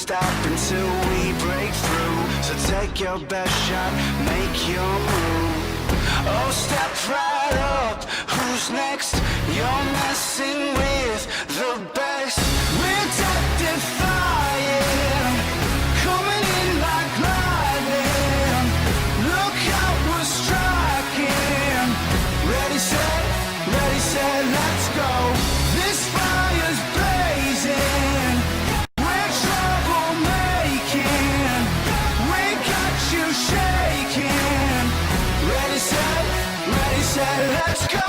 stop until we break through. So take your best shot, make your move. Oh, step right up, who's next? You're messing with the best. We're death-defying, coming in like lightning. Look how we're striking. Ready, set, let's go. This fire's blazing. We're troublemaking. We got you shaking. Ready, set, let's go.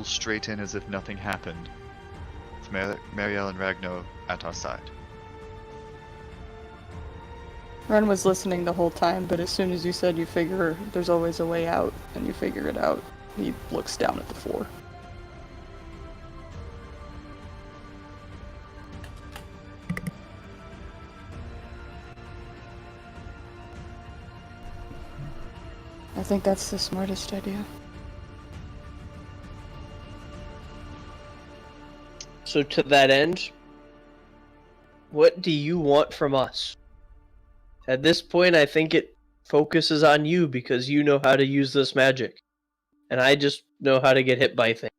straight in as if nothing happened, with Marielle and Ragnar at our side. Ren was listening the whole time, but as soon as you said you figure there's always a way out, and you figure it out, he looks down at the floor. I think that's the smartest idea. So to that end, what do you want from us? At this point, I think it focuses on you because you know how to use this magic. And I just know how to get hit by things.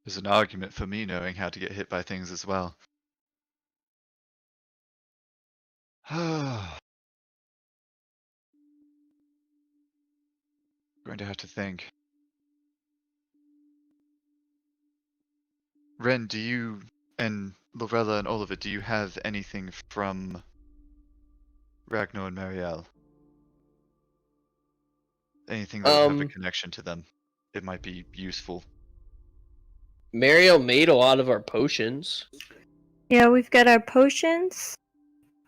There's an argument for me knowing how to get hit by things as well. Going to have to think. Ren, do you, and Lorella and Oliver, do you have anything from Ragnar and Marielle? Anything that would have a connection to them? It might be useful. Mariel made a lot of our potions. Yeah, we've got our potions.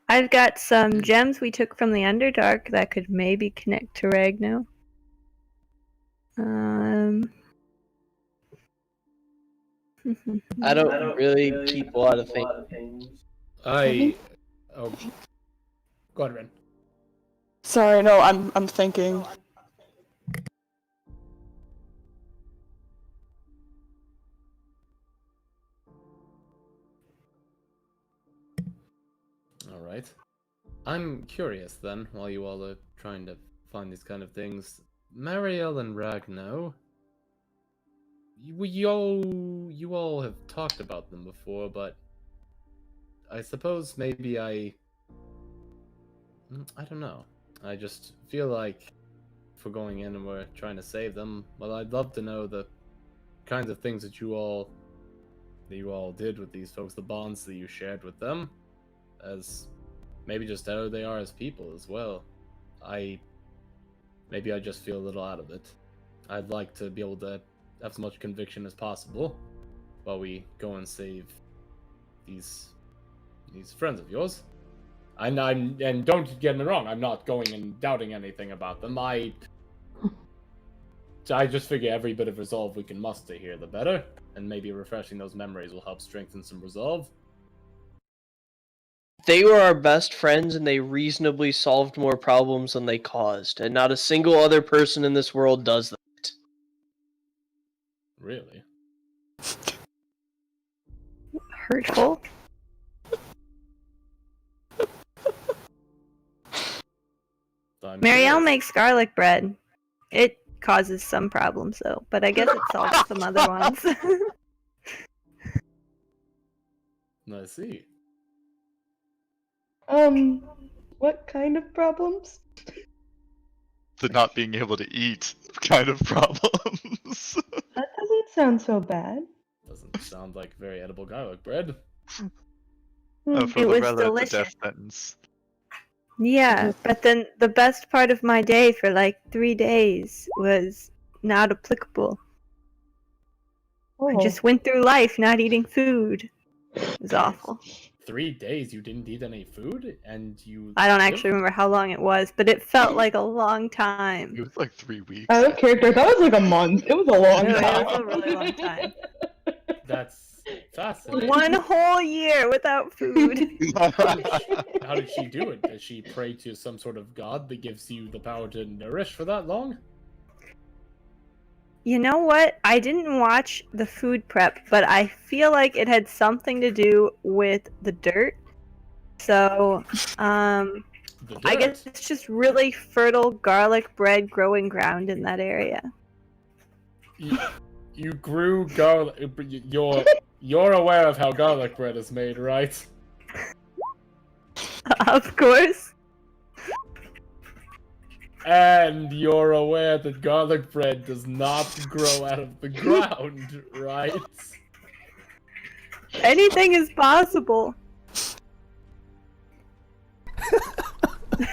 I've got some gems we took from the Underdark that could maybe connect to Ragnar. I don't really keep a lot of things. Oh, go ahead, Ren. Sorry, no, I'm thinking. Alright. I'm curious then, while you all are trying to find these kind of things. Marielle and Ragnar, you all have talked about them before, but I suppose maybe I don't know. I just feel like if we're going in and we're trying to save them, well, I'd love to know the kinds of things that you all did with these folks, the bonds that you shared with them, as maybe just how they are as people as well. Maybe I just feel a little out of it. I'd like to be able to have as much conviction as possible while we go and save these friends of yours. And don't get me wrong, I'm not going and doubting anything about them. I just figure every bit of resolve we can muster here, the better. And maybe refreshing those memories will help strengthen some resolve. They were our best friends and they reasonably solved more problems than they caused. And not a single other person in this world does that. Really? Hurtful. Marielle makes garlic bread. It causes some problems though, but I guess it solves some other ones. I see. What kind of problems? The not being able to eat kind of problems. That doesn't sound so bad. Doesn't sound like very edible garlic bread. Oh, for It was Lorella, the delicious. death sentence. Yeah, but then the best part of my day for like 3 days was not applicable. I just went through life not eating food. It was awful. 3 days you didn't eat any food, and you... I don't actually remember how long it was, but it felt like a long time. It was like 3 weeks. Out of character, that was like a month. It was a long No, time. it was a really long time. That's fascinating. 1 whole year without food. How did she do it? Does she pray to some sort of god that gives you the power to nourish for that long? You know what? I didn't watch the food prep, but I feel like it had something to do with the dirt. So, I guess it's just really fertile garlic bread growing ground in that area. You grew garlic. You're aware of how garlic bread is made, right? Of course. And you're aware that garlic bread does not grow out of the ground, right? Anything is possible.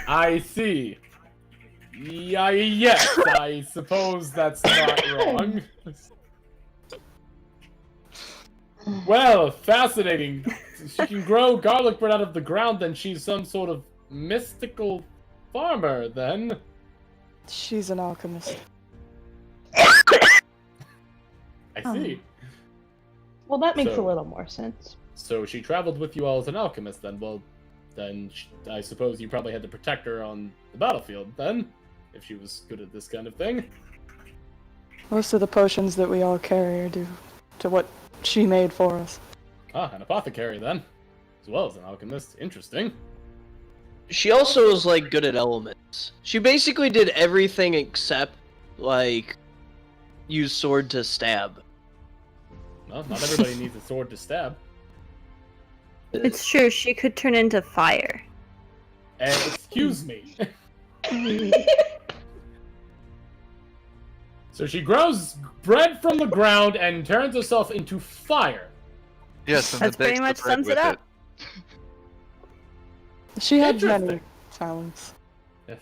I see. Yeah, yes, I suppose that's not wrong. Well, fascinating. She can grow garlic bread out of the ground, then she's some sort of mystical farmer, then. She's an alchemist. I see. Well, that makes a So- little more sense. So she traveled with you all as an alchemist, then. Well, then I suppose you probably had to protect her on the battlefield, then, if she was good at this kind of thing. Most of the potions that we all carry are due to what she made for us. Ah, an apothecary, then. As well as an alchemist. Interesting. She also was like good at elements. She basically did everything except like use sword to stab. Well, not everybody needs a sword to stab. It's true, she could turn into fire. Excuse me. So she grows bread from the ground and turns herself into fire. Yes, and That's then bakes pretty much the bread sums it with up. She had many Interesting. talents. Yes.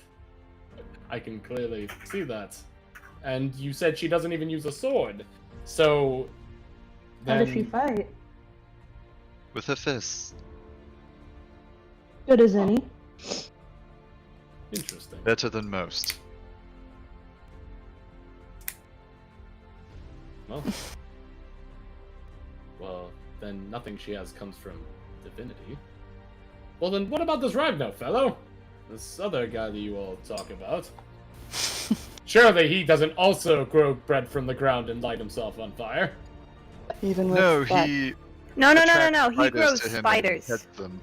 I can clearly see that. And you said she doesn't even use a sword. So How does she then fight? With her fists. Good as any. interesting. Better than most. Well, then nothing she has comes from divinity. Well then what about this Ragnar fellow? This other guy that you all talk about. Surely he doesn't also grow bread from the ground and light himself on fire. Even with No, that. he No. attracts He grows to him and spiders. pets them.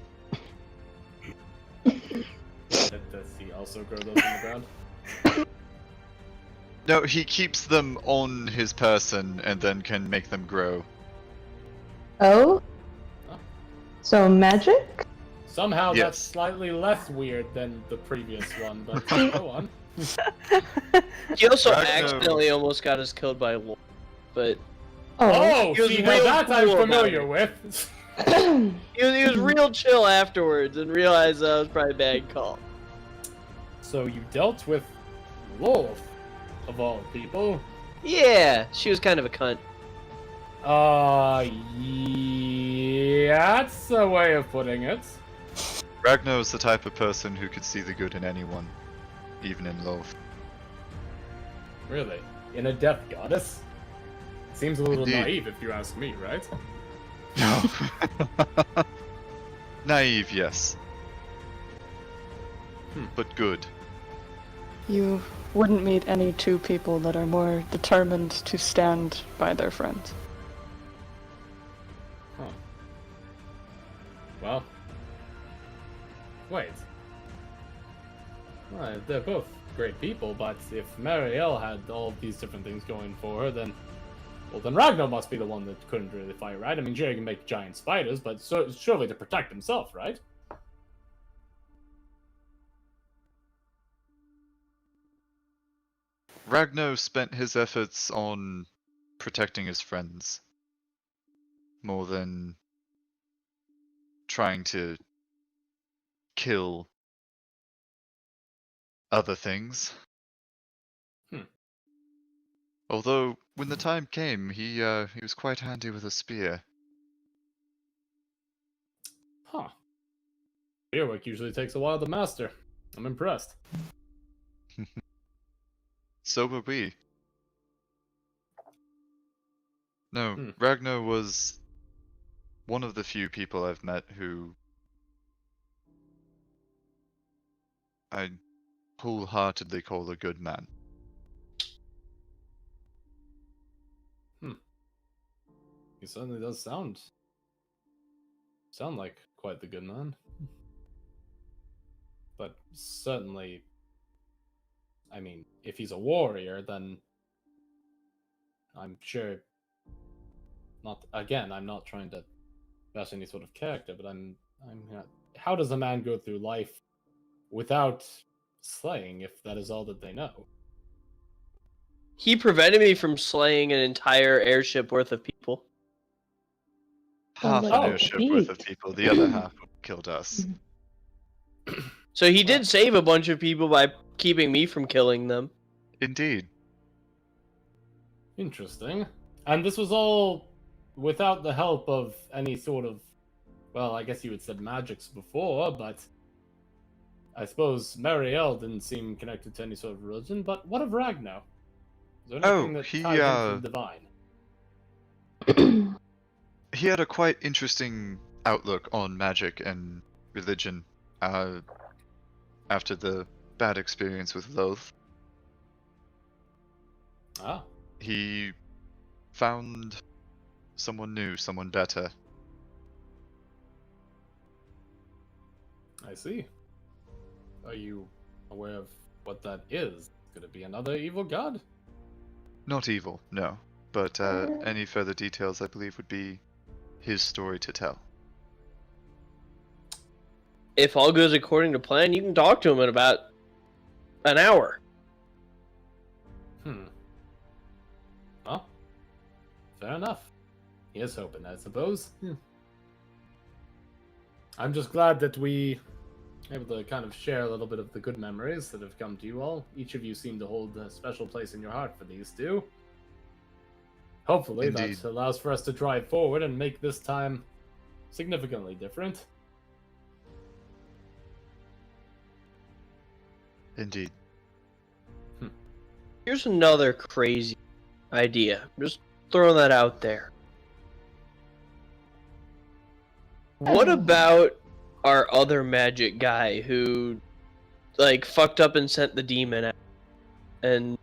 Does he also grow those from the ground? No, he keeps them on his person and then can make them grow. Oh? Huh. So magic? Somehow Yes. that's slightly less weird than the previous one, but go on. He also Ragnar- accidentally almost got us killed by a wolf, but Oh, He was see, now real that I'm cool about familiar it. with. he was real chill afterwards and realized that was probably a bad call. So you dealt with Wolf, of all people. Yeah, she was kind of a cunt. Yeah, that's a way of putting it. Ragnar is the type of person who could see the good in anyone, even in love. Really? In a death goddess? Seems a little Indeed. naive if you ask me, right? No. Naive, yes. But good. You wouldn't meet any two people that are more determined to stand by their friends. Huh. Well. Wait. Well, they're both great people, but if Marielle had all of these different things going for her, then... Well, then Ragnar must be the one that couldn't really fight, right? I mean, Jerry can make giant spiders, but surely to protect himself, right? Ragnar spent his efforts on protecting his friends more than trying to kill other things. Although, when the time came, he was quite handy with a spear. Huh. Spearwork usually takes a while to master. I'm impressed. So were we. No, Hmm. Ragnar was one of the few people I've met who I wholeheartedly call a good man. He certainly does sound like quite the good man. But certainly, I mean, if he's a warrior, then I'm sure. I'm not trying to bash any sort of character, but I'm not. How does a man go through life without slaying if that is all that they know? He prevented me from slaying an entire airship worth of people. Half an like airship Pete. worth of people, the other half killed us. So he did save a bunch of people by keeping me from killing them. Indeed. Interesting. And this was all without the help of any sort of, well, I guess you had said magics before, but I suppose Marielle didn't seem connected to any sort of religion, but what of Ragnar? Is there anything that he, ties into the divine? He had a quite interesting outlook on magic and religion after the bad experience with Loth. Ah, He found someone new, someone better. I see. Are you aware of what that is? Could it be another evil god? Not evil, no. But any further details, I believe, would be his story to tell. If all goes according to plan, you can talk to him in about an hour. Well, fair enough. Here's hoping, I suppose. I'm just glad that we able to kind of share a little bit of the good memories that have come to you all. Each of you seem to hold a special place in your heart for these two. Hopefully Indeed. that allows for us to drive forward and make this time significantly different. Indeed. Here's another crazy idea. Just throwing that out there. What about our other magic guy who, like, fucked up and sent the demon out? And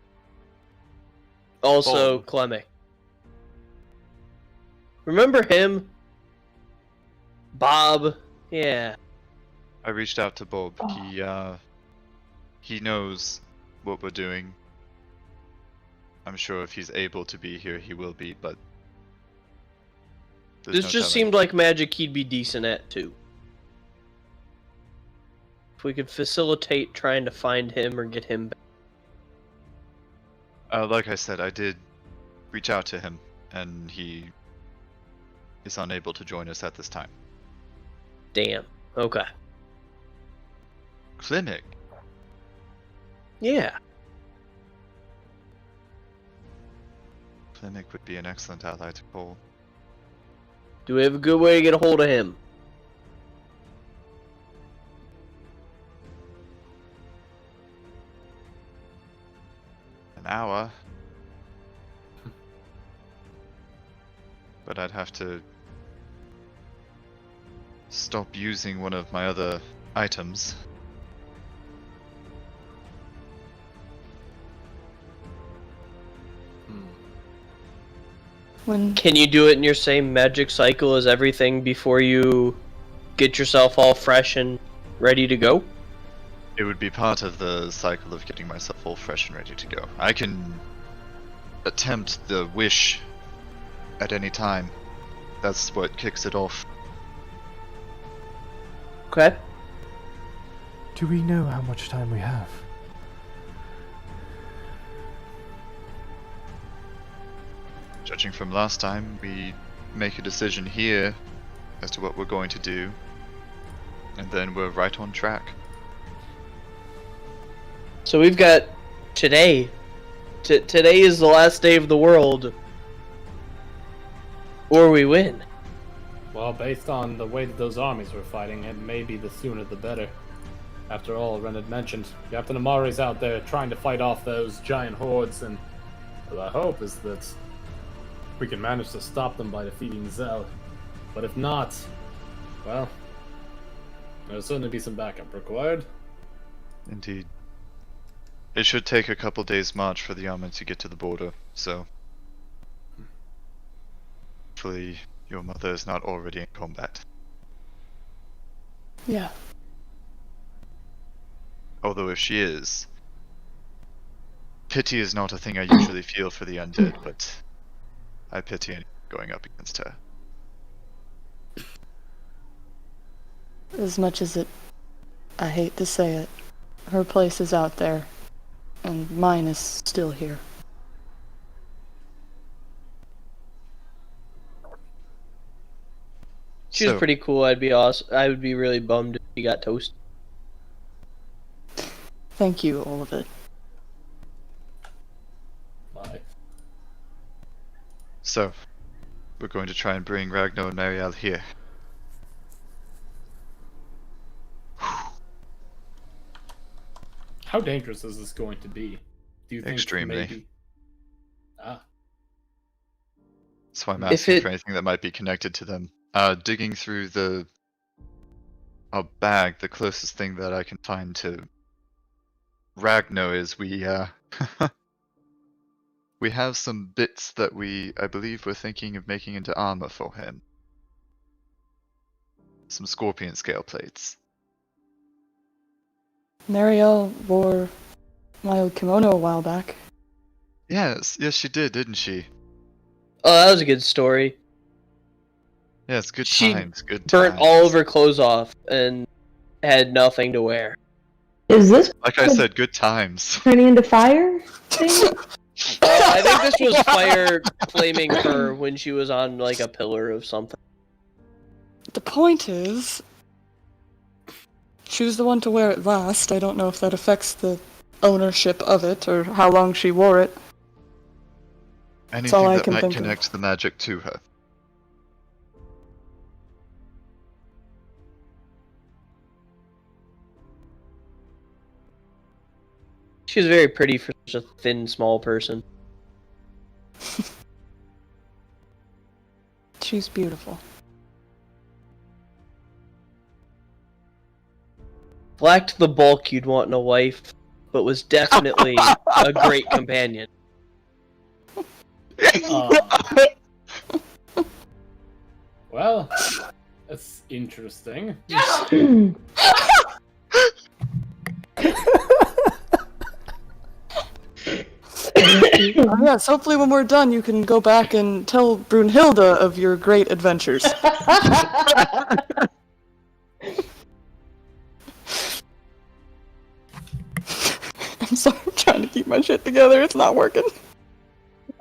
also Bob. Clemic. Remember him? Bob? Yeah. I reached out to Bob. He knows what we're doing. I'm sure if he's able to be here, he will be, but there's This no just telling. seemed like magic he'd be decent at, too. If we could facilitate trying to find him or get him back. Like I said, I did reach out to him, and he is unable to join us at this time. Damn. Okay. Clinic. Yeah. Clinic would be an excellent ally to Cole. Do we have a good way to get a hold of him? An hour. But I'd have to stop using one of my other items. When Can you do it in your same magic cycle as everything before you get yourself all fresh and ready to go? It would be part of the cycle of getting myself all fresh and ready to go. I can attempt the wish at any time. That's what kicks it off. Okay. Do we know how much time we have? Judging from last time, we make a decision here as to what we're going to do, and then we're right on track. So we've got today. Today is the last day of the world. Or we win. Well, based on the way that those armies were fighting, it may be the sooner the better. After all, Ren had mentioned, Captain Amari's out there trying to fight off those giant hordes, and the hope is that we can manage to stop them by defeating Zell. But if not, well, there'll certainly be some backup required. Indeed. It should take a couple days' march for the army to get to the border, so hopefully your mother is not already in combat. yeah, Although if she is, pity is not a thing I usually feel for the undead, but I pity anyone going up against her. as much as I hate to say it, her place is out there, and mine is still here. She was So- pretty cool. I'd be awesome. I would be really bummed if she got toasted. Thank you, all of it. Bye. So, we're going to try and bring Ragnar and Marielle here. How dangerous is this going to be? Do you think Extremely. maybe? Ah, That's why I'm If asking it- for anything that might be connected to them. Digging through our bag, the closest thing that I can find to Ragnar is we have some bits that I believe we're thinking of making into armor for him. Some scorpion scale plates. Marielle wore my old kimono a while back. Yes, she did, didn't she? Oh, that was a good story. Yes, good She times, good Burnt times. all of her clothes off and had nothing to wear. Is this Like I said, good times. turning into fire thing? I think this was fire flaming her when she was on like a pillar of something. The point is, she was the one to wear it last. I don't know if that affects the ownership of it or how long she wore it. Anything all I that can might think of. connect the magic to her. She was very pretty for such a thin, small person. She's beautiful. Lacked the bulk you'd want in a wife, but was definitely a great companion. Well, that's interesting. Yes, hopefully when we're done you can go back and tell Brunhilde of your great adventures. I'm sorry, I'm trying to keep my shit together, it's not working.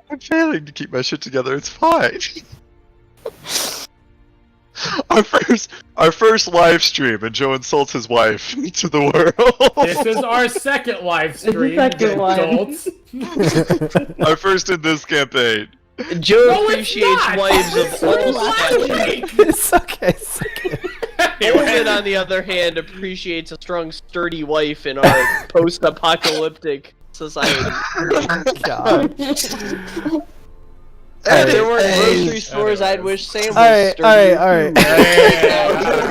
I'm failing to keep my shit together, it's fine. Our first live stream and Joe insults his wife to the world. This is our second live stream, second one. adults. Our first in this campaign. Joe No, it's appreciates not! wives It's of all last stature. week! It's okay, it's okay. Ilvin, on the other hand, appreciates a strong, sturdy wife in our post-apocalyptic society. God. If there weren't Hey. grocery stores, I'd wish Sam was Alright, sturdier. alright. We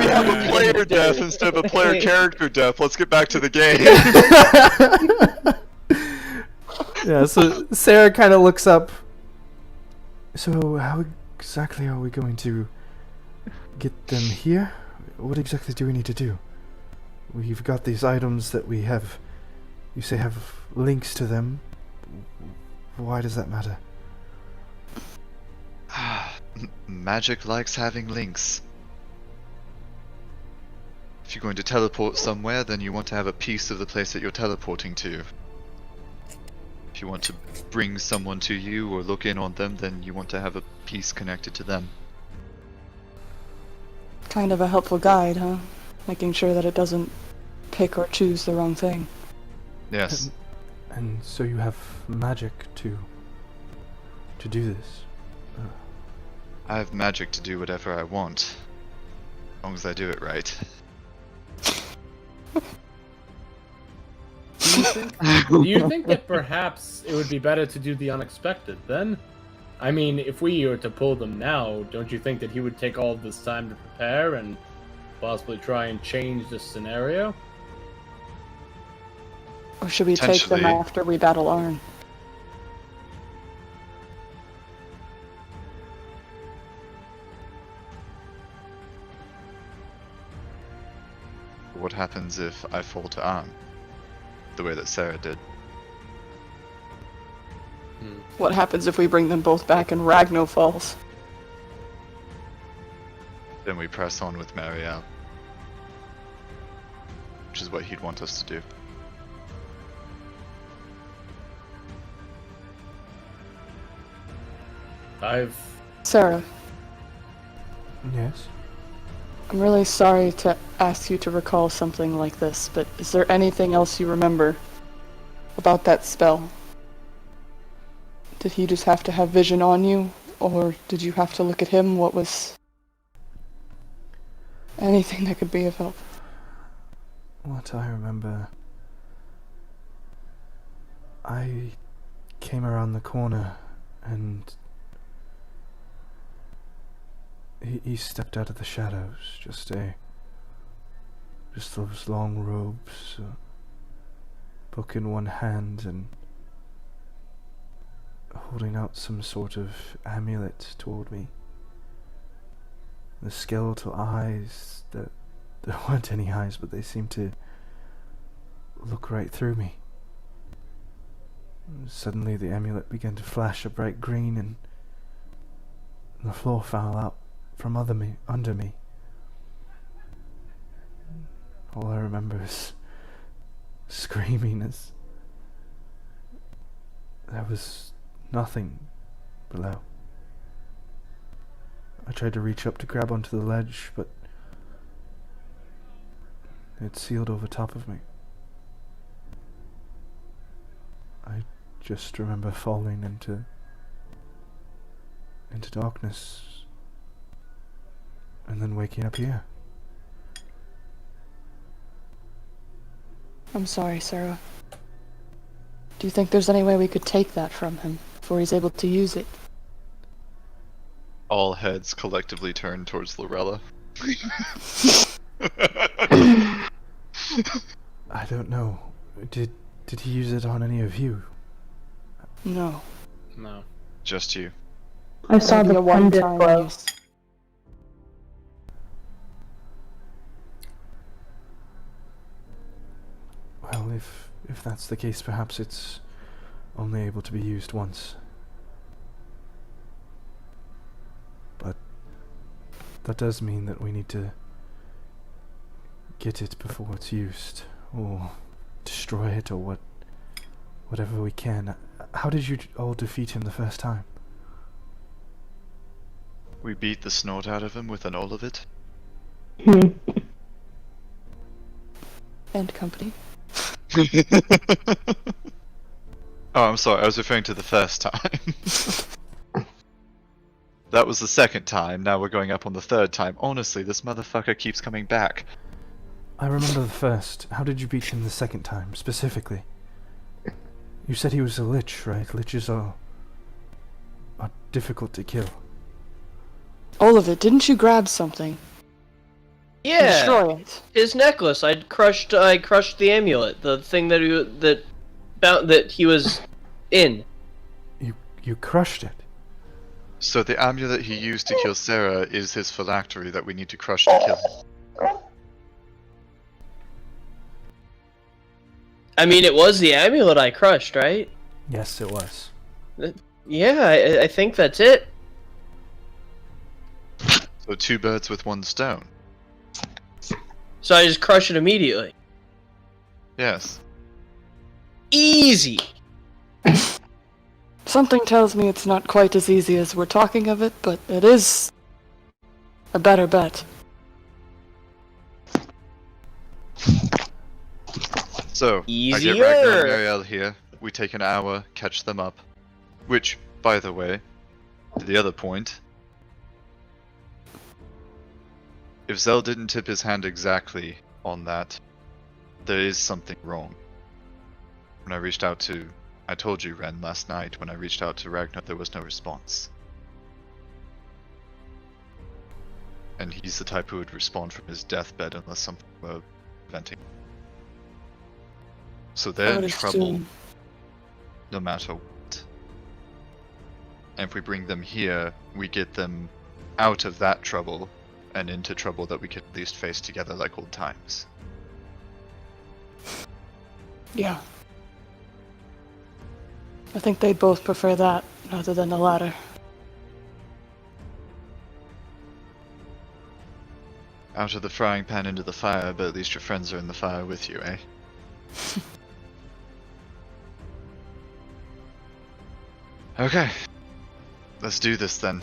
have a player death instead of a player character death. Let's get back to the game. Yeah, so Sarah kind of looks up. So, how exactly are we going to get them here? What exactly do we need to do? We've got these items that we have, you say have links to them. Why does that matter? Magic likes having links. If you're going to teleport somewhere, then you want to have a piece of the place that you're teleporting to. If you want to bring someone to you or look in on them, then you want to have a piece connected to them. Kind of a helpful guide, huh? Making sure that it doesn't pick or choose the wrong thing. Yes. And so you have magic to do this. I have magic to do whatever I want. As long as I do it right. Do you think that perhaps it would be better to do the unexpected then? I mean, if we were to pull them now, don't you think that he would take all this time to prepare and possibly try and change the scenario? Or should we take them Potentially. after we battle Arn? What happens if I fall to arm? The way that Sarah did. What happens if we bring them both back and Ragnar falls? Then we press on with Marielle. Which is what he'd want us to do. I've Sarah, Yes. I'm really sorry to ask you to recall something like this, but is there anything else you remember about that spell? Did he just have to have vision on you, or did you have to look at him? What was anything that could be of help? What I remember, I came around the corner and he stepped out of the shadows, just those long robes, book in one hand and holding out some sort of amulet toward me. The skeletal eyes, there weren't any eyes, but they seemed to look right through me. Suddenly the amulet began to flash a bright green and the floor fell out from under me. All I remember is screaming as there was nothing below. I tried to reach up to grab onto the ledge, but it sealed over top of me. I just remember falling into darkness and then waking up here. I'm sorry, Sarah. Do you think there's any way we could take that from him before he's able to use it? All heads collectively turn towards Lorella. I don't know. Did he use it on any of you? No. No. Just you. I saw Maybe the a pundit one-time glow. use. Well, if that's the case, perhaps it's only able to be used once. But that does mean that we need to get it before it's used, or destroy it, or whatever we can. How did you all defeat him the first time? We beat the snort out of him with an all of it. And company. Oh, I'm sorry, I was referring to the first time. That was the second time, now we're going up on the third time. Honestly, this motherfucker keeps coming back. I remember the first. How did you beat him the second time, specifically? You said he was a lich, right? Liches are difficult to kill. All of it. Didn't you grab something? Yeah, Destroy it. his necklace. I crushed the amulet, the thing that he was in. You crushed it. So the amulet he used to kill Sarah is his phylactery that we need to crush to kill him. I mean, it was the amulet I crushed, right? Yes, it was. Yeah, I think that's it. So 2 birds with 1 stone. So I just crush it immediately. Yes. Easy. Something tells me it's not quite as easy as we're talking of it, but it is a better bet. So, I Easier. get Ragnar and Marielle here, we take an hour, catch them up. Which, by the way, to the other point, if Zell didn't tip his hand exactly on that, there is something wrong. When I reached out to... I told you, Ren, last night, when I reached out to Ragnar, there was no response. And he's the type who would respond from his deathbed unless something were preventing him. So I they're would in trouble, assume. no matter what. And if we bring them here, we get them out of that trouble, and into trouble that we could at least face together like old times. Yeah. I think they'd both prefer that, rather than the latter. Out of the frying pan into the fire, but at least your friends are in the fire with you, eh? Okay. Let's do this then.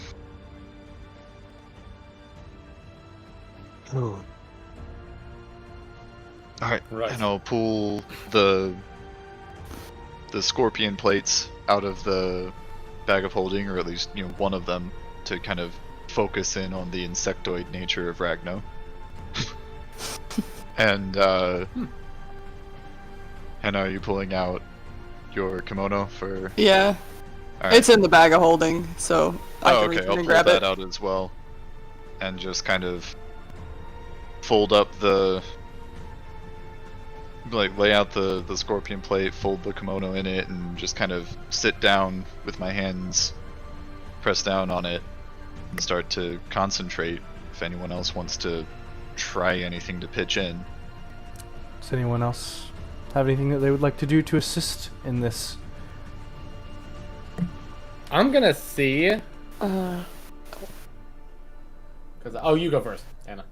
Alright, Right. and I'll pull the scorpion plates out of the bag of holding, or at least, one of them, to kind of focus in on the insectoid nature of Ragno. And, Hannah, are you pulling out your kimono for... Yeah. Alright. It's in the bag of holding, so I Oh, can reach okay, in I'll and pull grab that it. out as well. And just kind of fold up the... lay out the scorpion plate, fold the kimono in it, and just kind of sit down with my hands pressed down on it and start to concentrate if anyone else wants to try anything to pitch in. Does anyone else have anything that they would like to do to assist in this? I'm gonna see. Uh, Cause you go first, Anna.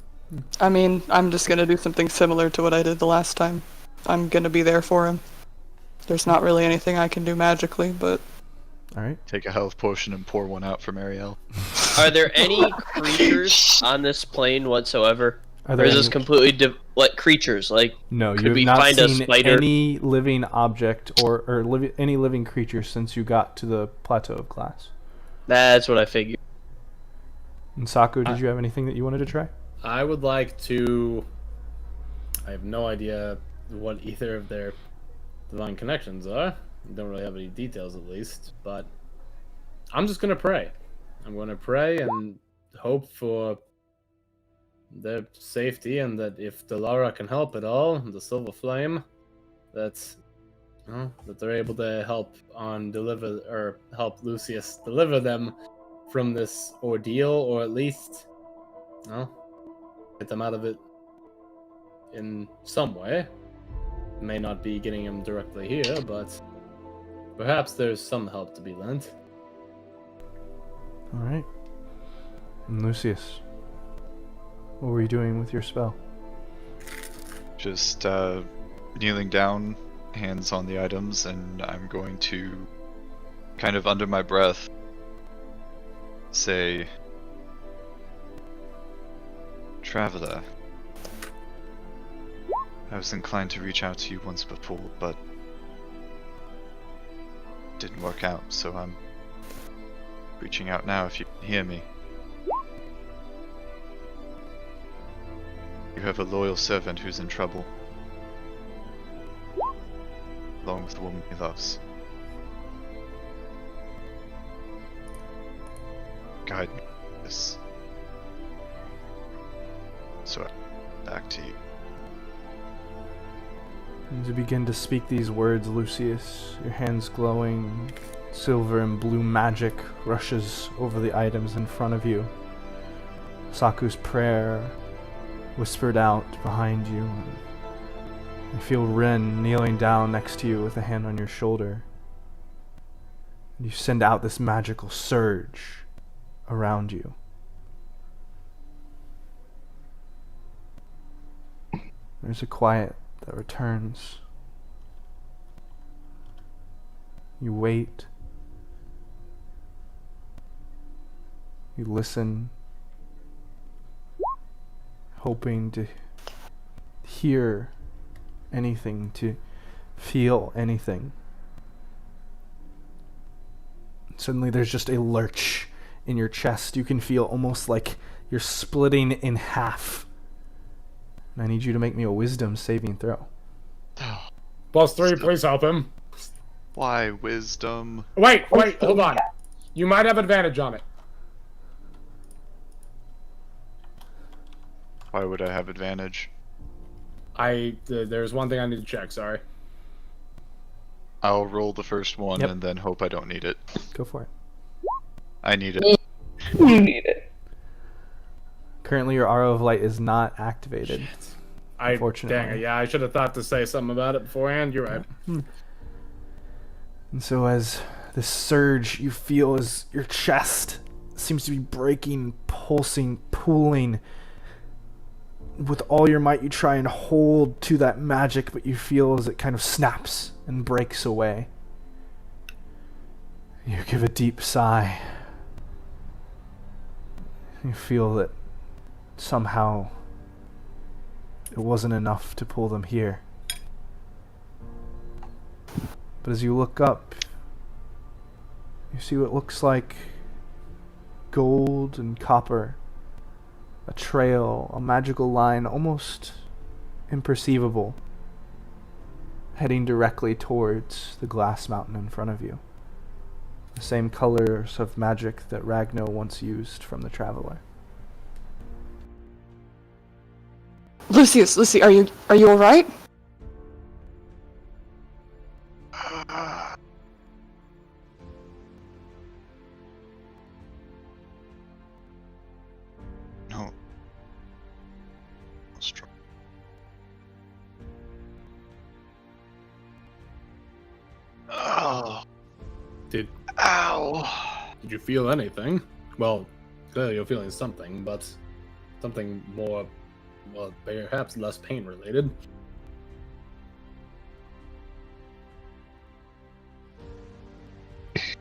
I mean, I'm just gonna do something similar to what I did the last time. I'm gonna be there for him. There's not really anything I can do magically, but Alright. Take a health potion and pour one out for Marielle. Are there any creatures on this plane whatsoever? Are Or there is this any- completely like creatures? Like, No, could you have we not find a seen spider? any living object or any living creature since you got to the Plateau of Glass. That's what I figured. And Saku, did you have anything that you wanted to try? I would like to. I have no idea what either of their divine connections are. Don't really have any details, at least. But I'm just gonna pray. I'm gonna pray and hope for their safety, and that if Delara can help at all, the Silver Flame, that they're able to help help Lucius deliver them from this ordeal, or at least, get them out of it in some way. May not be getting him directly here, but perhaps there's some help to be lent. Alright. And Lucius, what were you doing with your spell? Just kneeling down, hands on the items, and I'm going to, kind of under my breath, say, Traveler, I was inclined to reach out to you once before, but didn't work out, so I'm reaching out now if you can hear me. You have a loyal servant who's in trouble, along with the woman he loves. Guide me in this. So, back to you. As you begin to speak these words, Lucius, your hands glowing, silver and blue magic rushes over the items in front of you. Saku's prayer whispered out behind you. You feel Rin kneeling down next to you with a hand on your shoulder. You send out this magical surge around you. There's a quiet that returns. You wait. You listen, hoping to hear anything, to feel anything. Suddenly there's just a lurch in your chest. You can feel almost like you're splitting in half. And I need you to make me a wisdom saving throw. +3, please help him. Why wisdom? Wait, hold on. You might have advantage on it. Why would I have advantage? There's one thing I need to check, sorry. I'll roll the first one Yep. and then hope I don't need it. Go for it. I need it. You need it. Currently your Arrow of Light is not activated. Unfortunately. Dang it, yeah, I should have thought to say something about it beforehand. You're right. And so as this surge you feel as your chest seems to be breaking, pulsing, pooling. With all your might you try and hold to that magic, but you feel as it kind of snaps and breaks away. You give a deep sigh. You feel that somehow it wasn't enough to pull them here. But as you look up, you see what looks like gold and copper, a trail, a magical line, almost imperceivable, heading directly towards the glass mountain in front of you. The same colors of magic that Ragno once used from the Traveler. Lucius, Lucy, are you alright? No. Strong. Oh. Did Ow. Did you feel anything? Well, clearly you're feeling something, but something more, well, perhaps less pain related.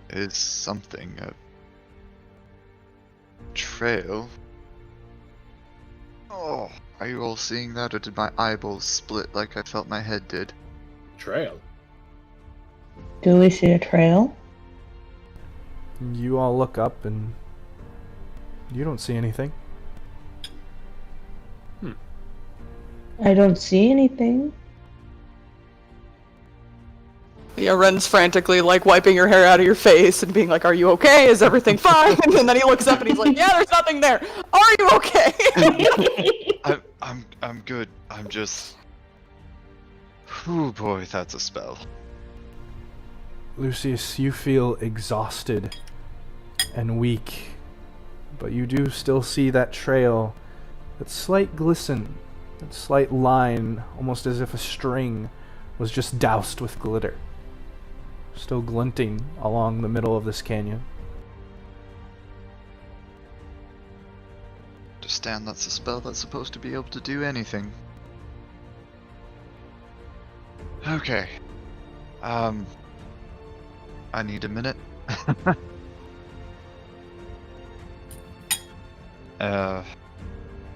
Is something a trail? Oh, are you all seeing that, or did my eyeballs split like I felt my head did? Trail? Do we see a trail? You all look up and you don't see anything. I don't see anything. Yeah, Ren's frantically like wiping your hair out of your face and being like, "Are you okay? Is everything fine?" And then he looks up and he's like, "Yeah, there's nothing there. Are you okay?" I'm good. I'm just. Oh boy, that's a spell. Lucius, you feel exhausted and weak, but you do still see that trail, that slight glisten, that slight line, almost as if a string was just doused with glitter, still glinting along the middle of this canyon. Understand that's a spell that's supposed to be able to do anything. Okay. I need a minute.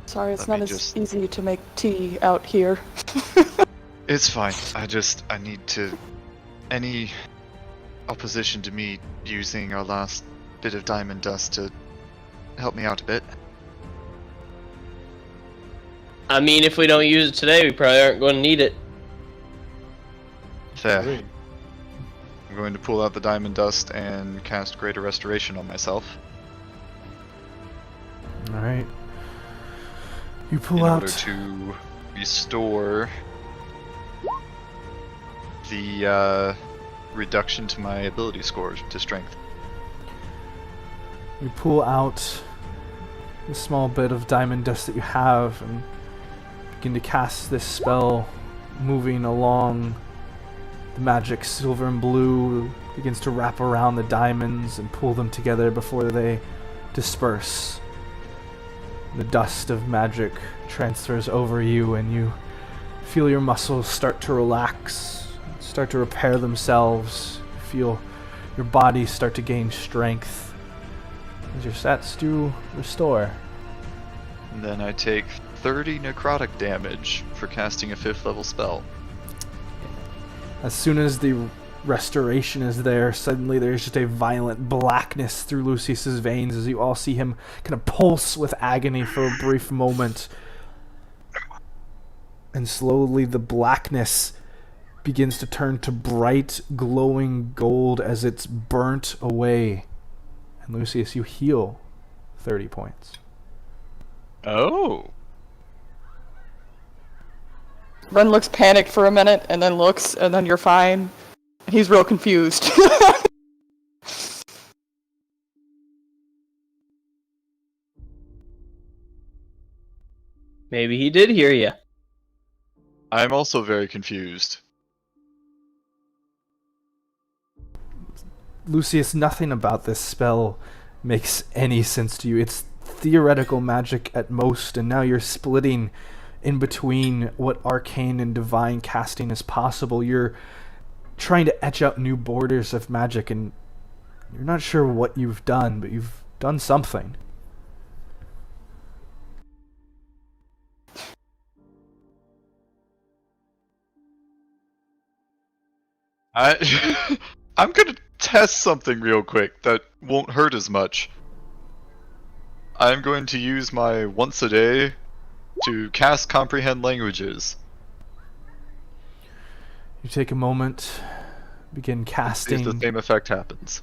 Sorry, it's Let not me as just- easy to make tea out here. It's fine. I need to. Any opposition to me using our last bit of diamond dust to help me out a bit? I mean, if we don't use it today, we probably aren't going to need it. Fair. Agreed. I'm going to pull out the diamond dust and cast Greater Restoration on myself Alright. You in pull out. order to restore the reduction to my ability score to strength. You pull out the small bit of diamond dust that you have and begin to cast this spell, moving along. The magic silver and blue begins to wrap around the diamonds and pull them together before they disperse. The dust of magic transfers over you and you feel your muscles start to relax, start to repair themselves. You feel your body start to gain strength as your stats do restore. And then I take 30 necrotic damage for casting a 5th level spell. As soon as the restoration is there, suddenly there's just a violent blackness through Lucius's veins as you all see him kind of pulse with agony for a brief moment. And slowly the blackness begins to turn to bright, glowing gold as it's burnt away. And Lucius, you heal 30 points. Oh! Ren looks panicked for a minute and then looks and then you're fine. And he's real confused. Maybe he did hear you. I'm also very confused. Lucius, nothing about this spell makes any sense to you. It's theoretical magic at most, and now you're splitting in between what arcane and divine casting is possible. You're trying to etch out new borders of magic, and you're not sure what you've done, but you've done something. I'm gonna test something real quick that won't hurt as much. I'm going to use my once a day to cast comprehend languages. You take a moment, begin See if casting. the same effect happens.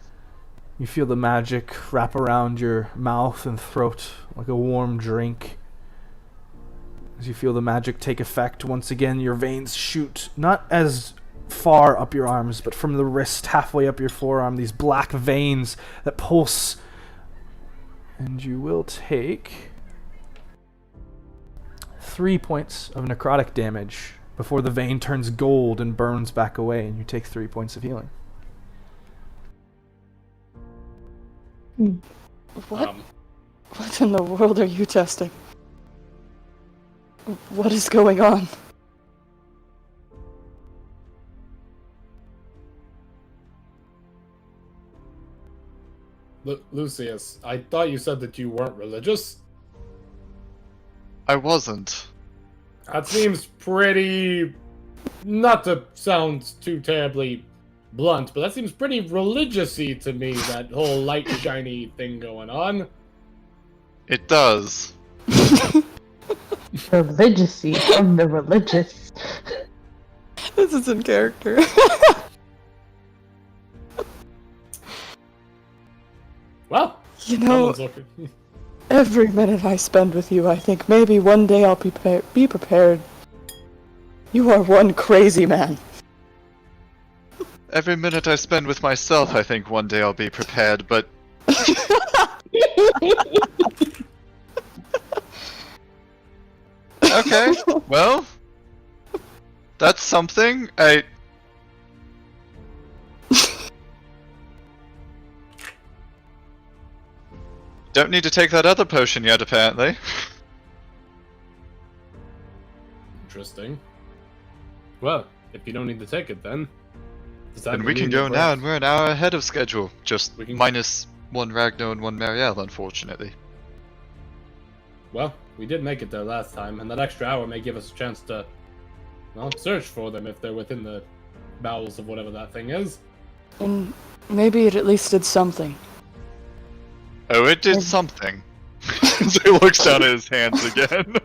You feel the magic wrap around your mouth and throat like a warm drink. As you feel the magic take effect, once again your veins shoot not as far up your arms, but from the wrist halfway up your forearm, these black veins that pulse. And you will take 3 points of necrotic damage before the vein turns gold and burns back away, and you take 3 points of healing. What? What in the world are you testing? What is going on? Lucius, I thought you said that you weren't religious. I wasn't. That seems pretty... Not to sound too terribly blunt, but that seems pretty religious-y to me, that whole light shiny thing going on. It does. Religiousy from the religious. This is in character. Well, You know, someone's looking. every minute I spend with you, I think maybe one day I'll be prepared. You are one crazy man. Every minute I spend with myself, I think one day I'll be prepared, but okay, well, that's something. Don't need to take that other potion yet, apparently. Interesting. Well, if you don't need to take it then... does that And we mean can you go now, break? and we're an hour ahead of schedule. Just We can- minus one Ragnar and one Marielle, unfortunately. Well, we did make it there last time, and that extra hour may give us a chance to, well, search for them if they're within the bowels of whatever that thing is. And maybe it at least did something. Oh, it did something. So he looks down at his hands again.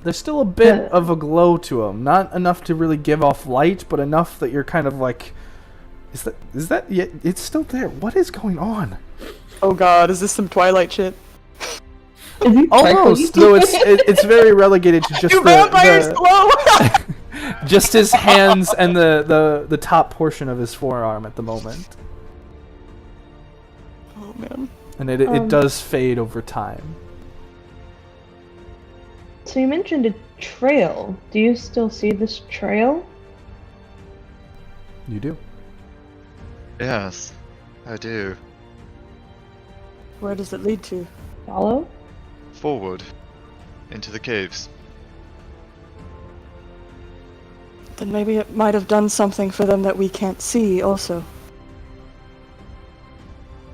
There's still a bit of a glow to them. Not enough to really give off light, but enough that you're kind of like, is that yet? It's still there. What is going on? Oh god, is this some Twilight shit? Is he Almost, sparkly? though it's very relegated to just You vampires the glow! just his hands and the top portion of his forearm at the moment. Oh man. And it does fade over time. So you mentioned a trail. Do you still see this trail? You do. Yes, I do. Where does it lead to? Follow? Forward. Into the caves. Then maybe it might have done something for them that we can't see also.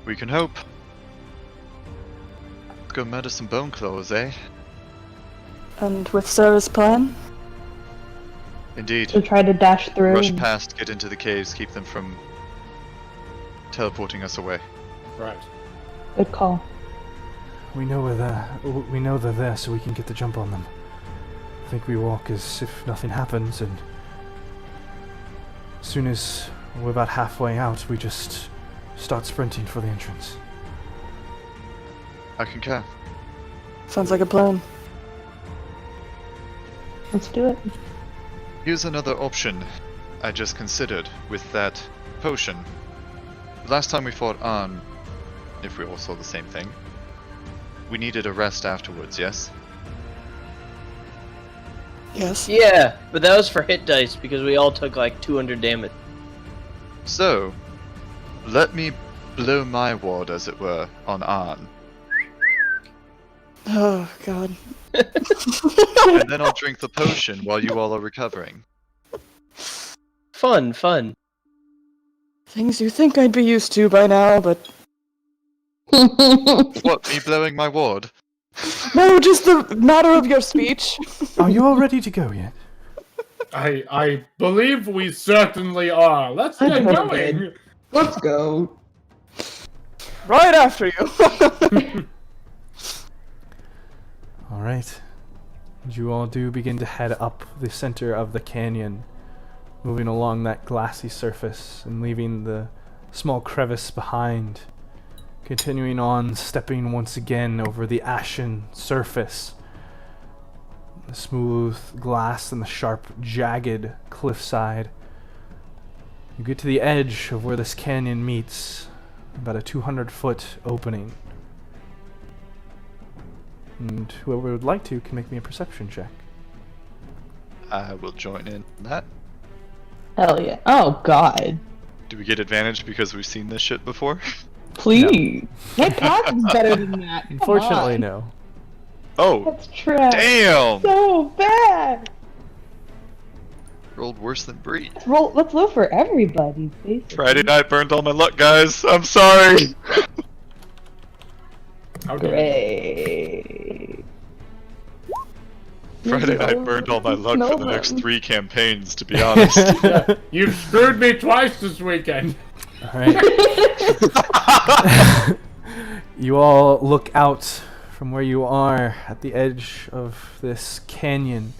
We can hope. Let's go murder some bone claws, eh? And with Sarah's plan? Indeed. To try to dash through? Rush past, get into the caves, keep them from teleporting us away. Right. Good call. We know they're there, so we can get the jump on them. I think we walk as if nothing happens, and as soon as we're about halfway out, we just start sprinting for the entrance. I concur. Sounds like a plan. Let's do it. Here's another option I just considered with that potion. Last time we fought on, if we all saw the same thing, we needed a rest afterwards, yes? Yes. Yeah, but that was for hit dice because we all took like 200 damage. So, let me blow my ward, as it were, on Arn, Oh god. and then I'll drink the potion while you all are recovering. Fun, fun. Things you think I'd be used to by now, but What, me blowing my ward? no, just the matter of your speech. Are you all ready to go yet? I believe we certainly are. Let's get going. Let's go. Right after you. All right. You all do begin to head up the center of the canyon, moving along that glassy surface and leaving the small crevice behind. Continuing on, stepping once again over the ashen surface, the smooth glass and the sharp, jagged cliffside. You get to the edge of where this canyon meets, about a 200-foot opening. And whoever would like to can make me a perception check. I will join in on that. Hell yeah. Oh god. Do we get advantage because we've seen this shit before? Please. My path is better than that. Come Unfortunately, on. no. Oh, That's trash. damn! So bad. Rolled worse than Bree. Let's roll for everybody, basically. Friday night burned all my luck, guys. I'm sorry. Great. Friday night burned all my luck for the next 3 campaigns, to be honest. Yeah, you've screwed me twice this weekend. Alright. You all look out from where you are at the edge of this canyon,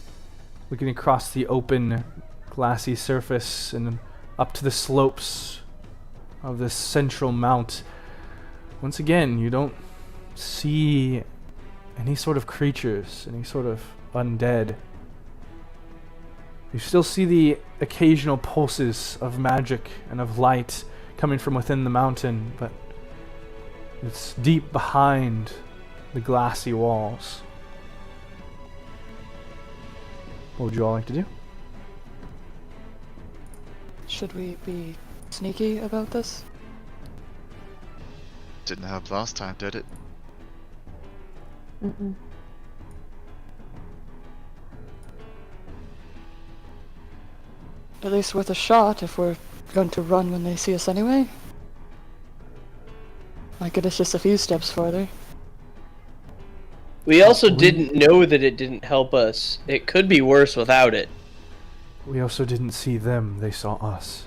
looking across the open, glassy surface and up to the slopes of this central mount. Once again, you don't see any sort of creatures, any sort of undead. You still see the occasional pulses of magic and of light coming from within the mountain, but it's deep behind the glassy walls. What would you all like to do? Should we be sneaky about this? Didn't help last time, did it? Mm-mm. At least worth a shot if we're going to run when they see us anyway. Might get us just a few steps farther. We also didn't know that it didn't help us. It could be worse without it. We also didn't see them, they saw us.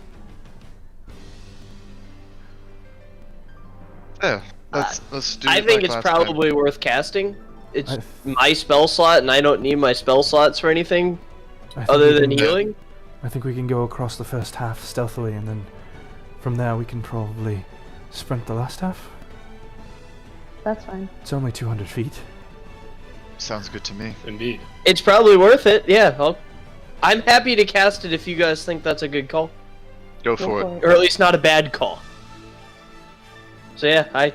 Yeah, let's do I it think like it's last time. probably worth casting. It's I- my spell slot, and I don't need my spell slots for anything I think other we than can- healing. I think we can go across the first half stealthily, and then from there we can probably sprint the last half. That's fine. It's only 200 feet. Sounds good to me. Indeed. It's probably worth it. Yeah, I'm happy to cast it if you guys think that's a good call, Go for it. or at least not a bad call. So yeah,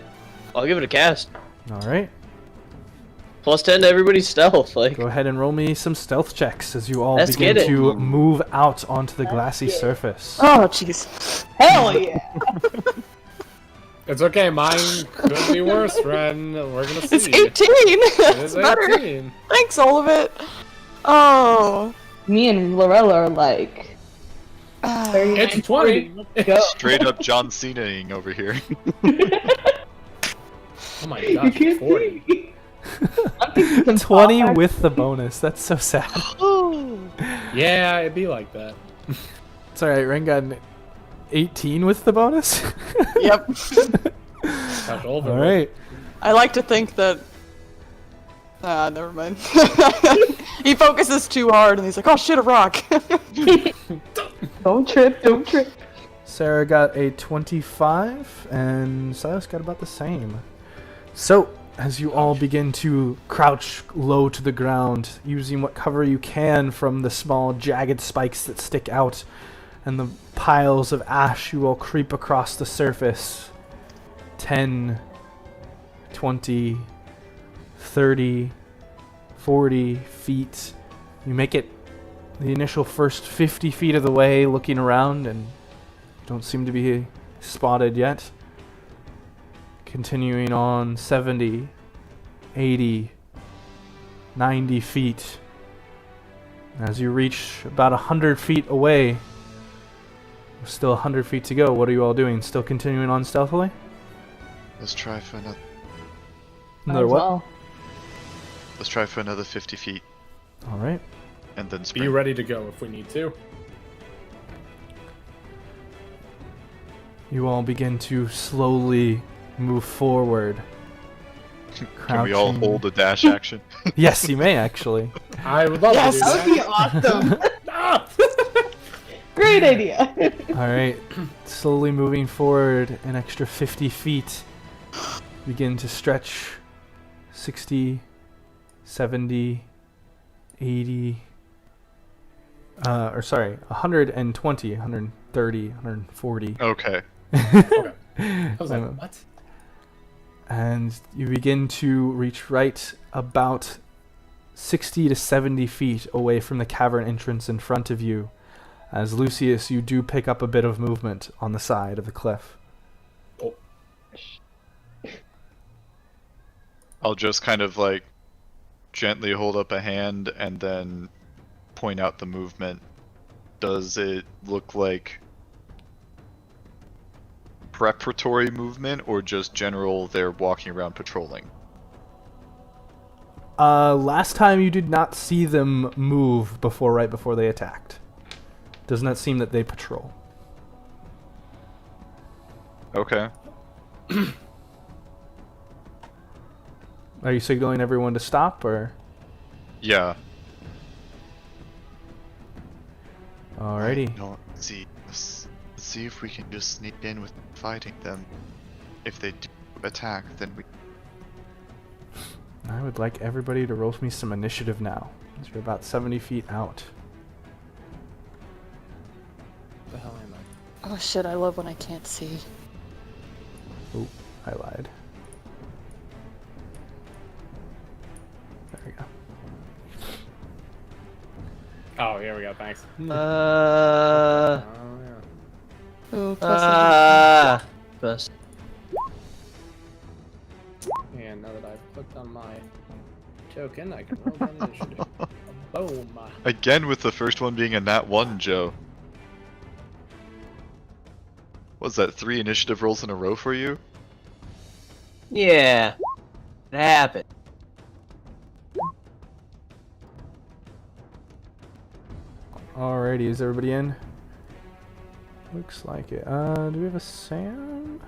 I'll give it a cast. Alright, Plus 10 to everybody's stealth. Like, go ahead and roll me some stealth checks as you all Let's begin get it. to move out onto the glassy surface. Oh, jeez. Hell yeah. It's okay, mine could be worse, Ren. We're gonna see. It's 18! It is It's better. 18. Thanks, all of it. Oh. Me and Lorella are like... Ah. 39, It's 20. 40. Let's go. Straight up John Cena-ing over here. Oh my You gosh, can't 40. see. I'm thinking some 20 pop with the bonus. That's so sad. Yeah, it'd be like that. It's alright, Ren got an 18 with the bonus. Yep. Gosh, over. Alright. I like to think that... Ah, never mind. He focuses too hard and he's like, oh shit, a rock. Don't trip, don't trip. Sarah got a 25, and Silas got about the same. So, as you all begin to crouch low to the ground, using what cover you can from the small jagged spikes that stick out, and the piles of ash, you all creep across the surface. 10, 20, 30, 40 feet. You make it the initial first 50 feet of the way, looking around, and don't seem to be spotted yet. Continuing on 70, 80, 90 feet. As you reach about 100 feet away, still 100 feet to go, what are you all doing? Still continuing on stealthily? Let's try for another. Another what? Well. Let's try for another 50 feet. Alright. and then Be spring. ready to go if we need to. You all begin to slowly move forward. Can we all crouching. hold a dash action? Yes, you may actually. I would love to do That would be awesome. Ah! Great idea. All right, slowly moving forward an extra 50 feet. Begin to stretch 60, 70, 80, 120, 130, 140. Okay. Okay. I was like, what? And you begin to reach right about 60 to 70 feet away from the cavern entrance in front of you. As Lucius, you do pick up a bit of movement on the side of the cliff. I'll just kind of like gently hold up a hand and then point out the movement. Does it look like preparatory movement or just general they're walking around patrolling? Last time you did not see them move right before they attacked. Does not seem that they patrol. Okay. Are you signaling everyone to stop, or? Yeah. Alrighty. No, let's see if we can just sneak in with fighting them. If they do attack, then we... I would like everybody to roll me some initiative now. You're about 70 feet out. What the hell am I? Oh shit, I love when I can't see. Oh, I lied. There we go. Oh, here we go. Thanks. Uh, Oh, yeah. Ooh, Best. And now that I've clicked on my token, I can roll that initiative. Boom. Again with the first one being a nat 1, Joe. Was that 3 initiative rolls in a row for you? Yeah. It happened. Alrighty, is everybody in? Looks like it. Do we have a Sam?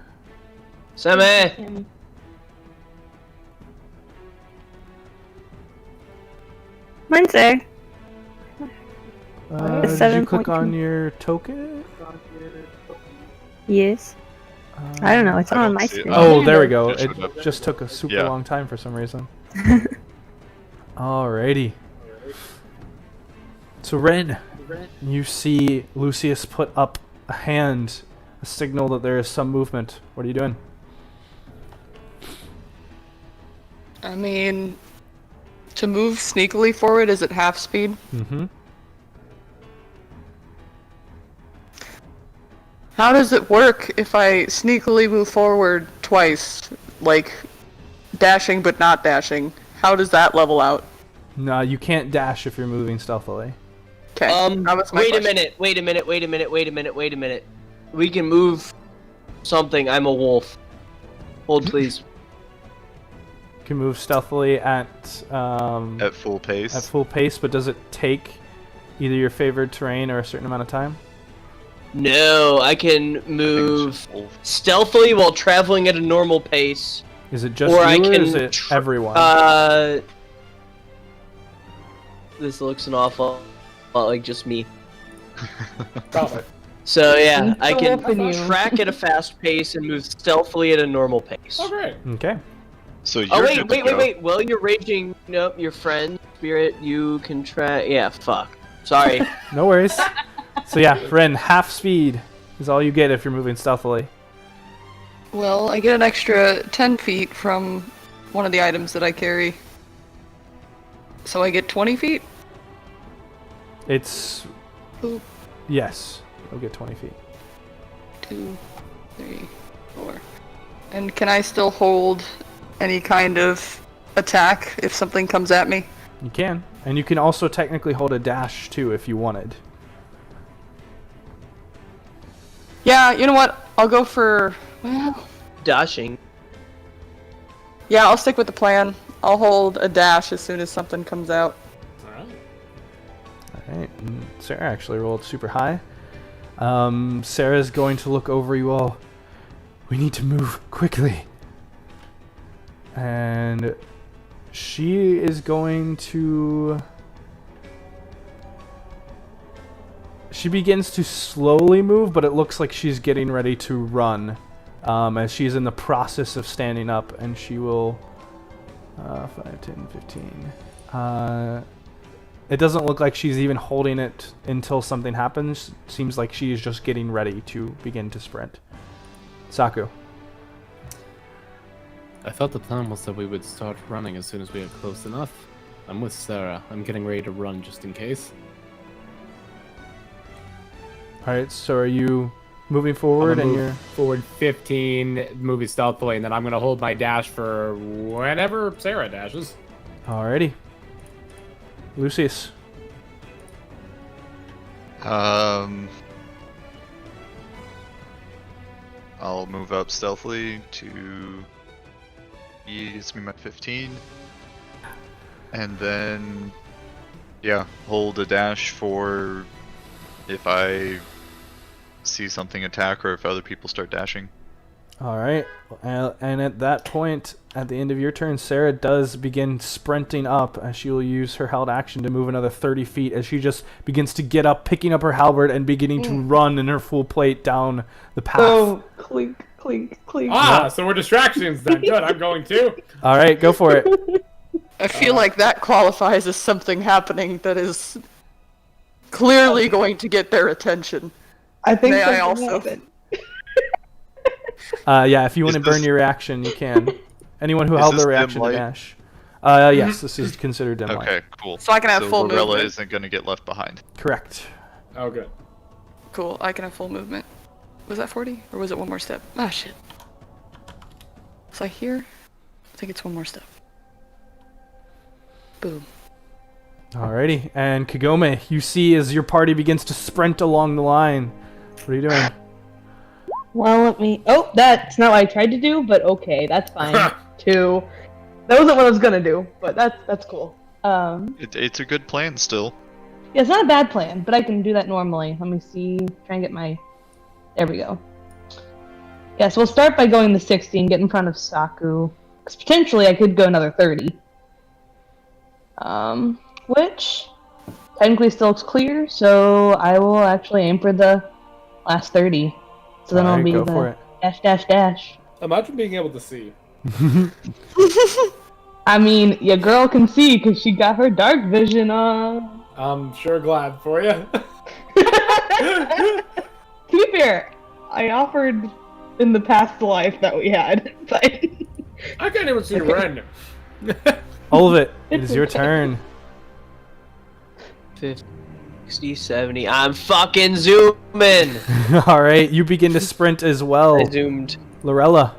Sammy! Mine's there. It's Did you click 7.2. on your token? Yes. I don't know. It's I not on don't my see it. screen. Oh, there we go. It It showed up. just took a super Yeah. long time for some reason. Alrighty. So Ren, you see Lucius put up a hand, a signal that there is some movement. What are you doing? I mean, to move sneakily forward, is it half speed? Mm-hmm. How does it work if I sneakily move forward twice? Like, dashing but not dashing. How does that level out? No, you can't dash if you're moving stealthily. Okay, that was my Wait a question. minute. We can move something. I'm a wolf. Hold, please. You can move stealthily at Full pace? full pace, but does it take either your favored terrain or a certain amount of time? No, I can I think it's move just wolf. stealthily while traveling at a normal pace. Is it just Or you, I or can is it everyone? This looks an awful lot like just me. Probably. So yeah, I so can open you. track at a fast pace and move stealthily at a normal pace. Oh, great. Okay. So you're Oh wait, good to go. wait. Well, you're raging. Nope, your friend spirit. You can track. Yeah, fuck. Sorry. No worries. So yeah, Ren, half speed is all you get if you're moving stealthily. Well, I get an extra 10 feet from one of the items that I carry. So I get 20 feet? It's... Oop. Yes, you'll get 20 feet. 2, 3, 4. And can I still hold any kind of attack if something comes at me? You can. And you can also technically hold a dash too if you wanted. Yeah, you know what? I'll go for... Well, Dashing. yeah, I'll stick with the plan. I'll hold a dash as soon as something comes out. Alright. Sarah actually rolled super high. Sarah's going to look over you all. We need to move quickly. And she is going to... She begins to slowly move, but it looks like she's getting ready to run. As she's in the process of standing up, and she will... 5, 10, 15... it doesn't look like she's even holding it until something happens. Seems like she is just getting ready to begin to sprint. Saku. I thought the plan was that we would start running as soon as we are close enough. I'm with Sarah. I'm getting ready to run just in case. Alright, so are you moving forward and you're... forward 15, moving stealthily, and then I'm gonna hold my dash for whenever Sarah dashes. Alrighty. Lucius. I'll move up stealthily to ease me my 15. And then, yeah, hold a dash for if I see something attack or if other people start dashing. Alright, and at that point, at the end of your turn, Sarah does begin sprinting up, as she will use her held action to move another 30 feet as she just begins to get up, picking up her halberd, and beginning to run in her full plate down the path. Oh, clink, clink, clink. So we're distractions then. Good, I'm going too. Alright, go for it. I feel like that qualifies as something happening that is clearly going to get their attention. I think May I something also- happened. Yeah, if you want to Is burn this- your reaction, you can. Anyone who Is held this their dim reaction to light? dash. Yes, this is considered dim light. Okay, cool. So I can have so full Lorella movement. isn't going to get left behind. Correct. Oh, good. Cool, I can have full movement. Was that 40? Or was it one more step? Ah, shit. Was I here? I think it's one more step. Boom. Alrighty, and Kagome, you see as your party begins to sprint along the line. What are you doing? Well, let me. Oh, that's not what I tried to do, but okay, that's fine. 2. That wasn't what I was gonna do, but that's cool. It's a good plan still. Yeah, it's not a bad plan, but I can do that normally. Let me see. Try and get my. There we go. Yeah, so we'll start by going the 60 and get in front of Saku. Because potentially I could go another 30. Which technically still looks clear, so I will actually aim for the last 30. So then I'll Alright, be go for the it. dash dash dash. Imagine being able to see. I mean, your girl can see because she got her dark vision on. I'm sure glad for you. To be fair, I offered in the past life that we had, but I can't even see Ren. All of it. It is your turn. 50, 60, 70. I'm fucking zooming! Alright, you begin to sprint as well. I zoomed. Lorella.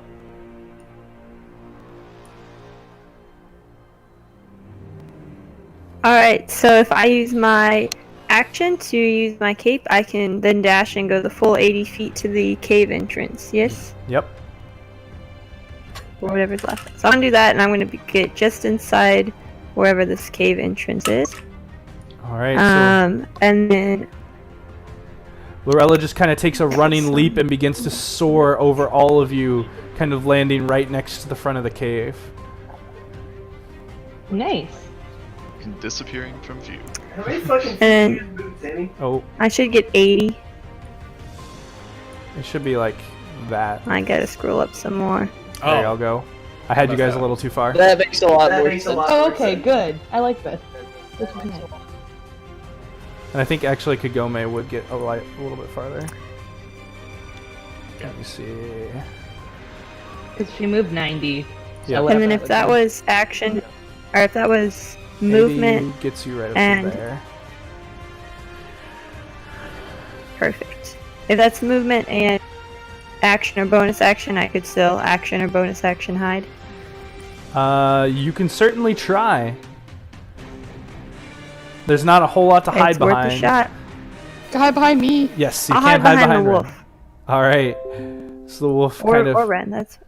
Alright, so if I use my action to use my cape, I can then dash and go the full 80 feet to the cave entrance, yes? Yep. Or whatever's left. So I'm gonna do that, and I'm gonna get just inside wherever this cave entrance is. Alright, so And then Lorella just kind of takes a running leap and begins to soar over all of you, kind of landing right next to the front of the cave. nice. And disappearing from view. How many fucking And- feet boots, Amy? Oh, I should get 80. it should be like that. I gotta scroll up some more. There y'all go. I had you Must guys a have. little too far. That makes a lot That more makes a sense. lot Oh, more okay, sense. good. I like this. This is nice. And I think actually Kagome would get a little bit farther. Let me see. Because she moved 90. Yeah. And then if that was action, or if that was 80 movement, gets you right up and- to there. perfect. If that's movement and action or bonus action, I could still action or bonus action hide. You can certainly try. There's not a whole lot to hide It's worth behind. a shot. Guy behind me. Yes, you I'll can hide hide behind the Ren. wolf. All right. So the wolf Or, kind of or Ren, that's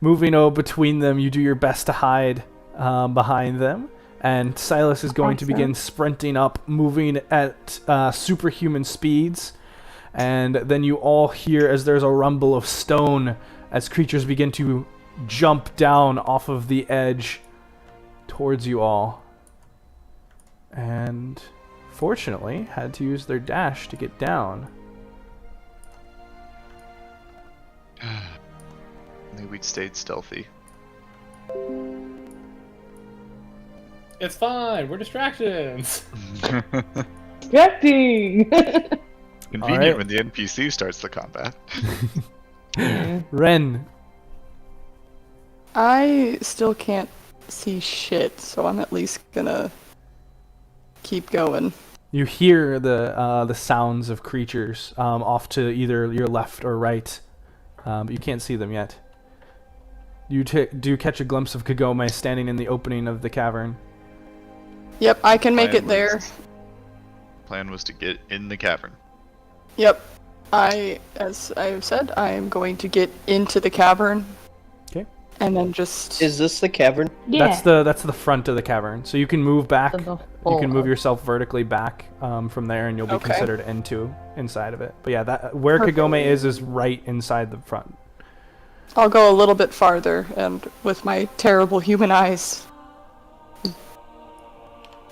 moving between them. You do your best to hide behind them. And Silas is going to begin sprinting up, moving at superhuman speeds. And then you all hear as there's a rumble of stone as creatures begin to jump down off of the edge towards you all. And fortunately, had to use their dash to get down. Maybe we'd stayed stealthy. It's fine. We're distractions. Distracting! Convenient Alright. when the NPC starts the combat. Ren, I still can't see shit, so I'm at least gonna keep going. you hear the sounds of creatures off to either your left or right, but you can't see them yet. You do catch a glimpse of Kagome standing in the opening of the cavern. Yep, I can make Plan it there. Plan was to get in the cavern. Yep. As I have said, I am going to get into the cavern. Okay. And then just... Is this the cavern? Yeah. That's the front of the cavern. So you can move back. So the You whole can move of- yourself vertically back from there, and you'll be Okay. considered inside of it. But yeah, that where Kagome is right inside the front. I'll go a little bit farther, and with my terrible human eyes,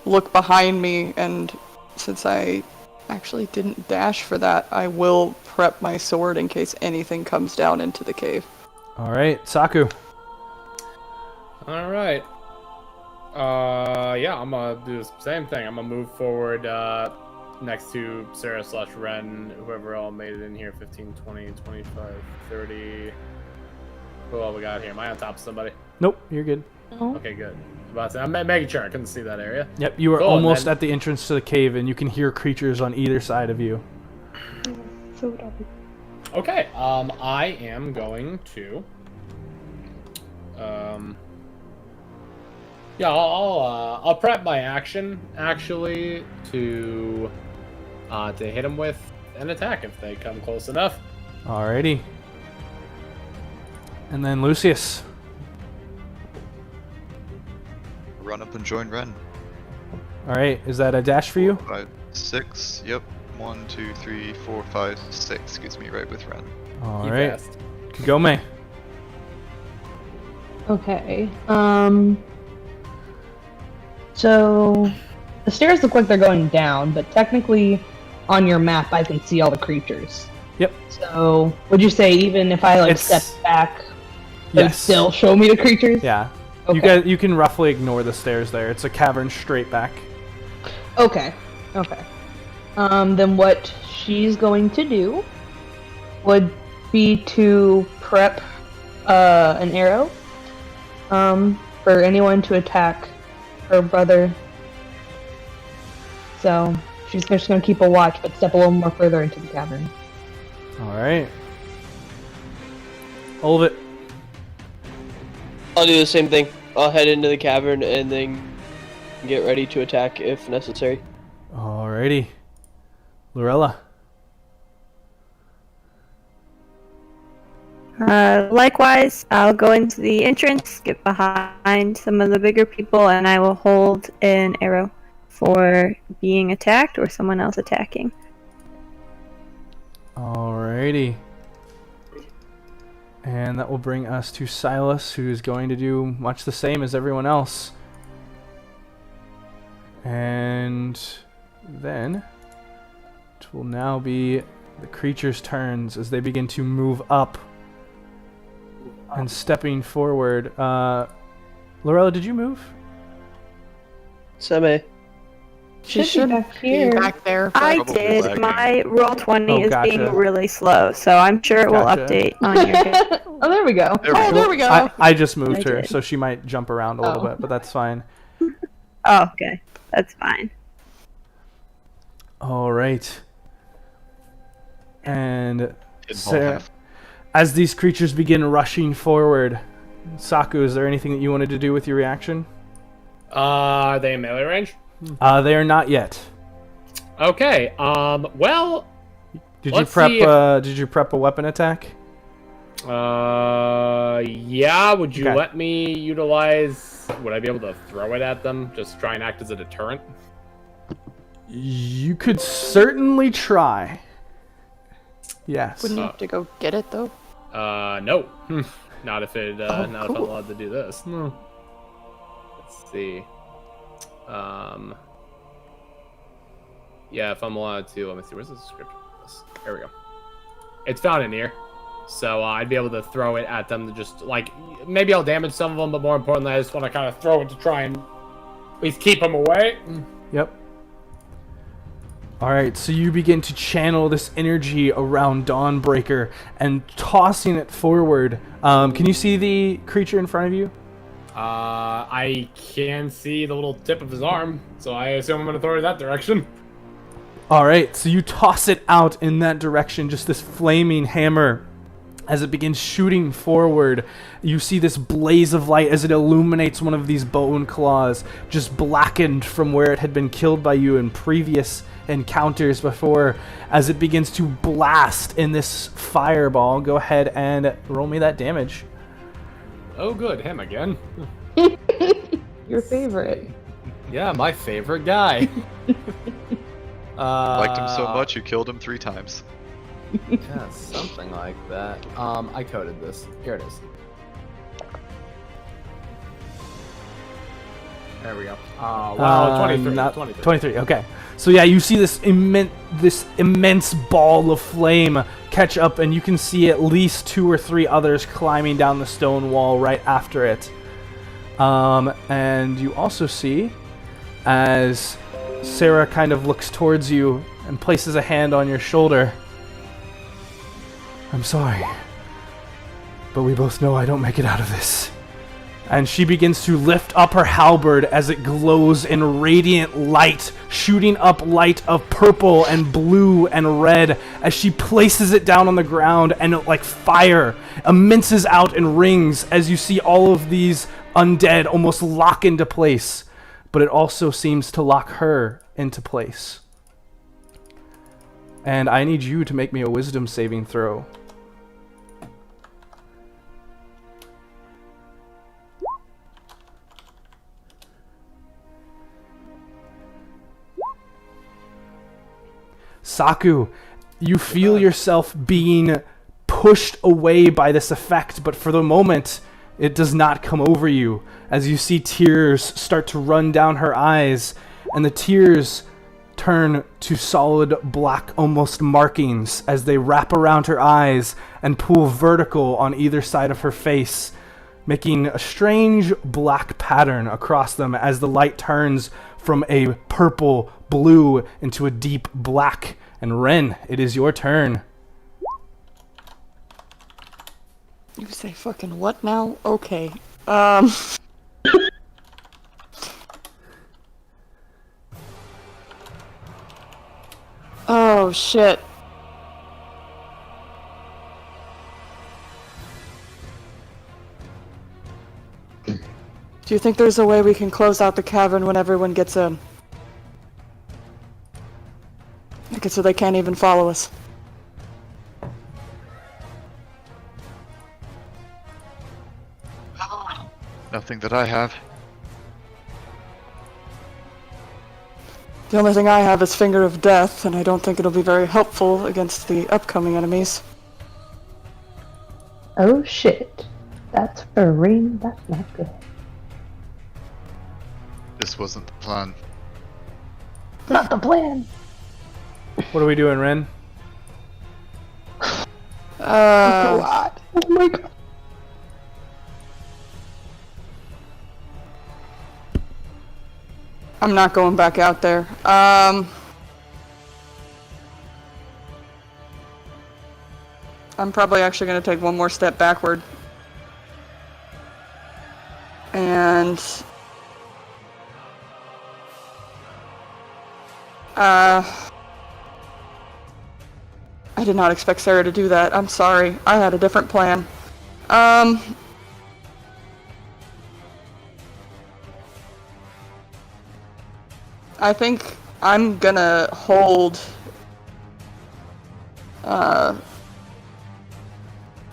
look behind me, and since I actually didn't dash for that, I will prep my sword in case anything comes down into the cave. All right, Saku. All right. Yeah, I'm gonna do the same thing. I'm gonna move forward next to Sarah / Ren, whoever all made it in here. 15, 20, 25, 30. Who all we got here? Am I on top of somebody? Nope, you're good. Okay, good. I'm making sure I couldn't see that area. Yep, you are Cool, almost then- at the entrance to the cave, and you can hear creatures on either side of you. Okay, I am going to. Yeah, I'll prep my action actually to hit them with an attack if they come close enough. Alrighty. And then Lucius. Run up and join Ren. Alright, is that a dash for you? 5, 6. Yep. 1, 2, 3, 4, 5, 6. Gets me right with Ren. Keep Alright. fast. Kagome. Okay. So the stairs look like they're going down, but technically on your map I can see all the creatures. Yep. So would you say even if I It's- step back, it would Yes. still show me the creatures? Yeah. Okay. You can roughly ignore the stairs there. It's a cavern straight back. Okay. Then what she's going to do would be to prep an arrow for anyone to attack her brother. So she's just going to keep a watch, but step a little more further into the cavern. Alright. All of it. I'll do the same thing. I'll head into the cavern and then get ready to attack if necessary. Alrighty. Lorella. Likewise, I'll go into the entrance, get behind some of the bigger people, and I will hold an arrow for being attacked or someone else attacking. Alrighty. And that will bring us to Silas, who is going to do much the same as everyone else. And then it will now be the creature's turns as they begin to move up and stepping forward. Lorella, did you move? Seme. She should be back here. be back there. but- I Probably did. lagging. My roll 20 Oh, is gotcha. being really slow, so I'm sure it will Gotcha. update on your. Oh, there we go. Oh, there we go. I just moved I her, did. so she might jump around a little Oh. bit, but that's fine. Oh, okay. That's fine. All right. And Hidden hall Sarah, half. as these creatures begin rushing forward, Saku, is there anything that you wanted to do with your reaction? Are they in melee range? They are not yet. Okay. Well. Did Let's you prep? see if- Did you prep a weapon attack? Yeah. Would you Okay. let me utilize would I be able to throw it at them? Just try and act as a deterrent? You could certainly try. Yes. Wouldn't you have to go get it though? No. Not if it. Not if I'm allowed to do this. No. Let's see. Yeah, if I'm allowed to. Let me see. Where's the description of this? There we go. It's found in here. So I'd be able to throw it at them to just, like, maybe I'll damage some of them, but more importantly, I just want to kind of throw it to try and at least keep them away. Yep. Alright, so you begin to channel this energy around Dawnbreaker and tossing it forward. Can you see the creature in front of you? I can see the little tip of his arm, so I assume I'm going to throw it that direction. Alright, so you toss it out in that direction, just this flaming hammer. As it begins shooting forward, you see this blaze of light as it illuminates one of these bone claws, just blackened from where it had been killed by you in previous encounters before. As it begins to blast in this fireball, go ahead and roll me that damage. Oh good, him again. Your favorite. Yeah, my favorite guy. Liked him so much you killed him 3 times. Yeah, something like that. I coded this. Here it is. There we go. Well, 23. 23, okay. So yeah, you see this immense ball of flame catch up, and you can see at least 2 or 3 others climbing down the stone wall right after it. And you also see, as Sarah kind of looks towards you and places a hand on your shoulder, I'm sorry, but we both know I don't make it out of this. And she begins to lift up her halberd as it glows in radiant light, shooting up light of purple and blue and red as she places it down on the ground, and it, like fire, immenses out in rings as you see all of these undead almost lock into place. But it also seems to lock her into place. And I need you to make me a wisdom saving throw. Saku, you feel yourself being pushed away by this effect, but for the moment, it does not come over you as you see tears start to run down her eyes, and the tears turn to solid black, almost markings as they wrap around her eyes and pull vertical on either side of her face, making a strange black pattern across them as the light turns from a purple blue into a deep black. And Ren, it is your turn. You say fucking what now? Okay. Oh shit. Do you think there's a way we can close out the cavern when everyone gets in? Make it so they can't even follow us. Nothing that I have. The only thing I have is Finger of Death, and I don't think it'll be very helpful against the upcoming enemies. Oh shit. That's for rain. That's not good. This wasn't the plan. Not the plan. What are we doing, Ren? Oh god. Oh my god. I'm not going back out there. I'm probably actually going to take one more step backward. And I did not expect Sarah to do that. I'm sorry. I had a different plan. I think I'm gonna hold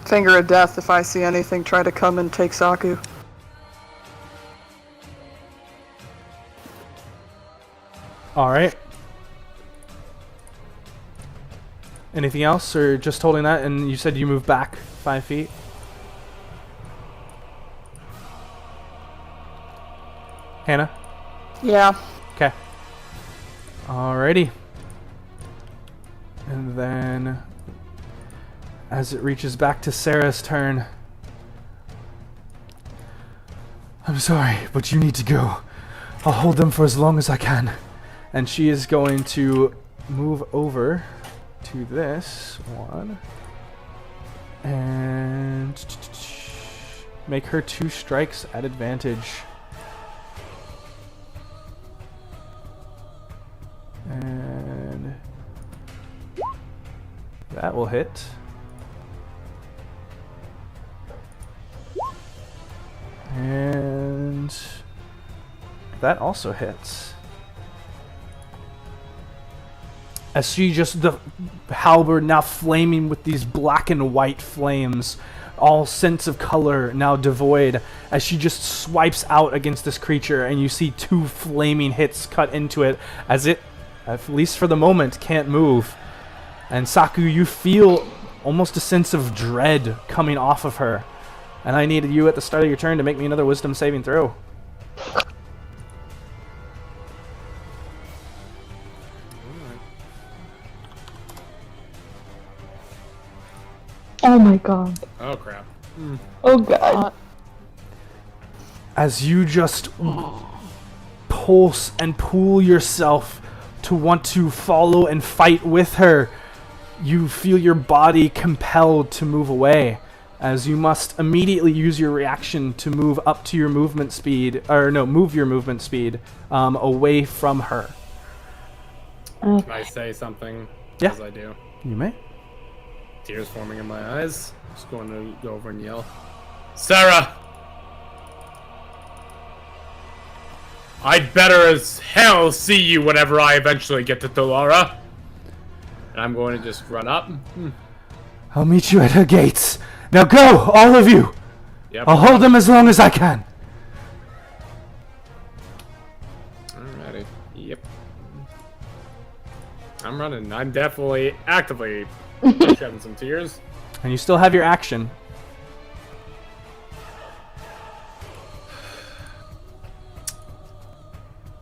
Finger of Death if I see anything try to come and take Saku. All right. Anything else, or just holding that? And you said you move back 5 feet. Hannah? Yeah. Okay. Alrighty. And then, as it reaches back to Sarah's turn, I'm sorry, but you need to go. I'll hold them for as long as I can. And she is going to move over to this one and make her 2 strikes at advantage. And that will hit. And that also hits. As she just, the halberd now flaming with these black and white flames, all sense of color now devoid, as she just swipes out against this creature, and you see 2 flaming hits cut into it as it, at least for the moment, can't move. And Saku, you feel almost a sense of dread coming off of her. And I needed you at the start of your turn to make me another wisdom saving throw. Oh my god. Oh crap. Oh god. As you just pulse and pull yourself to want to follow and fight with her, you feel your body compelled to move away, as you must immediately use your reaction to move up to your movement speed, or no, move your movement speed away from her. Can I say something? Yeah. As I do. You may. Tears forming in my eyes. Just going to go over and yell, Sarah! I'd better as hell see you whenever I eventually get to Dolora. And I'm going to just run up. I'll meet you at her gates. Now go, all of you! Yep. I'll hold them as long as I can. Alrighty. Yep. I'm running. I'm definitely actively shedding some tears. And you still have your action.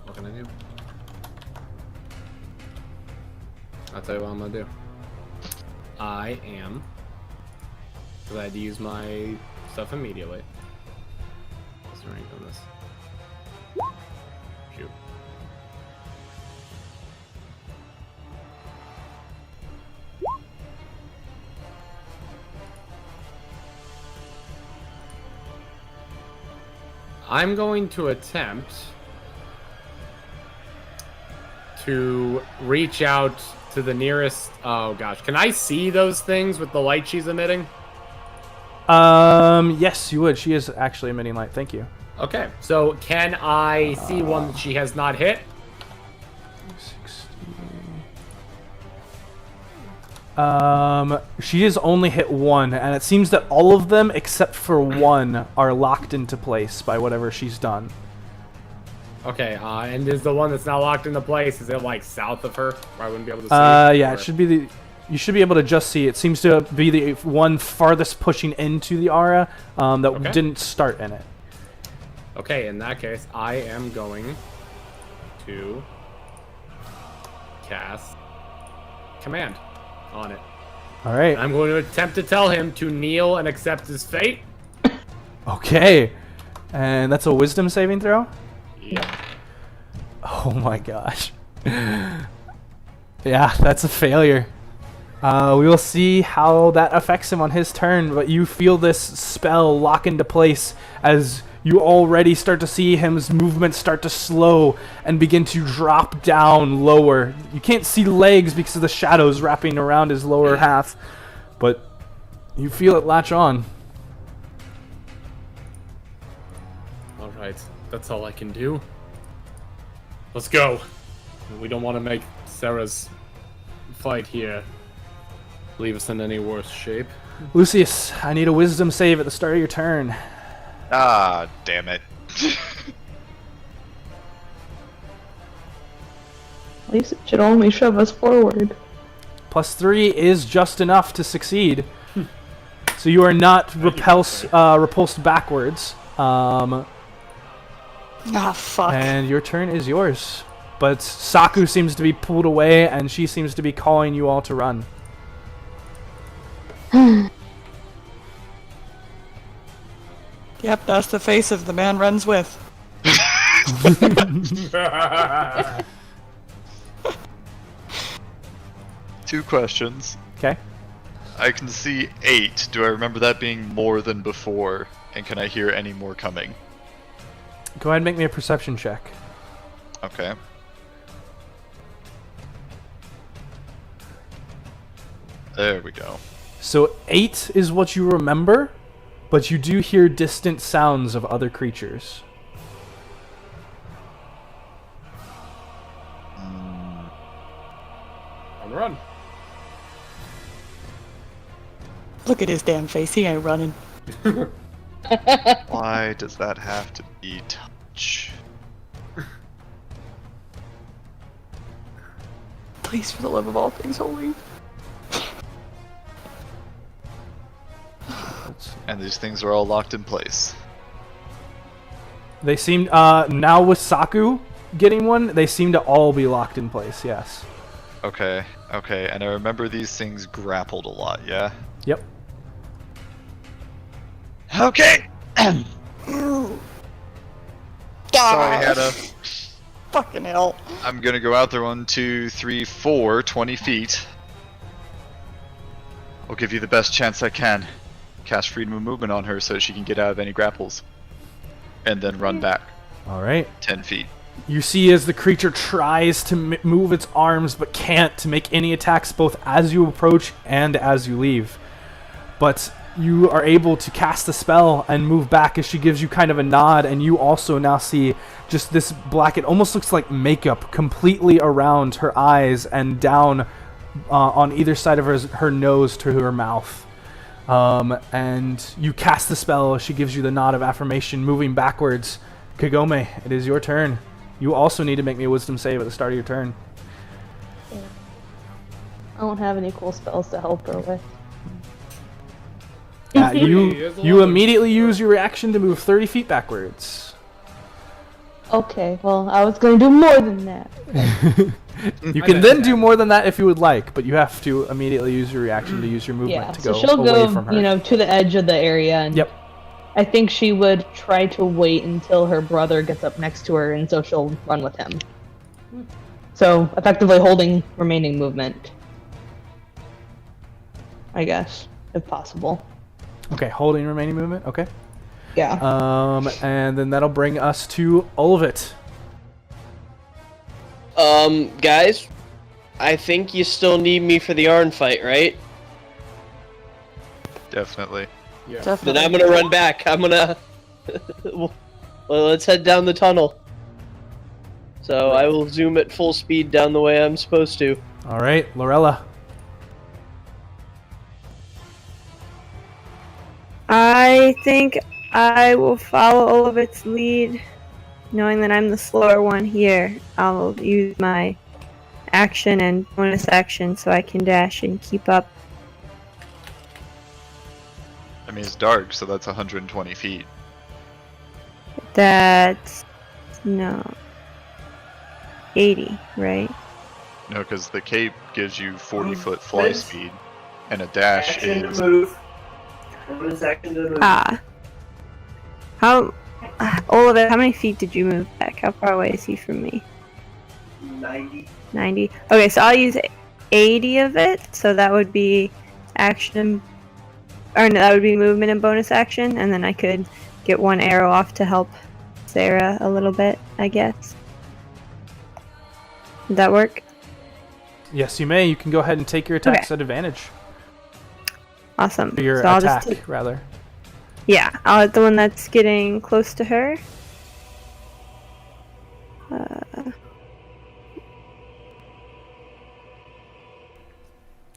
What can I do? I'll tell you what I'm gonna do. I am, because I had to use my stuff immediately. What's the rank on this? Shoot. I'm going to attempt to reach out to the nearest... Oh gosh, can I see those things with the light she's emitting? Yes, you would. She is actually emitting light. Thank you. Okay, so can I see one that she has not hit? 60. She has only hit 1, and it seems that all of them except for 1 are locked into place by whatever she's done. Okay, and is the one that's not locked into place, is it like south of her, where I wouldn't be able to see? Yeah, it should be the... You should be able to just see. It seems to be the one farthest pushing into the aura that didn't start in it. Okay, in that case, I am going to cast Command on it. All right. I'm going to attempt to tell him to kneel and accept his fate. Okay. And that's a wisdom saving throw? Yep. Oh my gosh. Yeah, that's a failure. We will see how that affects him on his turn, but you feel this spell lock into place as you already start to see his movement start to slow and begin to drop down lower. You can't see legs because of the shadows wrapping around his lower half, but you feel it latch on. Alright, that's all I can do. Let's go. We don't want to make Sarah's fight here leave us in any worse shape. Lucius, I need a wisdom save at the start of your turn. Ah, damn it. At least it should only shove us forward. +3 is just enough to succeed. So you are not repulsed backwards. Ah, fuck. And your turn is yours. But Saku seems to be pulled away, and she seems to be calling you all to run. Yep, that's the face of the man runs with. Two questions. Okay. I can see 8. Do I remember that being more than before? And can I hear any more coming? Go ahead and make me a perception check. Okay. There we go. So 8 is what you remember, but you do hear distant sounds of other creatures. On the run. Look at his damn face, he ain't running. Why does that have to be touch? Please, for the love of all things holy. And these things are all locked in place. They seem, now with Saku getting one, they seem to all be locked in place, yes. Okay, okay, and I remember these things grappled a lot, yeah? Yep. Okay! Sorry, Hannah. Fucking hell. I'm gonna go out there 1, 2, 3, 4, 20 feet. I'll give you the best chance I can. Cast freedom of movement on her so she can get out of any grapples. And then run back. Alright. 10 feet. You see as the creature tries to move its arms but can't to make any attacks both as you approach and as you leave. But you are able to cast a spell and move back as she gives you kind of a nod, and you also now see just this black, it almost looks like makeup completely around her eyes and down on either side of her nose to her mouth. And you cast the spell, she gives you the nod of affirmation, moving backwards. Kagome, it is your turn. You also need to make me a wisdom save at the start of your turn. I don't have any cool spells to help her with. You immediately use your reaction to move 30 feet backwards. Okay, well, I was going to do more than that. You can then do more than that if you would like, but you have to immediately use your reaction to use your movement Yeah, to so go she'll away go, from her. to the edge of the area, and Yep. I think she would try to wait until her brother gets up next to her, and so she'll run with him. So, effectively holding remaining movement. I guess, if possible. Okay, holding remaining movement. Okay. Yeah. And then that'll bring us to Olvit. Guys, I think you still need me for the Arn fight, right? Definitely. Yeah. Definitely. Then I'm gonna run back. I'm gonna. Well, let's head down the tunnel. So I will zoom at full speed down the way I'm supposed to. All right, Lorella. I think I will follow Olivit's lead, knowing that I'm the slower one here. I'll use my action and bonus action so I can dash and keep up. I mean, it's dark, so that's 120 feet. That's no 80, right? No, because the cape gives you 40-foot fly speed, and a dash is... Ah. How, Olivit, how many feet did you move back? How far away is he from me? 90. Okay, so I'll use 80 of it, so that would be action, or no, that would be movement and bonus action, and then I could get one arrow off to help Sarah a little bit, I guess. Would that work? Yes, you may. You can go ahead and take your attacks at advantage. Awesome. Your So I'll attack, just take, rather. yeah, I'll hit the one that's getting close to her.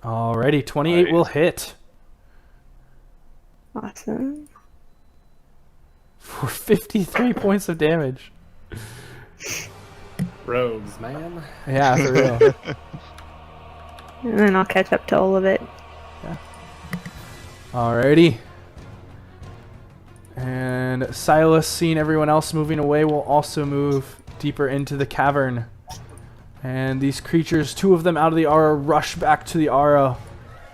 Alrighty, 28 will hit. Awesome. For 53 points of damage. Rogues, man. Yeah, for real. And then I'll catch up to all of it. Alrighty. And Silas, seeing everyone else moving away, will also move deeper into the cavern. And these creatures, 2 of them out of the aura, rush back to the aura.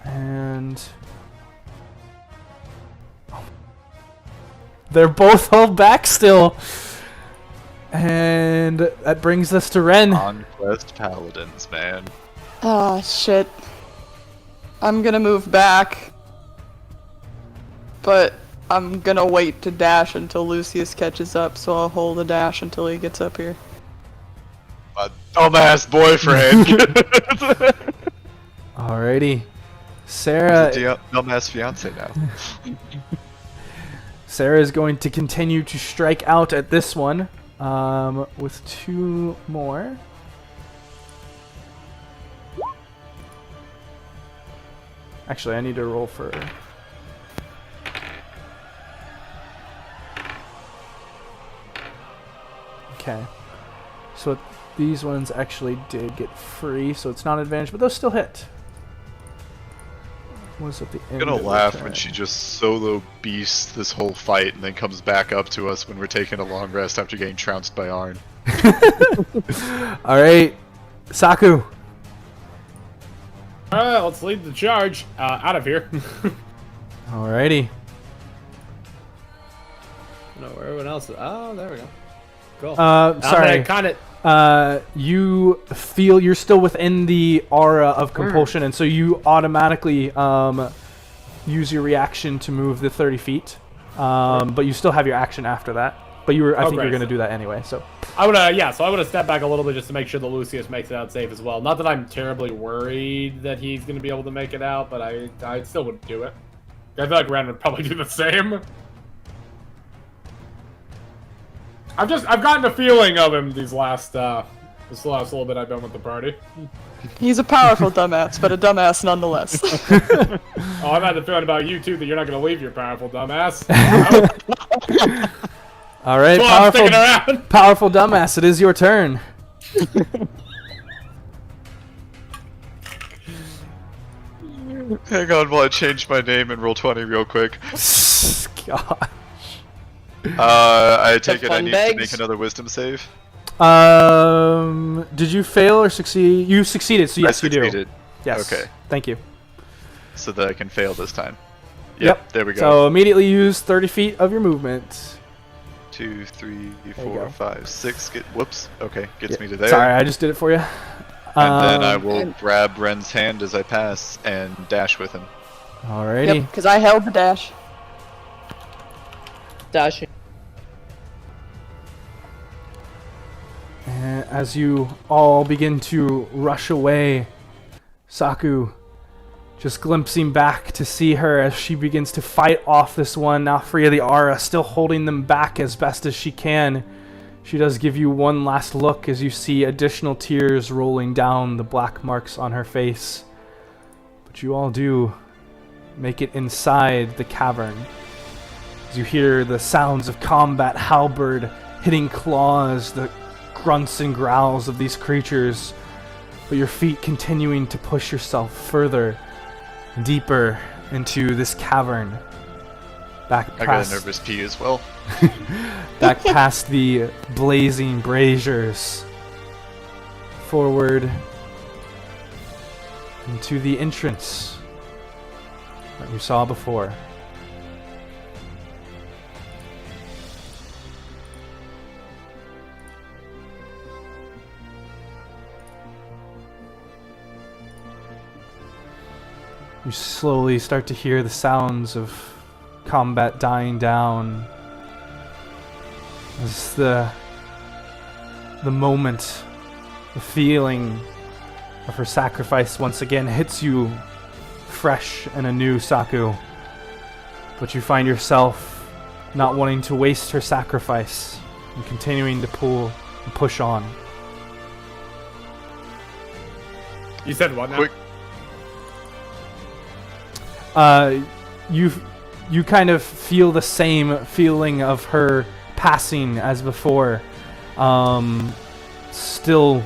And they're both held back still. And that brings us to Ren. Conquest Paladins, man. Ah, shit. I'm gonna move back. But I'm gonna wait to dash until Lucius catches up, so I'll hold a dash until he gets up here. My dumbass boyfriend. Alrighty. Sarah. Dumbass fiance now. Sarah is going to continue to strike out at this one with 2 more. Actually, I need to roll for... Okay. So these ones actually did get free, so it's not an advantage, but those still hit. Was at the end I'm gonna of the laugh turn. when she just solo beasts this whole fight and then comes back up to us when we're taking a long rest after getting trounced by Arn. Alright, Saku. Alright, let's lead the charge. Out of here. Alrighty. No, where everyone else is. Oh, there we go. Cool. Sorry. Kind of. You feel you're still within the aura of compulsion, and so you automatically use your reaction to move the 30 feet. But you still have your action after that. But I think great. you're going to do that anyway. So I would, so I would have stepped back a little bit just to make sure that Lucius makes it out safe as well. Not that I'm terribly worried that he's going to be able to make it out, but I still would do it. I feel like Ren would probably do the same. I've gotten a feeling of him this last little bit I've been with the party. He's a powerful dumbass, but a dumbass nonetheless. Oh, I've had the feeling about you too that you're not going to leave your powerful dumbass. all right, Well, I'm sticking around. powerful dumbass. It is your turn. Hang on while I change my name and roll 20 real quick. God. I take it I fun need bags? to make another wisdom save. Did you fail or succeed? You succeeded, so yes, I you do. succeeded. Yes. Okay. Thank you. So that I can fail this time. Yep. There we go. So immediately use 30 feet of your movement. 2, 3, you 4, go. 5, 6. Whoops. Okay, gets me to there. Sorry, I just did it for you. And then I will grab Ren's hand as I pass and dash with him. Alrighty. Yep, because I held the dash. Dashing. And as you all begin to rush away, Saku just glimpsing back to see her as she begins to fight off this one, now free of the aura, still holding them back as best as she can. She does give you one last look as you see additional tears rolling down the black marks on her face. But you all do make it inside the cavern. As you hear the sounds of combat, halberd hitting claws, the grunts and growls of these creatures, but your feet continuing to push yourself further, deeper into this cavern. Back I got a past, nervous pee as well. back past the blazing braziers, forward into the entrance that you saw before. You slowly start to hear the sounds of combat dying down as the moment, the feeling of her sacrifice once again hits you fresh and anew, Saku. But you find yourself not wanting to waste her sacrifice and continuing to pull and push on. You said what now? Quick. You kind of feel the same feeling of her passing as before. still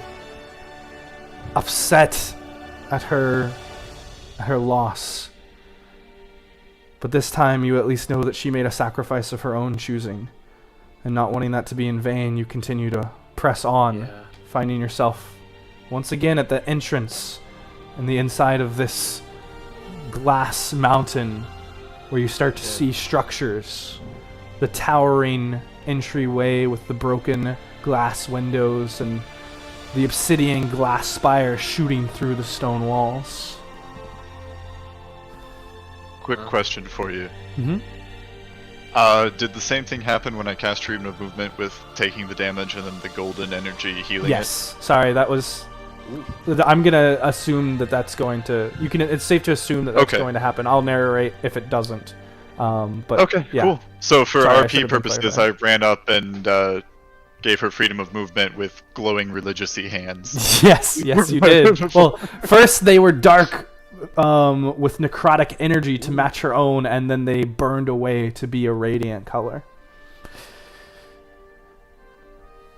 upset at her loss. But this time you at least know that she made a sacrifice of her own choosing. And not wanting that to be in vain, you continue to press on, finding yourself once again at the entrance in the inside of this glass mountain where you start to see structures. The towering entryway with the broken glass windows and the obsidian glass spire shooting through the stone walls. Quick question for you. Mm-hmm. Did the same thing happen when I cast Treatment of Movement with taking the damage and then the golden energy healing Yes. Sorry, that was... I'm gonna assume that that's going to... It's safe to assume that that's going to happen. I'll narrate if it doesn't. But okay, yeah. cool. So for Sorry, I RP should've been purposes, clarifying. I ran up and gave her freedom of movement with glowing religious-y hands. Yes, you did. Well, first they were dark with necrotic energy to match her own, and then they burned away to be a radiant color.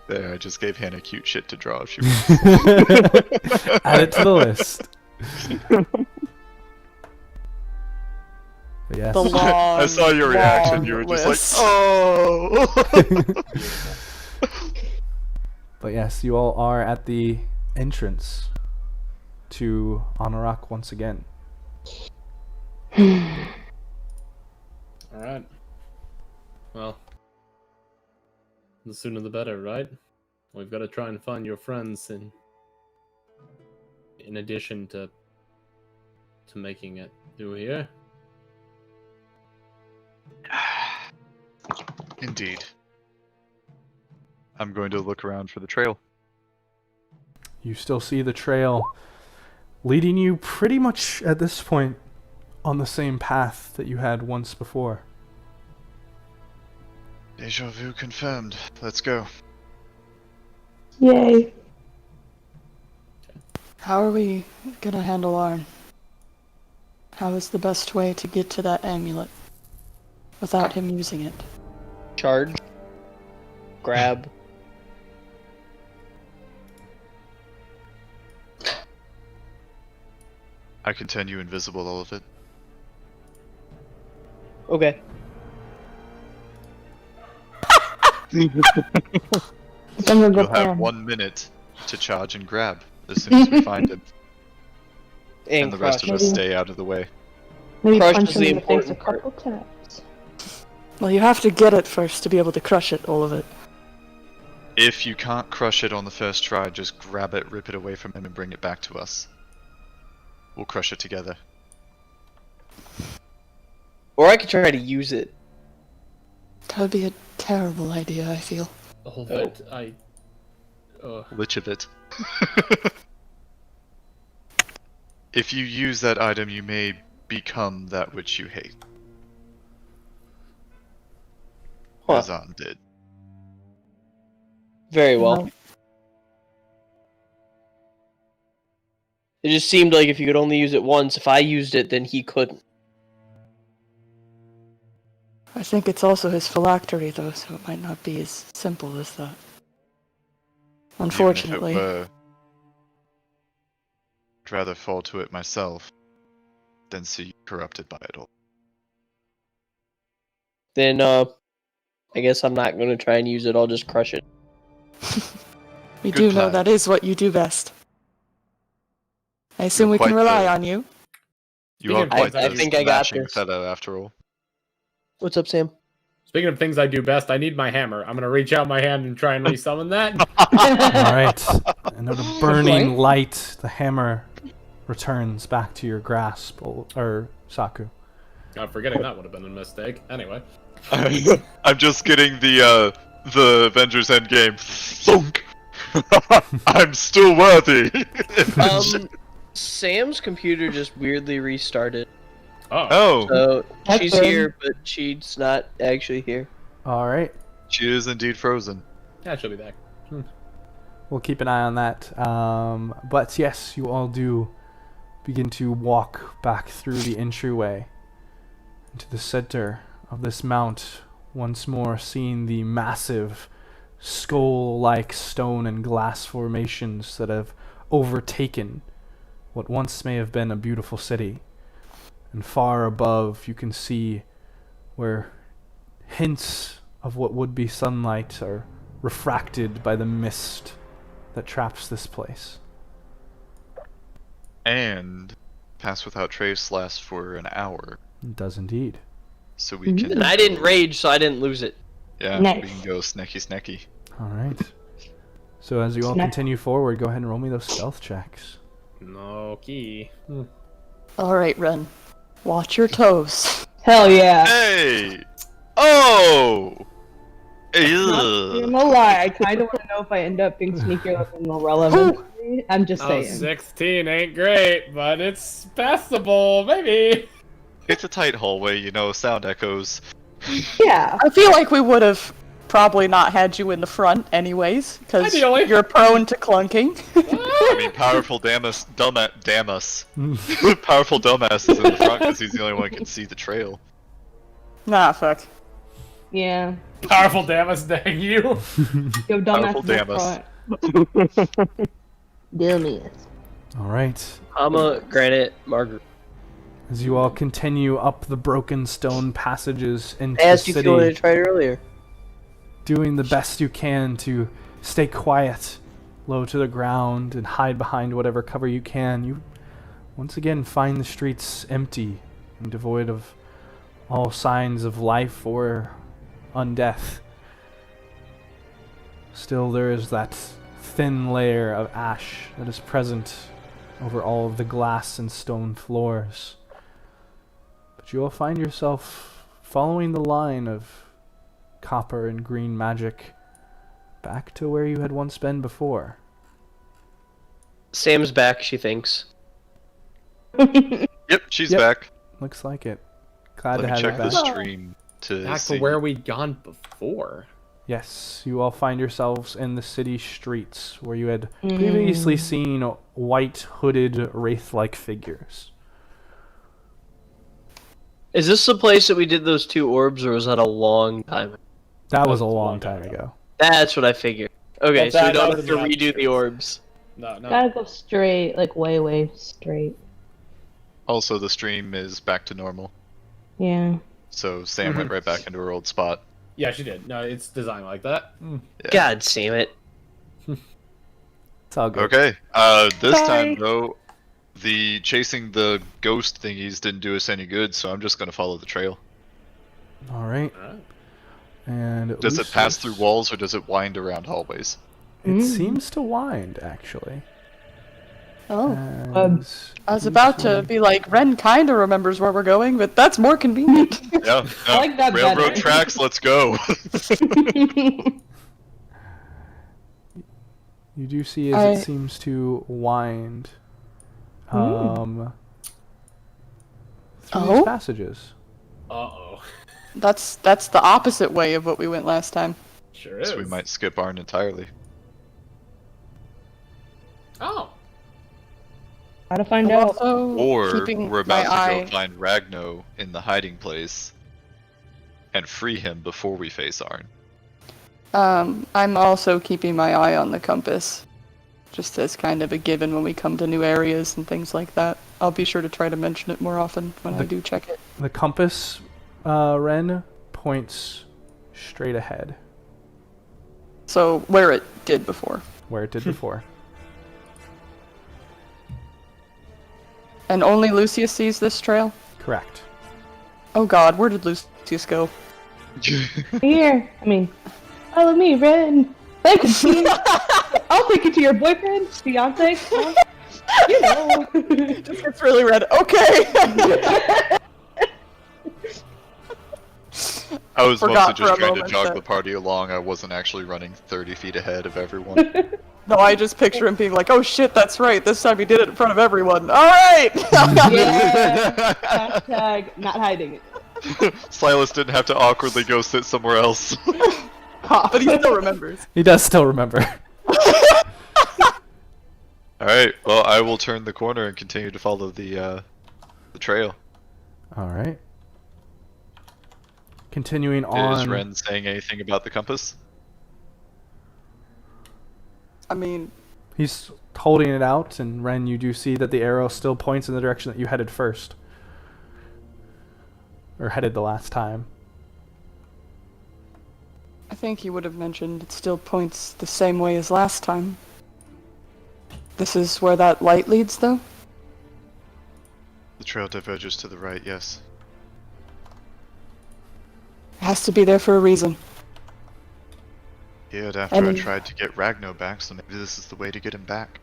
There, I just gave Hannah cute shit to draw if she Add it to the list. But yes. The long, I saw your reaction. long You were just list. like, oh! But yes, you all are at the entrance to Anauroch once again. Alright. Well, the sooner the better, right? We've got to try and find your friends in addition to making it through here. Indeed. I'm going to look around for the trail. You still see the trail leading you pretty much at this point on the same path that you had once before. Deja vu confirmed. Let's go. Yay. How are we gonna handle Arn? How is the best way to get to that amulet without him using it? Charge. Grab. I can turn you invisible all of it. Okay. You'll have 1 minute to charge and grab as soon as we find him. And the rest of us stay out of the way. Maybe Crush punch is him the in the face a important part. couple times. Well, you have to get it first to be able to crush it, all of it. If you can't crush it on the first try, just grab it, rip it away from him, and bring it back to us. We'll crush it together. Or I could try to use it. That would be a terrible idea, I feel. All of it, Which of it? If you use that item, you may become that which you hate. Huh. As Zahn did. Very well. No. It just seemed like if you could only use it once, if I used it, then he couldn't. I think it's also his phylactery, though, so it might not be as simple as that. Unfortunately. Even if it were, I'd rather fall to it myself than see you corrupted by it all. Then, I guess I'm not going to try and use it, I'll just crush it. We Good do know plan. that is what you do best. I assume You're we can quite rely the- on you. You are Speaking of quite things, the I think I got smashing this. fellow, after all. What's up, Sam? Speaking of things I do best, I need my hammer. I'm gonna reach out my hand and try and resummon that. Alright. And with a burning light, the hammer returns back to your grasp, or Saku. Forgetting that would have been a mistake. Anyway. I'm just getting the Avengers Endgame. Thunk! I'm still worthy! Sam's computer just weirdly restarted. Oh, So That's she's good. here, but she's not actually here. Alright. she is indeed frozen. Yeah, she'll be back. We'll keep an eye on that. But yes, you all do begin to walk back through the entryway into the center of this mount, once more seeing the massive skull-like stone and glass formations that have overtaken what once may have been a beautiful city. And far above you can see where hints of what would be sunlight are refracted by the mist that traps this place. And Pass Without Trace lasts for an hour, It does indeed. so we can. And I didn't rage, so I didn't lose it. Yeah, Nice. we can go sneaky. All right. So as you all Snack. continue forward, go ahead and roll me those stealth checks. No key. Alright, Ren. Watch your toes. Hell yeah. Hey! Oh! Not Ew. gonna lie, I kind of want to know if I end up being sneakier than irrelevant. I'm just Oh, saying. 16 ain't great, but it's passable, maybe. It's a tight hallway, you know, sound echoes. Yeah. I feel like we would have probably not had you in the front anyways, because Ideally. you're prone to clunking. I mean, powerful powerful dumbass is in the front because he's the only one who can see the trail. Nah, fuck. Yeah. Powerful Damas, dang you. Yo, Powerful dumbass. Damas. Dumbass. All right. Granite, Margaret. As you all continue up the broken stone passages into I the asked you if you wanted city, to try it earlier. doing the best you can to stay quiet, low to the ground, and hide behind whatever cover you can, you once again find the streets empty and devoid of all signs of life or undeath. Still, there is that thin layer of ash that is present over all of the glass and stone floors. But you will find yourself following the line of copper and green magic back to where you had once been before. Sam's back, she thinks. Yep, she's Yep. back. Looks like it. Glad Let to me have check you the back. stream to Back see. to where we'd gone before. Yes, you all find yourselves in the city streets where you had previously seen white hooded wraith-like figures. Is this the place that we did those 2 orbs, or was that a long time ago? That was a long time ago. That's what I figured. Okay, But so we that don't was have to the redo the outskirts. orbs. No. Gotta go straight, like way straight. Also, the stream is back to normal, Yeah. so Sam went right back into her old spot. Yeah, she did. No, it's designed like that. Yeah. God damn it. It's all good. Okay. This Sorry. time though, the chasing the ghost thingies didn't do us any good, so I'm just gonna follow the trail. All right. Alright. And Does it pass Lucius, through walls or does it wind around hallways? It seems to wind, actually. Oh. As I was you about to see- be like, Ren kinda remembers where we're going, but that's more convenient. Yeah. I like that Railroad better. tracks. Let's go. You do see as I- it seems to wind through Oh? these passages. Uh-oh. That's the opposite way of what we went last time. Sure is. So we might skip Arn entirely. Oh. Gotta find I'm out. also Or keeping we're about my to eye. go find Ragno in the hiding place and free him before we face Arn. I'm also keeping my eye on the compass, just as kind of a given when we come to new areas and things like that. I'll be sure to try to mention it more often when I do check it. The compass, Ren, points straight ahead, So where it did before. where it did before. And only Lucius sees this trail? Correct. Oh god, where did Lucius go? Here. I mean, follow me, Ren. Thank you. I'll take you to your boyfriend, fiance. You know. It's really red. Okay! I was Forgot mostly for just a trying to moment jog that- the party along. I wasn't actually running 30 feet ahead of everyone. No, I just picture him being like, oh shit, that's right, this time he did it in front of everyone. Alright! Yeah. Hashtag not hiding it. Silas didn't have to awkwardly go sit somewhere else. But he still remembers. He does still remember. Alright, well, I will turn the corner and continue to follow the trail. All right. Continuing Is on. Ren saying anything about the compass? I mean, He's holding it out, and Ren, you do see that the arrow still points in the direction that you headed first. Or headed the last time. I think he would have mentioned it still points the same way as last time. This is where that light leads, though? The trail diverges to the right, yes. It has to be there for a reason. Yeah, after I tried to get Ragnar back, so maybe this is the way to get him back.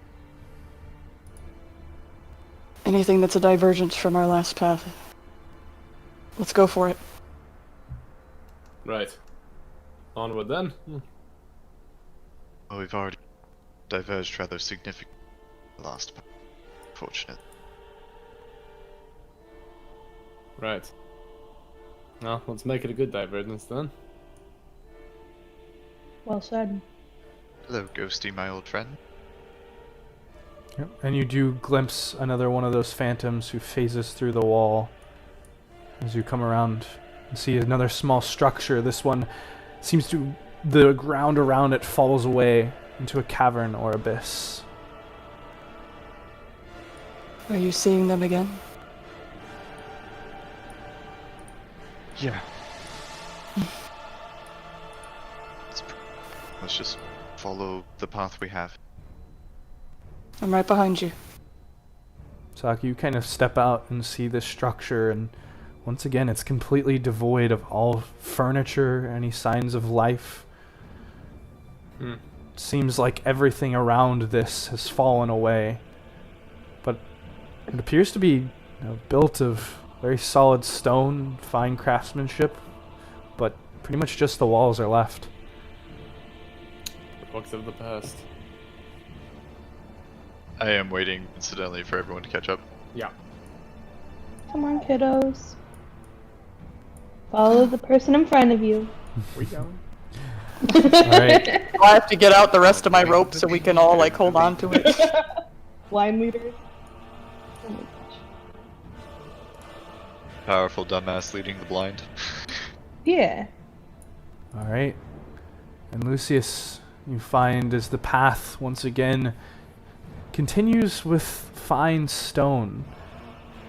Anything that's a divergence from our last path. Let's go for it. Right. Onward then. Well, we've already diverged rather significantly last path. Fortunate. Right. Well, let's make it a good divergence then. Well said. Hello, Ghosty, my old friend. Yep. And you do glimpse another one of those phantoms who phases through the wall. As you come around and see another small structure, this one seems to... the ground around it falls away into a cavern or abyss. Are you seeing them again? Yeah. Let's just follow the path we have. I'm right behind you. Saki, you kind of step out and see this structure, and once again, it's completely devoid of all furniture, any signs of life. Seems like everything around this has fallen away. But it appears to be built of very solid stone, fine craftsmanship, but pretty much just the walls are left. The books of the past. I am waiting, incidentally, for everyone to catch up. Yeah. Come on, kiddos. Follow the person in front of you. We going? Alright. I have to get out the rest of my rope so we can all, like, hold on to it. Blind leaders. Oh my gosh. Powerful dumbass leading the blind. Yeah. Alright. And Lucius, you find as the path once again continues with fine stone,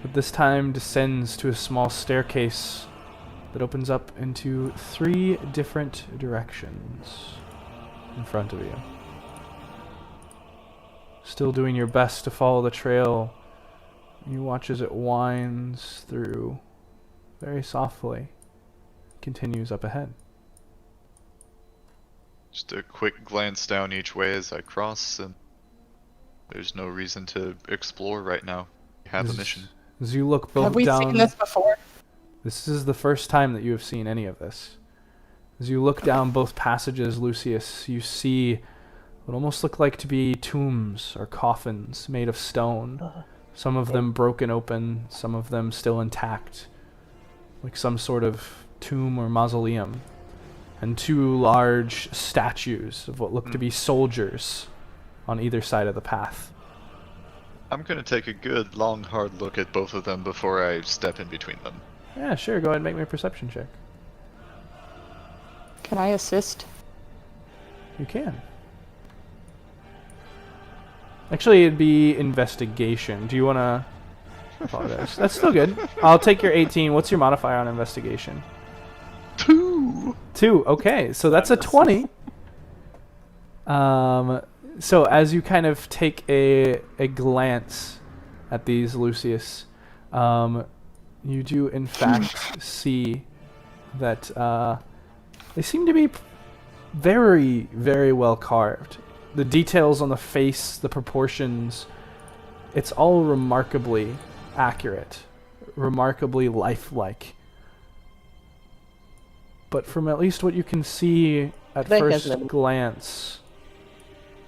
but this time descends to a small staircase that opens up into 3 different directions in front of you. Still doing your best to follow the trail, you watch as it winds through very softly, continues up ahead. Just a quick glance down each way as I cross, and there's no reason to explore right now. We have a mission. As you look both Have we down, seen this before? this is the first time that you have seen any of this. As you look down both passages, Lucius, you see what almost look like to be tombs or coffins made of stone. Some of them broken open, some of them still intact, like some sort of tomb or mausoleum. And 2 large statues of what look to be soldiers on either side of the path. I'm gonna take a good, long, hard look at both of them before I step in between them. Yeah, sure, go ahead and make me a perception check. Can I assist? You can. Actually, it'd be investigation. Do you want to... apologize. That's still good. I'll take your 18. What's your modifier on investigation? 2! 2. Okay, so that's a 20. So as you kind of take a glance at these, Lucius, you do in fact see that they seem to be very, very well carved. The details on the face, the proportions, it's all remarkably accurate, remarkably lifelike. But from at least what you can see at first glance,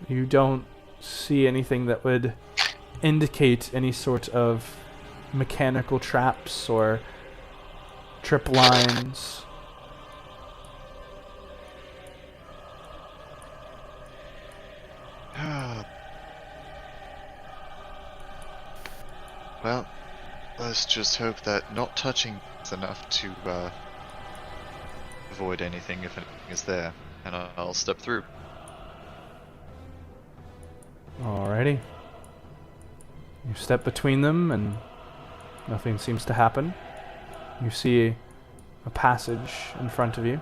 you don't see anything that would indicate any sort of mechanical traps or trip lines. Well, let's just hope that not touching is enough to avoid anything if anything is there, and I'll step through. Alrighty. You step between them and nothing seems to happen. You see a passage in front of you.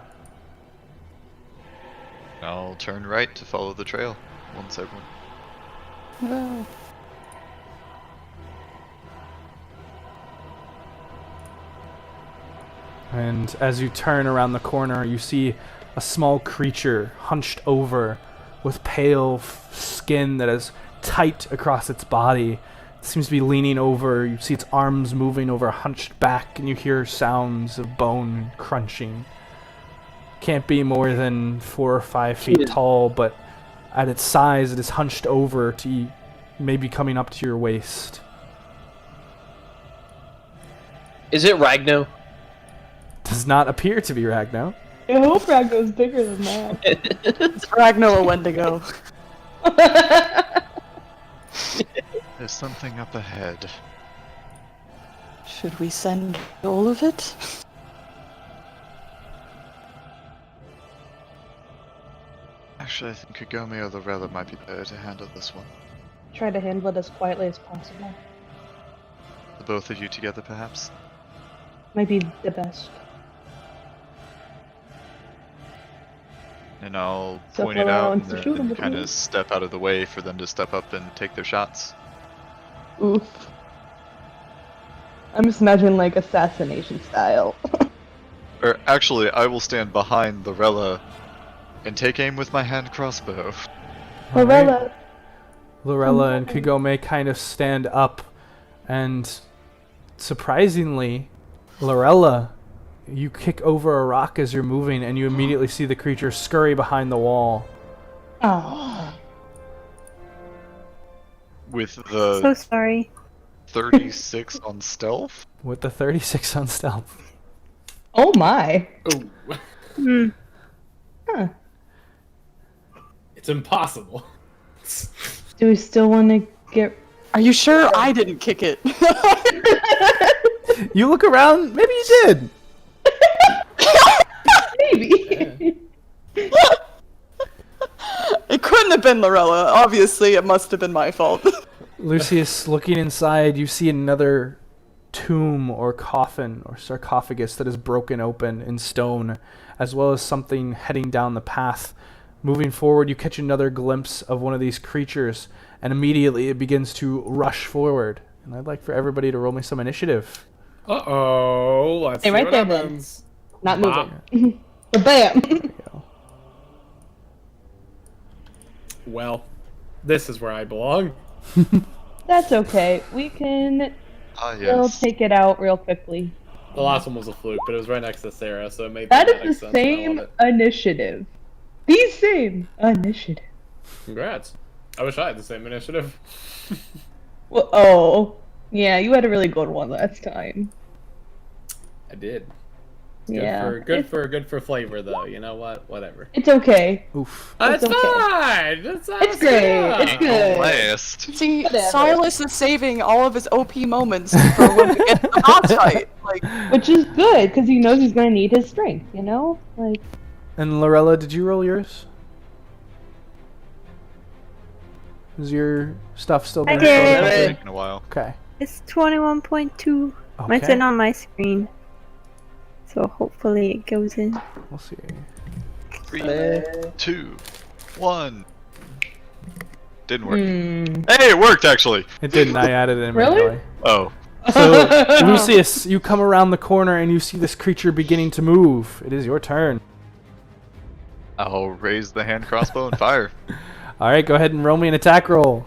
I'll turn right to follow the trail once everyone. Well, And as you turn around the corner, you see a small creature hunched over with pale skin that is tight across its body. It seems to be leaning over. You see its arms moving over a hunched back, and you hear sounds of bone crunching. Can't be more than 4 or 5 feet tall, but at its size, it is hunched over to maybe coming up to your waist. Is it Ragno? Does not appear to be Ragno. I hope Ragno's bigger than that. it's Ragnar or Wendigo. There's something up ahead. Should we send all of it? Actually, I think Kagome or Lorella might be better to handle this one. Try to handle it as quietly as possible. The both of you together, perhaps? Might be the best. And I'll So point it Lorella out wants to shoot him and with kind me. of step out of the way for them to step up and take their shots. Oof. I'm just imagining like assassination style. Or actually, I will stand behind Lorella and take aim with my hand crossbow. Lorella. Lorella and Kagome kind of stand up, and surprisingly, Lorella, you kick over a rock as you're moving, and you immediately see the creature scurry behind the wall. Oh. With So the sorry. 36 on stealth? With the 36 on stealth. Oh my. Ooh. Hmm. Huh. It's impossible. Do we still want to get? Are you sure I didn't kick it? You look around, maybe you did. Maybe. It couldn't have been Lorella. Obviously, it must have been my fault. Lucius, looking inside, you see another tomb or coffin or sarcophagus that is broken open in stone, as well as something heading down the path. Moving forward, you catch another glimpse of one of these creatures, and immediately it begins to rush forward. And I'd like for everybody to roll me some initiative. Uh-oh. Let's Stay see right what there, then. happens. Not Bop. moving. Bam. There you go. Well, this is where I belong. That's okay. We can Ah, still yes. take it out real quickly. The last one was a fluke, but it was right next to Sarah, so it made That thematic is the sense, and I same love it. initiative. The same initiative. Congrats. I wish I had the same initiative. Well, oh, yeah, you had a really good one last time. I did. Yeah, Good for flavor though. You know what? Whatever. it's okay. Oof. It's okay. fine. It's great. It's good. Last. See, Whatever. Silas is saving all of his OP moments for when we get to the boss fight. Like, Which is good because he knows he's gonna need his strength. You know, like And Lorella, did you roll yours? Is your stuff still I there? did. It's taken a while. Okay. It's 21.2. Mine's Okay. in on my screen. So hopefully it goes in. We'll see. 3, 2, 1. Didn't work. hmm. Hey, it worked actually. It didn't. I added it in Really? manually. Oh, So, Lucius, you come around the corner and you see this creature beginning to move. It is your turn. I'll raise the hand crossbow and fire. All right, go ahead and roll me an attack roll.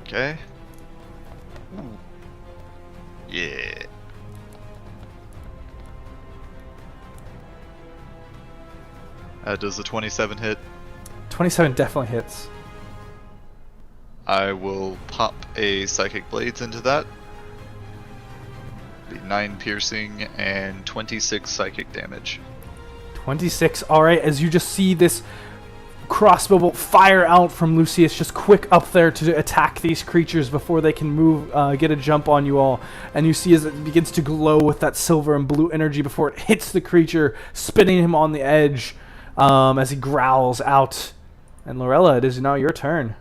Okay. Yeah. Does the 27 hit? 27 definitely hits. I will pop a Psychic Blades into that. Be 9 piercing and 26 psychic damage. 26. All right, as you just see this crossbow bolt fire out from Lucius, just quick up there to attack these creatures before they can move, get a jump on you all. And you see as it begins to glow with that silver and blue energy before it hits the creature, spinning him on the edge. as he growls out. And Lorella, it is now your turn.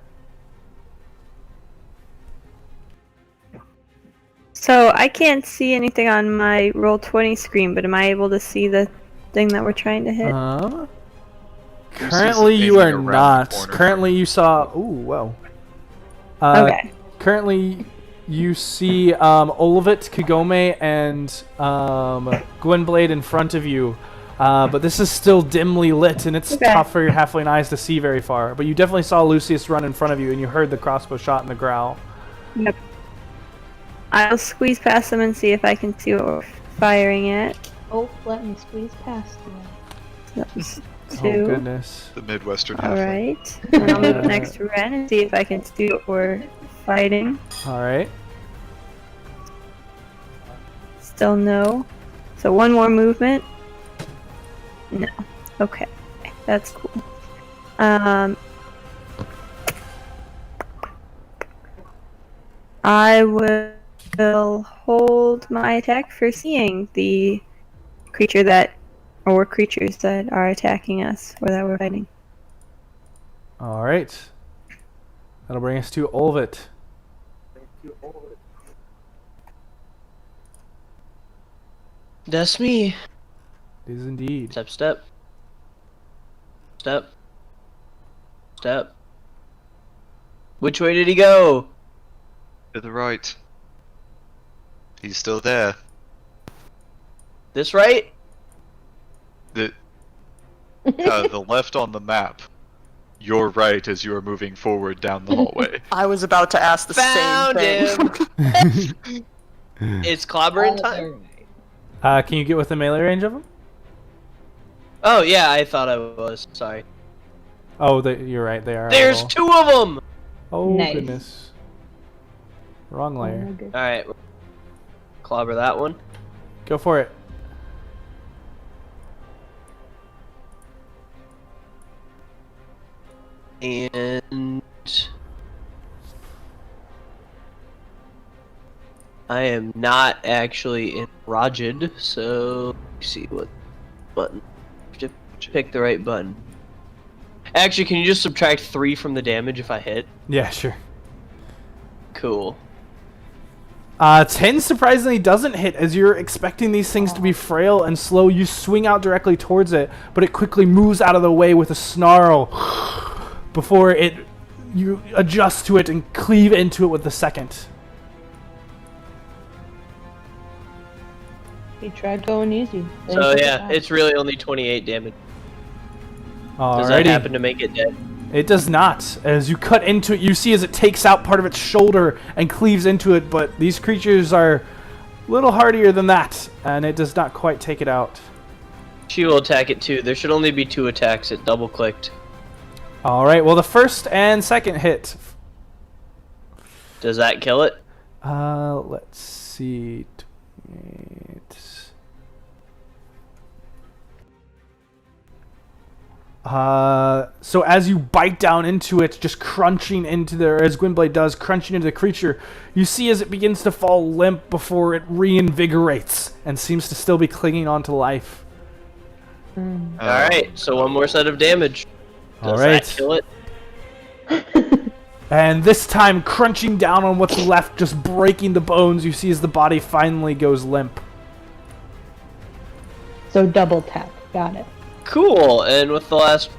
So I can't see anything on my Roll20 screen, but am I able to see the thing that we're trying to hit? Currently, you are aiming around the not. corner. Currently, you saw. Ooh, whoa. Okay. Currently, you see Olivit, Kagome, and Gwynblade in front of you. But this is still dimly lit, and it's tough for your halfling eyes to see very far. But you definitely saw Lucius run in front of you, and you heard the crossbow shot and the growl. Yep. I'll squeeze past them and see if I can see what we're firing at. Oh, let me squeeze past you. That was Oh, 2. goodness. The Midwestern halfling. Alright. And I'll move next to Ren and see if I can see what we're fighting. Alright. Still no. So one more movement. No. Okay. That's cool. I will hold my attack for seeing the creature that, or creatures that are attacking us, or that we're fighting. Alright. That'll bring us to Olivit. That's me. It is indeed. Step, step. Step. Step. Which way did he go? To the right. He's still there. This right? The left on the map. Your right as you are moving forward down the hallway. I was about to ask the Found same thing. him! It's clobbering time? Can you get within melee range of him? Oh, yeah, I thought I was. Sorry. Oh, you're right. They are. There's all- 2 of them! Oh, Nice. goodness. Wrong layer. Alright. Clobber that one. Go for it. And I am not actually in Rajid, so let's see what button. To pick the right button. Actually, can you just subtract 3 from the damage if I hit? Yeah, sure. Cool. 10 surprisingly doesn't hit, as you're expecting these things to be frail and slow. You swing out directly towards it, but it quickly moves out of the way with a snarl before you adjust to it and cleave into it with the second. He tried going easy. So yeah, it's really only 28 damage. Does that Alrighty. happen to make it dead? It does not. As you cut into it, you see as it takes out part of its shoulder and cleaves into it, but these creatures are a little hardier than that, and it does not quite take it out. She will attack it too. There should only be 2 attacks. It double clicked. Alright, well the first and second hit. Does that kill it? Let's see. So as you bite down into it, just crunching into there, as Gwynblade does, crunching into the creature, you see as it begins to fall limp before it reinvigorates and seems to still be clinging on to life. Alright, so 1 more set of damage. Does Alright. that kill it? And this time, crunching down on what's left, just breaking the bones, you see as the body finally goes limp. So double tap. Got it. Cool, and with the last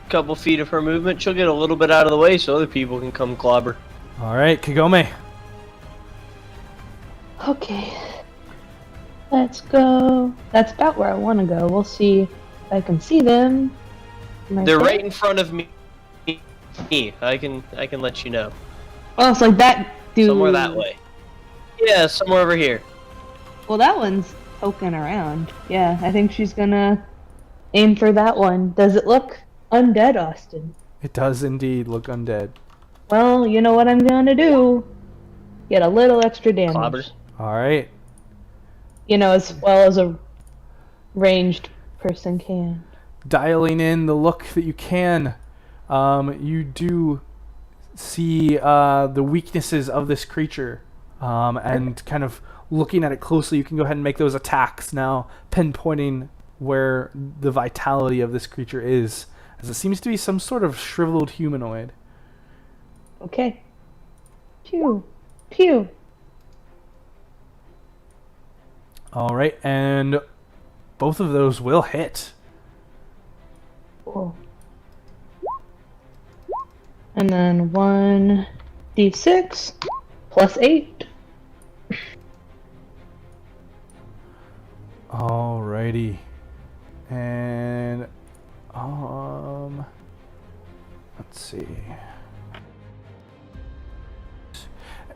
couple feet of her movement, she'll get a little bit out of the way so other people can come clobber. Alright, Kagome. Okay. Let's go. That's about where I want to go. We'll see if I can see them. They're right in front of me. I can let you know. Oh, it's like that dude. Somewhere that way. Yeah, somewhere over here. Well, that one's poking around. Yeah, I think she's gonna aim for that one. Does it look undead, Austin? It does indeed look undead. Well, you know what I'm gonna do. Get a little extra damage. Clobber. Alright. You know, as well as a ranged person can. Dialing in the look that you can, you do see the weaknesses of this creature, and kind of looking at it closely, you can go ahead and make those attacks now, pinpointing where the vitality of this creature is, as it seems to be some sort of shriveled humanoid. Okay. Pew. Pew. All right, and both of those will hit. Cool. And then 1d6 plus 8. Alrighty. And let's see.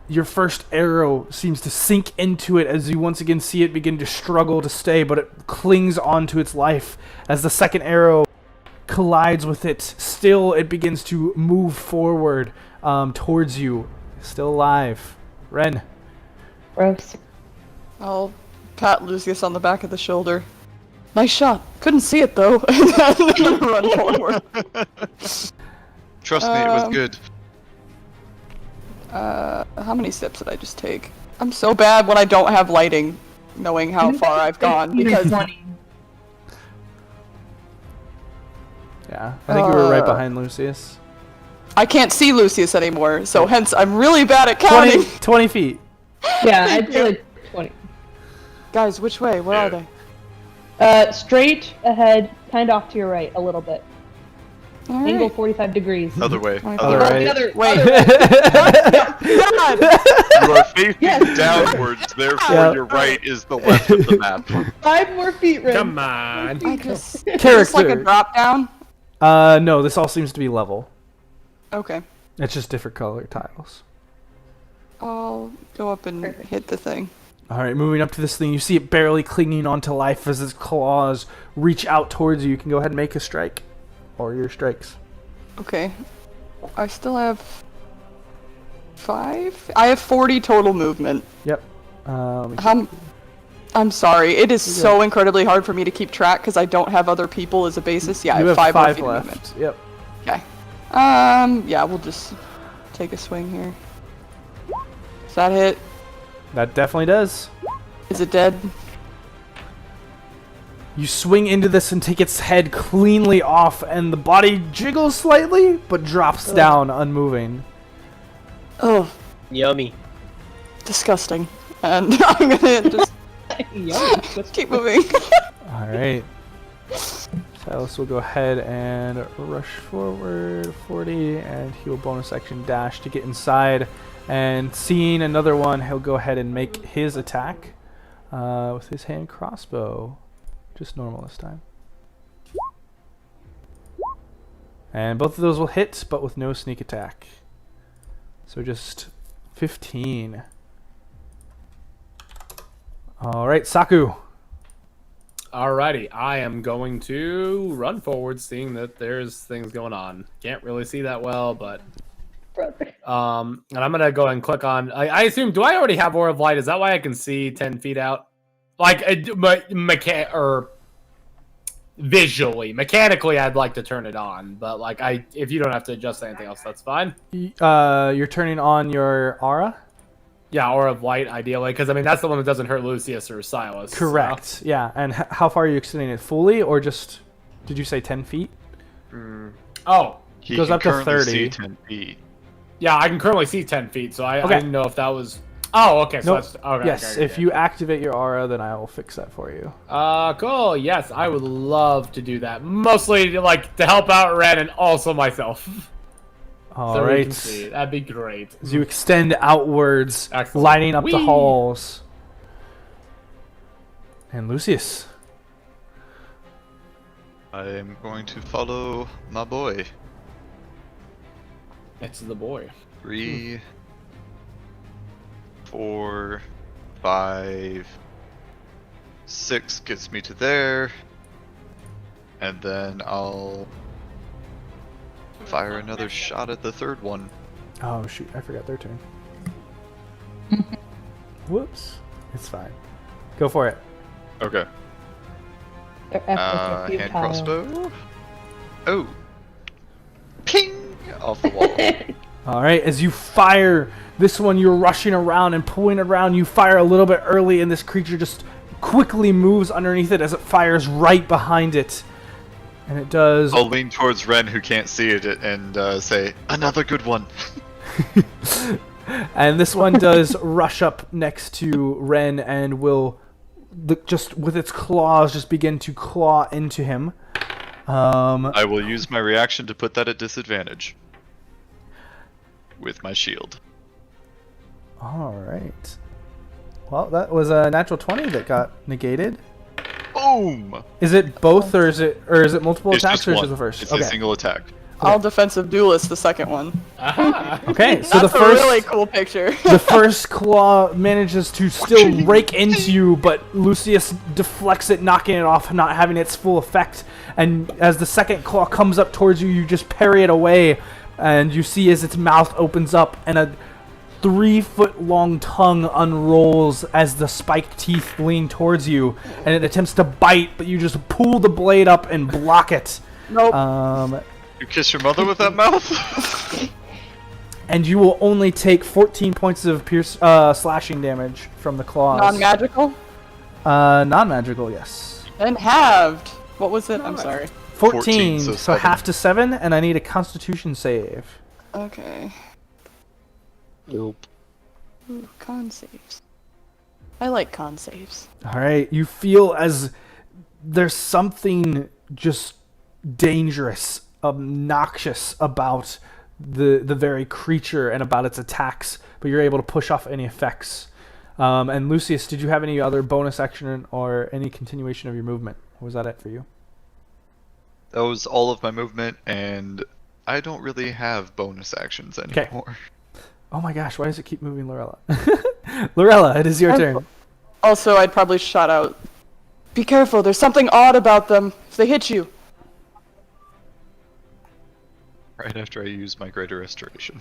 Your first arrow seems to sink into it as you once again see it begin to struggle to stay, but it clings onto its life. As the second arrow collides with it, still it begins to move forward towards you. Still alive. Ren. Gross. I'll pat Lucius on the back of the shoulder. Nice shot. Couldn't see it though. And then run forward. Trust me, it was good. How many steps did I just take? I'm so bad when I don't have lighting, knowing how far I've gone, because 20. Yeah, I think you were right behind Lucius. I can't see Lucius anymore, so hence I'm really bad at counting. 20 feet. Yeah, I'd say like 20. Guys, which way? Where are they? Straight ahead, kind of off to your right a little bit. All Angle right. 45 degrees. Other way. Right. Other Right. way. The other, Wait. other- God! You are facing Yes. downwards, therefore Yeah. your right is the left of the map. 5 more feet, Ren. Come on. I just... Is this like a Character. drop down? No, this all seems to be level. Okay. It's just different color tiles. I'll go up and hit the thing. Alright, moving up to this thing, you see it barely clinging onto life as its claws reach out towards you. You can go ahead and make a strike. Or your strikes. Okay. I still have 5? I have 40 total movement. Yep. I'm sorry. It is so incredibly hard for me to keep track because I don't have other people as a basis. Yeah, I you have have 5 more five feet of left. movement. Yep. Okay. Yeah, we'll just take a swing here. Does that hit? That definitely does. Is it dead? You swing into this and take its head cleanly off, and the body jiggles slightly, but drops down, unmoving. Oh, Yummy. disgusting. And I'm gonna just Yum. keep moving. Alright. Silas will go ahead and rush forward 40, and he will bonus action dash to get inside. And seeing another one, he'll go ahead and make his attack with his hand crossbow. Just normal this time. And both of those will hit, but with no sneak attack. So just 15. Alright, Saku. Alrighty, I am going to run forward, seeing that there's things going on. Can't really see that well, but Brother. and I'm gonna go ahead and click on. I assume. Do I already have Aura of Light? Is that why I can see 10 feet out? Like, or visually, mechanically, I'd like to turn it on, but like, if you don't have to adjust anything else, that's fine. You're turning on your aura? Yeah, Aura of Light, ideally, because I mean that's the one that doesn't hurt Lucius or Silas. Correct. So. Yeah. And how far are you extending it? Fully, or just? Did you say 10 feet? Oh, He Goes can up to currently 30. see 10 feet. yeah, I can currently see 10 feet, so I Okay. didn't know if that was. Oh, okay. So Nope. that's okay. Yes. okay, If okay. you activate your aura, then I will fix that for you. Cool. Yes, I would love to do that. Mostly like to help out Red and also myself. All So we right. can see. That'd be great. As you extend outwards, Excellent. lighting up the Whee! halls. And Lucius. I am going to follow my boy. It's the boy. 3, 4, 5, 6 gets me to there. And then I'll fire another shot at the third one. Oh shoot! I forgot their turn. Whoops. It's fine. Go for it. Okay. Their efforts are Hand futile. crossbow. Oh. Ping! Off the wall. All right. As you fire this one, you're rushing around and pulling it around. You fire a little bit early, and this creature just quickly moves underneath it as it fires right behind it. And it does... I'll lean towards Ren, who can't see it, and say, another good one. And this one does rush up next to Ren and will, just with its claws, just begin to claw into him. I will use my reaction to put that at disadvantage. With my shield. Alright. Well, that was a natural 20 that got negated. Boom! Is it both, or is it multiple It's attacks, just or is one. it the first? It's a single attack. All defensive duelist, the second one. Okay, so That's the a first, really cool picture. the first claw manages to still rake into you, but Lucius deflects it, knocking it off, not having its full effect. And as the second claw comes up towards you, you just parry it away, and you see as its mouth opens up, and a 3-foot-long tongue unrolls as the spiked teeth lean towards you, and it attempts to bite, but you just pull the blade up and block it. Nope. You kiss your mother with that mouth? And you will only take 14 points of slashing damage from the claws. Non-magical? Non-magical, yes. And halved. What was it? I'm sorry. 14, so 7. half to 7, and I need a Constitution save. Okay. Nope. Ooh, con saves. I like con saves. Alright, you feel as there's something just dangerous, obnoxious about the very creature and about its attacks, but you're able to push off any effects. And Lucius, did you have any other bonus action or any continuation of your movement? Or was that it for you? That was all of my movement, and I don't really have bonus actions anymore. Oh my gosh, why does it keep moving Lorella? Lorella, it is your turn. Also, I'd probably shout out, be careful, there's something odd about them if they hit you. Right after I use my Greater Restoration.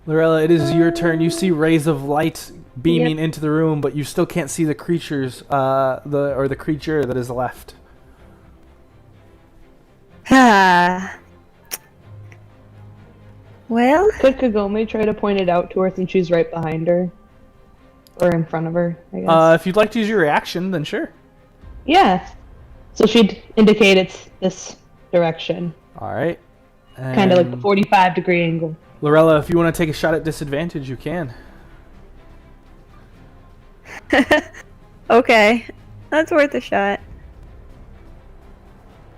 Lorella, it is your turn. You see rays of light beaming into the room, but you still can't see the creatures, the creature that is left. Well, Could Kagome try to point it out to her since she's right behind her? Or in front of her, I guess. If you'd like to use your reaction, then sure. Yeah. So she'd indicate it's this direction. Alright. Kind of like the 45-degree angle. Lorella, if you want to take a shot at disadvantage, you can. okay. That's worth a shot.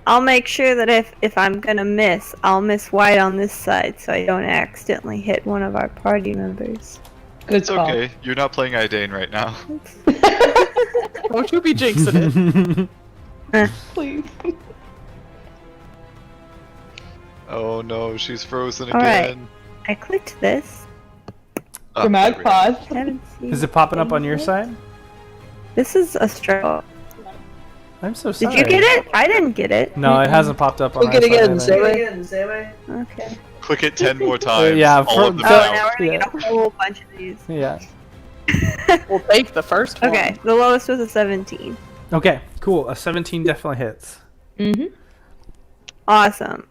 I'll make sure that if I'm gonna miss, I'll miss wide on this side so I don't accidentally hit one of our party members. Good It's call. okay. You're not playing Idane right now. Don't you be jinxing it. Please. Oh no, she's frozen Alright. again. I clicked this. Oh, Dramatic there we go. pause. I haven't seen Is it popping up on your anything. side? This is a struggle. I'm so sorry. Did you get it? I didn't get it. No, it hasn't popped up on Click our it again, side either. Sammy. Okay. Click it 10 more times. Yeah, all of for- them Oh, now. now we're gonna get a whole bunch of these. Yeah. We'll take the first one. Okay, the lowest was a 17. Okay, cool. A 17 definitely hits. Mm-hmm. Awesome.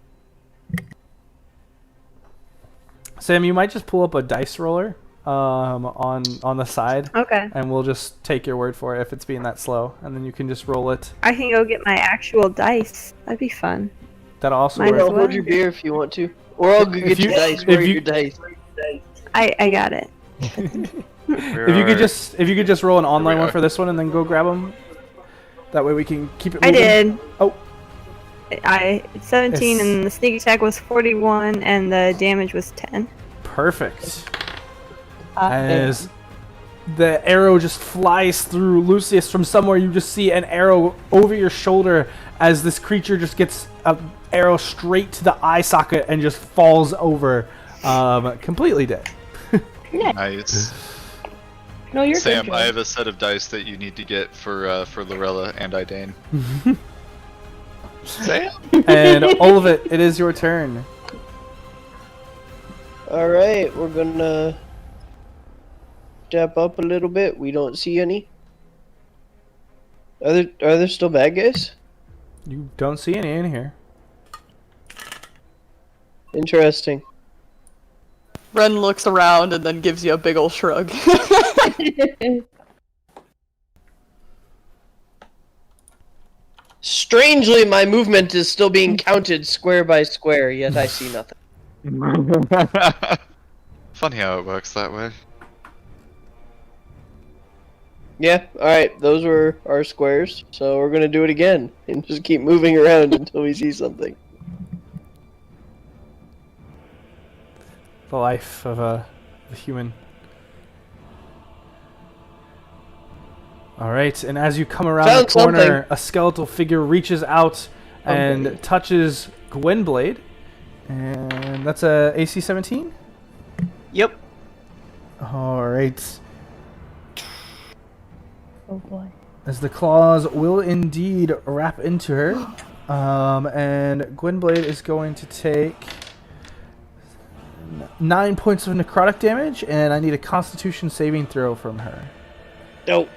Sam, you might just pull up a dice roller on the side, Okay. and we'll just take your word for it if it's being that slow, and then you can just roll it. I can go get my actual dice. That'd be fun. That'll also Might work. as I'll well. hold your beer if you want to. Or I'll go If get you- your dice. if Where are you- your dice? I got it. If you could just roll an online one for this one and then go grab them. That way we can keep it I moving. did. Oh. It's 17 It's- and the sneak attack was 41 and the damage was 10. Perfect. As the arrow just flies through Lucius from somewhere, you just see an arrow over your shoulder as this creature just gets an arrow straight to the eye socket and just falls over, completely dead. Nice. No, you're Sam, good. I have a set of dice that you need to get for Lorella and Idane. Sam? And all of it is your turn. Alright, we're gonna step up a little bit. We don't see any. Are there still bad guys? You don't see any in here. Interesting. Ren looks around and then gives you a big ol' shrug. Strangely, my movement is still being counted square by square, yet I see nothing. Funny how it works that way. Yeah, alright, those were our squares, so we're gonna do it again, and just keep moving around until we see something. The life of a human. Alright, and as you come around Found the corner, something. a skeletal figure reaches out and Okay. touches Gwynblade. And that's a AC 17? Yep. Alright. Oh boy. As the claws will indeed wrap into her. And Gwynblade is going to take 9 points of necrotic damage, and I need a constitution saving throw from her. Nope.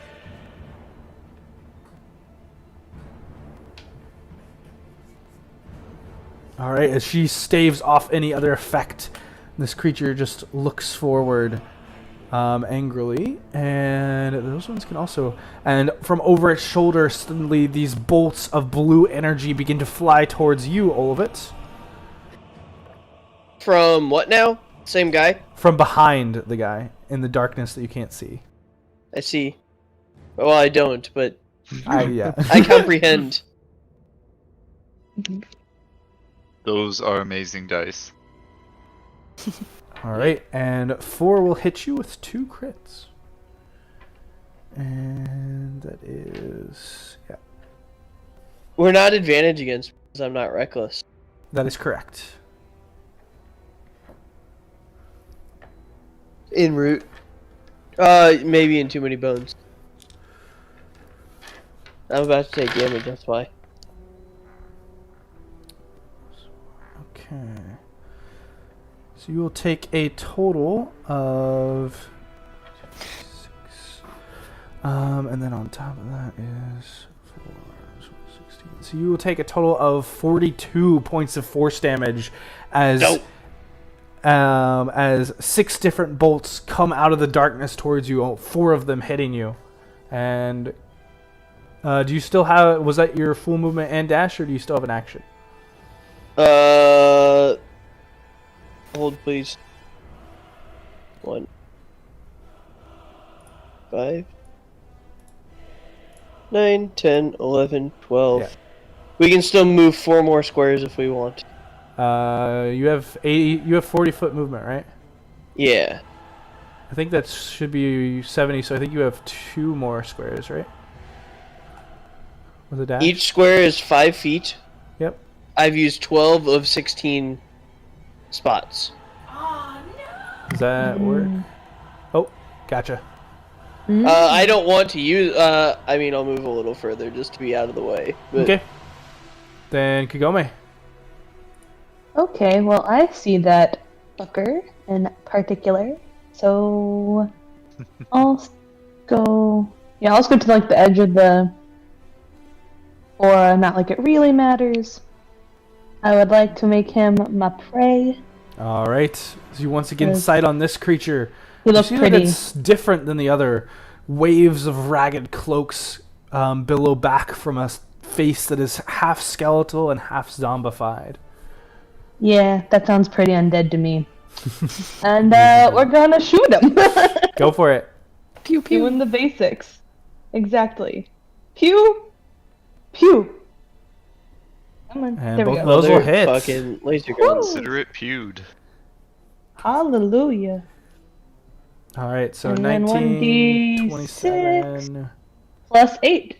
Alright, as she staves off any other effect, this creature just looks forward angrily, and those ones can also... And from over its shoulder, suddenly these bolts of blue energy begin to fly towards you, Olivit. From what now? Same guy? From behind the guy, in the darkness that you can't see. I see. Well, I don't, but Yeah. I comprehend. Those are amazing dice. Alright, and 4 will hit you with 2 crits. And that is... yeah, We're not advantage against because I'm not reckless. that is correct. En route. Maybe in too many bones. I'm about to take damage, that's why. Okay. So you will take a total of 6. And then on top of that is 4, 16. So you will take a total of 42 points of force damage as as 6 different bolts come out of the darkness towards you, 4 of them hitting you. And do you still have, was that your full movement and dash, or do you still have an action? Hold please. 1, 5, 9, 10, 11, 12. Yeah. We can still move 4 more squares if we want. You have 80, you have 40-foot movement, right? Yeah. I think that should be 70, so I think you have 2 more squares, right? With a dash? Each square is 5 feet. Yep. I've used 12 of 16 spots. Does that work? Oh, gotcha. I don't want to use. I mean, I'll move a little further just to be out of the way. But Okay. Then Kagome. Okay, well, I see that fucker in particular, so I'll go. Yeah, I'll just go to like the edge of the aura, not like it really matters. I would like to make him my prey. All right. So you once again Yes. sight on this creature. He You looks see pretty. that it's different than the other. Waves of ragged cloaks billow back from a face that is half skeletal and half zombified. Yeah, that sounds pretty undead to me. And we're gonna shoot him. Go for it. Pew pew. Doing the basics. Exactly. Pew! Pew! Come on, And there we both go. of those will Mother hit. Fucking laser guns. Consider it pewed. Hallelujah. All right, so And then 19, 1d6. 27, Plus 8.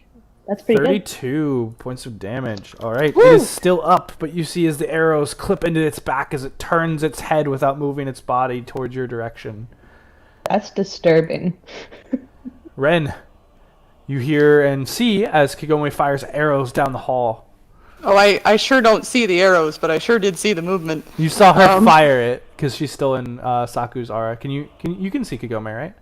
That's pretty good. 32 points of damage. All right, it is still up, but you see as the arrows clip into its back as it turns its head without moving its body towards your direction. That's disturbing. Ren, you hear and see as Kagome fires arrows down the hall. Oh, I sure don't see the arrows, but I sure did see the movement. You saw her Um, fire it because she's still in Saku's aura. You can see Kagome, right?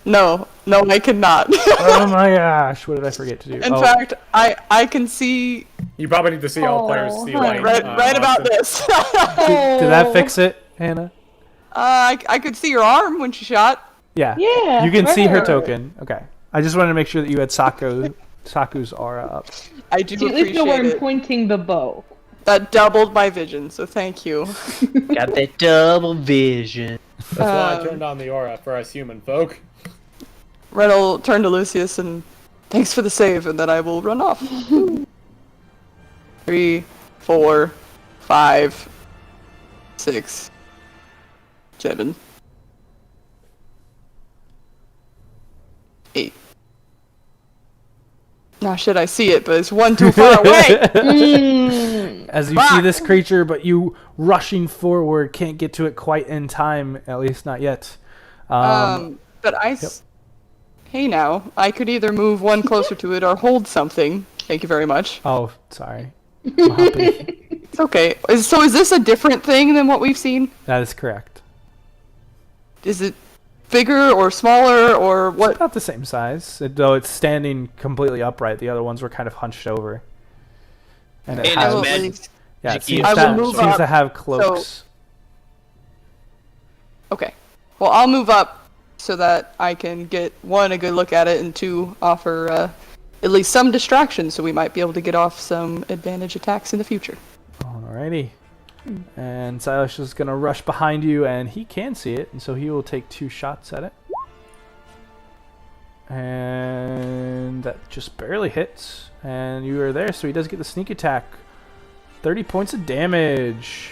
No, I cannot. Oh my gosh, what did I forget to do? In Oh, fact, I can see You probably need to see all players Oh, see huh. like right about Austin. this. did that fix it, Hannah? I could see your arm when she shot. Yeah. Yeah, You can see her where? token. Okay. I just wanted to make sure that you had Saku's aura up. I do See, at least know where appreciate I'm it. pointing the bow. That doubled my vision, so thank you. Got that double vision. That's why I turned on the aura for us human folk. Ren will turn to Lucius and thanks for the save, and then I will run off. 3, 4, 5, 6, 7, 8. Now should I see it, but it's one too far away. As you see this creature, but you rushing forward can't get to it quite in time, at least not yet. But hey now, I could either move one closer to it or hold something. Thank you very much. Oh, sorry. Moppy. It's okay. So is this a different thing than what we've seen? That is correct. Is it bigger or smaller or what? About the same size, though it's standing completely upright. The other ones were kind of hunched over. And it And has, it's magic. yeah, it magic seems, I will to, move seems up, to have cloaks. Okay. Well, I'll move up so that I can get, 1, a good look at it, and 2, offer at least some distraction so we might be able to get off some advantage attacks in the future. Alrighty. And Silas is going to rush behind you, and he can see it, and so he will take 2 shots at it. And that just barely hits. And you are there, so he does get the sneak attack. 30 points of damage.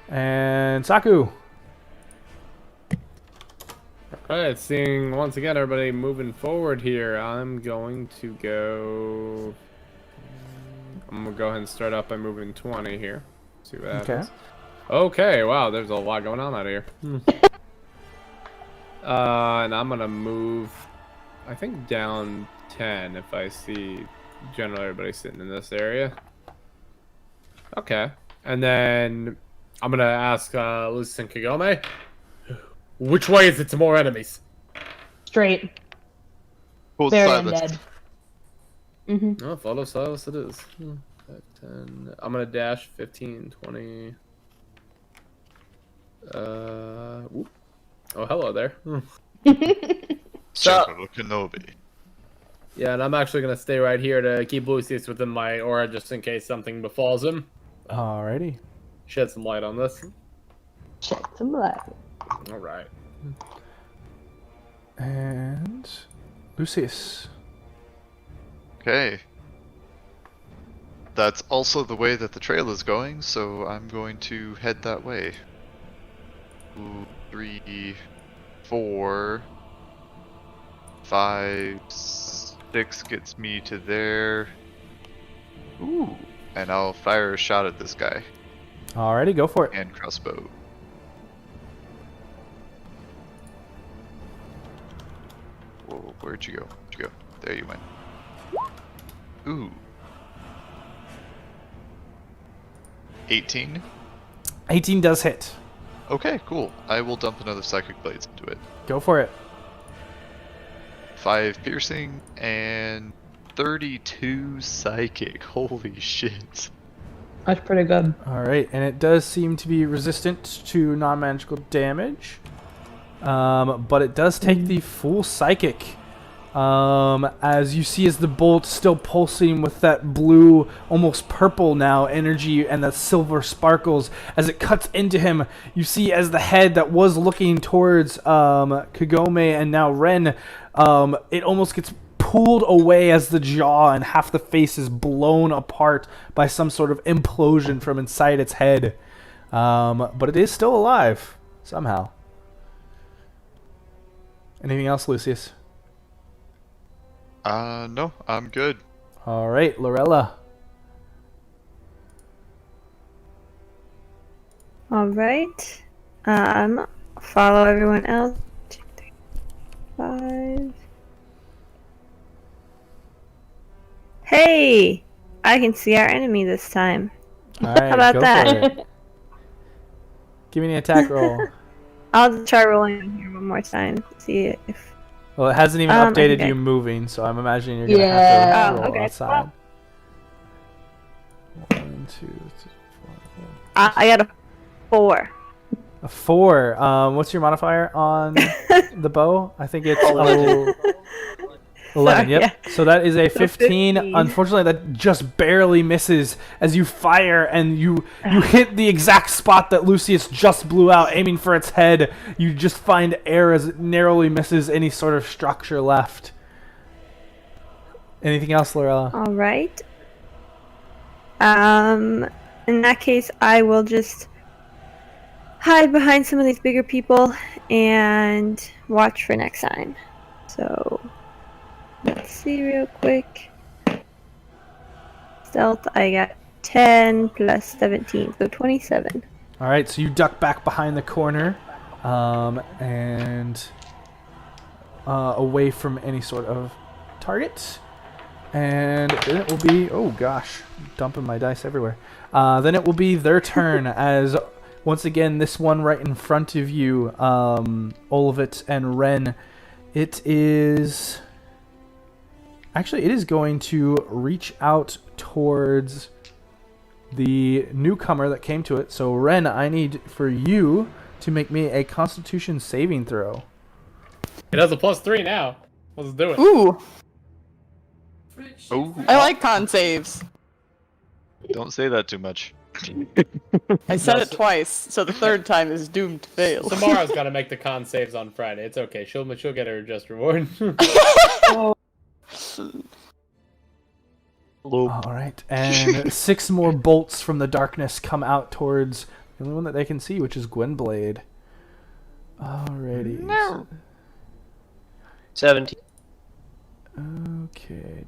And Saku. Alright, seeing once again everybody moving forward here, I'm going to go ahead and start up by moving 20 here. See what happens. Okay, wow, there's a lot going on out here. And I'm gonna move, I think, down 10 if I see generally everybody sitting in this area. Okay, and then I'm gonna ask Lucius and Kagome, which way is it to more enemies? Straight. Hold Very silent. undead. Oh, follow Silas it is. 10. I'm gonna dash 15, 20. Whoop. Oh, hello there. General Kenobi. Yeah, and I'm actually gonna stay right here to keep Lucius within my aura just in case something befalls him. Alrighty. Shed some light on this. Shed some light. Alright. And Lucius. Okay. That's also the way that the trail is going, so I'm going to head that way. 2, 3, 4, 5, 6 gets me to there. Ooh. And I'll fire a shot at this guy. Alrighty, go for it. And crossbow. Whoa, where'd you go? Where'd you go? There you went. Ooh. 18? 18 does hit. Okay, cool. I will dump another Psychic Blades into it. Go for it. 5 piercing and 32 psychic. Holy shit. That's pretty good. Alright, and it does seem to be resistant to non-magical damage. But it does take the full psychic. As you see as the bolt still pulsing with that blue, almost purple now energy and the silver sparkles as it cuts into him. You see as the head that was looking towards Kagome and now Ren, it almost gets pulled away as the jaw and half the face is blown apart by some sort of implosion from inside its head. But it is still alive, somehow. Anything else, Lucius? No, I'm good. Alright, Lorella. Alright. Follow everyone else. 2, 3, 5. Hey! I can see our enemy this time. Alright, How about go that? for it. Give me an attack roll. I'll try rolling on here one more time. See if. Well, it hasn't even I updated think you moving, so I'm imagining you're gonna have Yeah. to roll okay. outside. 1, 2, 3, 4, I got a 4. A 4. What's your modifier on the bow? I think it's 11. 11, yep. Yeah. So that is a So 15. 15. Unfortunately, that just barely misses as you fire and you hit the exact spot that Lucius just blew out, aiming for its head. You just find air as it narrowly misses any sort of structure left. Anything else, Lorella? All right. In that case, I will just hide behind some of these bigger people and watch for next time. So, let's see real quick. Stealth, I got 10 plus 17, so 27. All right, so you duck back behind the corner and away from any sort of target. And then it will be, oh gosh, dumping my dice everywhere. Then it will be their turn as, once again, this one right in front of you, Olivit and Ren, it is going to reach out towards the newcomer that came to it. So Ren, I need for you to make me a Constitution saving throw. It has a +3 now. Let's do it. Ooh, Oh, I like con saves. don't say that too much. I said it twice, so the third time is doomed to fail. Samara's got to make the con saves on Friday. It's okay. She'll get her just reward. All right, and 6 more bolts from the darkness come out towards the only one that they can see, which is Gwynblade. Alrighty. No. 17. Okay.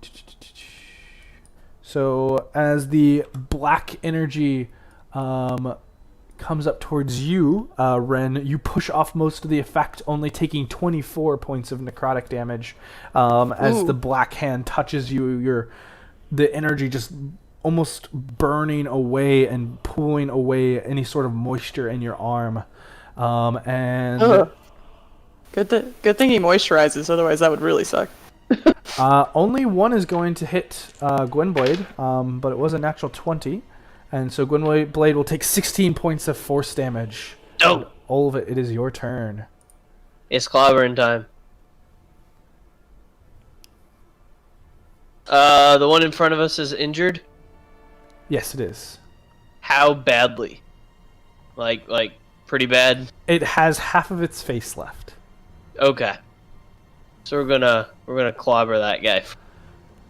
So as the black energy comes up towards you, Ren, you push off most of the effect, only taking 24 points of necrotic damage. As the black hand touches you, the energy just almost burning away and pulling away any sort of moisture in your arm. And good thing he moisturizes, otherwise that would really suck. only one is going to hit Gwynblade, but it was a natural 20. And so Gwynblade will take 16 points of force damage. Oh! All of it, it is your turn. It's clobbering time. The one in front of us is injured? Yes, it is. How badly? Like pretty bad? It has half of its face left. Okay. So we're gonna clobber that guy.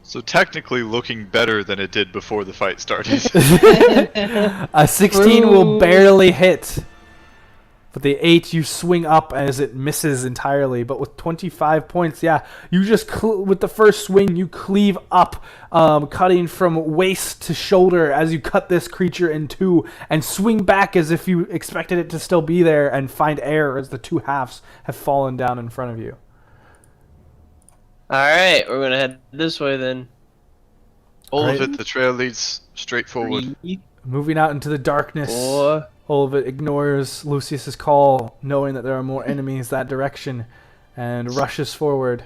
So technically looking better than it did before the fight started. A 16 will barely hit. But the 8 you swing up as it misses entirely. But with 25 points, yeah, you just with the first swing you cleave up, cutting from waist to shoulder as you cut this creature in two, and swing back as if you expected it to still be there, and find air as the two halves have fallen down in front of you. Alright, we're gonna head this way then. All Right. of it, the trail leads straight forward. 3, Moving out into the darkness. 4. All of it ignores Lucius's call, knowing that there are more enemies that direction, and rushes forward.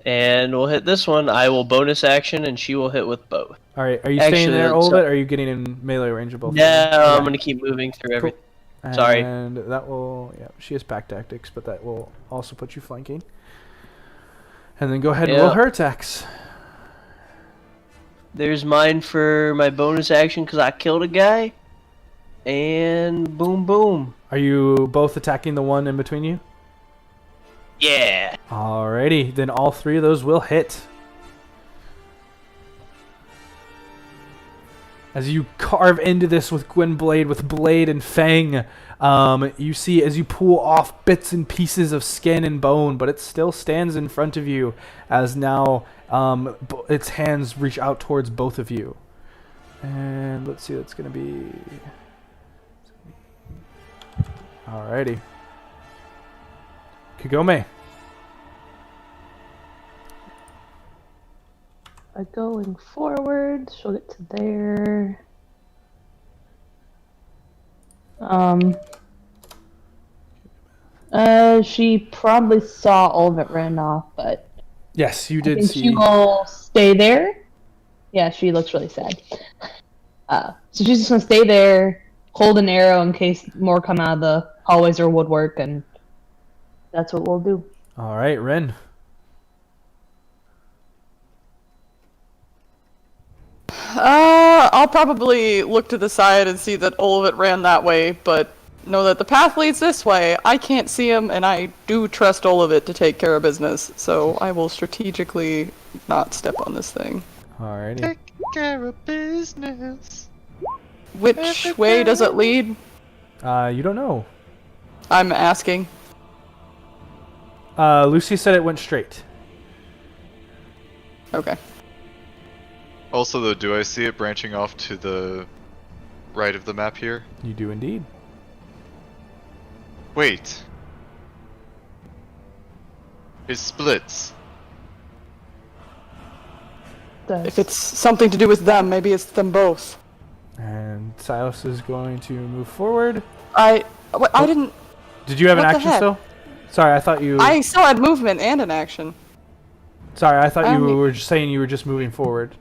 And we'll hit this one. I will bonus action, and she will hit with both. All right, are you Actually, staying there, that's- all of it, or are you getting in melee range of both? No, of them? I'm gonna keep moving through everything. And Sorry. that will, yeah, she has pack tactics, but that will also put you flanking. And then go ahead and roll her attacks. There's mine for my bonus action because I killed a guy. And boom, boom. Are you both attacking the one in between you? Yeah. Alrighty, then all 3 of those will hit. As you carve into this with Gwynblade, with blade and fang, you see as you pull off bits and pieces of skin and bone, but it still stands in front of you as now its hands reach out towards both of you. And let's see, that's going to be... Alrighty. Kagome. Going forward, she'll get to there. She probably saw all of it ran off, but Yes, you I did think see. she will stay there. Yeah, she looks really sad. So she's just gonna stay there, hold an arrow in case more come out of the hallways or woodwork, and that's what we'll do. All right, Ren. I'll probably look to the side and see that all of it ran that way, but know that the path leads this way. I can't see him, and I do trust all of it to take care of business, so I will strategically not step on this thing. Alrighty. Take care of business. Which way does it lead? You don't know. I'm asking. Lucy said it went straight. Okay. Also, though, do I see it branching off to the right of the map here? You do indeed. Wait. It splits. If it's something to do with them, maybe it's them both. And Silas is going to move forward. I didn't... Did you have an What the action heck? still? Sorry, I thought you... I still had movement and an action. Sorry, I thought I you only- were just saying you were just moving forward.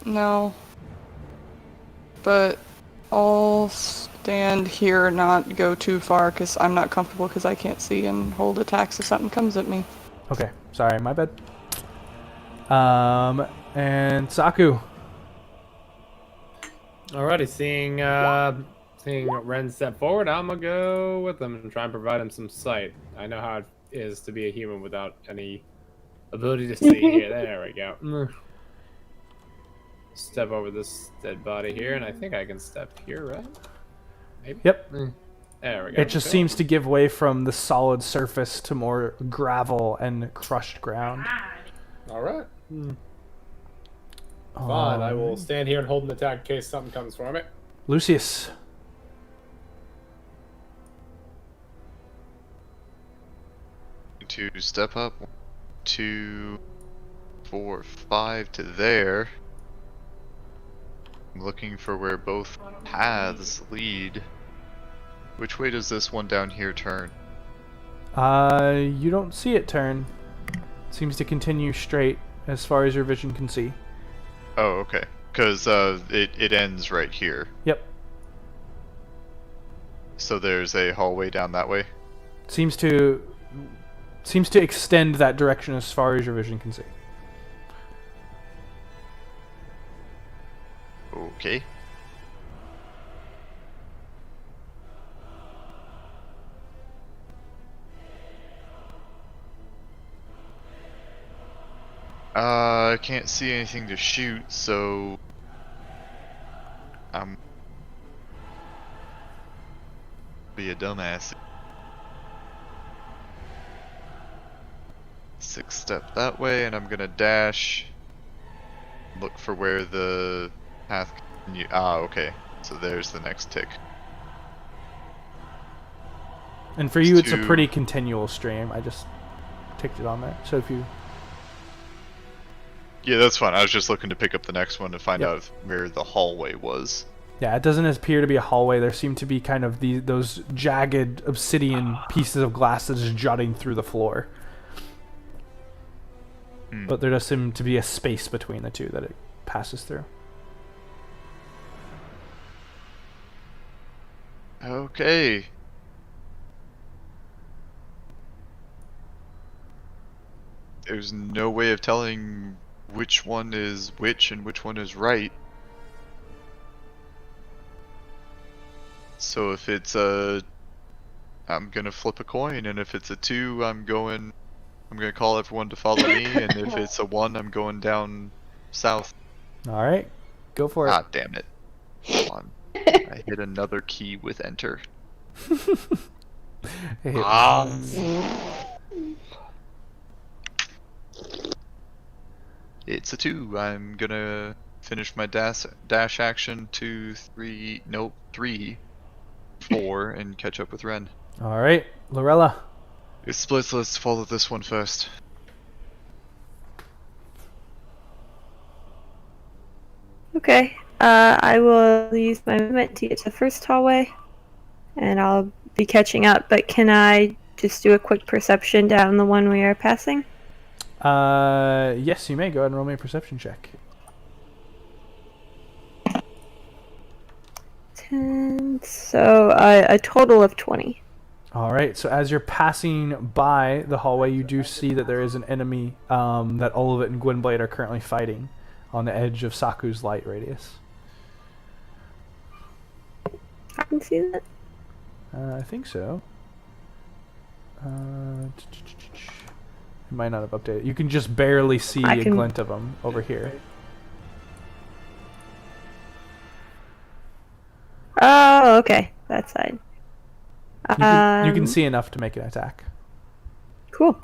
No. But I'll stand here, not go too far, because I'm not comfortable because I can't see and hold attacks if something comes at me. Okay, sorry, my bad. And Saku. Alrighty, seeing Ren step forward, I'm gonna go with him and try and provide him some sight. I know how it is to be a human without any ability to see here. There we go. Step over this dead body here, and I think I can step here, right? Maybe? Yep. There we go. It just seems to give way from the solid surface to more gravel and crushed ground. Alright. Fine, I will stand here and hold an attack in case something comes for me. Lucius. To step up. 1, 2, 4, 5 to there. I'm looking for where both paths lead. Which way does this one down here turn? You don't see it turn. It seems to continue straight as far as your vision can see. Oh, okay. Because it ends right here. Yep. So there's a hallway down that way? Seems to extend that direction as far as your vision can see. Okay. I can't see anything to shoot, so I'm be a dumbass. 6 step that way, and I'm gonna dash. Look for where the path. Okay. So there's the next tick. And for you, it's a To- pretty continual stream. I just ticked it on there. So if you... Yeah, that's fine. I was just looking to pick up the next one to find Yep. out where the hallway was. Yeah, it doesn't appear to be a hallway. There seem to be kind of those jagged obsidian pieces of glass that is jutting through the floor. But there does seem to be a space between the two that it passes through. Okay. There's no way of telling which one is which and which one is right. So if it's a... I'm gonna flip a coin, and if it's a 2, I'm gonna call everyone to follow me, and if it's a 1, I'm going down south. Alright, go for it. Ah, damn it. Hold on. I hit another key with enter. Hey, It's a 2. I'm gonna finish my dash action 2, 3, nope, 3, 4, and catch up with Ren. Alright, Lorella. It splits, let's follow this one first. Okay. I will use my movement to get to the first hallway, and I'll be catching up. But can I just do a quick perception down the one we are passing? Yes, you may. Go ahead and roll me a perception check. 10. So a total of 20. All right. So as you're passing by the hallway, you do see that there is an enemy that Olivet and Gwynblade are currently fighting on the edge of Saku's light radius. I can see that. I think so. It might not have updated. You can just barely see a glint of them over here. Oh, okay. That side. You can see enough to make an attack. Cool.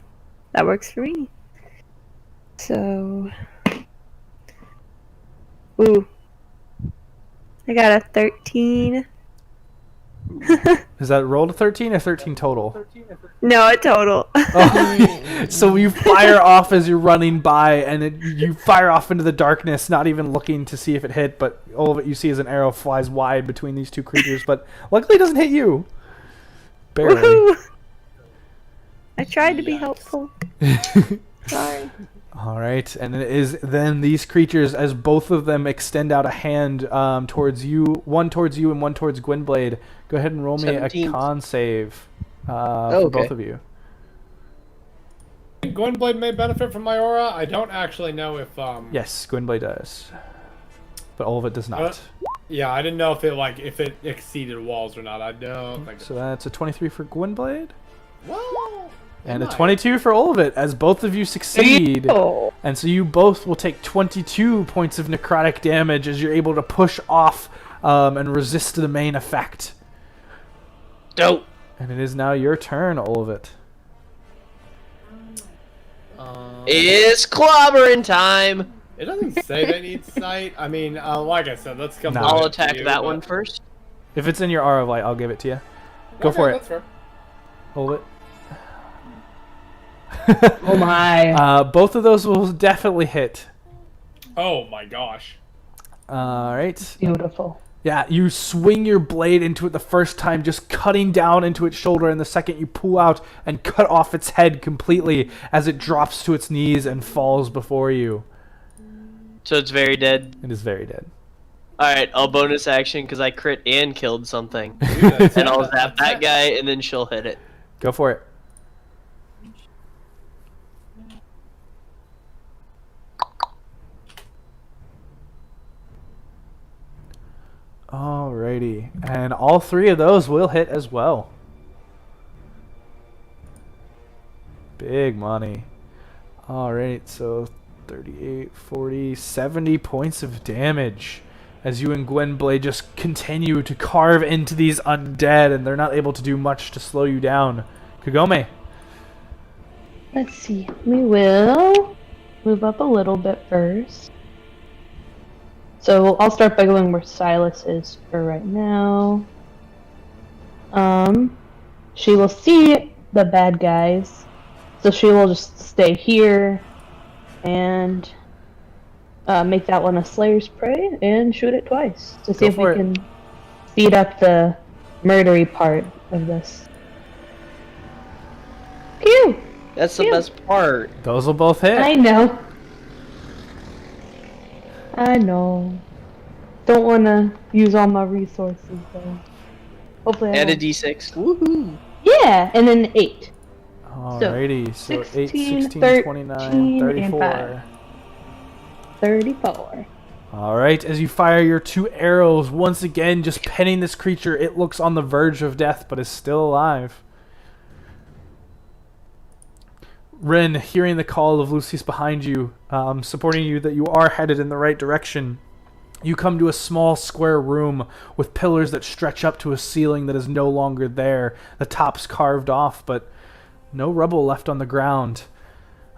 That works for me. So... Ooh. I got a 13. Is that roll to 13 or 13 total? No, a total. Oh. So you fire off as you're running by, and you fire off into the darkness, not even looking to see if it hit, but all of it you see is an arrow flies wide between these two creatures, but luckily it doesn't hit you. Barely. Woohoo! I tried to be helpful. Sorry. All right, and it is then these creatures, as both of them extend out a hand towards you, one towards you and one towards Gwynblade. Go ahead and roll me 17. a con save for both of you. Gwynblade may benefit from my aura. I don't actually know if Yes, Gwynblade does, but all of it does not. Yeah, I didn't know if it exceeded walls or not. I don't think So that's a 23 for Gwynblade. Whoa! And a 22 for all of it, as both of you succeed. Oh. And so you both will take 22 points of necrotic damage as you're able to push off and resist the main effect. Dope. And it is now your turn, all of it. It's clobbering time. It doesn't say they need sight. I mean, like I said, let's come. No. I'll to attack you, that but- one first. If it's in your Aura of Light, I'll give it to you. Go Okay, for it. That's fair. Hold it. Oh my. Both of those will definitely hit. Oh my gosh. Alright. Beautiful. Yeah, you swing your blade into it the first time, just cutting down into its shoulder, and the second you pull out and cut off its head completely as it drops to its knees and falls before you. So it's very dead. It is very dead. Alright, I'll bonus action because I crit and killed something. Dude, And I'll zap that guy and then she'll hit it. Go for it. Alrighty, and all three of those will hit as well. Big money. Alright, so 38, 40, 70 points of damage as you and Gwynblade just continue to carve into these undead, and they're not able to do much to slow you down. Kagome. Let's see. We will move up a little bit first. So I'll start by going where Silas is for right now. She will see the bad guys, so she will just stay here and make that one a Slayer's Prey and shoot it twice to see Go if we for it. can speed up the murdery part of this. Phew! That's the Phew. best part. Those will both hit. I know. I know. Don't want to use all my resources though. Hopefully I And a won't. d6. Woohoo! Yeah, and then 8. Alrighty, so 8, 16, 16, 29, 13, and 34. 5. 34. Alright, as you fire your two arrows, once again just penning this creature, it looks on the verge of death but is still alive. Ren, hearing the call of Lucius behind you, supporting you that you are headed in the right direction, you come to a small square room with pillars that stretch up to a ceiling that is no longer there. The top's carved off, but no rubble left on the ground.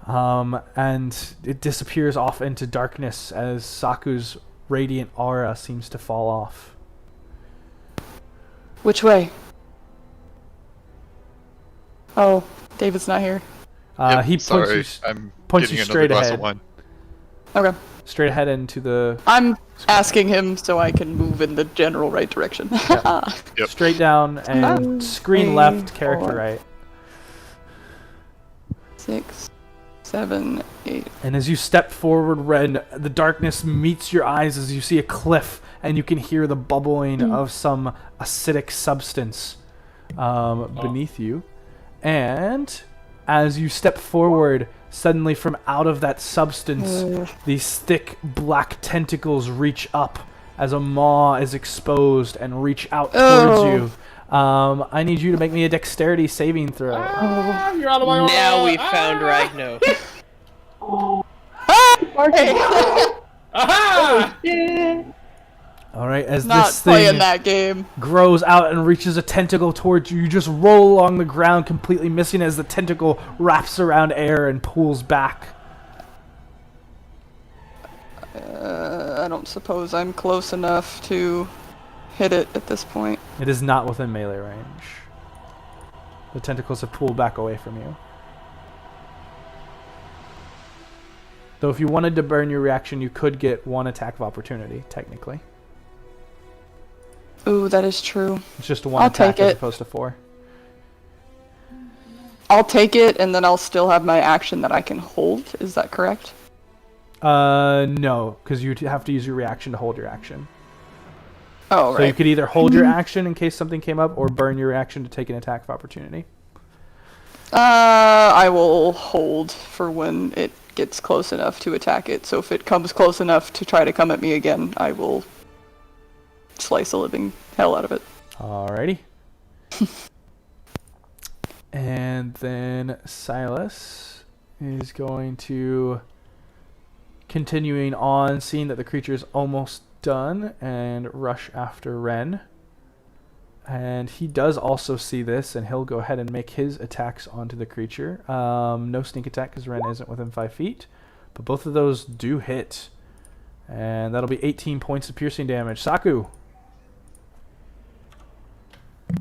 And it disappears off into darkness as Saku's radiant aura seems to fall off. Which way? Oh, David's not here. Yep, He points sorry, you, I'm points getting you another straight glass ahead. of wine. Okay. Straight ahead into the... I'm asking him so I can move in the general right direction. Yep. Straight down and screen left, character 4, right. 6, 7, 8. And as you step forward, Ren, the darkness meets your eyes as you see a cliff and you can hear the bubbling of some acidic substance beneath you. And as you step forward, suddenly from out of that substance, these thick black tentacles reach up as a maw is exposed and reach out towards you. I need you to make me a dexterity saving throw. You're out of my Now we found Ragno. Aha! All right, as Not this playing thing that game. grows out and reaches a tentacle towards you, you just roll along the ground, completely missing as the tentacle wraps around air and pulls back. I don't suppose I'm close enough to hit it at this point. It is not within melee range. The tentacles have pulled back away from you. Though if you wanted to burn your reaction, you could get one attack of opportunity, technically. Ooh, that is true. It's just one I'll attack take as it. opposed to 4. I'll take it, and then I'll still have my action that I can hold. Is that correct? No, because you have to use your reaction to hold your action. Oh, So you right. could either hold your action in case something came up, or burn your reaction to take an attack of opportunity. I will hold for when it gets close enough to attack it. So if it comes close enough to try to come at me again, I will slice the living hell out of it. Alrighty. And then Silas is going to, continuing on, seeing that the creature is almost done, and rush after Ren. And he does also see this, and he'll go ahead and make his attacks onto the creature. No sneak attack because Ren isn't within 5 feet, but both of those do hit. And that'll be 18 points of piercing damage. Saku!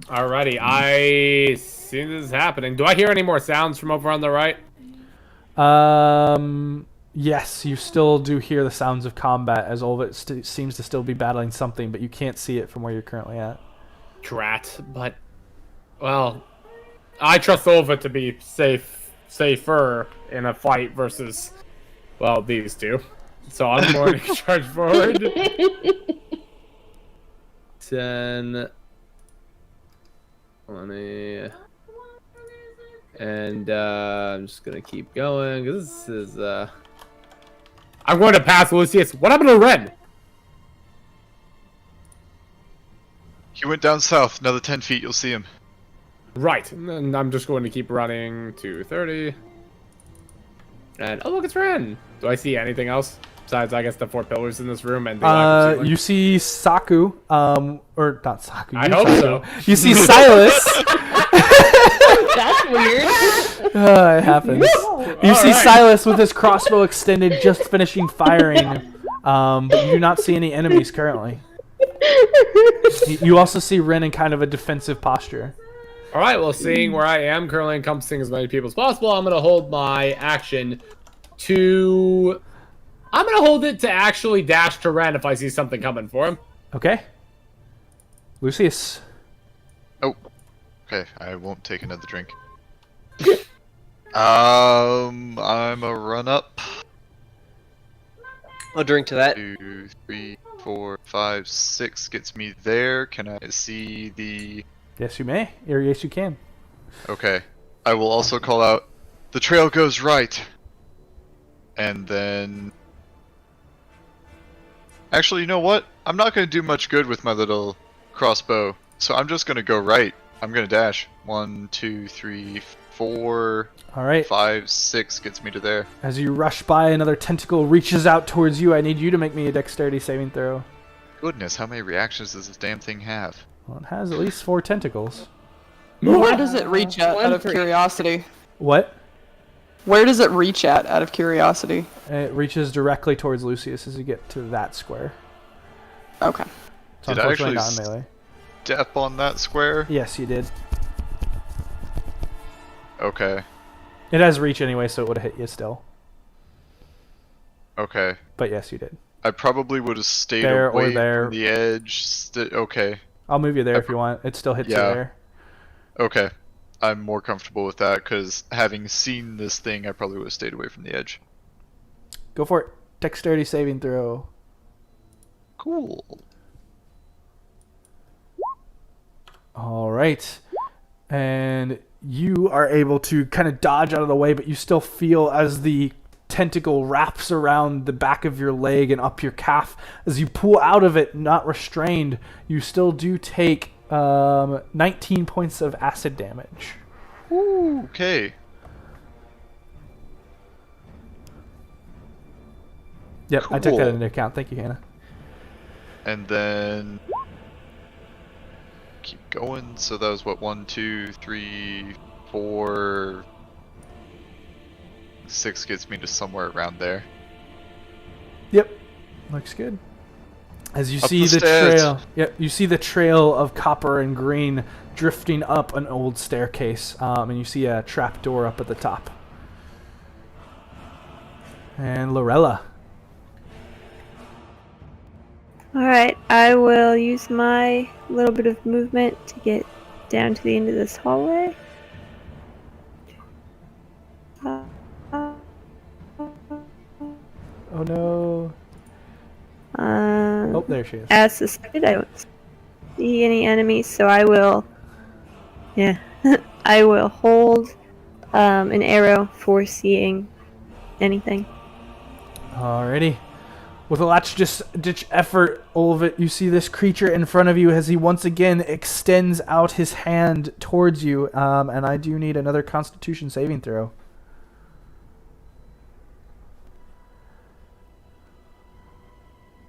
Alrighty, I see this is happening. Do I hear any more sounds from over on the right? Yes, you still do hear the sounds of combat as all of it seems to still be battling something, but you can't see it from where you're currently at. Drat, but well, I trust Olva to be safer in a fight versus, well, these two. So I'm going to charge forward. 10, 20, and I'm just gonna keep going because this is I'm going to pass Lucius. What happened to Ren? He went down south. Another 10 feet, you'll see him. Right, and I'm just going to keep running to 30. And oh look, it's Ren. Do I see anything else besides, I guess, the 4 pillars in this room and the lack of ceiling? You see Saku, or not Saku. I hope so. You see Silas. That's weird. It happens. You see Alright. Silas with his crossbow extended, just finishing firing. But you do not see any enemies currently. You also see Ren in kind of a defensive posture. All right, well, seeing where I am currently encompassing as many people as possible, I'm going to hold my action to... I'm going to hold it to actually dash to Ren if I see something coming for him. Okay. Lucius. Oh, okay. I won't take another drink. I'm a run up. I'll drink to that. 2, 3, 4, 5, 6 gets me there. Can I see the... Yes, you may. Or yes, you can. Okay. I will also call out, the trail goes right. And then... Actually, you know what? I'm not going to do much good with my little crossbow. So I'm just going to go right. I'm going to dash. 1, 2, 3, 4, All right. 5, 6 gets me to there. As you rush by, another tentacle reaches out towards you. I need you to make me a dexterity saving throw. Goodness, how many reactions does this damn thing have? Well, it has at least 4 tentacles. Where does it reach at, out of 1-3. curiosity? What? Where does it reach at, out of curiosity? It reaches directly towards Lucius as you get to that square. Okay. So Did I unfortunately actually not in melee. Step on that square? Yes, you did. Okay. It has reach anyway, so it would have hit you still. Okay. But yes, you did. I probably would have stayed There or away there. from the edge. Okay. I'll move you there if you want. It still hits you Yeah. there. Okay. I'm more comfortable with that because having seen this thing, I probably would have stayed away from the edge. Go for it. Dexterity saving throw. Cool. All right. And you are able to kind of dodge out of the way, but you still feel as the tentacle wraps around the back of your leg and up your calf. As you pull out of it, not restrained, you still do take 19 points of acid damage. Ooh, okay. Yep, I took that Cool. into account. Thank you, Hannah. And then keep going. So that was what, 1, 2, 3, 4, 6 gets me to somewhere around there. Yep, looks good. As you Up see the the stairs. trail, yep, you see the trail of copper and green drifting up an old staircase, and you see a trap door up at the top. And Lorella. Alright, I will use my little bit of movement to get down to the end of this hallway. Oh no. Um, Oh, there she is. As suspected, I don't see any enemies, so I will. Yeah, I will hold an arrow for seeing anything. Alrighty. With a ditch effort, Olvet, you see this creature in front of you as he once again extends out his hand towards you, and I do need another Constitution saving throw.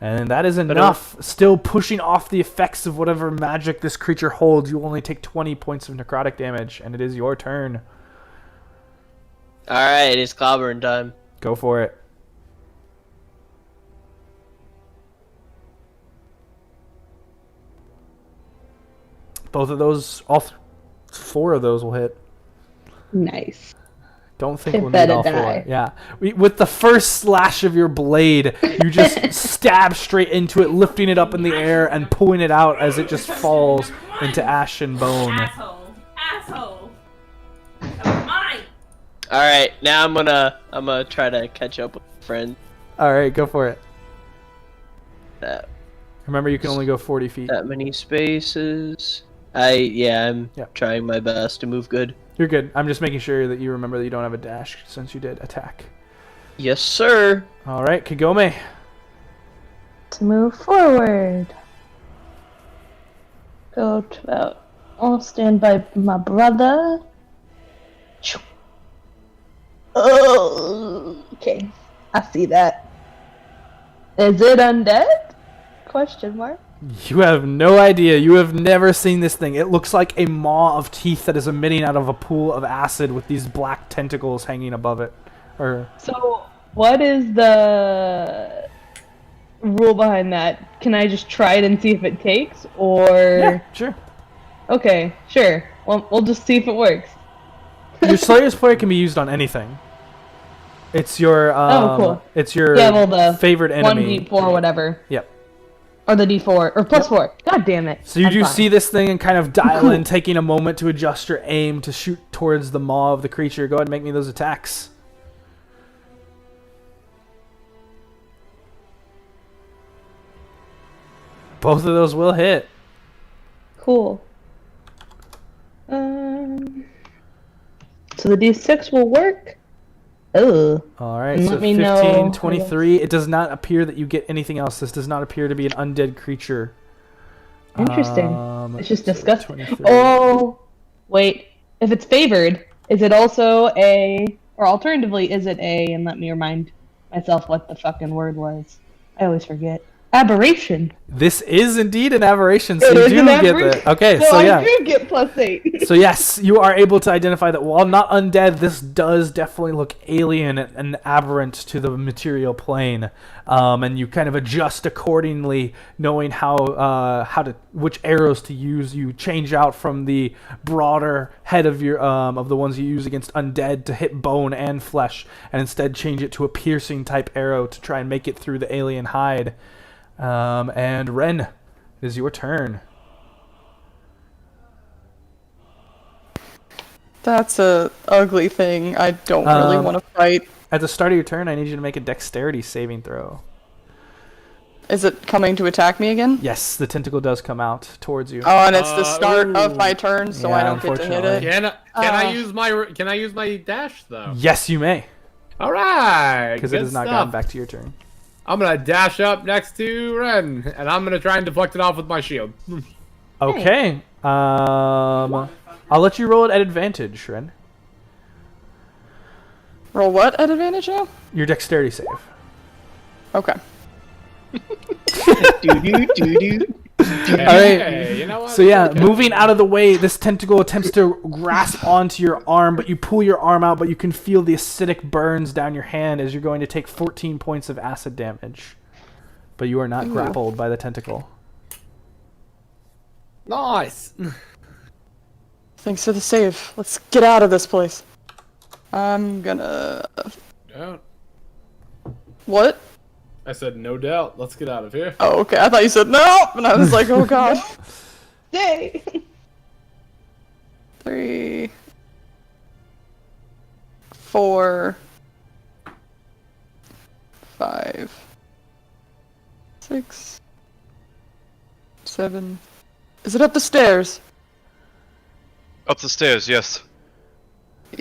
And that is enough. Still pushing off the effects of whatever magic this creature holds. You only take 20 points of necrotic damage, and it is your turn. Alright, it's clobbering time. Go for it. Both of those, four of those will hit. Nice. Don't think It we'll need better all die. four. Yeah. With the first slash of your blade, you just stab straight into it, lifting it up in the air and pulling it out as it just falls into ash and bone. Asshole. That was mine. Alright, now I'm gonna try to catch up with a friend. Alright, go for it. That Remember, you can only go 40 feet. that many spaces. I'm Yep. trying my best to move good. You're good. I'm just making sure that you remember that you don't have a dash since you did attack. Yes, sir. Alright, Kagome. To move forward. Go to about. I'll stand by my brother. Oh, okay. I see that. Is it undead? Question mark. You have no idea. You have never seen this thing. It looks like a maw of teeth that is emitting out of a pool of acid with these black tentacles hanging above it. So, what is the rule behind that? Can I just try it and see if it takes, or? Yeah, sure. Okay, sure. Well, we'll just see if it works. Your Slayer's Prayer can be used on anything. It's your cool. It's your Yeah, well, the favorite enemy. 1d4 whatever. Yep. Or the d4 or plus 4. God damn it. So you I'm do fine. see this thing and kind of dial in, taking a moment to adjust your aim to shoot towards the maw of the creature. Go ahead and make me those attacks. Both of those will hit. Cool. So the d6 will work. Oh. All right, And so let me 15, know, 23. It does not appear that you get anything else. This does not appear to be an undead creature. Interesting. It's just so disgusting. 23. Oh, wait. If it's favored, is it also a, or alternatively, is it a, and let me remind myself what the fucking word was. I always forget. Aberration. This is indeed an aberration, so It you is do an get aberration. the. Okay, So so yeah. I do get +8. So yes, you are able to identify that while not undead, this does definitely look alien and aberrant to the material plane, and you kind of adjust accordingly, knowing which arrows to use. You change out from the broader head of your of the ones you use against undead to hit bone and flesh, and instead change it to a piercing type arrow to try and make it through the alien hide. And Ren, it is your turn. That's a ugly thing. I don't really want to fight. At the start of your turn, I need you to make a dexterity saving throw. Is it coming to attack me again? Yes, the tentacle does come out towards you. Oh, and it's the start of my turn, so I Yeah, don't get to hit it. unfortunately. Can I use my dash though? Yes, you may, All right. because it has not gotten back to your turn. I'm gonna dash up next to Ren, and I'm gonna try and deflect it off with my shield. Okay. I'll let you roll it at advantage, Ren. Roll what at advantage now? Your dexterity save. Okay. Do-do-do-do. Alright. You know what? So yeah, moving out of the way, this tentacle attempts to grasp onto your arm, but you pull your arm out, but you can feel the acidic burns down your hand as you're going to take 14 points of acid damage. But you are not grappled by the tentacle. Nice. Thanks for the save. Let's get out of this place. I'm gonna... Don't. What? I said no doubt. Let's get out of here. Oh, okay. I thought you said no, and I was like, oh god. Yay! 3, 4, 5, 6, 7. Is it up the stairs? Up the stairs, yes.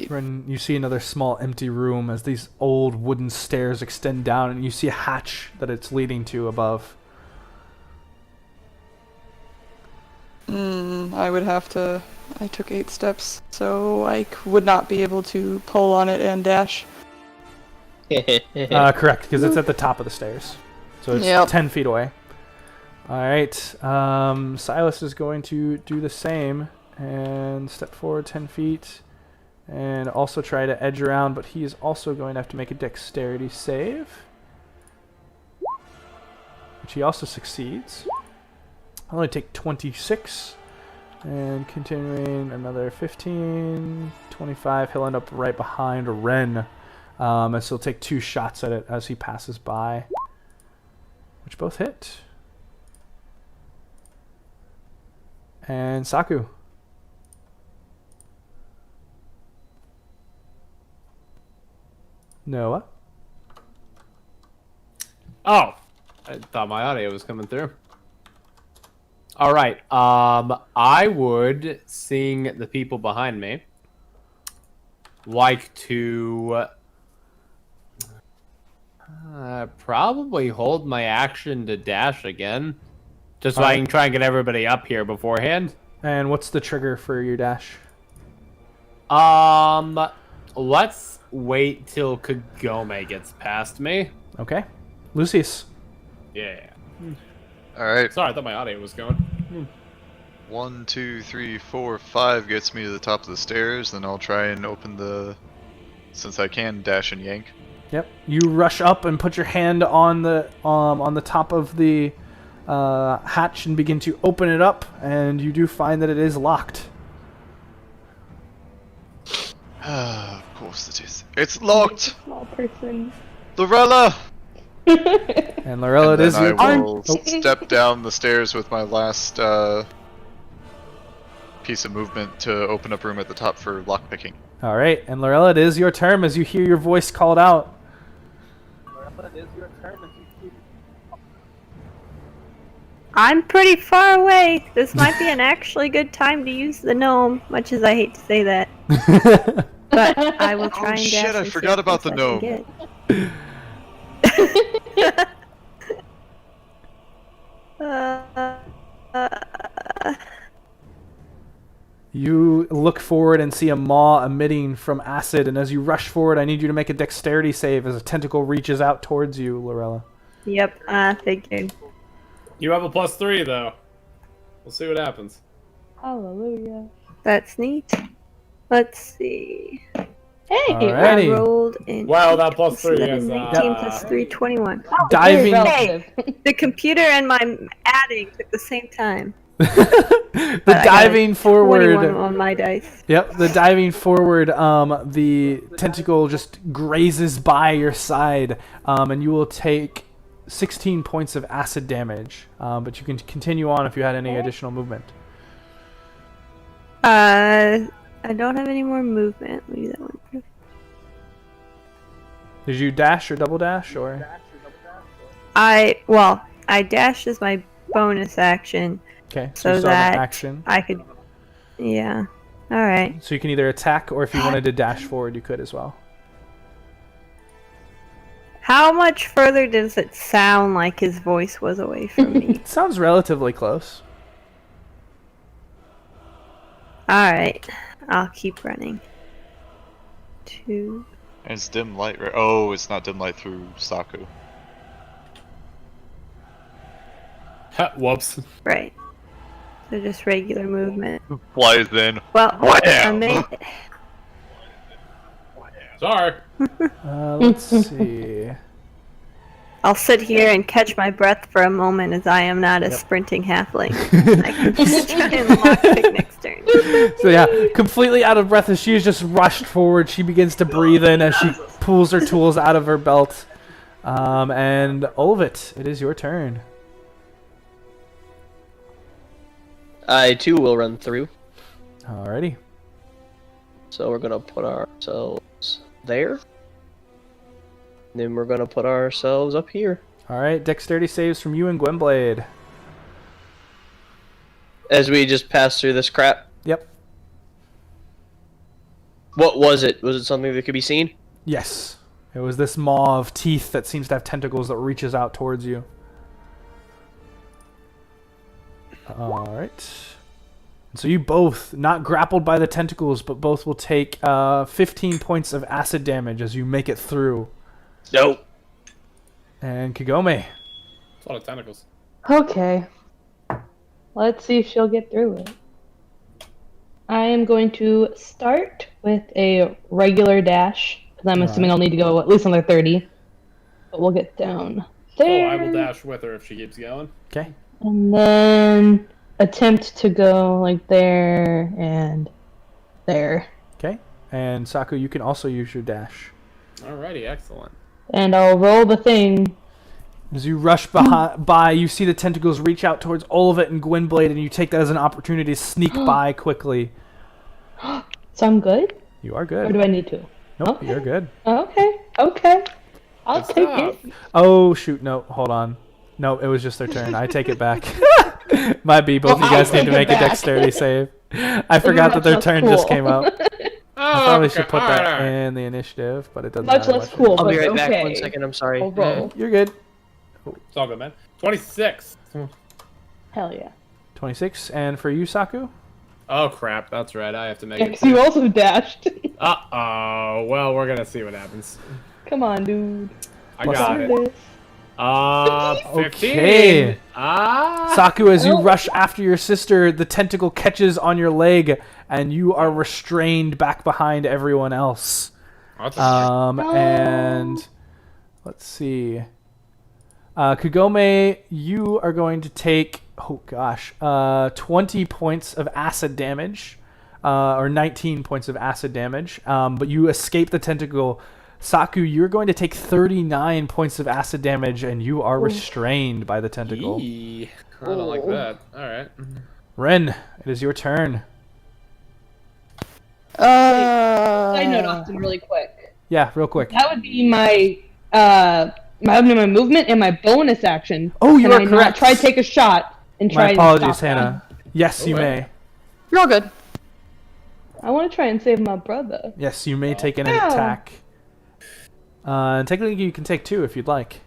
Ren, you see another small empty room as these old wooden stairs extend down, and you see a hatch that it's leading to above. I would have to... I took 8 steps, so I would not be able to pull on it and dash. Correct, because it's at the top of the stairs. So it's Yep. 10 feet away. Alright, Silas is going to do the same and step forward 10 feet and also try to edge around, but he is also going to have to make a dexterity save, which he also succeeds. I'll only take 26, and continuing another 15, 25, he'll end up right behind Ren, as he'll take 2 shots at it as he passes by, which both hit. And Saku. Noah. Oh, I thought my audio was coming through. All right. I would, seeing the people behind me, like to probably hold my action to dash again, just so I can try and get everybody up here beforehand. And what's the trigger for your dash? Let's wait till Kagome gets past me. Okay. Lucius. Yeah. Alright. Sorry, I thought my audio was going. 1, 2, 3, 4, 5 gets me to the top of the stairs, then I'll try and open the... Since I can dash and yank. Yep. You rush up and put your hand on the top of the hatch and begin to open it up, and you do find that it is locked. Of course it is. It's locked! Small person. Lorella! And Lorella, it And is then your I turn. will step down the stairs with my last piece of movement to open up room at the top for lockpicking. All right, and Lorella, it is your turn as you hear your voice called out. I'm pretty far away. This might be an actually good time to use the gnome, much as I hate to say that. But I will try and shit, dash I and see forgot how about close the I gnome. can get. You look forward and see a maw emitting from acid, and as you rush forward, I need you to make a dexterity save as a tentacle reaches out towards you, Lorella. Yep, I figured. You have a +3 though. We'll see what happens. Hallelujah. That's neat. Let's see. Hey! Alrighty. I rolled in. Wow, that +3 is 19 plus 3, 21. Diving, Relative. The computer and my adding took the same time. the But I got diving 21 forward. on my dice. Yep, the diving forward, the tentacle just grazes by your side, and you will take 16 points of acid damage, but you can continue on if you had any additional movement. I don't have any more movement. Leave that one. Did you dash or double dash, or? Well, I dashed as my bonus action Okay, so, so you still have that an action. I could. Yeah. All right. So you can either attack, or if you wanted to dash forward, you could as well. How much further does it sound like his voice was away from me? It sounds relatively close. All right. I'll keep running. 2. And it's dim light, right? Oh, it's not dim light through Saku. Whoops. Right. So just regular movement. Flies then. Well, Wham! I made. Sorry. Let's see. I'll sit here and catch my breath for a moment, as I am not a sprinting halfling. I can just try and lockpick next turn. So yeah, completely out of breath as she is just rushed forward. She begins to breathe in as she pulls her tools out of her belt. And Olvit, it is your turn. I too will run through. Alrighty. So we're gonna put ourselves there. Then we're gonna put ourselves up here. Alright, dexterity saves from you and Gwynblade. As we just pass through this crap. Yep. What was it? Was it something that could be seen? Yes. It was this maw of teeth that seems to have tentacles that reaches out towards you. Alright. So you both, not grappled by the tentacles, but both will take 15 points of acid damage as you make it through. Nope. And Kagome. It's a lot of tentacles. Okay. Let's see if she'll get through it. I am going to start with a regular dash, because I'm assuming I'll need to go at least another 30. But we'll get down there. Oh, I will dash with her if she keeps going. Okay. And then attempt to go like there and there. Okay. And Saku, you can also use your dash. Alrighty, excellent. And I'll roll the thing. As you rush by, you see the tentacles reach out towards Olivet and Gwynblade, and you take that as an opportunity to sneak by quickly. So I'm good? You are Or good. do I need to? Nope, Okay. you're good. Okay. I'll Good take stuff. it. Oh, shoot. No, hold on. No, it was just their turn. I take it back. Might be. Both of you guys need to make a dexterity save. I forgot that their turn just came out. I probably should put that in the initiative, but it doesn't Much matter. less cool. I'll be but right back. okay. 1 second. I'm sorry. I'll roll. You're good. It's all good, man. 26. Hell yeah. 26. And for you, Saku? Oh, crap. That's right. I have to make Yeah, it. 'cause you also dashed. Uh-oh. Well, we're going to see what happens. Come on, dude. I got it. Do this. 15. Okay. Saku, as you Oh. rush after your sister, the tentacle catches on your leg, and you are restrained back behind everyone else. That's And let's see. Kagome, you are going to take 20 points of acid damage, or 19 points of acid damage. But you escape the tentacle. Saku, you're going to take 39 points of acid damage, and you are restrained by the tentacle. I don't like that. Alright. Ren, it is your turn. Side note, Austin, really quick. Yeah, real quick. That would be my my movement and my bonus action. Oh, you Can are I not correct. try to take a shot and try My and apologies, stop them? Hannah. Yes, you may. You're all good. I want to try and save my brother. Yes, you may take an Ow. attack. And technically, you can take 2 if you'd like,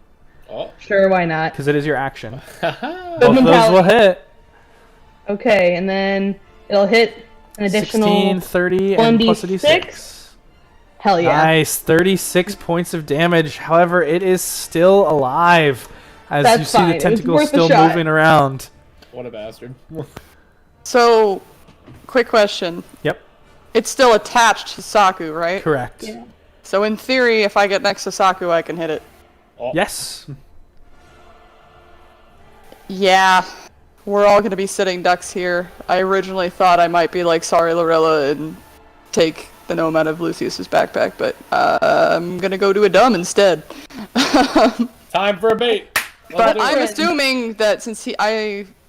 Oh. Sure, why not? because it is your action. Good Both those will mentality. hit. Okay, and then it'll hit an additional 16, 30, and plus a 1d6. d6. Hell yeah. Nice, 36 points of damage. However, it is still alive, as That's you see fine. the It was tentacles worth a still shot. moving around. What a bastard. So, quick question. Yep, It's still attached to Saku, right? correct. Yeah. So in theory, if I get next to Saku, I can hit it. Yes. Yeah. We're all gonna be sitting ducks here. I originally thought I might be like, sorry, Lorella, and take the gnome out of Lucius's backpack, but I'm gonna go do a dumb instead. Time for a bait. But I'm assuming that since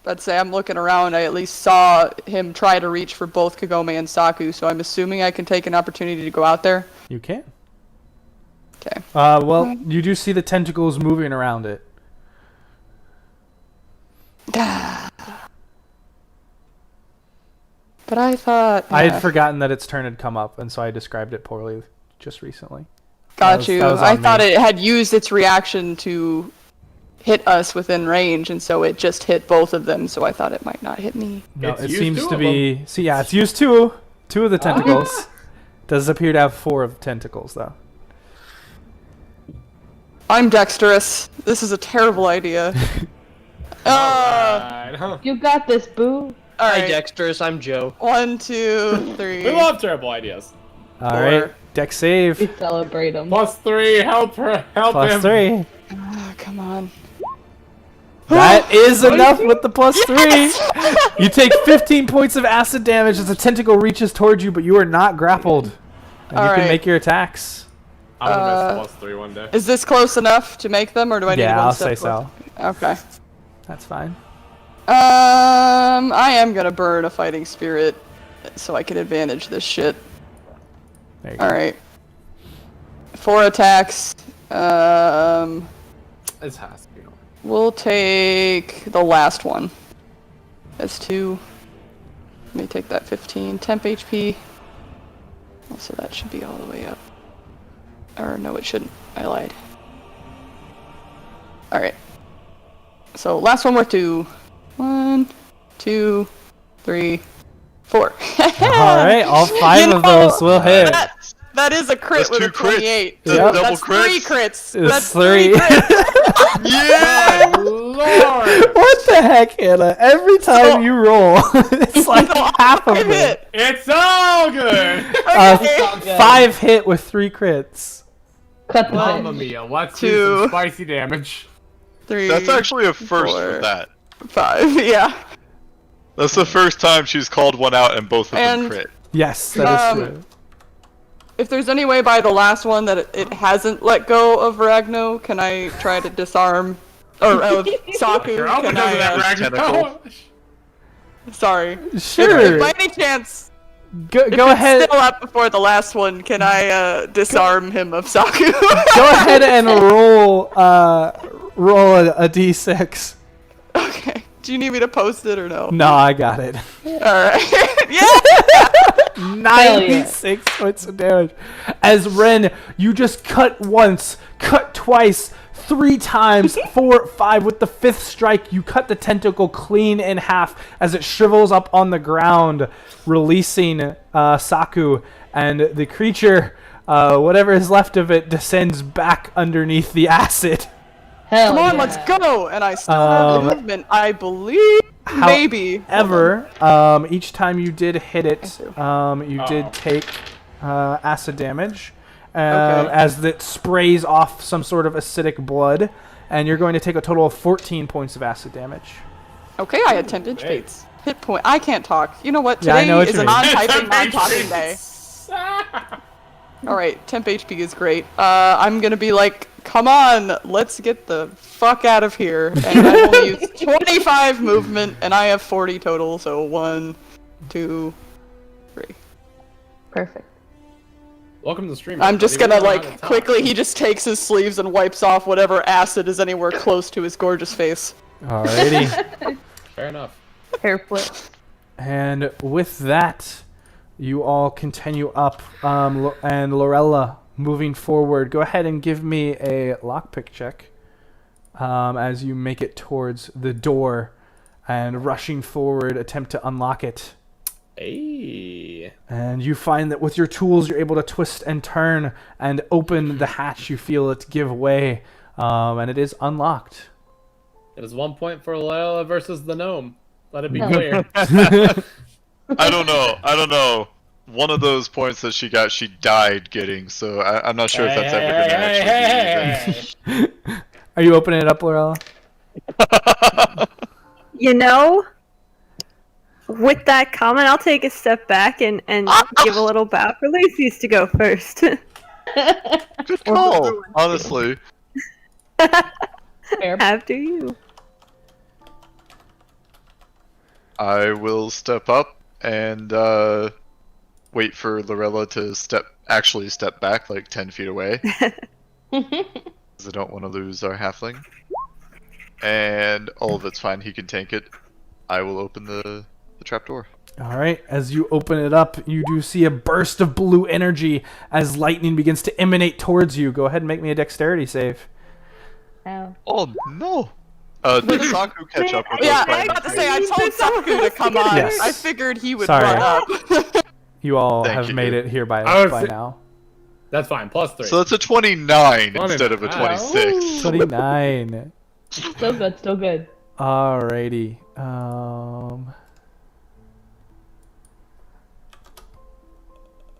let's say I'm looking around, I at least saw him try to reach for both Kagome and Saku, so I'm assuming I can take an opportunity to go out there. You can. Okay. Well, you do see the tentacles moving around it. But I thought... I yeah. had forgotten that its turn had come up, and so I described it poorly just recently. Got you. That was I on thought me. it had used its reaction to hit us within range, and so it just hit both of them, so I thought it might not hit me. No, It's it used seems two to of be... See, yeah, it's used two of the tentacles. Does appear to have 4 of tentacles, though. I'm dexterous. This is a terrible idea. Alright. You got this, boo. Hi, Alright. Dexterous. I'm Joe. 1, 2, 3. We love terrible ideas. Alright, deck save. We celebrate them. +3, help her, help Plus him. 3. Oh, come on. That is enough with the +3. You take 15 points of acid damage as the tentacle reaches towards you, but you are not grappled. And you can Alright. make your attacks. I'm gonna miss +3 one day. Is this close enough to make them, or do I need Yeah, one I'll step say so. Okay. That's fine. I am gonna burn a fighting spirit so I can advantage this shit. There you go. Alright. 4 attacks. This has to be on. We'll take the last one. That's 2. Let me take that 15. Temp HP. Also, that should be all the way up. Or no, it shouldn't. I lied. Alright. So, last one worth 2. 1, 2, 3, 4. Alright, all 5 You of know, those will hit. That is a crit That's with a 2 crits. 28. That's Yep. double That's 3 crits. crits. It's That's 3. 3 crits. Yeah! Lord! What the heck, Anna? Every time So- you roll, it's like half of Five it. hit. It's all good! Okay. 5 hit with 3 crits. Cut the Mamma thing. mia, let's 2. do some spicy damage. 3. That's actually a first 4, for that. 5. Yeah. That's the first time she's called one out and both of them And- crit. Yes, that is Um, true. If there's any way by the last one that it hasn't let go of Ragno, can I try to disarm? Or of Saku? You're out Can because I, of that Tentacle. ragdoll. sorry. Sure. If by any chance, Go if ahead. it's still up before the last one, can I disarm him of Saku? Go ahead and roll a d6. Okay. Do you need me to post it or no? No, I got it. Alright. Yeah! 96 points of damage. As Ren, you just cut once, cut twice, 3 times, 4, 5. With the 5th strike, you cut the tentacle clean in half as it shrivels up on the ground, releasing Saku, and the creature, whatever is left of it, descends back underneath the acid. Hell Come on, yeah. let's go! And I still have movement, I believe. Maybe. However, each time you did hit it, you did take acid damage, Okay. as it sprays off some sort of acidic blood, and you're going to take a total of 14 points of acid damage. Okay, I had 10 hit hit point. I can't talk. You know what? Yeah, I Today know what is you a mean. non-typing, non-talking day. Alright, temp HP is great. I'm gonna be like, come on, let's get the fuck out of here. And I only use 25 movement, and I have 40 total, so 1, 2, 3. Perfect. Welcome to the stream. I'm just everybody. gonna, We don't know how like, to talk. quickly, he just takes his sleeves and wipes off whatever acid is anywhere close to his gorgeous face. Alrighty. Fair enough. Hair flip. And with that, you all continue up, and Lorella, moving forward, go ahead and give me a lockpick check as you make it towards the door and rushing forward, attempt to unlock it. Hey. And you find that with your tools, you're able to twist and turn and open the hatch. You feel it give way, and it is unlocked. It is 1 point for Loyola versus the gnome. Let it be No. clear. I don't know. One of those points that she got, she died getting, so I'm not sure if that's ever going to actually be even. Are you opening it up, Lorella? You know, with that comment, I'll take a step back and give a little bow for Lucy's to go first. Good call, honestly. Fair. After you. I will step up and wait for Lorella to actually step back like 10 feet away. Because I don't want to lose our halfling. And all of it's fine. He can tank it. I will open the trapdoor. All right, as you open it up, you do see a burst of blue energy as lightning begins to emanate towards you. Go ahead and make me a dexterity save. Ow. Oh no! Did Saku catch up with Yeah, us? I was about to say, I told Saku to come on. Yes. I figured he would Sorry. run up. You all Thank have you. made it here by Oh, now. That's fine. +3. So that's a 29 Funny. instead of a 26. 29. Still good, still good. Alrighty.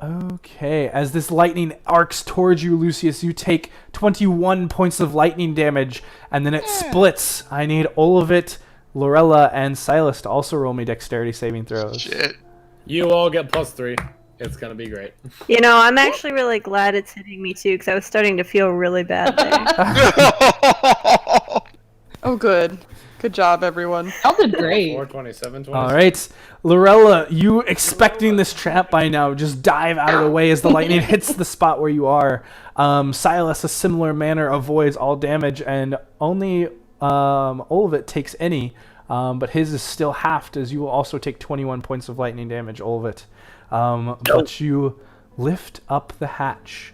Okay, as this lightning arcs towards you, Lucius, you take 21 points of lightning damage, and then it splits. I need Olivit, Lorella, and Silas to also roll me dexterity saving throws. Shit. You all get +3. It's gonna be great. You know, I'm actually really glad it's hitting me too, because I was starting to feel really bad there. Oh, good. Good job, everyone. Y'all did great. 427, 26. All right, Lorella, you expecting this trap by now, just dive out of the way as the lightning hits the spot where you are. Silas, a similar manner, avoids all damage, and only Olivit takes any, but his is still halved, as you will also take 21 points of lightning damage, Olivit. But you lift up the hatch,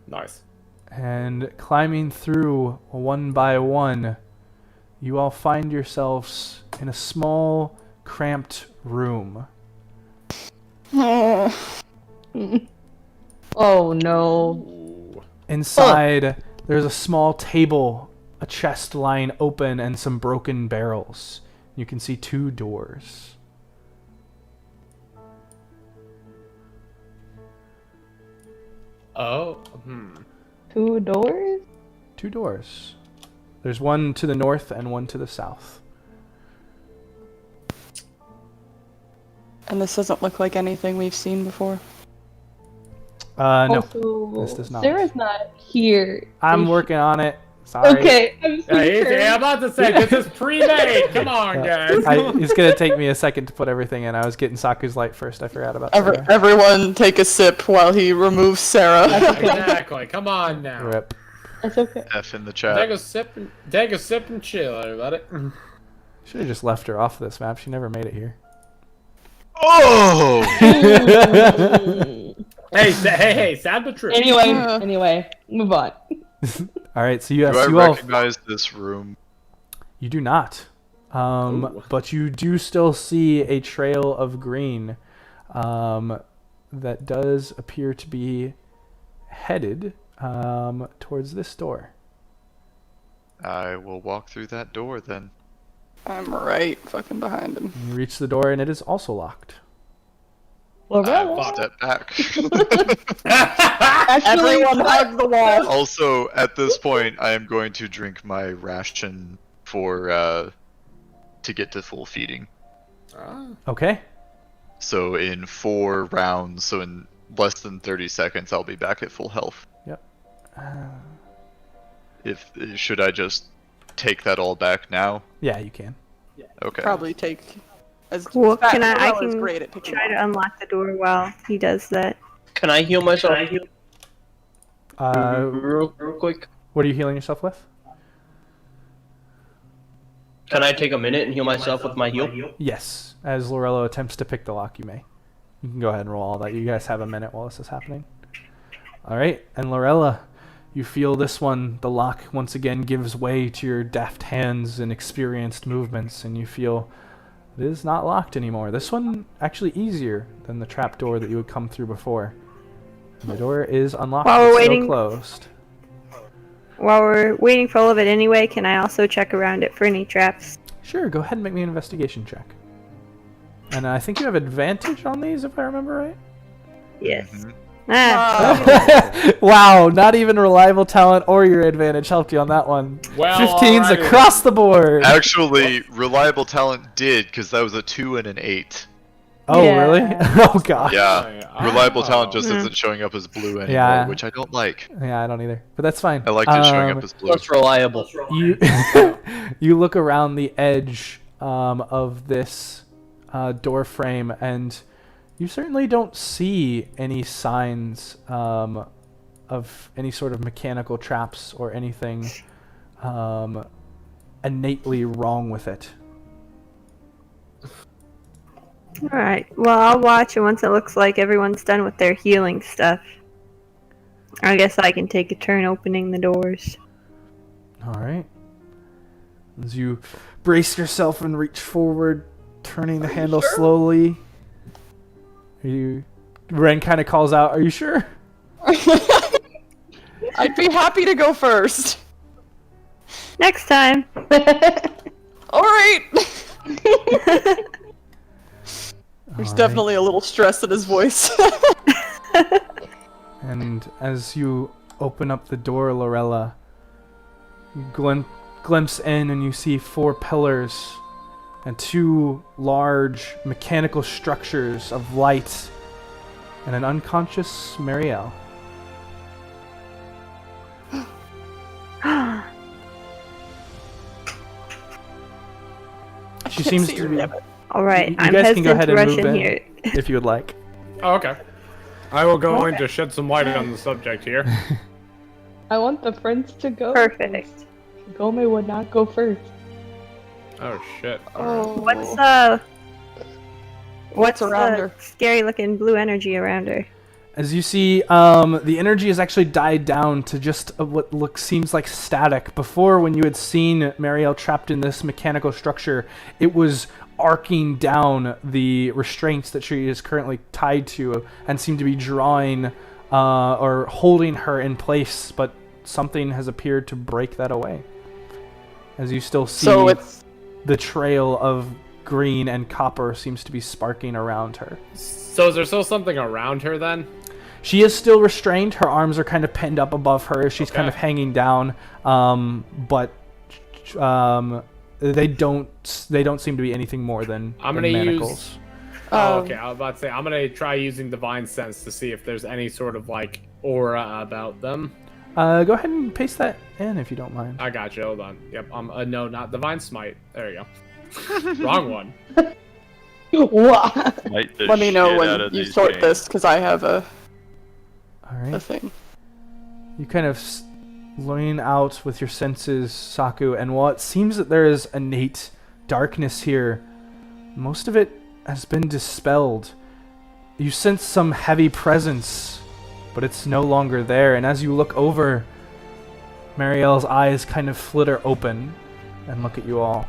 Nice. and climbing through one by one, you all find yourselves in a small, cramped room. Oh no. Inside, there's a small table, a chest lying open, and some broken barrels. You can see 2 doors. Oh. 2 doors? 2 doors. There's one to the north and one to the south. And this doesn't look like anything we've seen before. No, Also, this does not. Sarah's not here. I'm Is working on it. Sorry. Okay, I'm so I'm about to say, this is pre-made. Come on, guys. It's gonna take me a second to put everything in. I was getting Saku's light first. I forgot about Sarah. Everyone take a sip while he removes Sarah. Exactly. Come on now. Rip. That's okay. F in the Take chat. a sip and chill, everybody. Should have just left her off this map. She never made it here. Oh! Hey, sad but true. Anyway, move on. All right, so you have Do I you all. recognize this room? You do not, but you do still see a trail of green, that does appear to be headed towards this door. I will walk through that door then. I'm right fucking behind him. You reach the door, and it is also locked. I will Lorella. step back. Everyone hug the wall. Also, at this point, I am going to drink my ration to get to full feeding. Okay. So in 4 rounds, so in less than 30 seconds, I'll be back at full health. Yep. Should I just take that all back now? Yeah, you can. Okay. Probably take as Well, fast can I as can great at picking try them to unlock the door while he does that. Can I heal myself real quick? What are you healing yourself with? Can I take a minute and heal myself with my heal? Yes. As Lorello attempts to pick the lock, you may. You can go ahead and roll all that. You guys have a minute while this is happening. All right, and Lorella, you feel this one, the lock once again gives way to your deft hands and experienced movements, and you feel it is not locked anymore. This one actually easier than the trap door that you would come through before. And the door is unlocked. While we're It's still waiting- closed. While we're waiting for all of it anyway, can I also check around it for any traps? Sure, go ahead and make me an investigation check. And I think you have advantage on these, if I remember right. Yes. Mhm. Ah, Wow, not even reliable talent or your advantage helped you on that one. Well, 15s alrighty. across the board. Actually, reliable talent did, because that was a 2 and an 8. Oh, Yeah. really? Oh, God. Yeah. Reliable talent just Mhm. isn't showing up as blue anymore, Yeah. which I don't like. Yeah, I don't either. But that's fine. I like it showing up as blue. That's reliable. You you look around the edge of this door frame, and you certainly don't see any signs of any sort of mechanical traps or anything innately wrong with it. Alright, well, I'll watch, and once it looks like everyone's done with their healing stuff, I guess I can take a turn opening the doors. Alright. As you brace yourself and reach forward, turning the handle slowly. Ren kind of calls out, "Are you sure?" I'd be happy to go first. Next time! Alright! There's definitely a little stress in his voice. And as you open up the door, Lorella, you glimpse in and you see 4 pillars and 2 large mechanical structures of light and an unconscious Marielle. She seems to be... Alright, You I'm guys can go hesitant ahead to and rush move in in here. if you would like. Oh, okay. I will go in to shed some light on the subject here. I want the friends to go. Perfect. Gome would not go first. Oh shit. What's around the her? scary looking blue energy around her? As you see, the energy has actually died down to just what seems like static. Before, when you had seen Marielle trapped in this mechanical structure, it was arcing down the restraints that she is currently tied to and seemed to be drawing or holding her in place, but something has appeared to break that away. As you still see the trail of green and copper seems to be sparking around her. So is there still something around her then? She is still restrained. Her arms are kind of pinned up above her. She's kind of hanging down, but they don't seem to be anything more than manacles. Oh, okay. I was about to say I'm gonna try using divine sense to see if there's any sort of like aura about them. Go ahead and paste that in if you don't mind. I got you. Hold on. Yep. No, not divine smite. There you go. Wrong one. What? Let me know when you sort this, because I have a thing. You kind of lean out with your senses, Saku, and while it seems that there is innate darkness here, most of it has been dispelled. You sense some heavy presence, but it's no longer there, and as you look over, Marielle's eyes kind of flitter open and look at you all.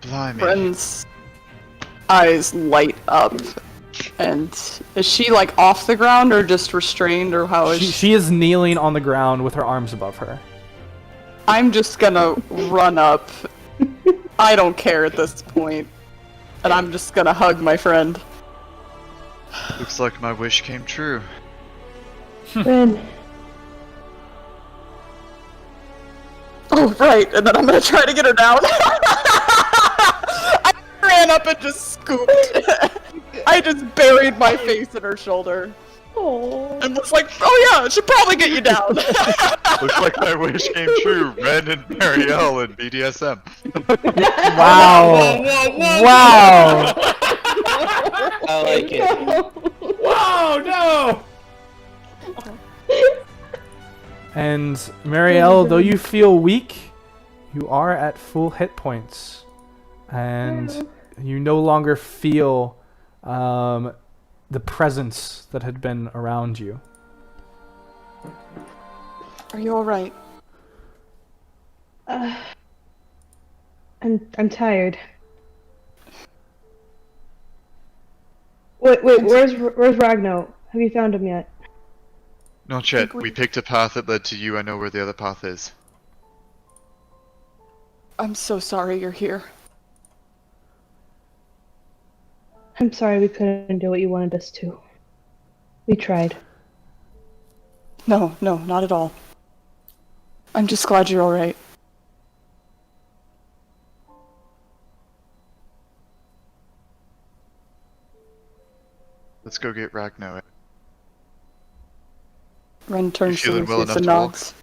Blimey. Friend's eyes light up. And is she like off the ground or just restrained, or how is She is kneeling on the ground with her arms above her. I'm just gonna run up. I don't care at this point. And I'm just gonna hug my friend. Looks like my wish came true. Ren. Oh, right, and then I'm gonna try to get her down. I ran up and just scooped. I just buried my face in her shoulder. Aww. And was like, oh yeah, I should probably get you down. Looks like my wish came true. Ren and Marielle and BDSM. Wow. Wow. I like it. Whoa, no! And Marielle, though you feel weak, you are at full hit points. And you no longer feel the presence that had been around you. Are you alright? I'm tired. Wait, where's Ragno? Have you found him yet? Not yet. We picked a path that led to you. I know where the other path is. I'm so sorry you're here. I'm sorry we couldn't do what you wanted us to. We tried. No, not at all. I'm just glad you're alright. Let's go get Ragno. Ren turns to feeling well Lucius enough and to walk? nods.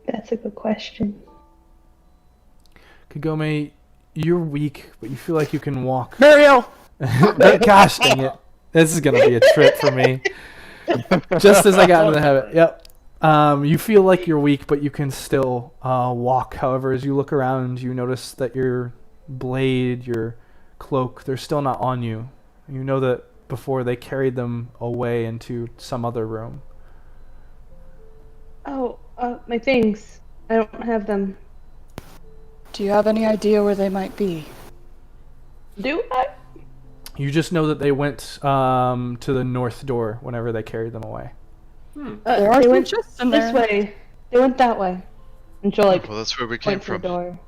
That's a good question. Kagome, you're weak, but you feel like you can walk. Marielle! Gosh dang it. This is going to be a trip for me. Just as I got into the habit. Yep. You feel like you're weak, but you can still walk. However, as you look around, you notice that your blade, your cloak, they're still not on you. You know that before they carried them away into some other room. Oh, my things. I don't have them. Do you have any idea where they might be? Do I? You just know that they went to the north door whenever they carried them away. There are They some went chests in this there. way. They went that way. And she'll like Well, that's where we came point to the from. door.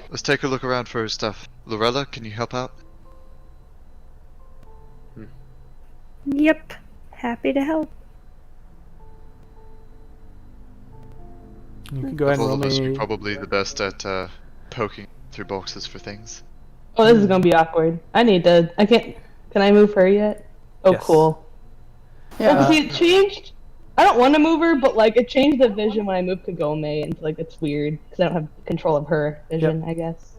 Let's take a look around for his stuff. Lorella, can you help out? Yep. Happy to help. You can go ahead and All roll of us me. are probably the best at poking through boxes for things. Oh, this is gonna be awkward. I can't. Can I move her yet? Oh, Yes. cool. Yeah. See, it changed. I don't want to move her, but like it changed the vision when I moved Kagome, and like it's weird because I don't have control of her vision. I guess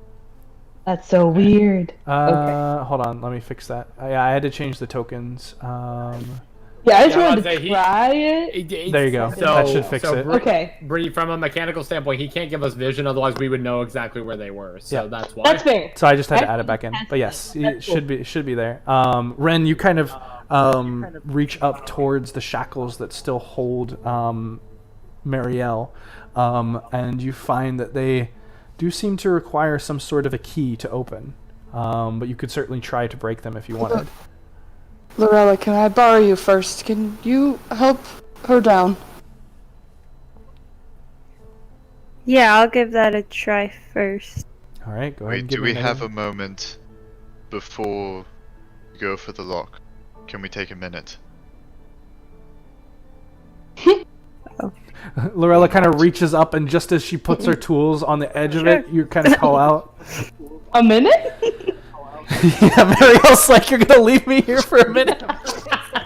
that's so weird. Okay. Hold on, let me fix that. Yeah, I had to change the tokens. Yeah, I just Yeah, I was wanted about to to say, try it. There you go. That should fix it. Okay. Bree, from a mechanical standpoint, he can't give us vision, otherwise we would know exactly where they were. So Yeah. that's why. That's fair. So I just had to add it back in. But yes, it That's cool. should be there. Ren, you kind of reach up towards the shackles that still hold Marielle, and you find that they do seem to require some sort of a key to open. But you could certainly try to break them if you wanted. Lorella, can I borrow you first? Can you help her down? Yeah, I'll give that a try first. All right, go ahead. Wait, and give do me we have a another- moment before we go for the lock? Can we take a minute? Lorella kind of reaches up, and just as she puts her tools on the edge of it, you kind of call out. A minute? Yeah, Marielle's like, you're gonna leave me here for a minute.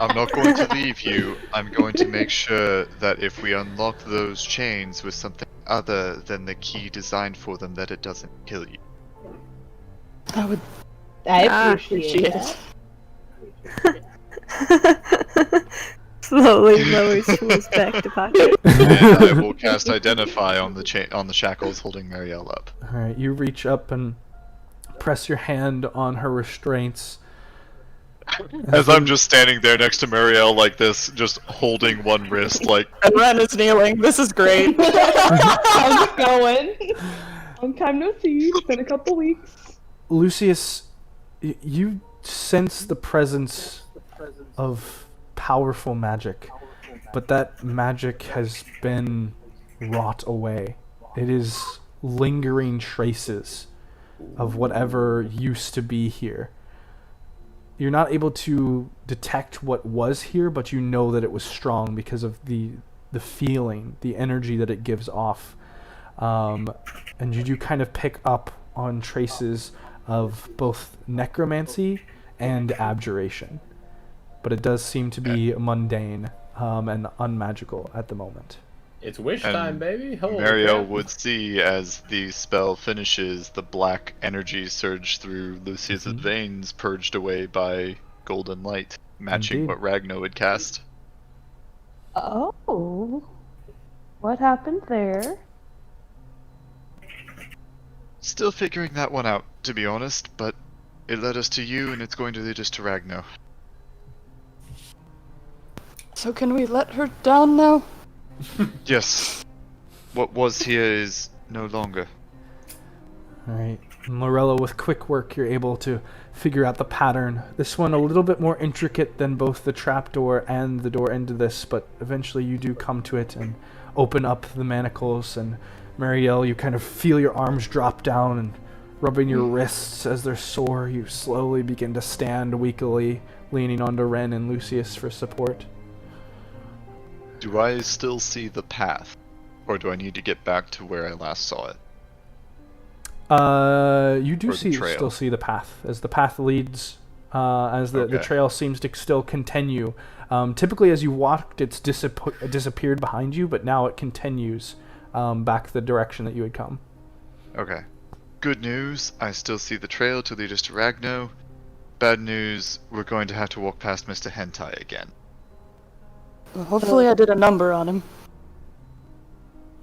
I'm not going to leave you. I'm going to make sure that if we unlock those chains with something other than the key designed for them, that it doesn't kill you. I appreciate Ah, it. Slowly lowers tools back to pocket. And I will cast Identify on the shackles holding Marielle up. All right, you reach up and press your hand on her restraints. As I'm just standing there next to Marielle like this, just holding one wrist, like, And Ren is kneeling. This is great. How's it going? Long time no see. It's been a couple weeks. Lucius, you sense the presence of powerful magic, but that magic has been wrought away. It is lingering traces of whatever used to be here. You're not able to detect what was here, but you know that it was strong because of the feeling, the energy that it gives off. And you do kind of pick up on traces of both necromancy and abjuration. But it does seem to be mundane and unmagical at the moment. It's wish And time, baby. Holy Marielle crap. would see as the spell finishes, the black energy surge through Lucius's veins, purged away by golden light, matching Indeed. what Ragno had cast. Oh. What happened there? Still figuring that one out, to be honest, but it led us to you, and it's going to lead us to Ragno. So can we let her down now? Yes. What was here is no longer. Alright, Morello, with quick work, you're able to figure out the pattern. This one a little bit more intricate than both the trapdoor and the door into this, but eventually you do come to it and open up the manacles, and Marielle, you kind of feel your arms drop down and rubbing your wrists as they're sore, you slowly begin to stand weakly, leaning onto Ren and Lucius for support. Do I still see the path? Or do I need to get back to where I last saw it? You do Or the trail. still see the path, as the path leads, as the Okay. trail seems to still continue. Typically as you walked, it's disappeared behind you, but now it continues back the direction that you had come. Okay. Good news, I still see the trail to lead us to Ragno. Bad news, we're going to have to walk past Mr. Hentai again. Well, hopefully I did a number on him.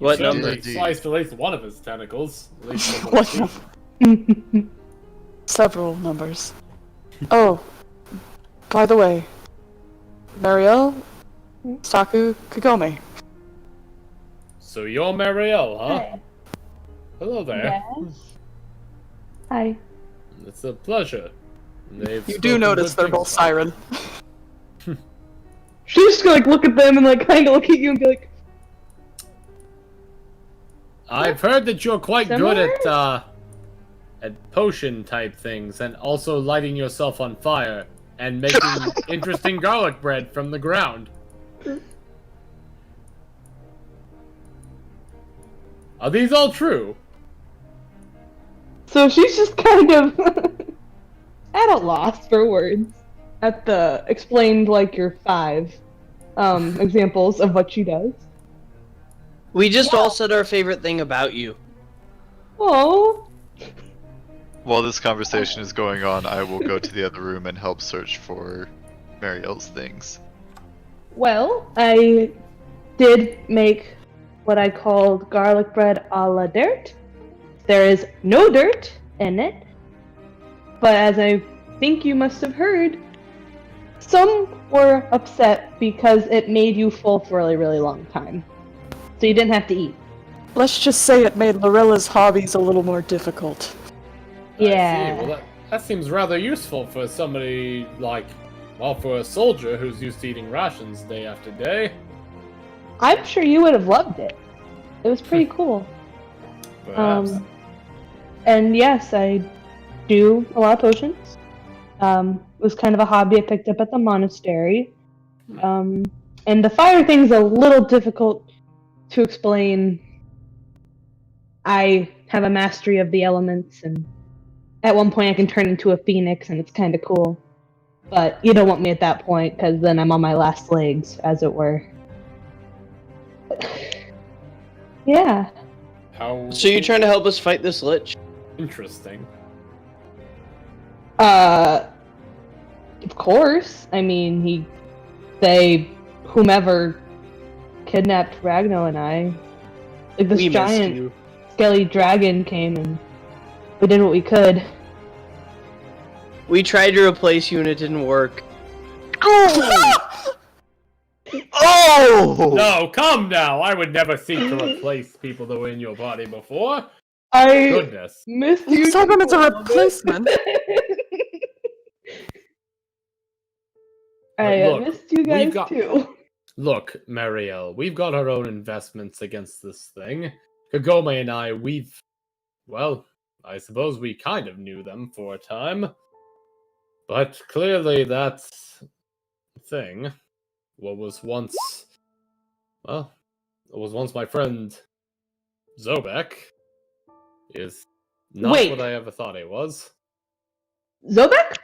What You did number? indeed. Sliced at least one of his tentacles. At least one of What his number? teeth. Several numbers. Oh, by the way, Marielle, Saku, Kagome. So you're Marielle, huh? Hi. Hello there. Yes. Hi. It's a pleasure. They've You do spoken notice good they're things both about siren. She's just gonna like look at them and like kind of look at you and be like, I've heard that you're quite Similar? good at potion type things, and also lighting yourself on fire and making interesting garlic bread from the ground. Are these all true? so she's just kind of at a loss for words at the explained like your 5 examples of what she does. We just all said our favorite thing about you. Oh, While this conversation is going on, I will go to the other room and help search for Marielle's things. well, I did make what I called garlic bread a la dirt. There is no dirt in it, but as I think you must have heard, some were upset because it made you full for a really, really long time. So you didn't have to eat. Let's just say it made Lorella's hobbies a little more difficult. I see. Yeah. Well, that seems rather useful for somebody like, well, for a soldier who's used to eating rations day after day. I'm sure you would have loved it. It was pretty cool. Perhaps. And yes, I do a lot of potions. It was kind of a hobby I picked up at the monastery. And the fire thing's a little difficult to explain. I have a mastery of the elements, and at one point I can turn into a phoenix, and it's kind of cool. But you don't want me at that point, because then I'm on my last legs, as it were. Yeah. How So you're trying to help us fight this lich? interesting. Of course. I mean, whomever kidnapped Ragno and I, like this We missed giant you. skelly dragon came and we did what we could. We tried to replace you and it didn't work. Oh! No, come now! I would never seek to replace people that were in your body before. I Goodness. missed you. Someone is a little bit. replacement. I Look, missed you guys we've got- too. Look, Marielle, we've got our own investments against this thing. Kagome and I, well, I suppose we kind of knew them for a time. But clearly that thing, what was once my friend Zobek, is not Wait. what I ever thought he was. Zobek?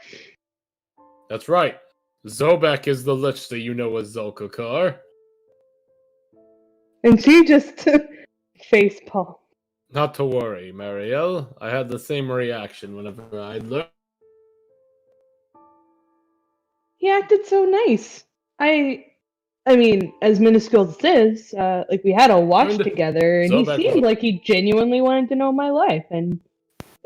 That's right. Zobek is the lich that you know as Zolkakar. And she just facepalm. Not to worry, Marielle. I had the same reaction whenever I learned. He acted so nice. I mean, as minuscule as it is, like we had a watch And together, and so he bad seemed luck. like he genuinely wanted to know my life, and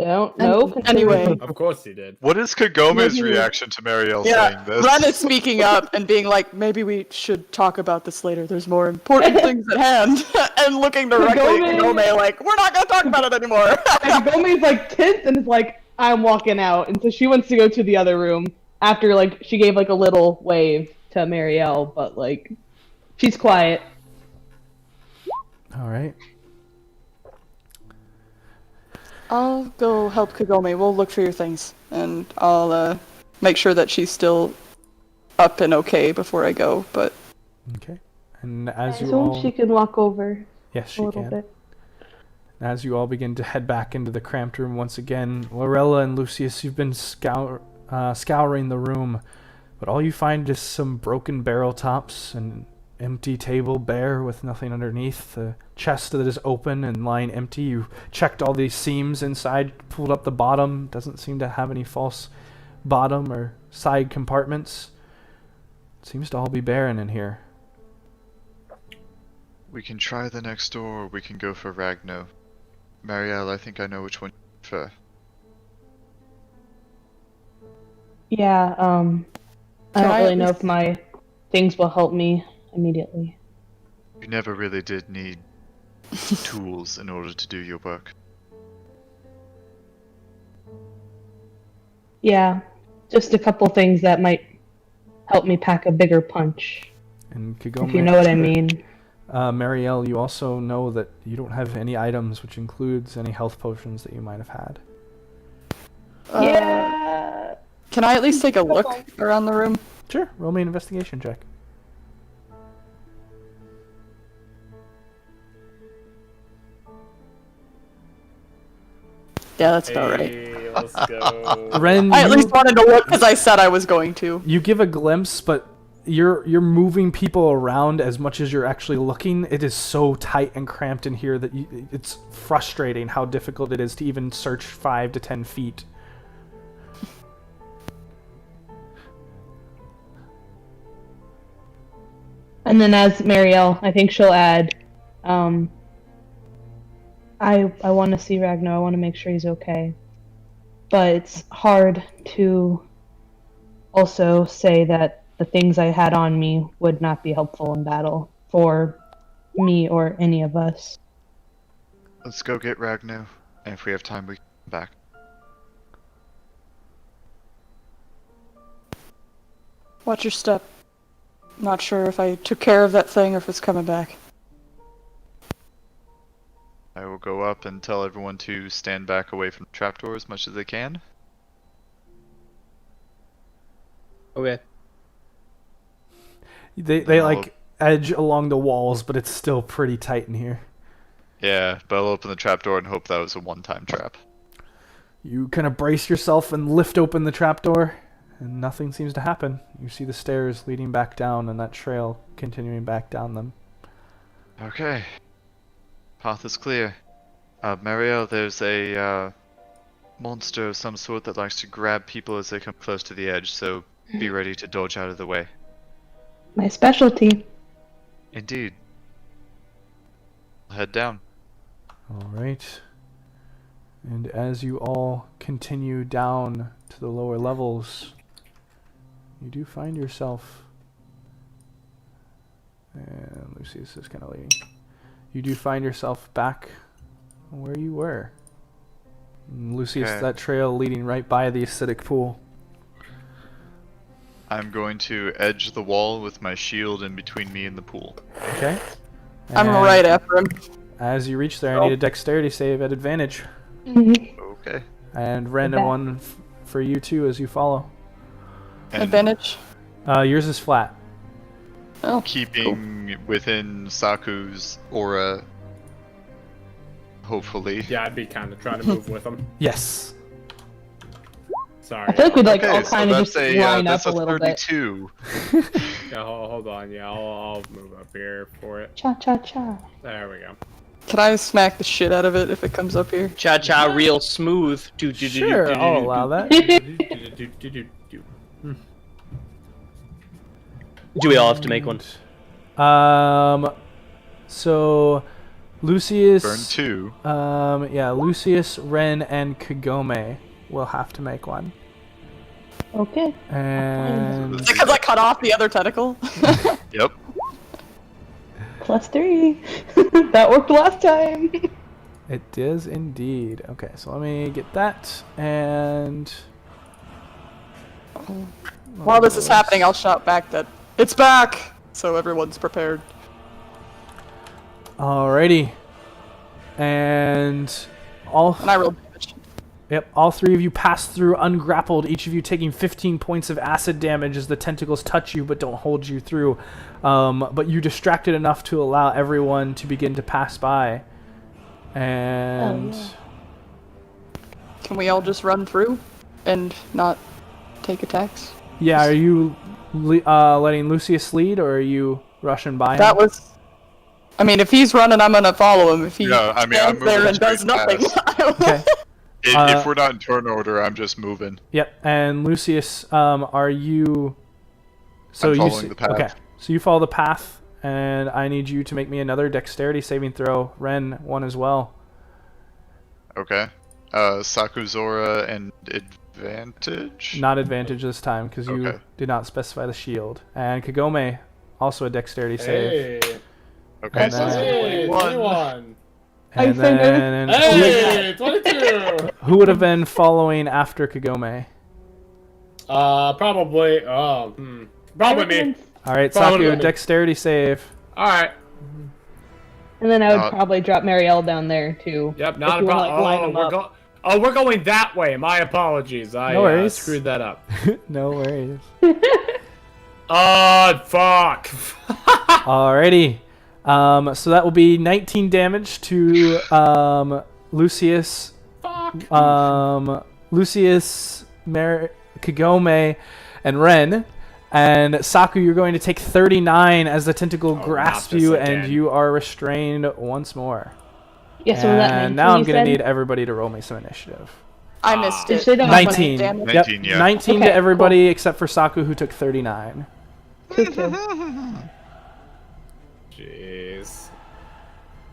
I don't know. Anyway. Of course he did. What is Kagome's Maybe- reaction to Marielle Yeah, saying this? Ren is speaking up and being like, maybe we should talk about this later. There's more important things at hand. And looking directly at Kagome- Kagome like, we're not going to talk about it anymore. And Gomi's like tense and is like, I'm walking out, and so she wants to go to the other room after like she gave like a little wave to Marielle, but like she's quiet. All right. I'll go help Kagome. We'll look for your things. And I'll make sure that she's still up and okay before I go. But Okay. And as I you assume all, she can walk over yes, a she little can. bit. As you all begin to head back into the cramped room once again, Lorella and Lucius, you've been scouring the room, but all you find is some broken barrel tops, an empty table bare with nothing underneath, a chest that is open and lying empty. You checked all these seams inside, pulled up the bottom, doesn't seem to have any false bottom or side compartments. It seems to all be barren in here. We can try the next door, or we can go for Ragno. Marielle, I think I know which one you prefer. Yeah, I Can don't I really at know least- if my things will help me immediately. You never really did need tools in order to do your work. Yeah, just a couple things that might help me pack a bigger punch, And Kagome, if you know what I mean. Marielle, you also know that you don't have any items, which includes any health potions that you might have had. Yeah. Can I at least take a look around the room? Sure, roll me an investigation check. Yeah, that's about right. Hey, let's go. Ren, I at you, least wanted to look because I said I was going to. you give a glimpse, but you're moving people around as much as you're actually looking. It is so tight and cramped in here that it's frustrating how difficult it is to even search 5 to 10 feet. And then as Marielle, I think she'll add, I want to see Ragnar. I want to make sure he's okay. But it's hard to also say that the things I had on me would not be helpful in battle for me or any of us. Let's go get Ragno, and if we have time, we can come back. Watch your step. Not sure if I took care of that thing or if it's coming back. I will go up and tell everyone to stand back away from the trapdoor as much as they can. Okay. They I'll like edge along the walls, but it's still pretty tight in here. Yeah, but I'll open the trapdoor and hope that was a one-time trap. You kind of brace yourself and lift open the trapdoor, and nothing seems to happen. You see the stairs leading back down and that trail continuing back down them. Okay. Path is clear. Marielle, there's a monster of some sort that likes to grab people as they come close to the edge, so be ready to dodge out of the way. My specialty. Indeed. I'll head down. Alright. And as you all continue down to the lower levels, you do find yourself... And Lucius is kind of leading. You do find yourself back where you were. And Lucius, Okay. that trail leading right by the acidic pool. I'm going to edge the wall with my shield in between me and the pool. Okay? I'm And right after him. As you reach there, I need a dexterity save at advantage. Okay. And random Okay. one for you too as you follow. And Advantage. Yours is flat. Oh, keeping within Saku's aura, hopefully. Yeah, I'd be kind of trying to move with him. Yes. Sorry. I feel like we'd like Okay, all so kind of that's just a line that's up a a little bit. 32. Yeah, hold on. Yeah, I'll move up here for it. Cha cha cha. There we go. can I smack the shit out of it if it comes up here? Cha cha real smooth. Sure, I'll allow that. Do we all have to make one? So Lucius, Burn 2. yeah, Lucius, Ren, and Kagome will have to make one. Okay. And Because I cut off the other tentacle. Yep. +3. That worked last time. it does indeed. Okay, so let me get that and. While this is happening, I'll shout back that it's back, so everyone's prepared. Alrighty. And all. And I rolled damage. Yep, all three of you pass through ungrappled, each of you taking 15 points of acid damage as the tentacles touch you but don't hold you through. But you distracted enough to allow everyone to begin to pass by. And... Can we all just run through and not take attacks? Yeah, are you letting Lucius lead, or are you rushing by him? That was... I mean, if he's running, I'm gonna follow him. If he Yeah, I mean, I'm stands there moving and does straight nothing, past. Okay. If we're not in turn order, I'm just moving. Yep, and Lucius, are you... So I'm you following the path. Okay, so you follow the path, and I need you to make me another dexterity saving throw. Ren, 1 as well. Okay. Sakuzora and advantage? Not advantage this time because you Okay. did not specify the shield. And Kagome, also a dexterity save. Hey. Okay, And so then- Hey, 21. 21. And then Hey, 22. who would have been following after Kagome? Probably. Probably me. All right, Probably Saku, me. dexterity save. All right. And then I would Uh, probably drop Marielle down there too. Yep. if Not a you wanna, problem. like, line Oh, them up. we're going that way. My apologies. I No worries. screwed that up. No worries. Fuck. Alrighty. So that will be 19 damage to Lucius, Fuck. Lucius, Kagome, and Ren. And Saku, you're going to take 39 as the tentacle grasps not this you, again. and you are restrained once more. Yeah, so was that 19 And now I'm you going to said? need everybody to roll me some initiative. I missed Did it. they don't- 19. Damn it. Yep, 19, yeah. 19 Okay, to everybody except for Saku, who took 39. Jeez.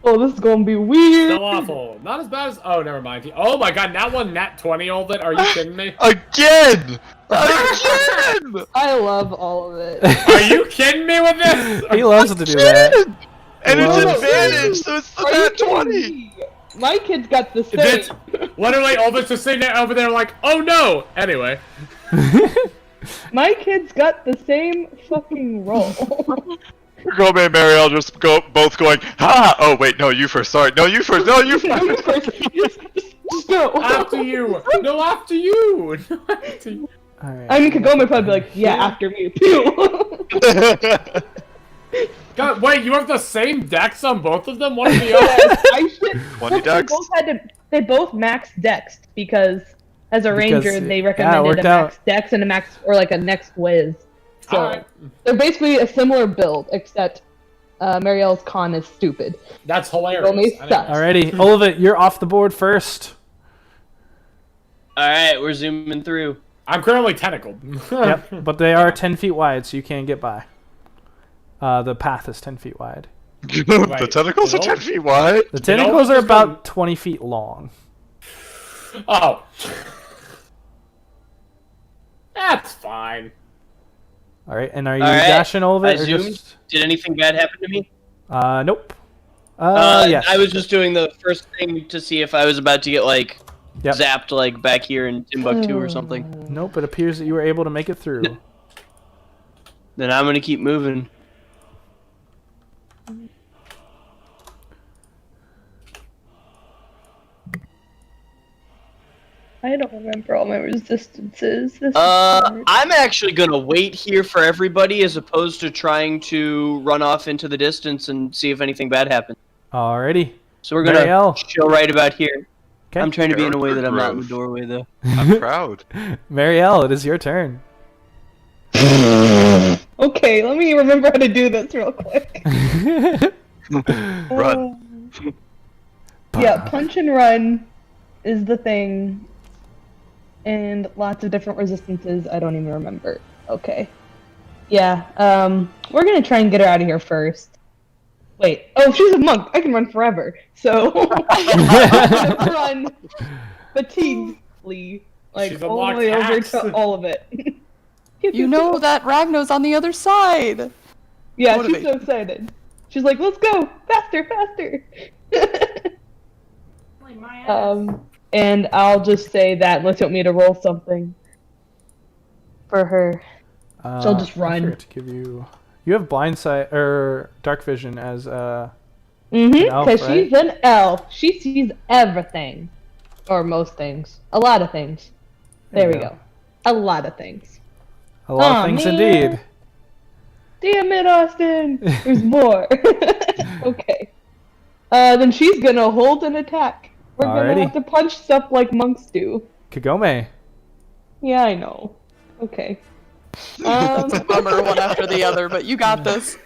Oh, this is gonna be weird. So awful. Not as bad as. Oh, never mind. Oh my god, that one nat 20 hold it. Are you kidding me? Again! Again! I love all of it. Are you kidding me with this? He loves to do that. And Wow. it's advantage, so it's the Are you nat kidding 20! me? My kid's got the same. It's literally Elvis just sitting there over there like, oh no! Anyway. My kid's got the same fucking roll. Kagome and Mariel just both going, ha! Oh, wait, no, you first. Sorry. No, you first. No, you first. Just go. After you! No, after you! No, after you. Alright. I mean, Kagome would probably be like, yeah, after me. Pew. God, wait, you have the same dex on both of them? One or the other? I should. 20 They dex? both had to. They both maxed dex because, as a ranger, Because, they yeah, it recommended worked a max out. dex and a max or like a next whiz. So Alright. they're basically a similar build, except Marielle's con is stupid. That's hilarious. Only Anyway. sucks. Alrighty, Olivet, you're off the board first. Alright, we're zooming through. I'm currently tentacled. Yep, but they are 10 feet wide, so you can't get by. The path is 10 feet wide. The tentacles are 10 feet wide? The tentacles are about 20 feet long. Oh. That's fine. Alright, and are you Alright, dashing Olivet I or zoomed. just... Did anything bad happen to me? Nope. Yes. I was just doing the first thing to see if I was about to get, like, Yep. zapped, like, back here in Timbuktu or something. Nope, it appears that you were able to make it through. Then I'm gonna keep moving. I don't remember all my resistances. This is hard. I'm actually gonna wait here for everybody as opposed to trying to run off into the distance and see if anything bad happens. Alrighty. So we're gonna Marielle. chill right about here. Okay. I'm trying to be in a way that I'm not in the Growth. doorway, though. I'm proud. Marielle, it is your turn. Okay, let me remember how to do this real quick. Run. Yeah, punch and run is the thing. And lots of different resistances. I don't even remember. Okay. Yeah, we're gonna try and get her out of here first. Wait. Oh, she's a monk. I can run forever. So I'm gonna run fatiguedly, like She's a all the locked way over axe. to all of it. You know that Ragnar's on the other side. Yeah, Motivate. she's so excited. She's like, "Let's go faster, faster." Like my ass. And I'll just say that unless you want me to roll something for her. She'll just I run. forgot to give you... You have blind sight, or dark vision as, elf, Because right? she's an elf. She sees everything. Or most things. A lot of things. There we you go. A lot of things. A lot Aw, of things man. indeed. Damn it, Austin! There's more. Okay. Then she's gonna hold an attack. We're Alrighty. gonna have to punch stuff like monks do. Kagome. Yeah, I know. Okay. It's a bummer one after the other, but you got this.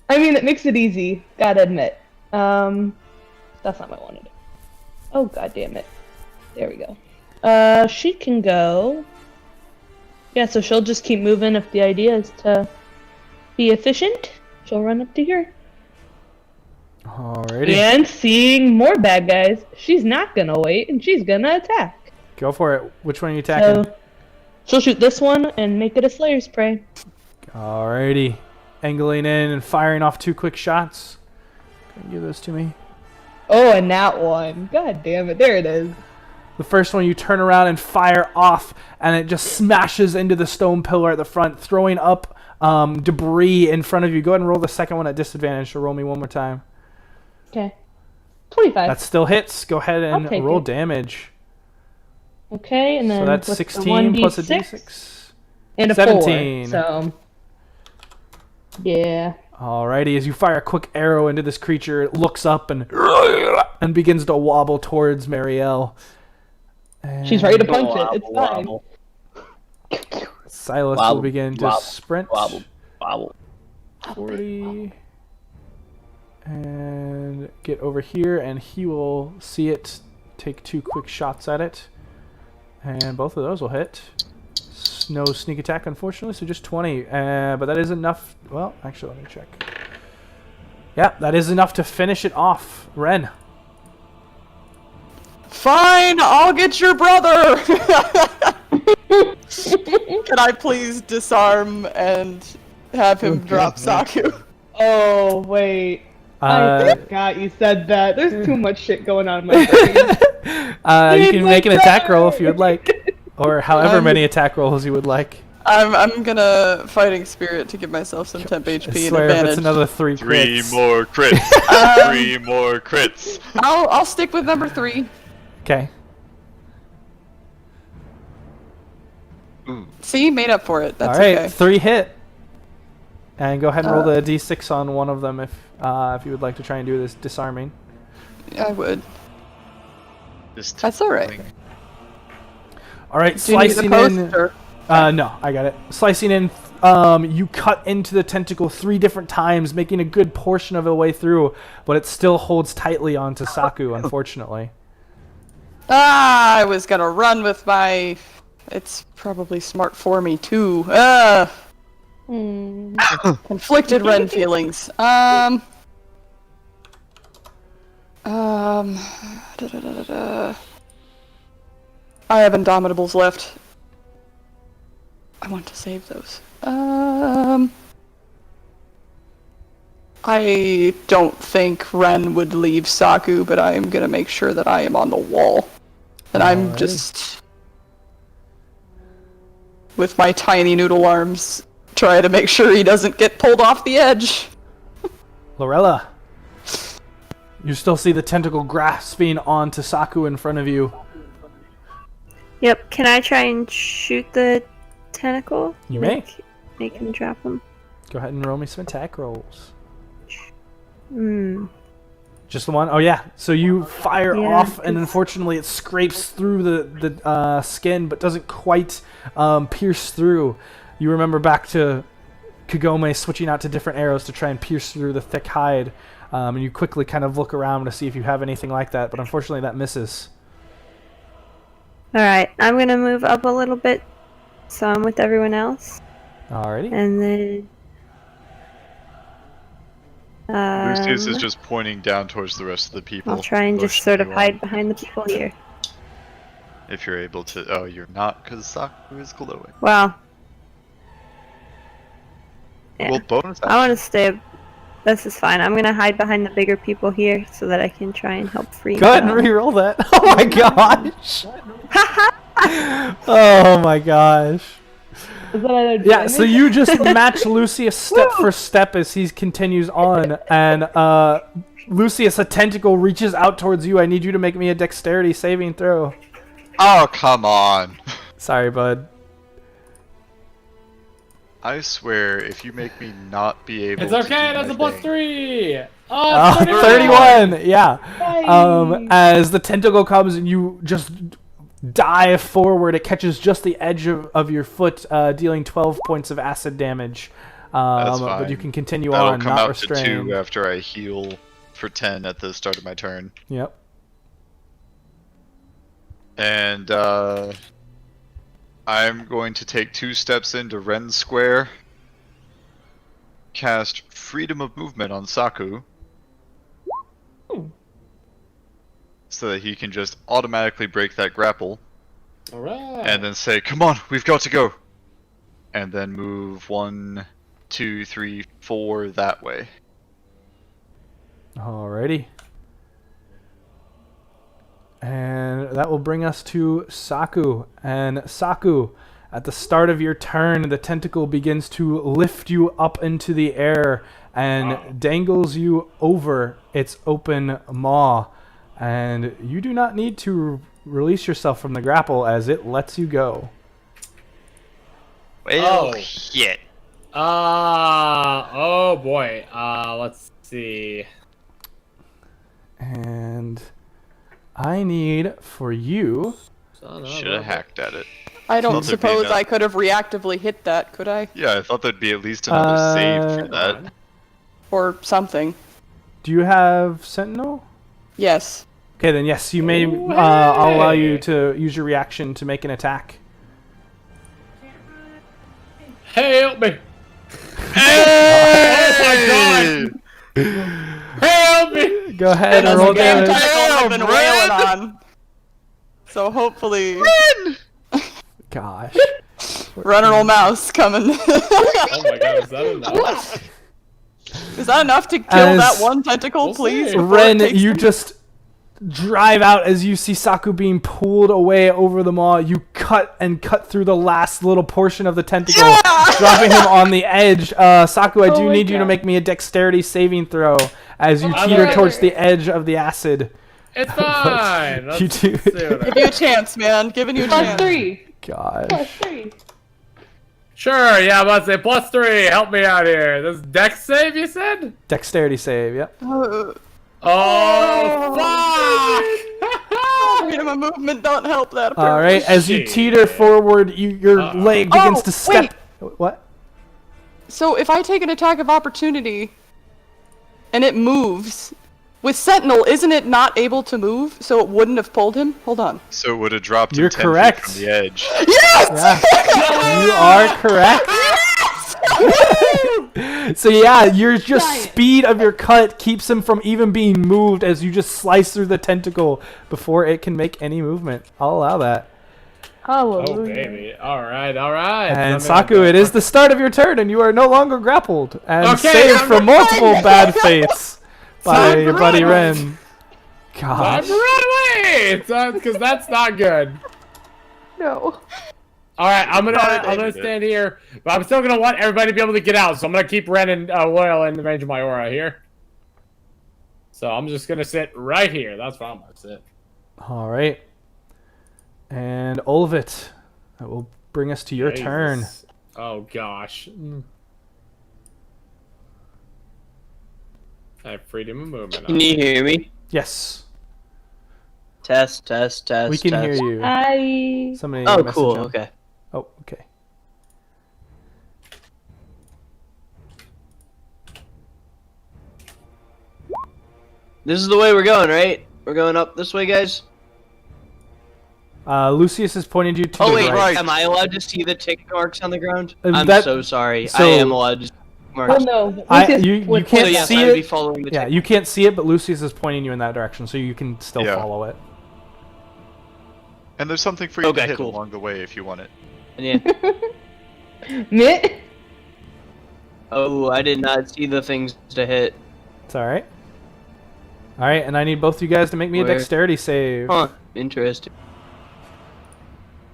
I mean, it makes it easy. Gotta admit. That's not what I wanted. Oh, god damn it. There we go. She can go. Yeah, so she'll just keep moving if the idea is to be efficient. she'll run up to here. Alrighty. And seeing more bad guys, she's not gonna wait, and she's gonna attack. Go for it. Which one are you attacking? So she'll shoot this one and make it a Slayer's Prey. Alrighty. Angling in and firing off 2 quick shots. Can you give those to me? Oh, and that one. God damn it. There it is. The first one you turn around and fire off, and it just smashes into the stone pillar at the front, throwing up debris in front of you. Go ahead and roll the second one at disadvantage. So roll me one more time. Okay. 25. That still hits. Go ahead and take roll it. damage. Okay, and then So that's what's the 16 plus a 1d6? d6. And a 17. 4. So, yeah. Alrighty, as you fire a quick arrow into this creature, it looks up and begins to wobble towards Marielle. She's ready to And punch it. It's fine. Wobble, Silas wobble, will begin to wobble, sprint. wobble, wobble. 40. And get over here, and he will see it, take 2 quick shots at it. And both of those will hit. No sneak attack, unfortunately, so just 20. But that is enough. Well, actually, let me check. Yeah, that is enough to finish it off. Ren. Fine, I'll get your brother! Can I please disarm and have him drop Saku? Oh, wait. I Uh, forgot you said that. There's too much shit going on in my brain. you can make an attack roll if you would like. Or however many attack rolls you would like. I'm gonna fighting spirit to give myself some temp HP I and swear if advantage. it's another 3 3 crits. more crits. 3 more crits. I'll stick with number 3. Okay. See, made up for it. That's Alright, okay. 3 hit. And go ahead and roll the d6 on one of them if you would like to try and do this disarming. I would. Just That's alright. Alright, Do you need the slicing post, in. or- No, I got it. Slicing in, you cut into the tentacle 3 different times, making a good portion of the way through, but it still holds tightly onto Saku, unfortunately. Ah, I was gonna run with my... It's probably smart for me, too. Conflicted Ren feelings. I have Indomitables left. I want to save those. I don't think Ren would leave Saku, but I am gonna make sure that I am on the wall. And I'm Alrighty. just... with my tiny noodle arms, try to make sure he doesn't get pulled off the edge. Lorella. You still see the tentacle grasping onto Saku in front of you. Yep. Can I try and shoot the tentacle? You may. Make him drop him. Go ahead and roll me some attack rolls. Hmm. Just the one? Oh yeah. So you fire Yeah, off, and it's- unfortunately it scrapes through the skin, but doesn't quite pierce through. You remember back to Kagome switching out to different arrows to try and pierce through the thick hide, and you quickly kind of look around to see if you have anything like that, but unfortunately that misses. Alright, I'm gonna move up a little bit so I'm with everyone else. Alrighty. And then... Lucius is just pointing down towards the rest of the people. I'll try and just pushing sort of you hide on, behind the people here. If you're able to. Oh, you're not, because Saku is glowing. Wow. Yeah. Well, bonus I want to stay... This is fine. I'm gonna hide behind the bigger people here so that I can try and help free Go ahead and them. reroll that. Oh my gosh. Oh my gosh. Is that an Yeah, so advantage? you just match Lucius step for step as he continues on, and Lucius, a tentacle reaches out towards you. I need you to make me a dexterity saving throw. Oh, come on. Sorry, bud. I swear, if you make me not be able It's to okay, do that's my a plus thing- 3! Oh, it's 31, yeah. Nice. As the tentacle comes and you just dive forward, it catches just the edge of your foot, dealing 12 points of acid damage. That's But fine. you can continue That'll on, come not out to restrained. 2 after I heal for 10 at the start of my turn. Yep. And I'm going to take 2 steps into Ren Square. cast Freedom of Movement on Saku. So that he can just automatically break that grapple. Alright. And then say, come on, we've got to go. And then move 1, 2, 3, 4 that way. Alrighty. And that will bring us to Saku. And Saku, at the start of your turn, the tentacle begins to lift you up into the air and dangles you over its open maw. And you do not need to release yourself from the grapple as it lets you go. Well, shit. Oh boy. Let's see. And I need for you... Should have hacked at it. I don't Thought there'd be suppose enough. I could have reactively hit that, could I? Yeah, I thought there'd be at least another save for that. Or something. Do you have Sentinel? Yes. Okay, then yes, you may. I'll allow you to use your reaction to make an attack. Help me! Hey! Oh my god! Help me! Go ahead and As roll the game damage. tentacles have been wailing on. So hopefully, Gosh. run and roll mouse coming. Oh my god, is that enough? Is that enough to kill As- that one tentacle, We'll please? see. before Ren, it takes you them? just drive out as you see Saku being pulled away over the maw. You cut through the last little portion of the tentacle, dropping him on the edge. Saku, I do my need you to God. make me a dexterity saving throw as you I'm teeter alright. towards the edge of the acid. It's fine. Let's You do- see what I- Give you a chance, man. Giving you a Plus chance. 3. Gosh. Plus 3. Sure, yeah, I'm about to say +3. Help me out here. This dex save, you said? Dexterity save, yep. Oh, fuck! Freedom of movement don't help that. All right, apparently. as you Shit. teeter forward, your leg begins to step. What? So if I take an attack of opportunity and it moves, with Sentinel, isn't it not able to move? So it wouldn't have pulled him? Hold on. So it would have dropped You're him 10 feet correct. from the edge. Yeah. You are correct. So yeah, your just speed of your cut keeps him from even being moved as you just slice through the tentacle before it can make any movement. I'll allow that. Hallelujah. Oh, baby. Alright, alright. And Saku, it is the start of your turn, and you are no longer grappled and saved I'm from multiple bad fates by Time your to buddy run. Ren. Time Gosh. to run away! Because that's not good. No. Alright, I'm gonna stand here, but I'm still gonna want everybody to be able to get out, so I'm gonna keep Ren and Loyal in the range of my aura here. So I'm just gonna sit right here. That's where I'm gonna sit. All right. And Olvit, that will bring us to your turn. Jesus. Oh gosh. I have freedom of movement. Can you hear me? Yes, Test. we can test. hear you. I. Somebody Oh, message cool. him. Okay. Oh, okay. This is the way we're going, right? We're going up this way, guys? Lucius has pointed you to Oh, the wait. right. Am I allowed to see the tick marks on the ground? Uh, I'm that- so sorry. so- I am allowed to see tick marks. Oh no. I- Lucas you would- can't So, yes, see I would be it. following the Yeah, tick. you can't see it, but Lucius is pointing you in that direction, so you can still Yeah. follow it. And there's something for you Okay, to hit cool. along the way if you want it. Yeah. Mitt? Oh, I did not see the things to hit. It's all right. All right, and I need both you guys to make me a Where? dexterity save. Huh. Interesting.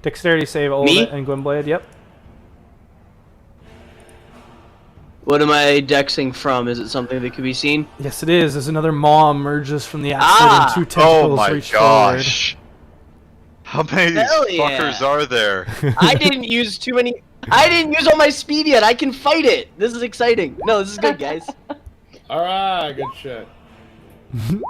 Dexterity save, Me? Olvit and Gwynblade. Yep. What am I dexing from? Is it something that could be seen? Yes, it is. As another maw emerges from the acid Ah! and two tentacles Oh my reach gosh. How many of these Hell yeah. fuckers are there? I didn't use too many. I didn't use all my speed yet. I can fight it. This is exciting. No, this is good, guys. Alright, good shit. forward.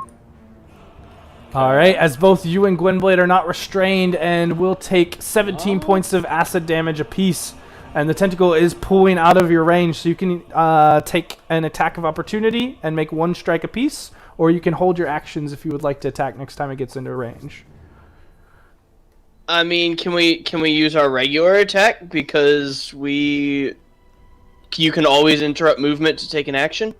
All right, as both you and Gwynblade are not restrained and will take 17 points of acid damage apiece, and the tentacle is pulling out of your range, so you can take an attack of opportunity and make one strike apiece, or you can hold your actions if you would like to attack next time it gets into range. I mean, can we use our regular attack because we you can always interrupt movement to take an action.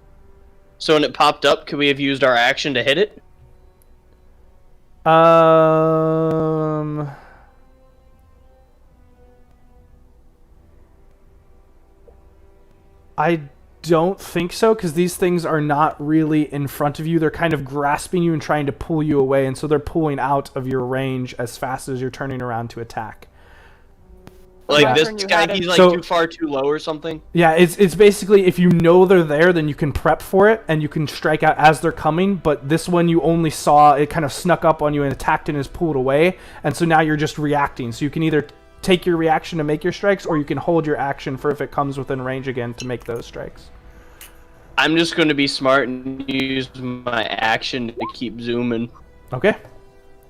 So when it popped up, could we have used our action to hit it? I don't think so, because these things are not really in front of you. They're kind of grasping you and trying to pull you away, and so they're pulling out of your range as fast as you're turning around to attack. Like Yeah. this guy, he's like So- too far too low or something? Yeah, it's basically, if you know they're there, then you can prep for it, and you can strike out as they're coming, but this one you only saw, it kind of snuck up on you and attacked and is pulled away, and so now you're just reacting. So you can either take your reaction to make your strikes, or you can hold your action for if it comes within range again to make those strikes. I'm just going to be smart and use my action to keep zooming. Okay.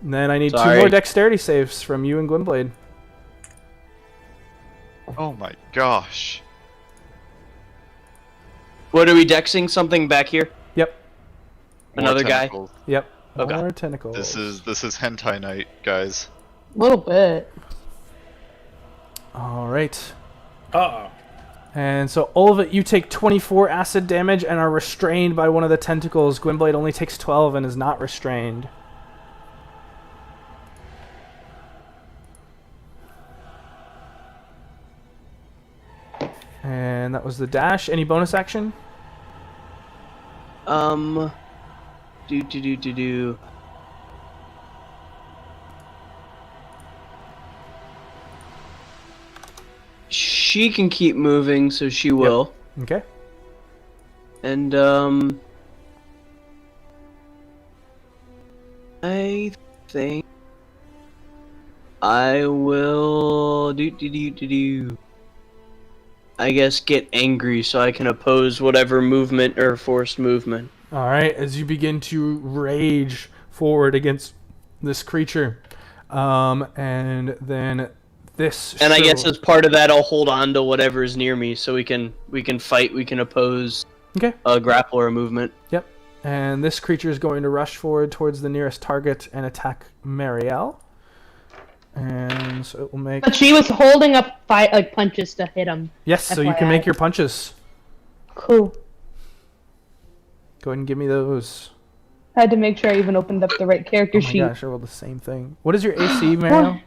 And then I need 2 Sorry. more dexterity saves from you and Gwynblade. Oh my gosh. What are we dexing? Something back here? Yep. More Another guy? tentacles. Yep. Okay. More tentacles. This is hentai night, guys. A little bit. All right. Uh-oh. And so all of it, you take 24 acid damage and are restrained by one of the tentacles. Gwynblade only takes 12 and is not restrained. And that was the dash. Any bonus action? Do. She can keep moving, so she will. Okay. And, I think I will do. I guess get angry so I can oppose whatever movement or forced movement. All right. As you begin to rage forward against this creature, and then this. And I guess shrivel- as part of that, I'll hold on to whatever is near me so we can fight. We can oppose Okay. a grapple or a movement. Yep. And this creature is going to rush forward towards the nearest target and attack Marielle. And so it will make. But she was holding up punches to hit him. Yes, so you can FYI. make your punches. Cool. Go ahead and give me those. I had to make sure I even opened up the right character Oh my sheet. gosh, I rolled the same thing. What is your AC, Marielle?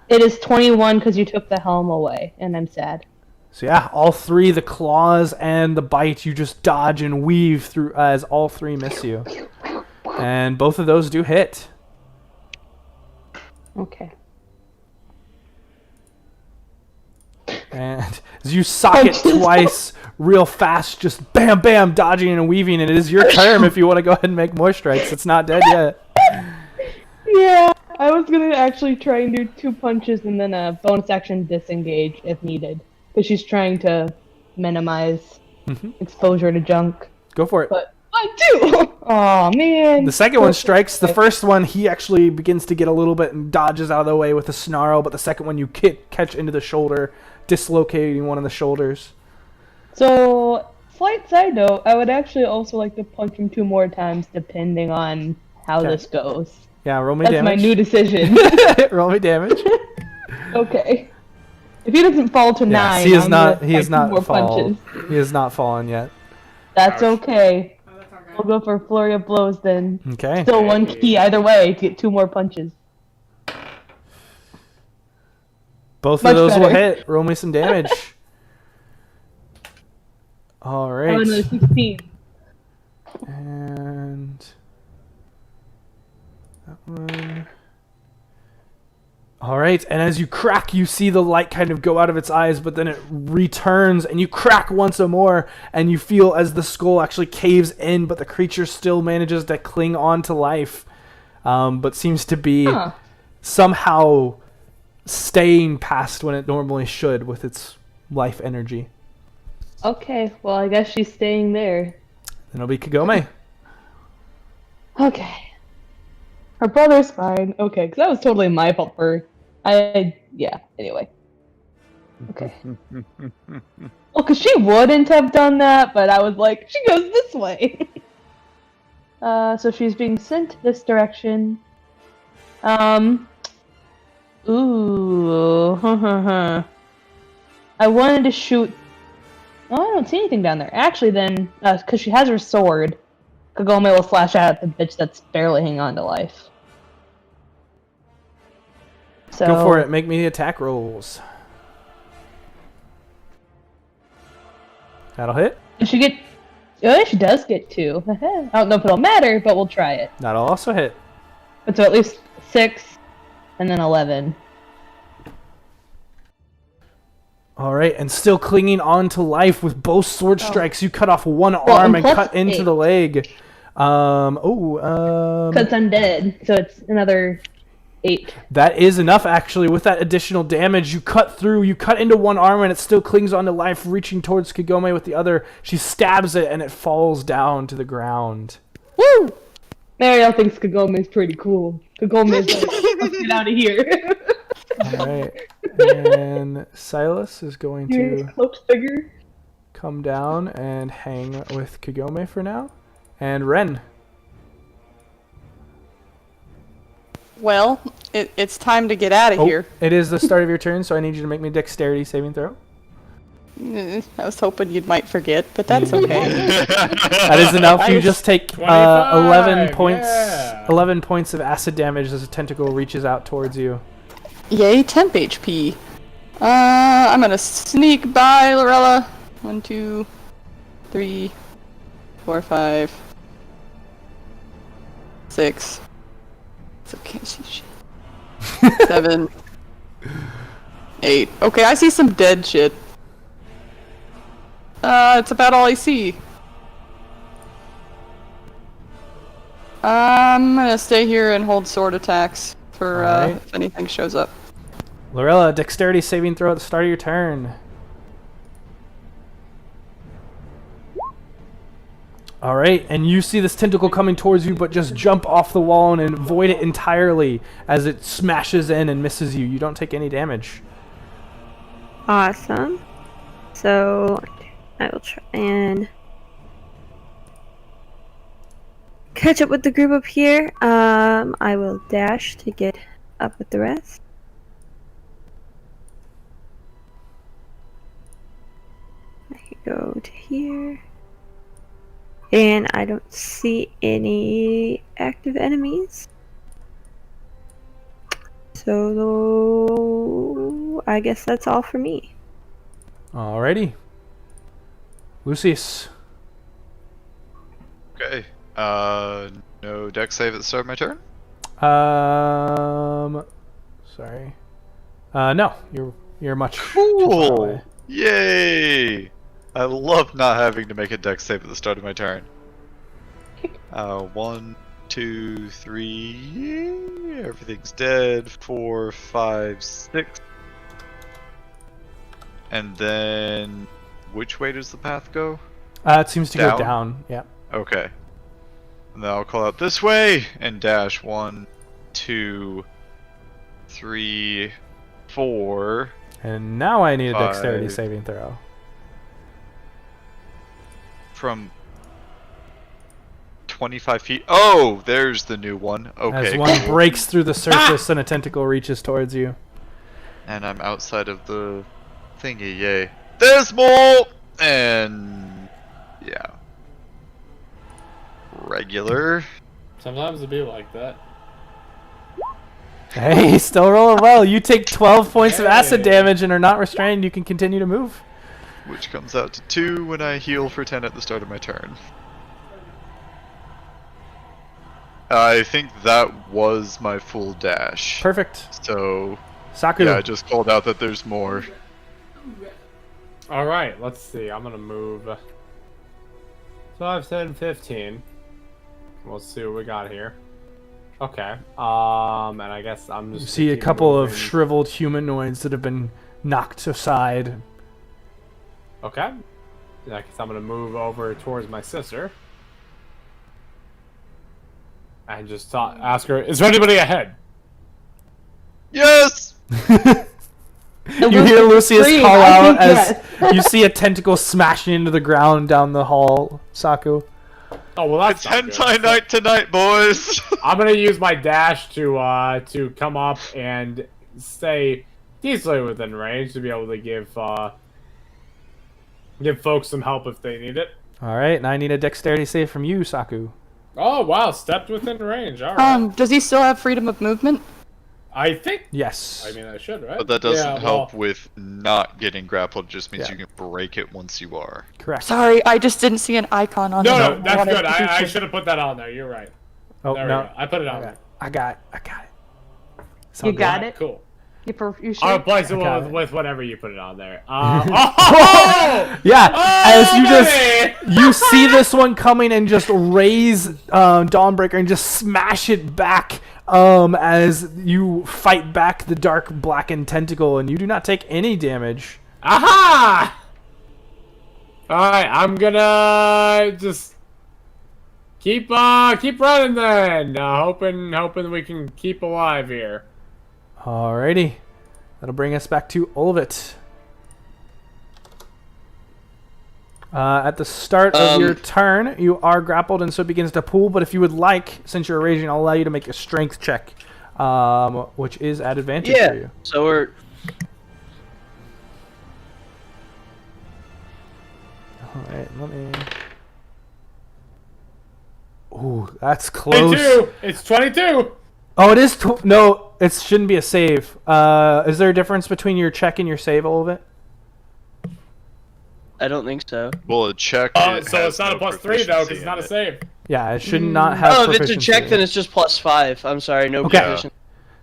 It is 21 because you took the helm away, and I'm sad. So yeah, all three, the claws and the bite, you just dodge and weave through as all three miss you. And both of those do hit. Okay. And as you sock it twice, real fast, just bam, bam, dodging and weaving, and it is your turn if you want to go ahead and make more strikes. It's not dead yet. Yeah, I was gonna actually try and do 2 punches and then a bonus action disengage if needed. Because she's trying to minimize exposure to junk. Go for it. But I do! Aw, man. The second one strikes. The first one, he actually begins to get a little bit and dodges out of the way with a snarl, but the second one you catch into the shoulder, dislocating one of the shoulders. So, slight side note, I would actually also like to punch him 2 more times depending on how Okay. this goes. Yeah, roll me That's damage. my new decision. Roll me damage. Okay. If he doesn't fall to 9, Yes, he is I'm not. gonna He is fight 2 more not fallen. punches. He has not fallen yet. That's okay. Oh, that's okay. We'll go for flurry of blows then. Okay. Still 1 key either way to get 2 more punches. Both Much of those will better. hit. Roll me some damage. All Oh, right. another 16. And that one. All right, and as you crack, you see the light kind of go out of its eyes, but then it returns, and you crack once more, and you feel as the skull actually caves in, but the creature still manages to cling on to life, but seems to be Huh. somehow staying past when it normally should with its life energy. Okay, well, I guess she's staying there. Then it'll be Kagome. Okay. Her brother's fine. Okay, because that was totally my fault for... Yeah, anyway. Okay. Well, because she wouldn't have done that, but I was like, she goes this way. So she's being sent this direction. Ooh. I wanted to shoot Oh, I don't see anything down there. Actually, then, because she has her sword, Kagome will slash out at the bitch that's barely hanging on to life. So, Go for it. Make me attack rolls. That'll hit. Does she get? Oh, she does get 2. I don't know if it'll matter, but we'll try it. That'll also hit. But so at least 6, and then 11. All right, and still clinging on to life with both sword strikes, you cut off one Well, arm and plus cut into 8. the leg. Because I'm dead, so it's another 8. That is enough, actually. With that additional damage, you cut through. You cut into one arm, and it still clings onto life, reaching towards Kagome with the other. She stabs it, and it falls down to the ground. Woo! Mariel thinks Kagome is pretty cool. Kagome is like, let's get out of here. All right, and Silas is going Here's to cloaked figure. come down and hang with Kagome for now. And Ren. Well, it's time to get out of here. It is the start of your turn, so I need you to make me a dexterity saving throw. I was hoping you might forget, but that's okay. That is enough. You just take 11 points. yeah. 11 points of acid damage as a tentacle reaches out towards you. Yay, temp HP. I'm gonna sneak by Lorella. 1, 2, 3, 4, 5, 6. It's okay, see shit. 7, 8. Okay, I see some dead shit. It's about all I see. I'm gonna stay here and hold sword attacks for Alright. if anything shows up. Lorella, dexterity saving throw at the start of your turn. Alright, and you see this tentacle coming towards you, but just jump off the wall and avoid it entirely as it smashes in and misses you. You don't take any damage. Awesome. So I will try and catch up with the group up here. I will dash to get up with the rest. I can go to here. And I don't see any active enemies. So I guess that's all for me. Alrighty. Lucius. Okay. No deck save at the start of my turn? Sorry. No, you're much too far away. Yay! I love not having to make a deck save at the start of my turn. 1, 2, 3. Everything's dead. 4, 5, 6. And then, which way does the path go? It seems to go Down? down. Yeah. Okay. And then I'll call out this way and dash 1, 2, 3, 4. And now I need a dexterity 5. saving throw. From 25 feet. Oh, there's the new one. Okay. As one breaks through the surface and a tentacle reaches towards you. And I'm outside of the thingy. Yay. There's more! And yeah. Regular. Sometimes it be like that. Hey, still rolling well. You take 12 points of acid Hey. damage and are not restrained. You can continue to move. Which comes out to 2 when I heal for 10 at the start of my turn. I think that was my full dash. Perfect. So, Sakura. yeah, I just called out that there's more. Alright, let's see. I'm gonna move 5, 10, 15. We'll see what we got here. Okay. And I guess I'm You just see a keep couple of moving. shriveled humanoids that have been knocked aside. Okay. Yeah, I guess I'm gonna move over towards my sister. And just ask her, is there anybody ahead? Yes! You hear Lucius Free, call I out think as yes. you see a tentacle smashing into the ground down the hall, Saku. Oh, well, that's It's not good. hentai night tonight, boys! I'm gonna use my dash to come up and stay decently within range to be able to give give folks some help if they need it. All right, and I need a dexterity save from you, Saku. Oh wow, stepped within range. All right. Does he still have freedom of movement? I think. Yes. I mean, I should, right? But that doesn't Yeah, help well, with not getting grappled. It just means Yeah. you can break it once you are. Correct. Sorry, I just didn't see an icon on No, it. no, that's wanted good. to I do should have put that on there. You're right. Oh There we no, go. I put it on I there. got it. You Sounds got good. it? Cool. You I'll sure? replace it got with, it. with whatever you put it on there. Oh! Yeah, as you baby! you see this one coming and just raise Dawnbreaker and just smash it back as you fight back the dark blackened tentacle, and you do not take any damage. Aha! Alright, I'm gonna just keep running then. Hoping we can keep alive here. Alrighty, that'll bring us back to Olvit. At the start of your turn, you are grappled, and so it begins to pull. But if you would like, since you're raging, I'll allow you to make a strength check, which is at advantage for Yeah. you. So we're. Alright, let me... Ooh, that's close. 22! It's 22! Oh, it is... No, it shouldn't be a save. Is there a difference between your check and your save, all of it? I don't think so. Well, a check. So has it's not no a plus 3 though, proficiency because it's in not a it. save. Yeah, it should not have Oh, if it's a proficiency. check, then it's just +5. I'm sorry, no Okay. proficiency.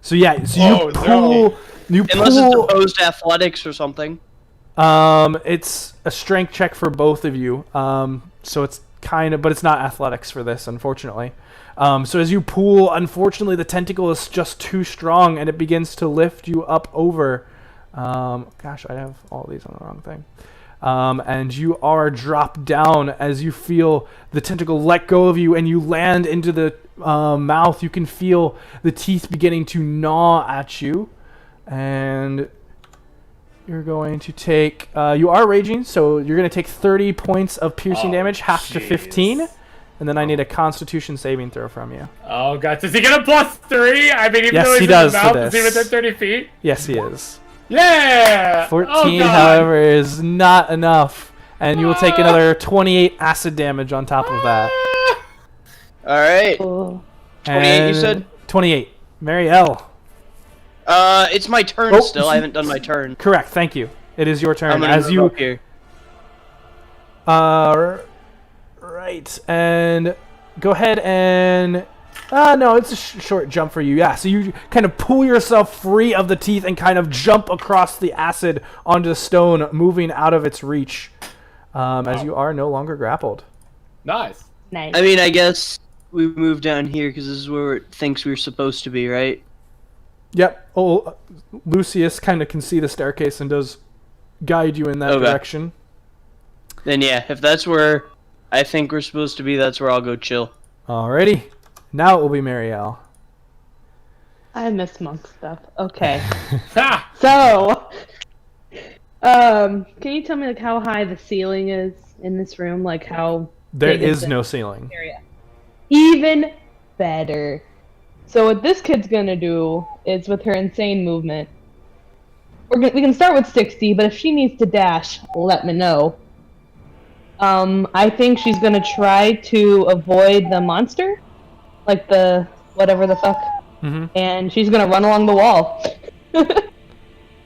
So yeah, so you Oh, no. pull... You Unless it's pull... opposed to athletics or something. It's a strength check for both of you. So it's kind of... But it's not athletics for this, unfortunately. So as you pull, unfortunately, the tentacle is just too strong, and it begins to lift you up over... gosh, I have all these on the wrong thing. And you are dropped down as you feel the tentacle let go of you, and you land into the mouth. You can feel the teeth beginning to gnaw at you, and you're going to take... you are raging, so you're going to take 30 points of piercing damage, half to 15, and then I need a Constitution saving throw from you. Oh god, does he get a +3? I mean, even Yes, though he's he in does the to mouth, is he this. within 30 feet? Yes, he is. Yeah! 14, Oh, God. however, is not enough, and you will take another 28 acid damage on top of that. Alright. Oh. 28, you And said? 28. Marielle. It's my turn Oh, still. I haven't done my turn. Correct, thank you. It is your I'm turn. gonna As move you... up here. Right, and go ahead and... no, it's a short jump for you. Yeah, so you kind of pull yourself free of the teeth and kind of jump across the acid onto the stone, moving out of its reach, as you are no longer grappled. Nice. Nice. I mean, I guess we move down here because this is where it thinks we're supposed to be, right? Yep. Oh, Lucius kind of can see the staircase and does guide you in that Okay. direction. Then yeah, if that's where I think we're supposed to be, that's where I'll go chill. Alrighty. Now it will be Marielle. I miss monk stuff. Okay. Ha! So, can you tell me like how high the ceiling is in this room? Like how There big is the no ceiling. area? Even better. So what this kid's gonna do is with her insane movement. We can start with 60, but if she needs to dash, let me know. I think she's gonna try to avoid the monster, like the whatever the fuck, and she's gonna run along the wall.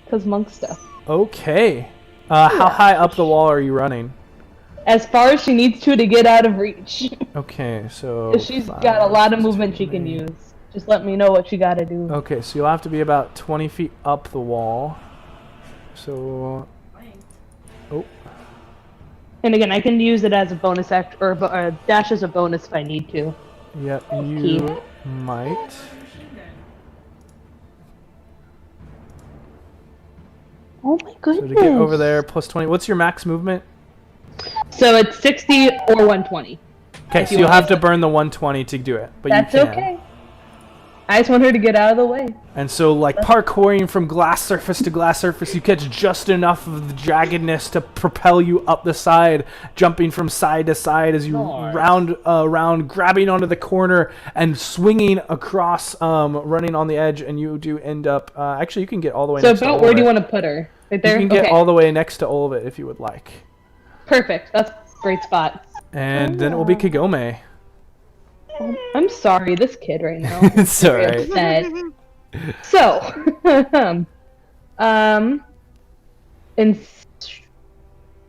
Cause monk stuff. Okay. How high up the wall are you running? As far as she needs to get out of reach. Okay, so... 'Cause she's got a lot of movement she can use. Just let me know what you gotta do. Okay, so you'll have to be about 20 feet up the wall. So... Oh. And again, I can use it as a bonus act, or dash as a bonus if I need to. Yep, you might. Oh my So goodness. to get over there, plus 20. What's your max movement? So it's 60 or 120. Okay, If so you you'll want have to- to burn the 120 to do it, but That's you can. okay. I just want her to get out of the way. And so, like, parkouring from glass surface to glass surface, you catch just enough of the jaggedness to propel you up the side, jumping from side to side as you round, grabbing onto the corner and swinging across, running on the edge, and you do end up... actually, you can get all the way So next to about where do you Olivet. want to put her? Right there? You can get okay. all the way next to Olivet if you would like. Perfect. That's a great spot. And then it will be Kagome. I'm sorry, this kid right now. It's Very alright. upset. So, and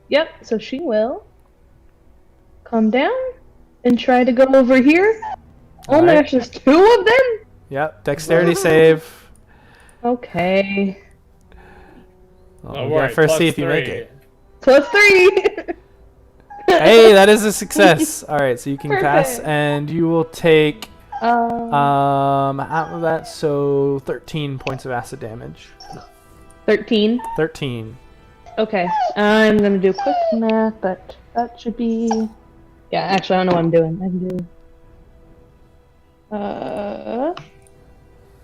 yep. So she will come down and try to go over here. Oh my Alright. gosh, there's 2 of them. Yep, dexterity save. Okay. Well, Don't we worry, gotta first plus see if you 3. make it. +3. Hey, that is a success. Alright, so you can pass, Perfect. and you will take out of that, so 13 points of acid damage. 13. 13. Okay. I'm gonna do quick math, but that should be. Yeah, actually, I don't know what I'm doing. I can do.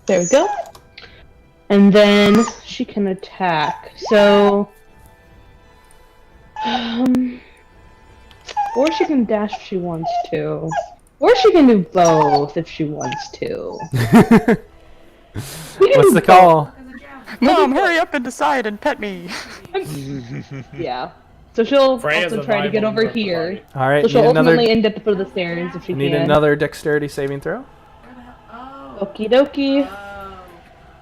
There we go. And then she can attack. So. Or she can dash if she wants to. Or she can do both if she wants to. We can What's do the call? Mom, hurry up and decide and pet me. both. Yeah. So she'll Freya's also a try to get rival over member of the here. party. Alright, So she'll need another, ultimately end at the foot of the stairs if she need can. another dexterity saving throw. Oh. Okie dokie.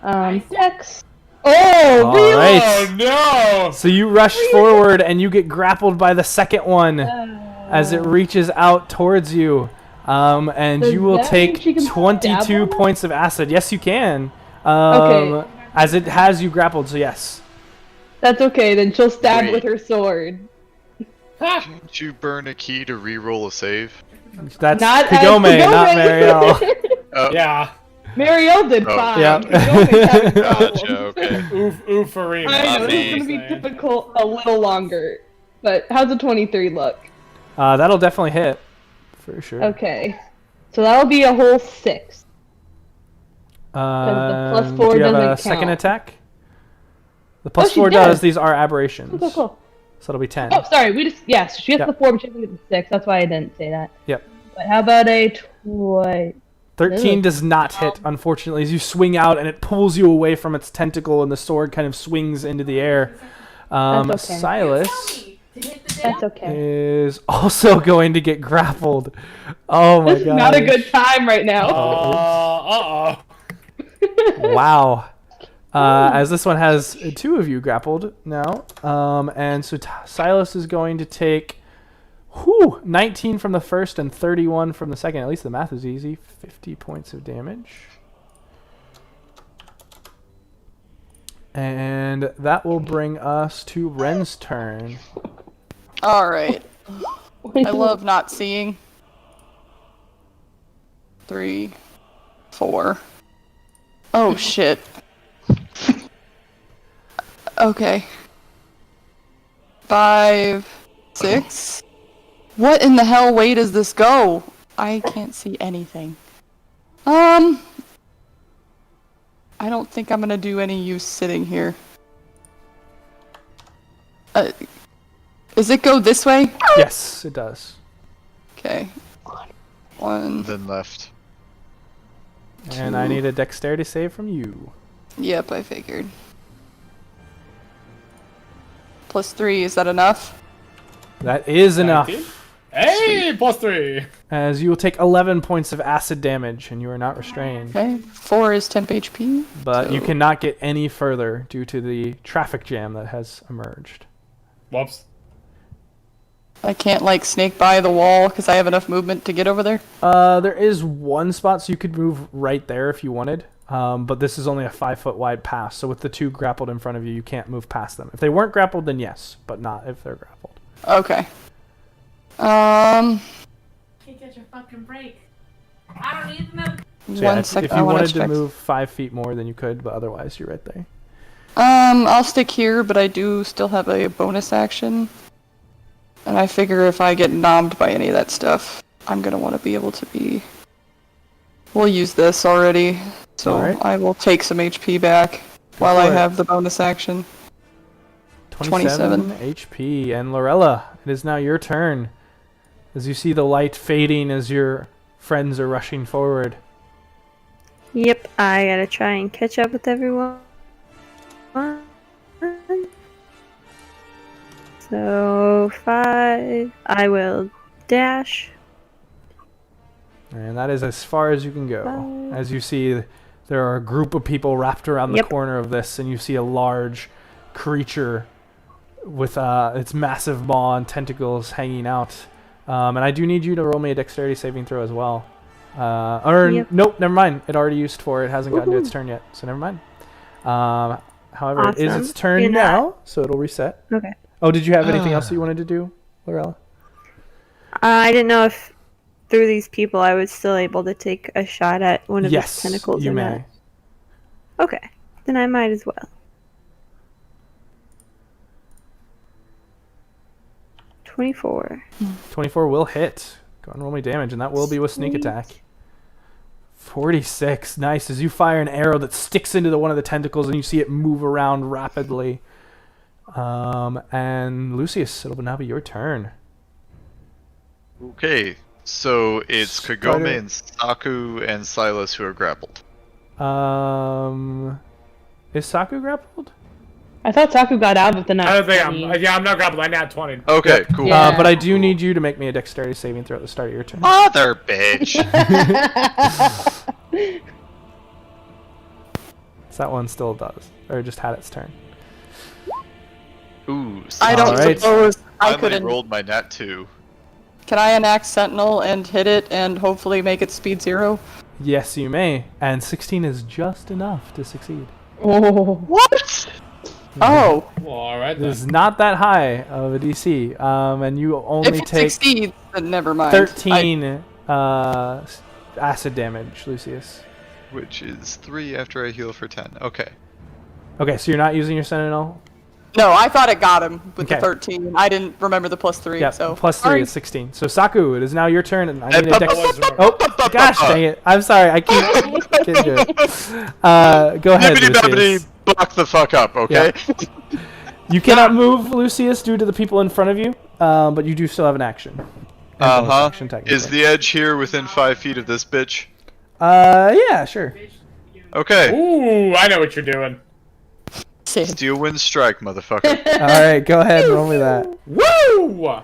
Oh. Dex. Oh, really? Alright. no! So you rush forward and you get grappled by the second one as it reaches out towards you. And Does you will that mean take she can 22 stab points of acid. Yes, you can. Okay. As it has you grappled, so yes. That's okay, then she'll stab Wait. with her sword. Can't you burn a key to re-roll a save? That's Not as Kagome, not Kagome. Marielle. Yeah. Marielle did Oh. fine. Yep. Kagome's having Gotcha, problems. okay. Oofarima. I know, this me. is gonna be difficult a little longer. But how's a 23 look? That'll definitely hit. For sure. Okay. So that'll be a whole 6. the +4 do you have a doesn't second count. attack? The plus she 4 does. does. These are aberrations. Cool. So it'll be 10. Oh, sorry. So she has Yep. the 4, but she doesn't get the 6. That's why I didn't say that. Yep. But how about a 13 Ugh. does not hit, unfortunately, as you swing out and it pulls you away from its tentacle and the sword kind of swings into the air. That's okay. Silas That's okay. is also going to get grappled. Oh my This is god. not a good time right now. Uh-oh. Wow. As this one has 2 of you grappled now. And so Silas is going to take 19 from the first and 31 from the second. At least the math is easy. 50 points of damage. And that will bring us to Ren's turn. Alright. I love not seeing. 3, 4. Oh shit. Okay. 5, 6. What in the hell way does this go? I can't see anything. I don't think I'm gonna do any use sitting here. Does it go this way? Yes, it does. Okay. 1. Then left. And I need a dexterity save from you. Yep, I figured. +3, is that enough? That is enough. 19? Hey, +3. As you will take 11 points of acid damage, and you are not restrained. Okay, 4 is temp HP. But you so- cannot get any further due to the traffic jam that has emerged. Whoops. I can't, like, snake by the wall because I have enough movement to get over there? There is one spot, so you could move right there if you wanted. But this is only a 5-foot wide pass, so with the 2 grappled in front of you, you can't move past them. If they weren't grappled, then yes, but not if they're grappled. Okay. Can't catch a fucking break. I don't need to know. So yeah, 1 if second, I you wanna wanted to check. move 5 feet more, then you could, but otherwise you're right there. I'll stick here, but I do still have a bonus action. And I figure if I get nommed by any of that stuff, I'm gonna want to be able to be... We'll use this already, so Alright. I will take some HP back while I for it. have the bonus action. 27. HP. And Lorella, it is now your turn. As you see the light fading as your friends are rushing forward. Yep, I gotta try and catch up with everyone. So So 5. I will dash. And that is as far as you can go. Bye. As you see, there are a group of people wrapped around the Yep. corner of this, and you see a large creature with its massive maw and tentacles hanging out. And I do need you to roll me a dexterity saving throw as well. Yep. Nope, never mind. It already used 4. It hasn't gotten to its turn yet, so never mind. However, it is Awesome. its turn You're not- now, so it'll reset. Okay. Oh, did you have anything else that you wanted to do, Lorella? I didn't know if through these people I was still able to take a shot at one of Yes, his tentacles. you or may. not. Okay, then I might as well. 24. 24 will hit. Go ahead and roll me damage, and that will be with sneak Sweet. attack. 46. Nice. As you fire an arrow that sticks into one of the tentacles, and you see it move around rapidly. And Lucius, it'll now be your turn. Okay, so it's Kagome Starter. and Saku and Silas who are grappled. Is Saku grappled? I thought Saku got out of the I don't think 20. I'm not grappled. I nat 20. Okay, cool. Yeah. But I do need you to make me a dexterity saving throw at the start of your turn. Mother bitch! So that one still does, or just had its turn. Ooh, I don't Alright. suppose I finally could. rolled my nat 2. Can I enact Sentinel and hit it and hopefully make it speed 0? Yes, you may. And 16 is just enough to succeed. Oh. What? Oh, Well, all right It then. is not that high of a DC. And you only if it take succeeds, then never mind. 13 acid damage, Lucius. Which is 3 after I heal for 10. Okay. Okay, so you're not using your Sentinel? No, I thought it got him with Okay. the 13. I didn't remember the +3. Yeah, So plus 3 Sorry. is 16. So Saku, it is now your turn, and I need a Hey, dex. Papa- Oh, gosh dang it! I'm sorry, I keep getting to it. Go ahead, Bibbidi Lucius. babbidi, buck the fuck up, okay? You cannot move, Lucius, due to the people in front of you, but you do still have an action. And bonus action, technically. Is the edge here within 5 feet of this bitch? Yeah, sure. Okay. Ooh, I know what you're doing. Same. Steel wind strike, motherfucker. All right, go ahead and roll me that. Woo!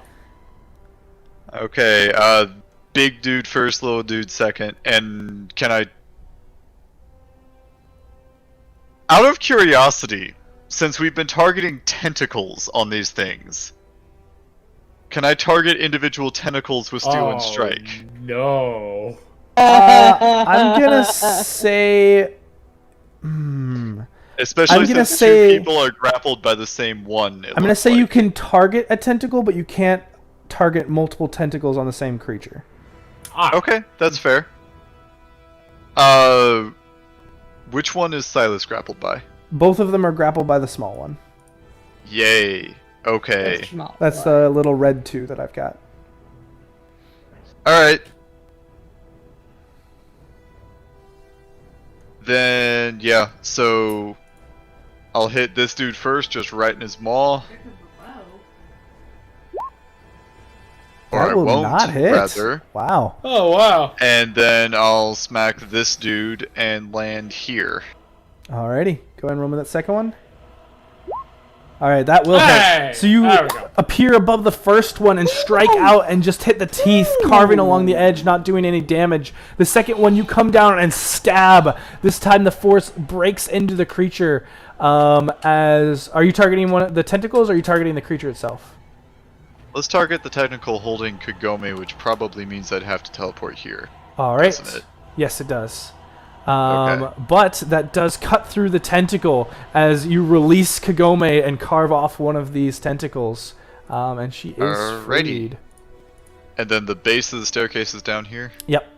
Okay, big dude first, little dude second, and can I... Out of curiosity, since we've been targeting tentacles on these things, can I target individual tentacles with steel and strike? No. I'm gonna say. Especially I'm gonna since say- 2 people are grappled by the same one. I'm gonna say you can target a tentacle, but you can't target multiple tentacles on the same creature. Okay, that's fair. Which one is Silas grappled by? Both of them are grappled by the small one. Yay. Okay. That's the little red 2 that I've got. Alright. Then, yeah, so I'll hit this dude first, just right in his maw. Or That I will won't, not hit. rather. Wow. Oh wow. And then I'll smack this dude and land here. Alrighty, go ahead and roll me that second one. Alright, that will Hey! hit. So you There we go. appear above the first one and strike out and just hit the teeth, carving along the edge, not doing any damage. The second one, you come down and stab. This time the force breaks into the creature. Are you targeting one of the tentacles, or are you targeting the creature itself? Let's target the technical holding Kagome, which probably means I'd have to teleport here. Alright. Doesn't it? Yes, it does. Okay. But that does cut through the tentacle as you release Kagome and carve off one of these tentacles. And she is Alrighty. freed. And then the base of the staircase is down here? Yep.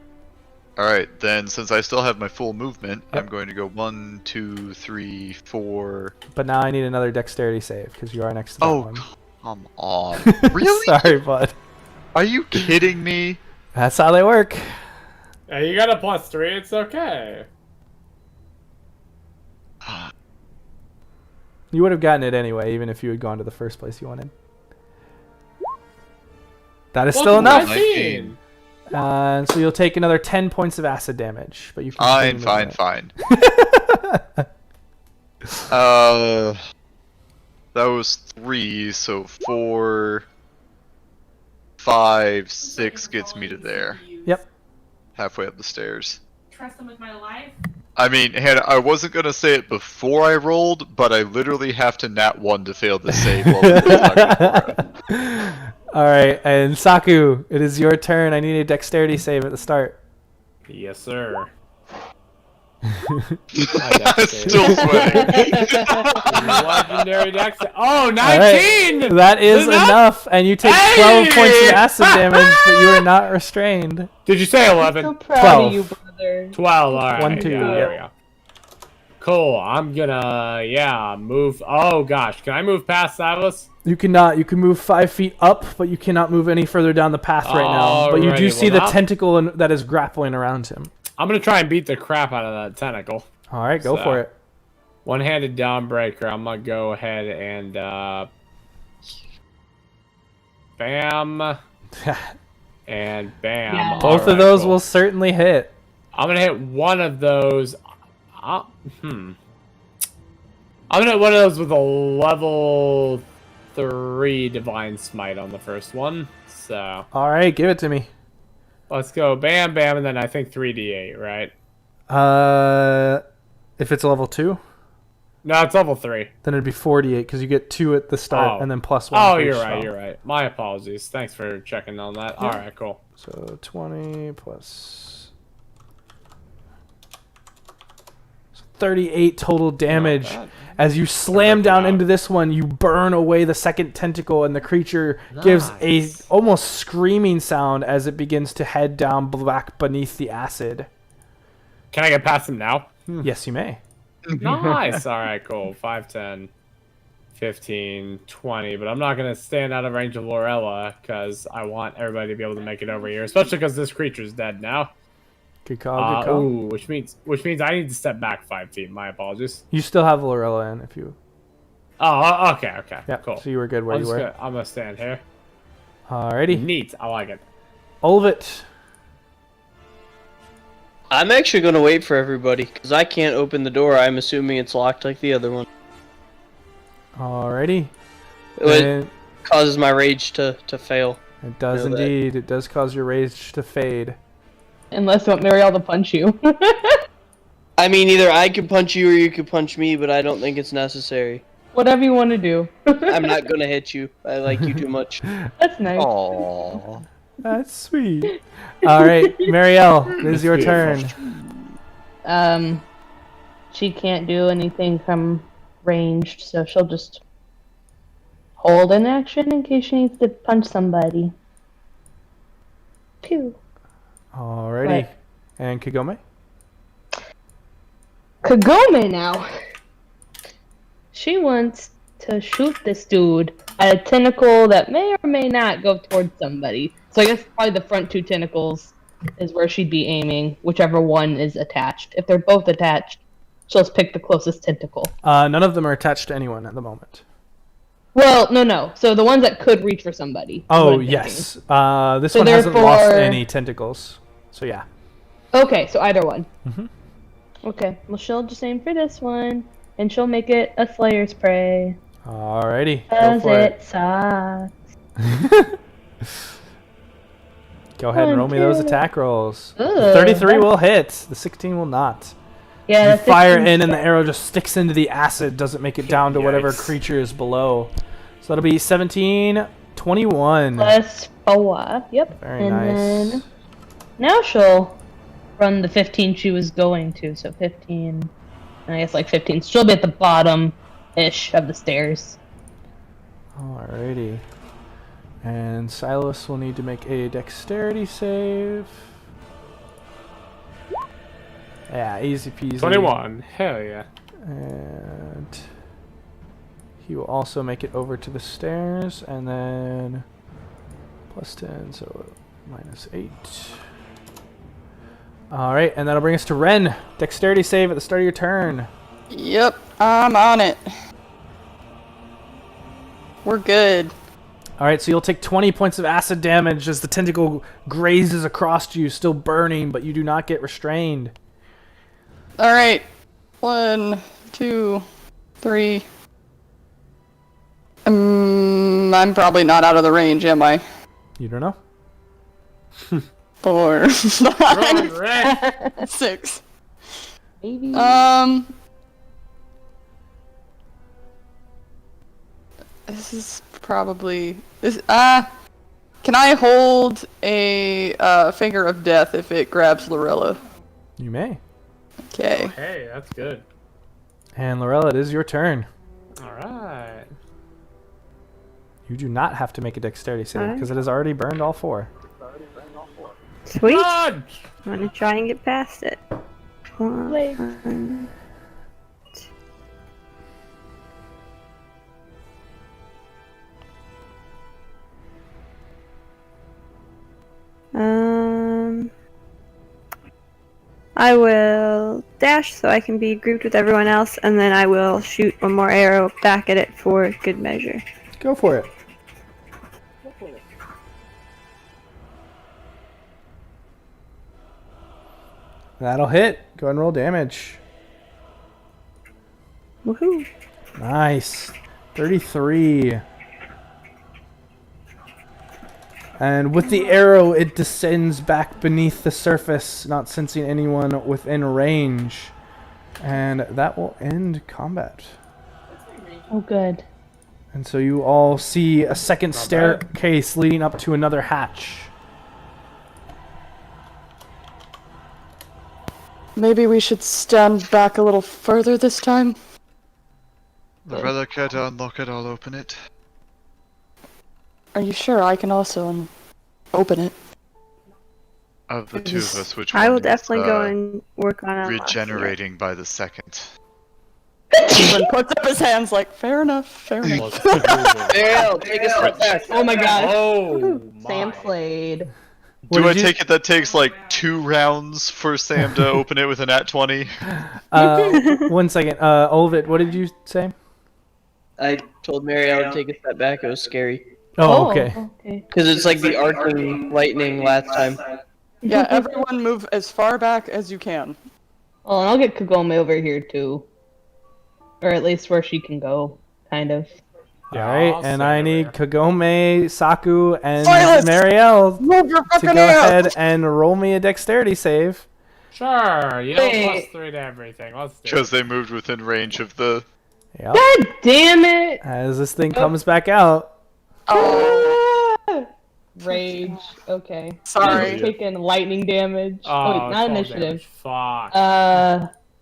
Alright, then since I still have my full movement, Yep. I'm going to go 1, 2, 3, 4. But now I need another dexterity save because you are next to that Oh, one. come on. Really? Sorry, bud. Are you kidding me? That's how they work. Hey, you got a +3. It's okay. You would have gotten it anyway, even if you had gone to the first place you wanted. That is still Welcome enough. to my team. And so you'll take another 10 points of acid damage. But you can continue Fine, moving fine, fine. That was 3, so 4, 5, 6 gets me to there. Yep. Halfway up the stairs. Trust them with my life. I mean, Hannah, I wasn't gonna say it before I rolled, but I literally have to nat 1 to fail the save while we're talking about it. Alright, and Saku, it is your turn. I need a dexterity save at the start. Yes, sir. Still sweating. Legendary dex. Oh, 19! Alright, that is enough, and you take 12 points of acid damage, but you are not restrained. Did you say 11? So proud 12. of you, brother. 12, alright. 1, 2, yeah, yeah. there we go. Cool, I'm gonna, move. Oh, gosh, can I move past Silas? You cannot. You can move 5 feet up, but you cannot move any further down the path right now. But you do Alrighty, see well, the now- tentacle that is grappling around him. I'm gonna try and beat the crap out of that tentacle. Alright, go So- for it. One-handed downbreaker. I'm gonna go ahead and bam and bam. Yeah. Both of Alright, those cool. will certainly hit. I'm gonna hit one of those. I'm gonna hit one of those with a level 3 divine smite on the first one. So Alright, give it to me. let's go bam bam, and then I think 3d8, right? If it's a level 2, No, it's level 3. then it'd be 48 because you get 2 at the start Oh. and then plus 1. Oh, for each you're spell. right. You're right. My apologies. Thanks for checking on that. All right, cool. So 20 plus 38 total damage. bad. As you slam Not down bad. into this one, you burn away the second tentacle, and the creature gives a Nice. almost screaming sound as it begins to head down black beneath the acid. Can I get past him now? Yes, you may. Nice. All right, cool. 5, 10, 15, 20. But I'm not going to stand out of range of Lorella because I want everybody to be able to make it over here, especially because this creature's dead now. Good call. Good call. Ooh, which means I need to step back 5 feet. My apologies. You still have Lorella in if you. Oh, okay. Yeah. Cool. So you were good where you were. I'm going to stand here. Alrighty. Neat. I like it. Olvit. I'm actually gonna wait for everybody because I can't open the door. I'm assuming it's locked like the other one. Alrighty. It And causes my rage to fail. it does know that. indeed. It does cause your rage to fade. Unless you want Marielle to punch you. I mean, either I can punch you or you can punch me, but I don't think it's necessary. Whatever you want to do. I'm not gonna hit you. I like you too much. That's nice. Aww. That's sweet. Alright, Marielle, it is your turn. She can't do anything from ranged, so she'll just hold an action in case she needs to punch somebody. Pew. Alrighty. Right. And Kagome? Kagome now. She wants to shoot this dude at a tentacle that may or may not go towards somebody. So I guess probably the front 2 tentacles is where she'd be aiming, whichever one is attached. If they're both attached, she'll just pick the closest tentacle. None of them are attached to anyone at the moment. Well, no. So the ones that could reach for somebody. is what Oh, I'm thinking. yes. This So one hasn't lost therefore- any tentacles. So yeah. Okay, so either one. Mhm. Okay, well she'll just aim for this one, and she'll make it a Slayer's Prey. Alrighty. Go Cause for it it. sucks. Go ahead and roll me those Ugh. attack rolls. The Ugh, 33 that- will hit. The 16 will not. Yeah, You that's fire 16. in and the arrow just sticks into the acid, doesn't make it down to whatever Yikes. creature is below. So that'll be 17, 21. Plus 4. Yep. Very and nice. then now she'll run the 15 she was going to. So 15. And I guess like 15. So she'll be at the bottom-ish of the stairs. Alrighty. And Silas will need to make a dexterity save. Yeah, easy peasy. 21. Hell yeah. And he will also make it over to the stairs, and then plus 10, so minus 8. Alright, and that'll bring us to Ren. Dexterity save at the start of your turn. Yep, I'm on it. We're good. Alright, so you'll take 20 points of acid damage as the tentacle grazes across you, still burning, but you do not get restrained. Alright. 1, 2, 3, I'm probably not out of the range, am I? You don't know? 4, Run, 5, Rick! 6. Maybe. This is probably this. Can I hold a finger of death if it grabs Lorella? You may. Okay. Hey, that's good. And Lorella, it is your turn. Alright. Oh. You do not have to make a dexterity save because it has already burned all 4. Sweet. Run! I'm gonna try and get past it. Wait. I will dash so I can be grouped with everyone else, and then I will shoot one more arrow back at it for good measure. Go for it. That'll hit. Go ahead and roll damage. Woohoo! Nice. 33. And with the arrow, it descends back beneath the surface, not sensing anyone within range. And that will end combat. Oh, good. And so you all see a second staircase leading up to another hatch. Maybe we should stand back a little further this time. Lorella, care to unlock it? I'll open it. Are you sure I can also open it? Of the two of us, which one I will is, definitely go and work on it. regenerating by the second? Stephen puts up his hands like, fair enough, fair enough. Ariel, take a step back. Oh my gosh. Oh, Sam slayed. What Do I did you- take it that takes like 2 rounds for Sam to open it with a nat 20? 1 second. Olvid, what did you say? I told Marielle to take a step back. It was scary. Oh, okay. Okay. Because it's like the arcing lightning last time. Yeah, everyone move as far back as you can. Well, and I'll get Kagome over here too. Or at least where she can go, kind of. Alright, and I need Kagome, Saku, and Silence! Marielle Move your to fucking go hands! ahead and roll me a dexterity save. Sure, you know, Wait. +3 to everything. Let's do Because it. they moved within range of the... Yep. God damn it! As this thing comes back out. Ah! Rage. Okay. Sorry. He's taking lightning damage. Oh, wait, not cold initiative. damage. Fuck.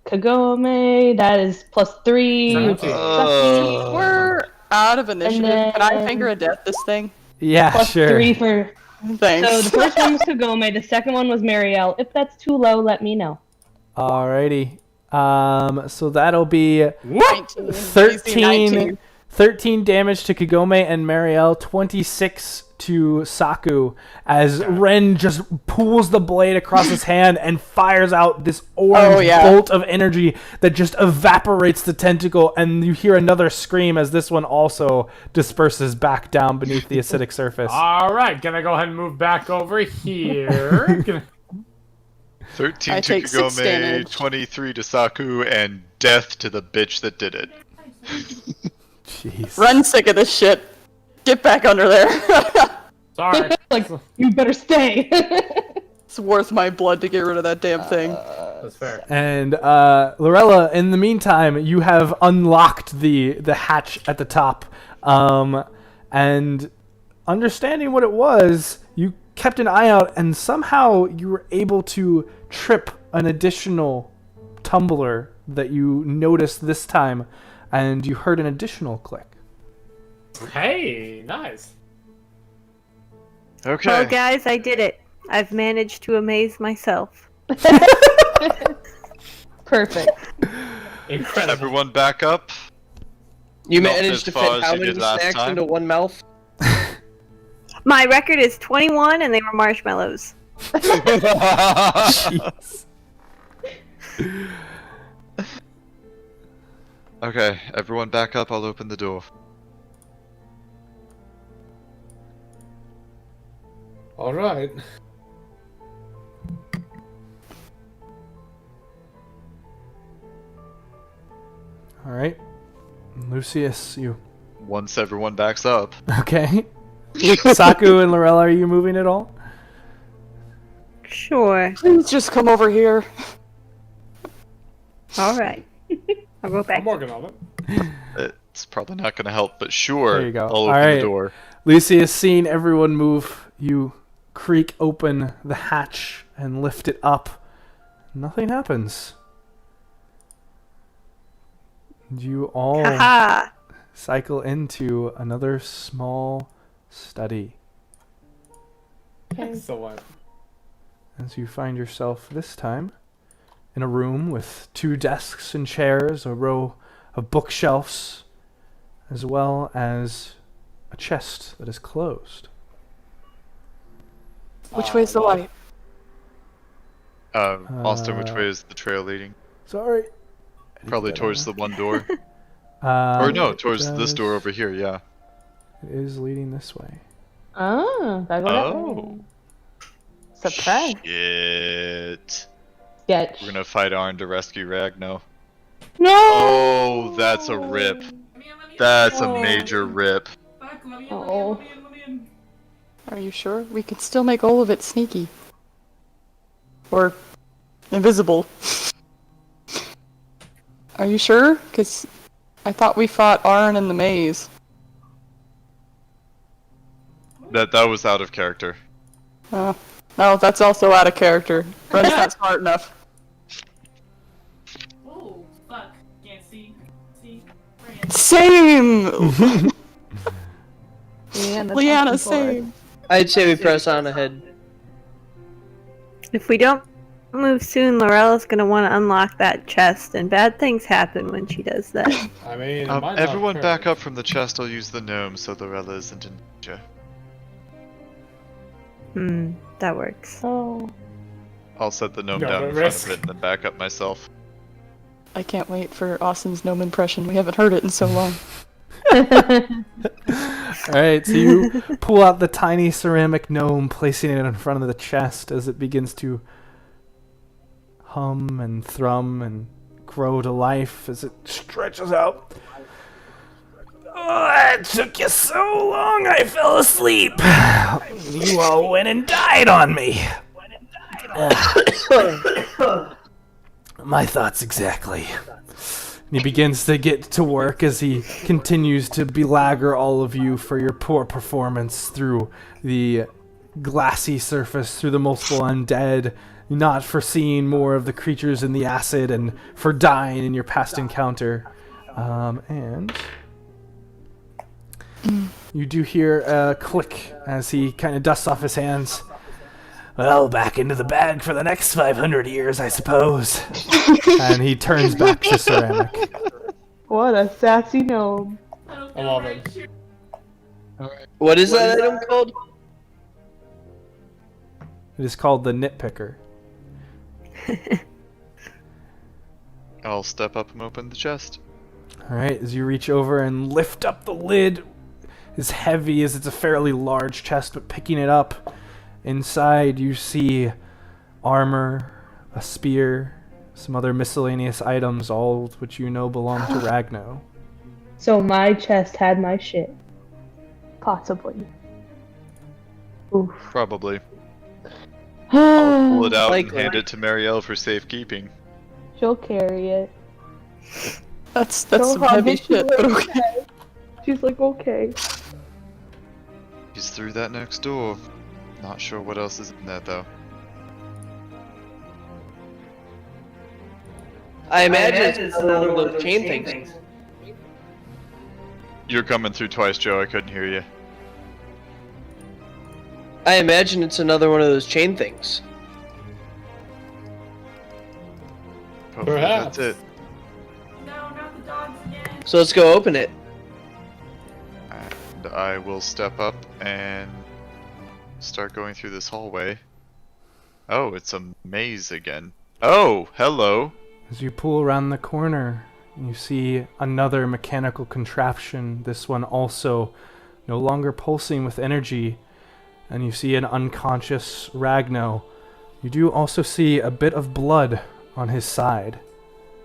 Kagome, that is +3, which is 17. sucky. We're out of initiative. Can I then- finger a death this thing? Yeah, +3 sure. for. Thanks. So the first one was Kagome, the second one was Marielle. If that's too low, let me know. Alrighty. So that'll be 19. 13, 13 damage to Kagome and Marielle, 26 to Saku, as Ren just pulls the blade across his hand and fires out this orange bolt of energy that just evaporates the tentacle, and you hear another scream as this one also disperses back down beneath the acidic surface. Alright, can I go ahead and move back over here? 13 I to take 6 Kagome, damage. 23 to Saku, and death to the bitch that did it. Jeez. Run sick of this shit. Get back under there. Sorry. Like, you better stay. It's worth my blood to get rid of that damn thing. That's fair. And Lorella, in the meantime, you have unlocked the hatch at the top, and understanding what it was, you kept an eye out, and somehow you were able to trip an additional tumbler that you noticed this time, and you heard an additional click. Hey, nice. Okay. Well, guys, I did it. I've managed to amaze myself. Perfect. Incredible. Everyone back up. You Not managed as to far fit as how you many did last snacks time. into one mouth? My record is 21, and they were marshmallows. Jeez. Okay, everyone back up. I'll open the door. Alright. All right, Lucius, you once everyone backs up. Okay. Saku and Lorella, are you moving at all? Sure. Please just come over here. All right. I'll go back. I'm working on it. It's probably not going to help, but sure. There you go. I'll All open right. the door. Lucy has seen everyone move. You creak open the hatch and lift it up. Nothing happens. You all Haha. cycle into another small study Excellent. as you find yourself this time in a room with 2 desks and chairs, a row of bookshelves, as well as a chest that is closed. Which way's the light? Austin, which way is the trail leading? Sorry. Probably towards the one door. Or no, It towards this does- door over here, yeah. It is leading this way. Oh, gotta go that way. Oh. Surprise. Shit. Sketch. We're gonna fight Arn to rescue Ragno. No! Oh, that's a rip. Let me in. That's a Oh. major rip. Fuck, let me in, Oh. let me in, let me in. Are you sure? We can still make all of it sneaky. Or invisible. Are you sure? Because I thought we fought Arn in the maze. That was out of character. No, that's also out of character. Run's not smart enough. Oh, fuck. Can't see. See? Bring it. Same! Leanna, Liana, same. I'd say we press on ahead. If we don't move soon, Lorella's gonna want to unlock that chest, and bad things happen when she does that. I mean, it might not Everyone hurt. back up from the chest. I'll use the gnome so Lorella isn't in danger. That works. Oh. I'll set the gnome No, down but in front risk. of it and then back up myself. I can't wait for Austin's gnome impression. We haven't heard it in so long. Alright, so you pull out the tiny ceramic gnome, placing it in front of the chest as it begins to hum and thrum and grow to life as it stretches out. Oh, that took you so long, I fell asleep. You all went and died on me. My thoughts exactly. And he begins to get to work as he continues to belagger all of you for your poor performance through the glassy surface, through the multiple undead, not foreseeing more of the creatures in the acid, and for dying in your past encounter. And you do hear a click as he kind of dusts off his hands. Well, back into the bag for the next 500 years, I suppose. And he turns back to ceramic. What a sassy gnome. I love it. What is that item called? It is called the Nitpicker. I'll step up and open the chest. Alright, as you reach over and lift up the lid, as heavy as it's a fairly large chest, but picking it up, inside you see armor, a spear, some other miscellaneous items, all of which you know belong to Ragno. So my chest had my shit. Possibly. Oof. Probably. I'll pull it out and Likely. hand it to Marielle for safekeeping. She'll carry it. That's So some heavy she's shit, like, but okay. okay. She's like, okay. He's through that next door. Not sure what else is in there though. I imagine it's another one of those chain things. You're coming through twice, Joe. I couldn't hear you. I imagine it's another one of those chain things. Hopefully Perhaps. that's it. No, not the dogs again. So let's go open it. And I will step up and start going through this hallway. Oh, it's a maze again. Oh, hello. As you pull around the corner, you see another mechanical contraption, this one also no longer pulsing with energy, and you see an unconscious Ragno. You do also see a bit of blood on his side.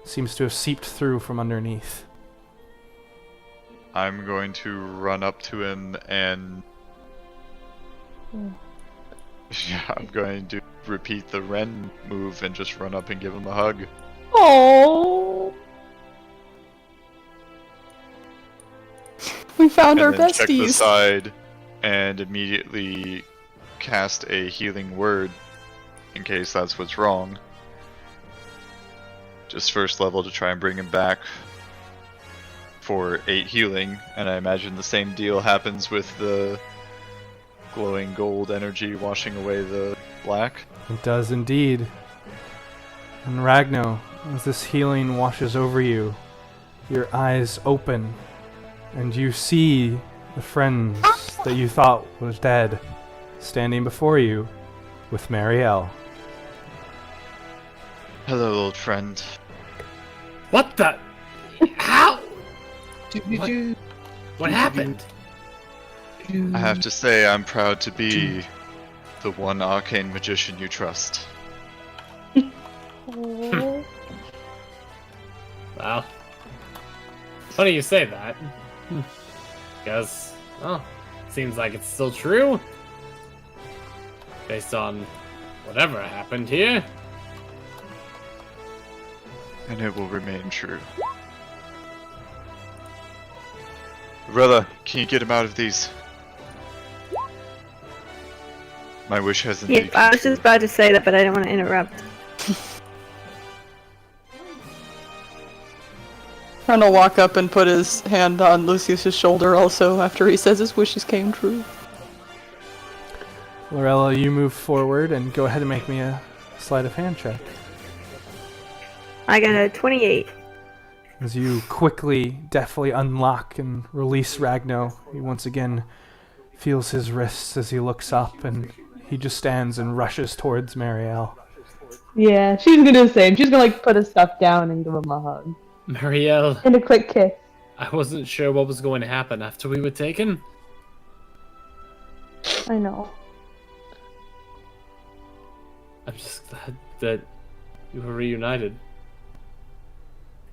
Seems to have seeped through from underneath. I'm going to run up to him and... Yeah, I'm going to repeat the Ren move and just run up and give him a hug. Oh. We found our And then check the besties. side and immediately cast a healing word in case that's what's wrong. Just first level to try and bring him back for 8 healing, and I imagine the same deal happens with the glowing gold energy washing away the black. It does indeed. And Ragno, as this healing washes over you, your eyes open, and you see the friends that you thought was dead standing before you with Marielle. Hello, old friend. What the? How? What happened? I have to say, I'm proud to be the one arcane magician you trust. Oh. Well, funny you say that. Because, well, seems like it's still true. Based on whatever happened here. And it will remain true. Brother, can you get him out of these? My wish hasn't been Yep, I was just about to say that, but I didn't want to interrupt. Ren will walk up and put his hand on Lucius's shoulder also after he says his wishes came true. Lorella, you move forward and go ahead and make me a sleight of hand check. I got a 28. As you quickly, deftly unlock and release Ragno, he once again feels his wrists as he looks up, and he just stands and rushes towards Marielle. Yeah, she's gonna do the same. She's gonna put his stuff down and give him a hug. Marielle, And a quick kiss. I wasn't sure what was going to happen after we were taken. I know. I'm just glad that you were reunited.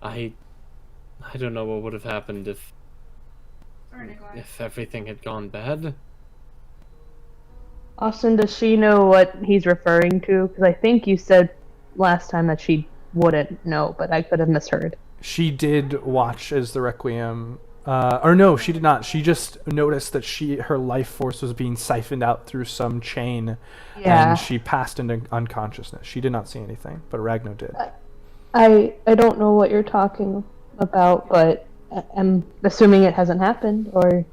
I don't know what would have happened if everything had gone bad. Austin, does she know what he's referring to? Because I think you said last time that she wouldn't know, but I could have misheard. She did watch as the Requiem... or no, she did not. She just noticed that her life force was being siphoned out through some chain, Yeah. and she passed into unconsciousness. She did not see anything, but Ragno did. I don't know what you're talking about, but I'm assuming it hasn't happened, or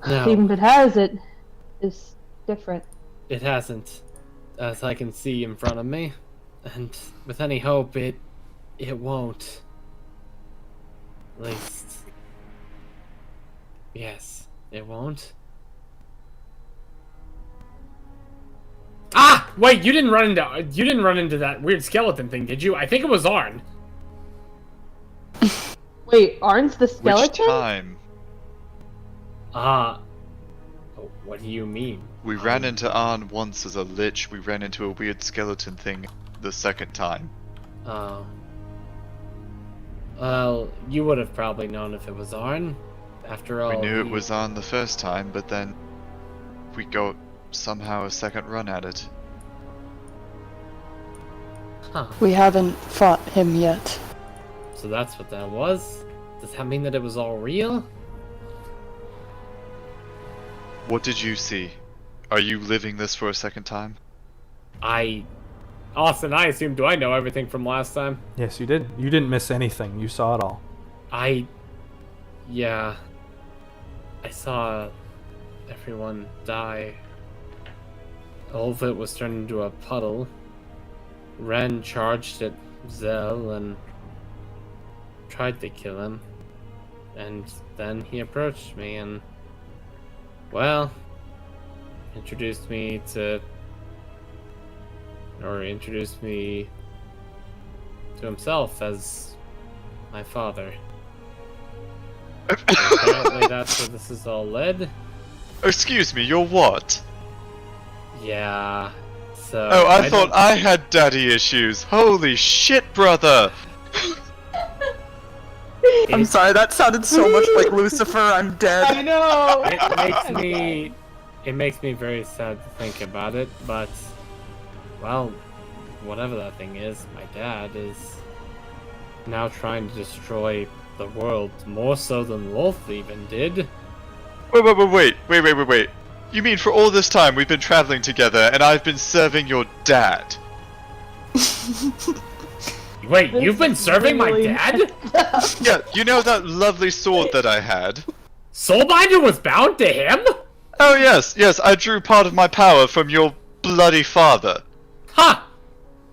No, even if it has, it is different. it hasn't, as I can see in front of me. And with any hope, it won't. At least, yes, it won't. Ah! Wait, you didn't run into that weird skeleton thing, did you? I think it was Arn. Wait, Arn's the Which skeleton? time? What do you mean? We ran into Arn once as a lich, we ran into a weird skeleton thing the second time. Oh. Well, you would have probably known if it was Arn. After all, We knew it was Arn the first time, but then we got somehow a second run at it. Huh. We haven't fought him yet. So that's what that was? Does that mean that it was all real? What did you see? Are you living this for a second time? Austin, I assume, do I know everything from last time? Yes, you did. You didn't miss anything. You saw it all. Yeah. I saw everyone die. All of it was turned into a puddle. Ren charged at Zell and tried to kill him. And then he approached me and, well, introduced me to himself as my father. Apparently that's where this is all led. Excuse me, you're what? Yeah. So Oh, I thought don't- I had daddy issues. Holy shit, brother! I'm sorry, that sounded so much like Lucifer. I'm dead. I know. It makes me very sad to think about it, but well, whatever that thing is, my dad is now trying to destroy the world more so than Lolth even did. Wait. You mean for all this time we've been traveling together and I've been serving your dad? Wait, you've been serving my dad? Yeah, you know that lovely sword that I had? Soulbinder was bound to him? Oh yes, I drew part of my power from your bloody father. Huh!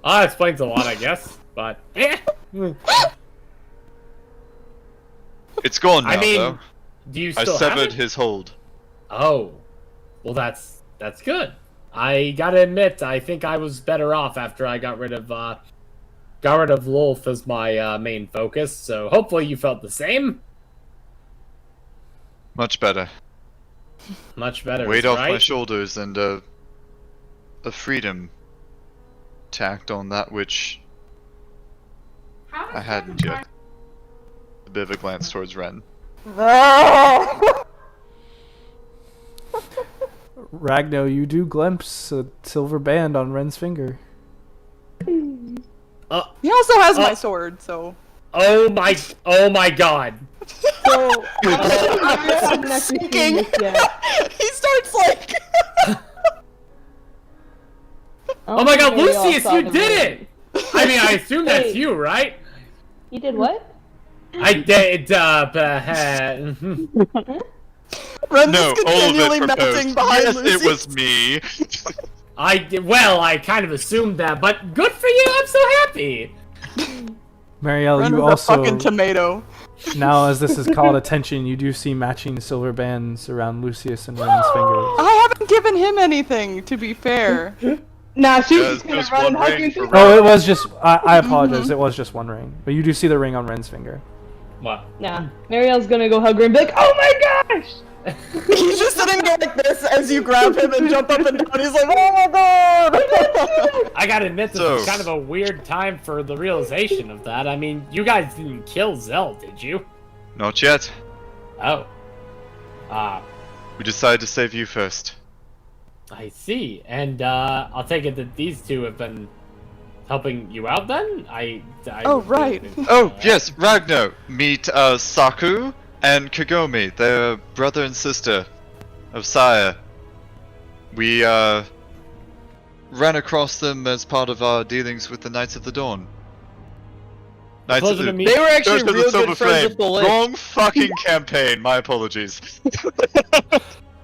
That explains a lot, I guess, but It's gone now, I mean, though. do you I still have severed it? his hold. Oh. Well, that's good. I gotta admit, I think I was better off after I got rid of Lolth as my main focus, so hopefully you felt the same. Much better. Much better, Weight off right? my shoulders and a freedom tacked on that which How does I hadn't yet. A bit of a glance towards Ren. Ragno, you do glimpse a silver band on Ren's finger. He also has my sword, so. Oh my god. So, I haven't actually seen this yet. He starts like. Oh my god, think we all Lucius, saw you the did ring. it! I mean, I assume that's Hey. you, right? You did what? I did, Ren No, is all of continually it melting proposed. behind Yes, Lucy. it was me. I kind of assumed that, but good for you, I'm so happy! Marielle, Ren you is a also, fucking tomato. now as this is called attention, you do see matching silver bands around Lucius and Ren's fingers. I haven't given him anything, to be fair. Nah, she Yeah, was it's gonna just run and one hug ring you for too. Oh, it was just, I apologize, it was just one ring. But you do see the ring on Ren's finger. What? Nah, Marielle's gonna go hug her and be like, "Oh my gosh!" He's just sitting there like this as you grab him and jump up and down. He's like, oh my god! I gotta admit, this So- is kind of a weird time for the realization of that. I mean, you guys didn't kill Zell, did you? Not yet. Oh. We decided to save you first. I see. And, I'll take it that these two have been helping you out then? Oh, right. Oh, yes, Ragnar. Meet, Saku and Kagome. They're brother and sister of Saya. We, ran across them as part of our dealings with the Knights of the Dawn. Knights of Pleasure the... to meet They were actually Ghost of the real Silver good friends Flame. with the Link. Wrong fucking campaign. My apologies.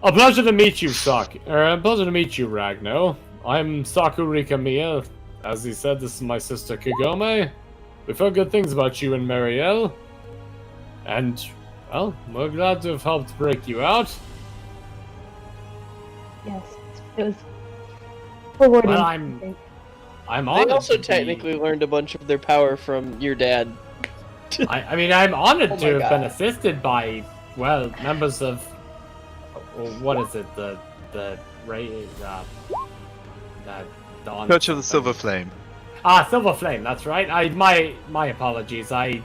A pleasure to meet you, a pleasure to meet you, Ragno. I'm Saku Rikamiya. As he said, this is my sister Kagome. We've heard good things about you and Marielle. And, well, we're glad to have helped break you out. Yes, it was rewarding. Well, I think. I'm honored. They also to be- technically learned a bunch of their power from your dad. I mean, I'm honored Oh to my have been God. assisted by, well, members of, what is it, the Dawn Church of the something. Silver Flame. Ah, Silver Flame, that's right. My apologies. I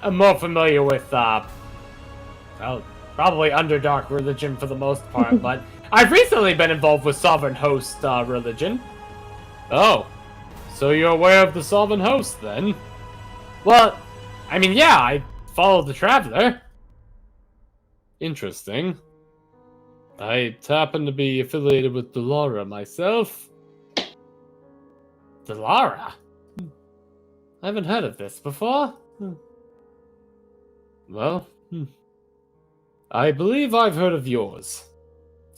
am more familiar with, well, probably Underdark religion for the most part, but I've recently been involved with Sovereign Host religion. Oh, so you're aware of the Sovereign Host then? Well, I mean, yeah, I follow the Traveler. Interesting. I happen to be affiliated with Delara myself. Delara? I haven't heard of this before. Well, I believe I've heard of yours.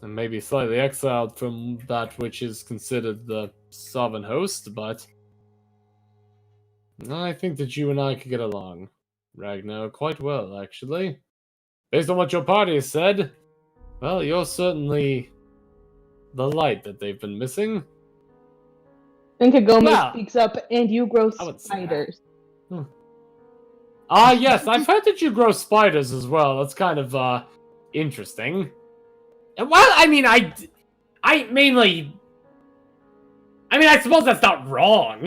And maybe slightly exiled from that which is considered the Sovereign Host, but I think that you and I could get along, Ragnar, quite well, actually. Based on what your party has said, well, you're certainly the light that they've been missing. Then Kagome Well, speaks up, and you grow I would say that. spiders. Ah, yes, I've heard that you grow spiders as well. That's kind of, interesting. Well, I mean, I suppose that's not wrong.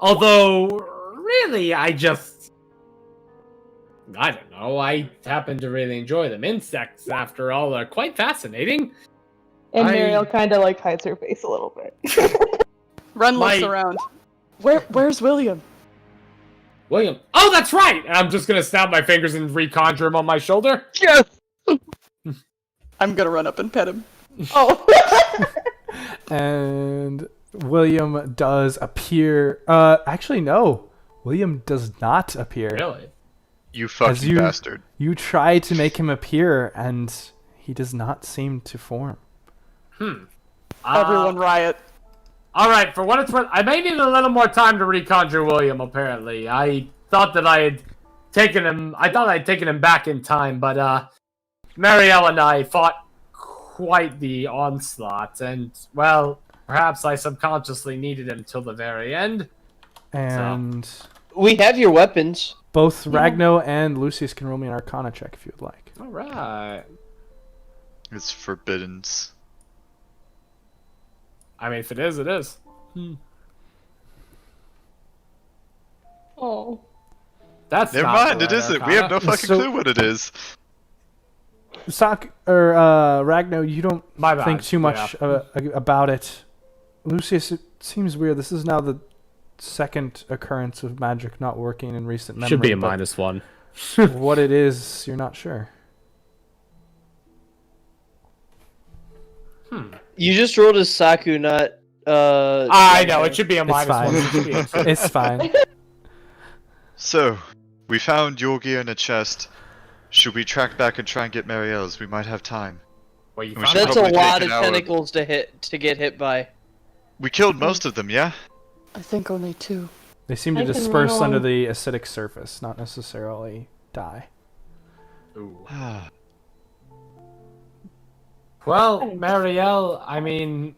Although, really. I don't know. I happen to really enjoy them. Insects, after all, are quite fascinating. And I- Mariel kind of like hides her face a little bit. Ren looks My- around. Where's William? William. Oh, that's right! And I'm just gonna snap my fingers and reconjure him on my shoulder. Yes! I'm gonna run up and pet him. Oh. And William does appear. Actually, no. William does not appear. Really? You fucking bastard. You try to make him appear, and he does not seem to form. Everyone riot. Alright, for what it's worth, I may need a little more time to reconjure William, apparently. I thought that I had taken him... I thought I'd taken him back in time, but, Marielle and I fought quite the onslaught, and, well, perhaps I subconsciously needed him till the very end. And We have your weapons. both Ragno and Lucius can roll me an Arcana check if you'd like. Alright. It's forbiddens. I mean, if it is, it is. Oh. That's Never not mind, the it right isn't. We have no Arcana. fucking So- clue what it is. Ragno, you don't My bad, think too much about it. Lucius, it seems weird. This is now the second occurrence of magic not working in recent memory. Should be a but -1. what it is, you're not sure. You just rolled a Saku, not I know, it should be a It's -1. fine. It should be a- It's fine. So, we found your gear in a chest. Should we track back and try and get Marielle's? We might have time. Well, you We found should it. That's a probably lot take of an hour. tentacles to get hit by. We killed most of them, yeah? I think only 2. They seem to I can disperse run under along- the acidic surface, not necessarily die. Ooh. Well, Marielle, I mean,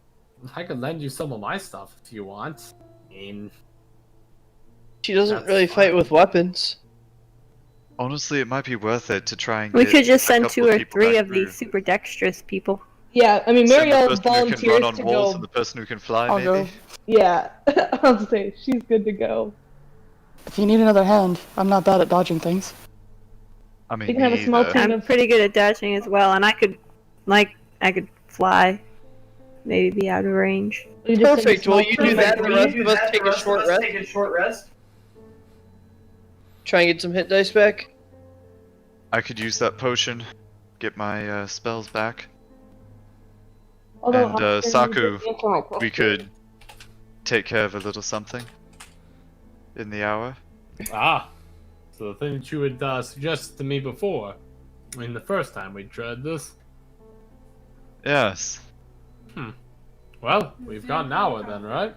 I could lend you some of my stuff if you want. I mean, She doesn't That's really fight fine. with weapons. Honestly, it might be worth it to try and We get could just a send couple 2 or people 3 back of these through. super dexterous people. Yeah, I mean, Send the Mariel person who can volunteers run on to walls go. and the person who can fly, I'll maybe? go. Yeah, I'll say she's good to go. If you need another hand, I'm not bad at dodging things. I mean, We can have a small neither. team. I'm pretty good at dodging as well, and I could fly. Maybe be out of range. We just send a Perfect. small Well, you do team. that, and the rest of us take a short rest. Try and get some hit dice back. I could use that potion, get my spells back. Although and, I'll send Saku, you the infernal We potion. could take care of a little something in the hour. so the thing that you had suggested to me before, I mean, the first time we tried this. Yes. Well, we've got an hour then, right?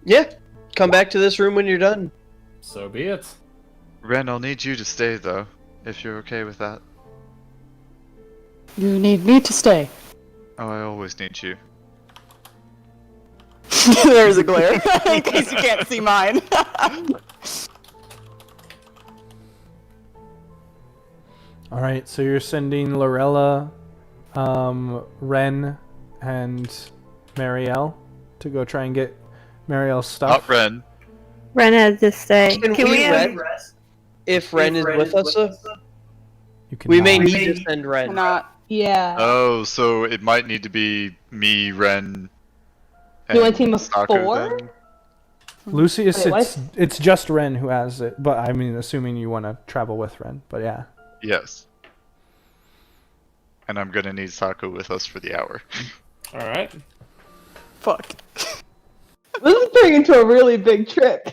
Yeah. Come back to this room when you're done. So be it. Ren, I'll need you to stay, though, if you're okay with that. You need me to stay. Oh, I always need you. There's a glare, in case you can't see mine. All right, so you're sending Lorella, Ren, and Marielle to go try and get Marielle's stuff. Not Ren. Ren has to stay. Can Can we we have... rest? If Ren is with us, You can we may not. need to send Ren. Not. Yeah. Oh, so it might need to be me, Ren, You want a and team of Saku 4? then? Lucius, Wait, it's just Ren who has it, but I mean, assuming you want to travel with Ren, but yeah. Yes. And I'm gonna need Saku with us for the hour. Alright. Fuck. This is turning into a really big trip.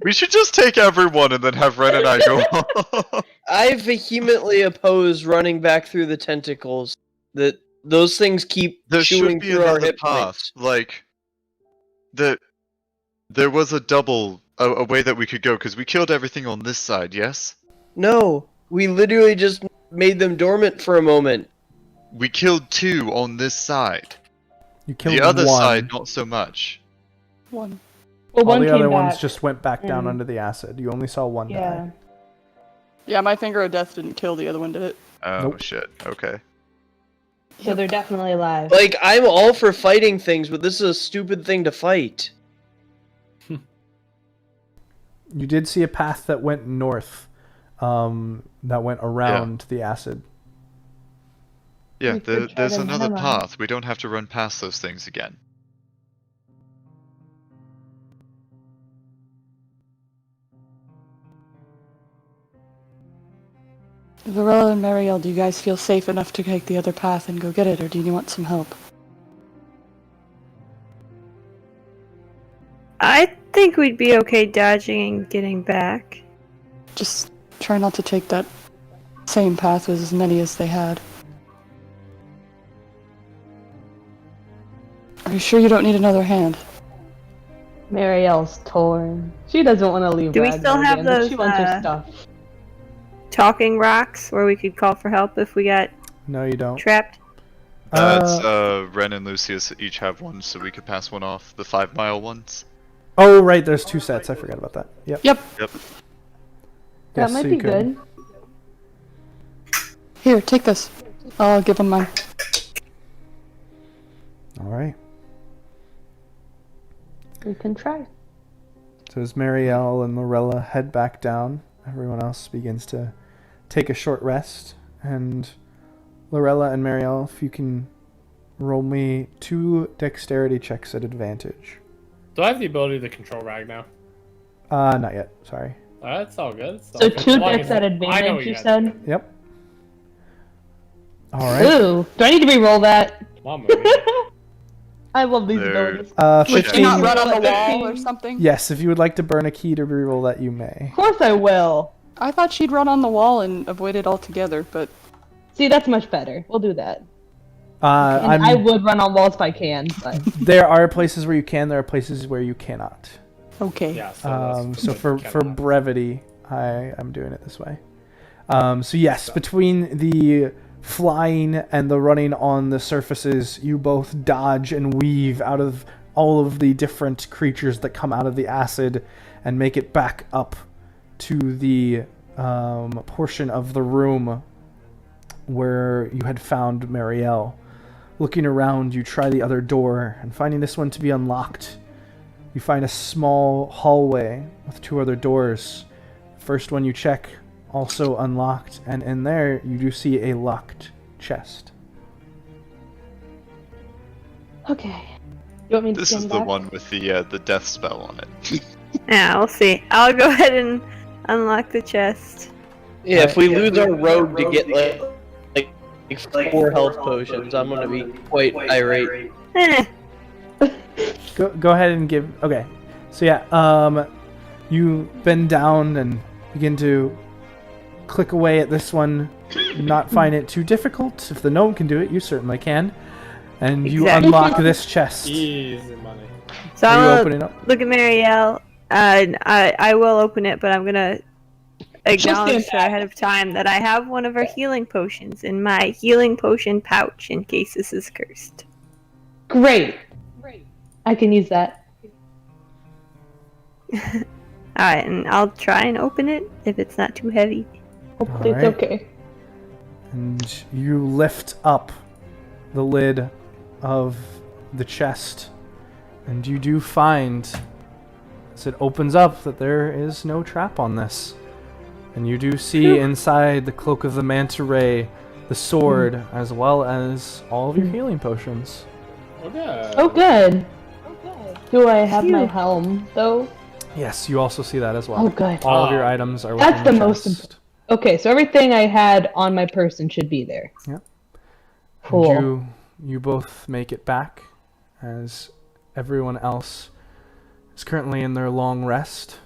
We should just take everyone and then have Ren and I go. I vehemently oppose running back through the tentacles. That those things keep There chewing should be through our another hip path. points. Like, there was a way that we could go, because we killed everything on this side, yes? No, we literally just made them dormant for a moment. We killed 2 on this side. You killed The other one. side, not so much. 1. Well, All one the came other back. ones just went back down and- under the acid. You only saw one Yeah. die. Yeah, my finger of death didn't kill the other one, did it? Oh, Nope. shit. Okay. So they're definitely alive. Like, I'm all for fighting things, but this is a stupid thing to fight. You did see a path that went north, that went around the acid. Yeah, We could try there's to another hammer. path. We don't have to run past those things again. Varela and Mariel, do you guys feel safe enough to take the other path and go get it, or do you want some help? I think we'd be okay dodging and getting back. Just try not to take that same path with as many as they had. Are you sure you don't need another hand? Marielle's torn. She doesn't want to leave. Do we still Ragnar have again, but those, she wants her stuff. Talking rocks where we could call for help if we got No, you don't. trapped? Ren and Lucius each have one, so we could pass one off. The 5-mile ones. Oh, right. There's 2 sets. I forgot about that. Yep. Yep. Yep. That Yes, might so be you could. good. Here, take this. I'll give them mine. All right. We can try. So as Marielle and Lorella head back down, everyone else begins to take a short rest. And Lorella and Marielle, if you can roll me 2 dexterity checks at advantage. Do I have the ability to control Rag now? Not yet. Sorry. That's all good. It's all So good. 2 As long decks as- at I know advantage, what you guys said? do. Yep. All right. Ooh. Do I need to re-roll that? Come on, movie. I love these There- abilities. Would you 15. not run on the Fifteen. wall or something? Yes, if you would like to burn a key to reroll that, you may. Of course I will. I thought she'd run on the wall and avoid it altogether, but See, that's much better. We'll do that. Uh, And I would run on walls if I can, but There are places where you can. There are places where you cannot. okay. Yeah, so that's So for Kevin. brevity, I'm doing it this way. So yes, between the flying and the running on the surfaces, you both dodge and weave out of all of the different creatures that come out of the acid and make it back up to the portion of the room where you had found Marielle. Looking around, you try the other door, and finding this one to be unlocked, you find a small hallway with 2 other doors. First one you check, also unlocked, and in there you do see a locked chest. okay. You want me to This stand is the back? one with the death spell on it. Yeah, we'll see. I'll go ahead and unlock the chest. Yeah, if we lose our rogue to get like 4 health potions, I'm gonna be quite irate. Eh. Go ahead and give. Okay, so yeah, you bend down and begin to click away at this one. Not find it too difficult. If the gnome can do it, you certainly can. And you Exactly. unlock this chest. Easy money. So Are you I'm opening gonna up? look at Marielle, and I will open it, but I'm gonna acknowledge stand back. ahead of time that I have one of her healing potions in my healing potion pouch in case this is cursed. Great. I can use that. Alright, and I'll try and open it if it's not too heavy. Hopefully Alright. it's okay. And you lift up the lid of the chest, and you do find, as it opens up, that there is no trap on this. And you do see inside the cloak of the manta ray the sword, as well as all of your healing potions. Okay. Oh, good. Do I have my Phew. helm, though? Yes, you also see that as well. Oh, good. All of your items are That's within the most chest. Okay, so everything I had on my person should be there. Yep. Cool. And you both make it back, as everyone else is currently in their long rest.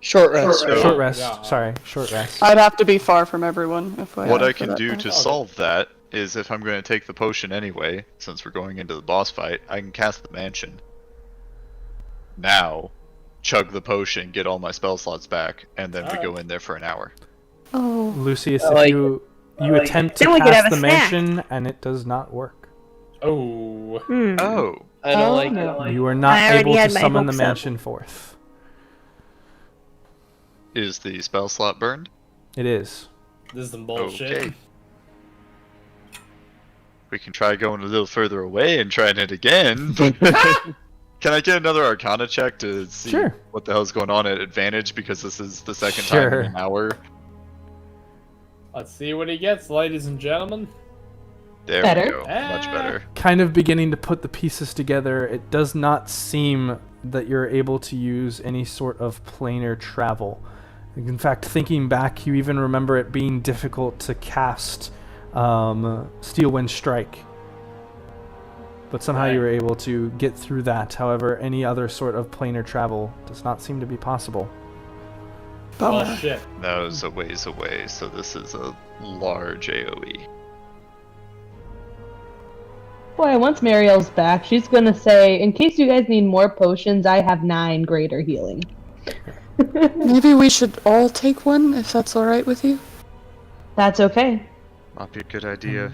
Short rest. Short rest. Yeah. Sorry, short rest. I'd have to be far from everyone if I. What had I for can that do thing. to solve that is, if I'm going to take the potion anyway, since we're going into the boss fight, I can cast the mansion. Now, chug the potion, get all my spell slots back, and then we go in there for an hour. Oh, Lucius, I if like- you attempt to Then we could have cast a the snack. mansion and it does not work. Oh. Hmm. Oh, I don't Oh, like no. it. You are not I already able to had my summon the hopes up. mansion forth. is the spell slot burned? It is. This is some bullshit. Okay. We can try going a little further away and trying it again. Can I get another Arcana check to see Sure. what the hell's going on at advantage? Because this is the second time in an hour. Let's see what he gets, ladies and gentlemen. There Better. we go. Much better. Kind of beginning to put the pieces together, it does not seem that you're able to use any sort of planar travel. In fact, thinking back, you even remember it being difficult to cast Steel Wind Strike. But somehow you were able to get through that. However, any other sort of planar travel does not seem to be possible. Oh shit. That was a ways away, so this is a large AoE. Boy, once Mariel's back, she's gonna say, in case you guys need more potions, I have 9 greater healing. Maybe we should all take one, if that's alright with you. That's okay. Might be a good idea.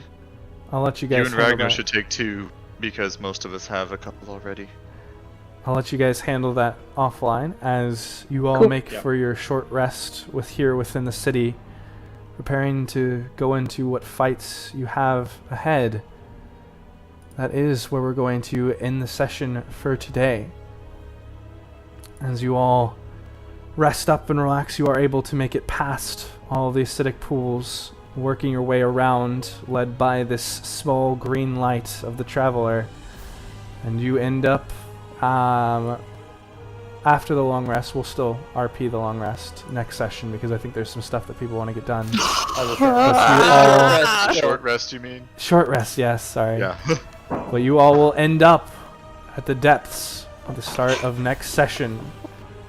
I'll let you You guys and handle Ragnar that. should take 2, because most of us have a couple already. I'll let you guys handle that offline as you all Cool. make for your short rest here within the city, preparing to go into what fights you have ahead. That is where we're going to end the session for today. As you all rest up and relax, you are able to make it past all the acidic pools, working your way around, led by this small green light of the Traveler. And you end up, after the long rest, we'll still RP the long rest next session because I think there's some stuff that people want to get done. Short rest, you mean? Short rest, yes, sorry. Yeah. But you all will end up at the depths at the start of next session,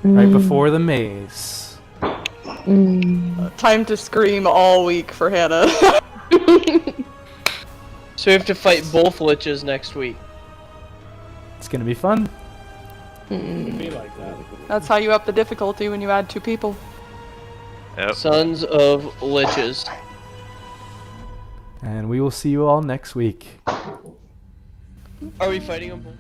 right before the maze. Time to scream all week for Hannah. So we have to fight both liches next week. It's gonna be fun. Be like that. That's how you up the difficulty when you add 2 people. Yep. Sons of liches. And we will see you all next week. Are we fighting them both?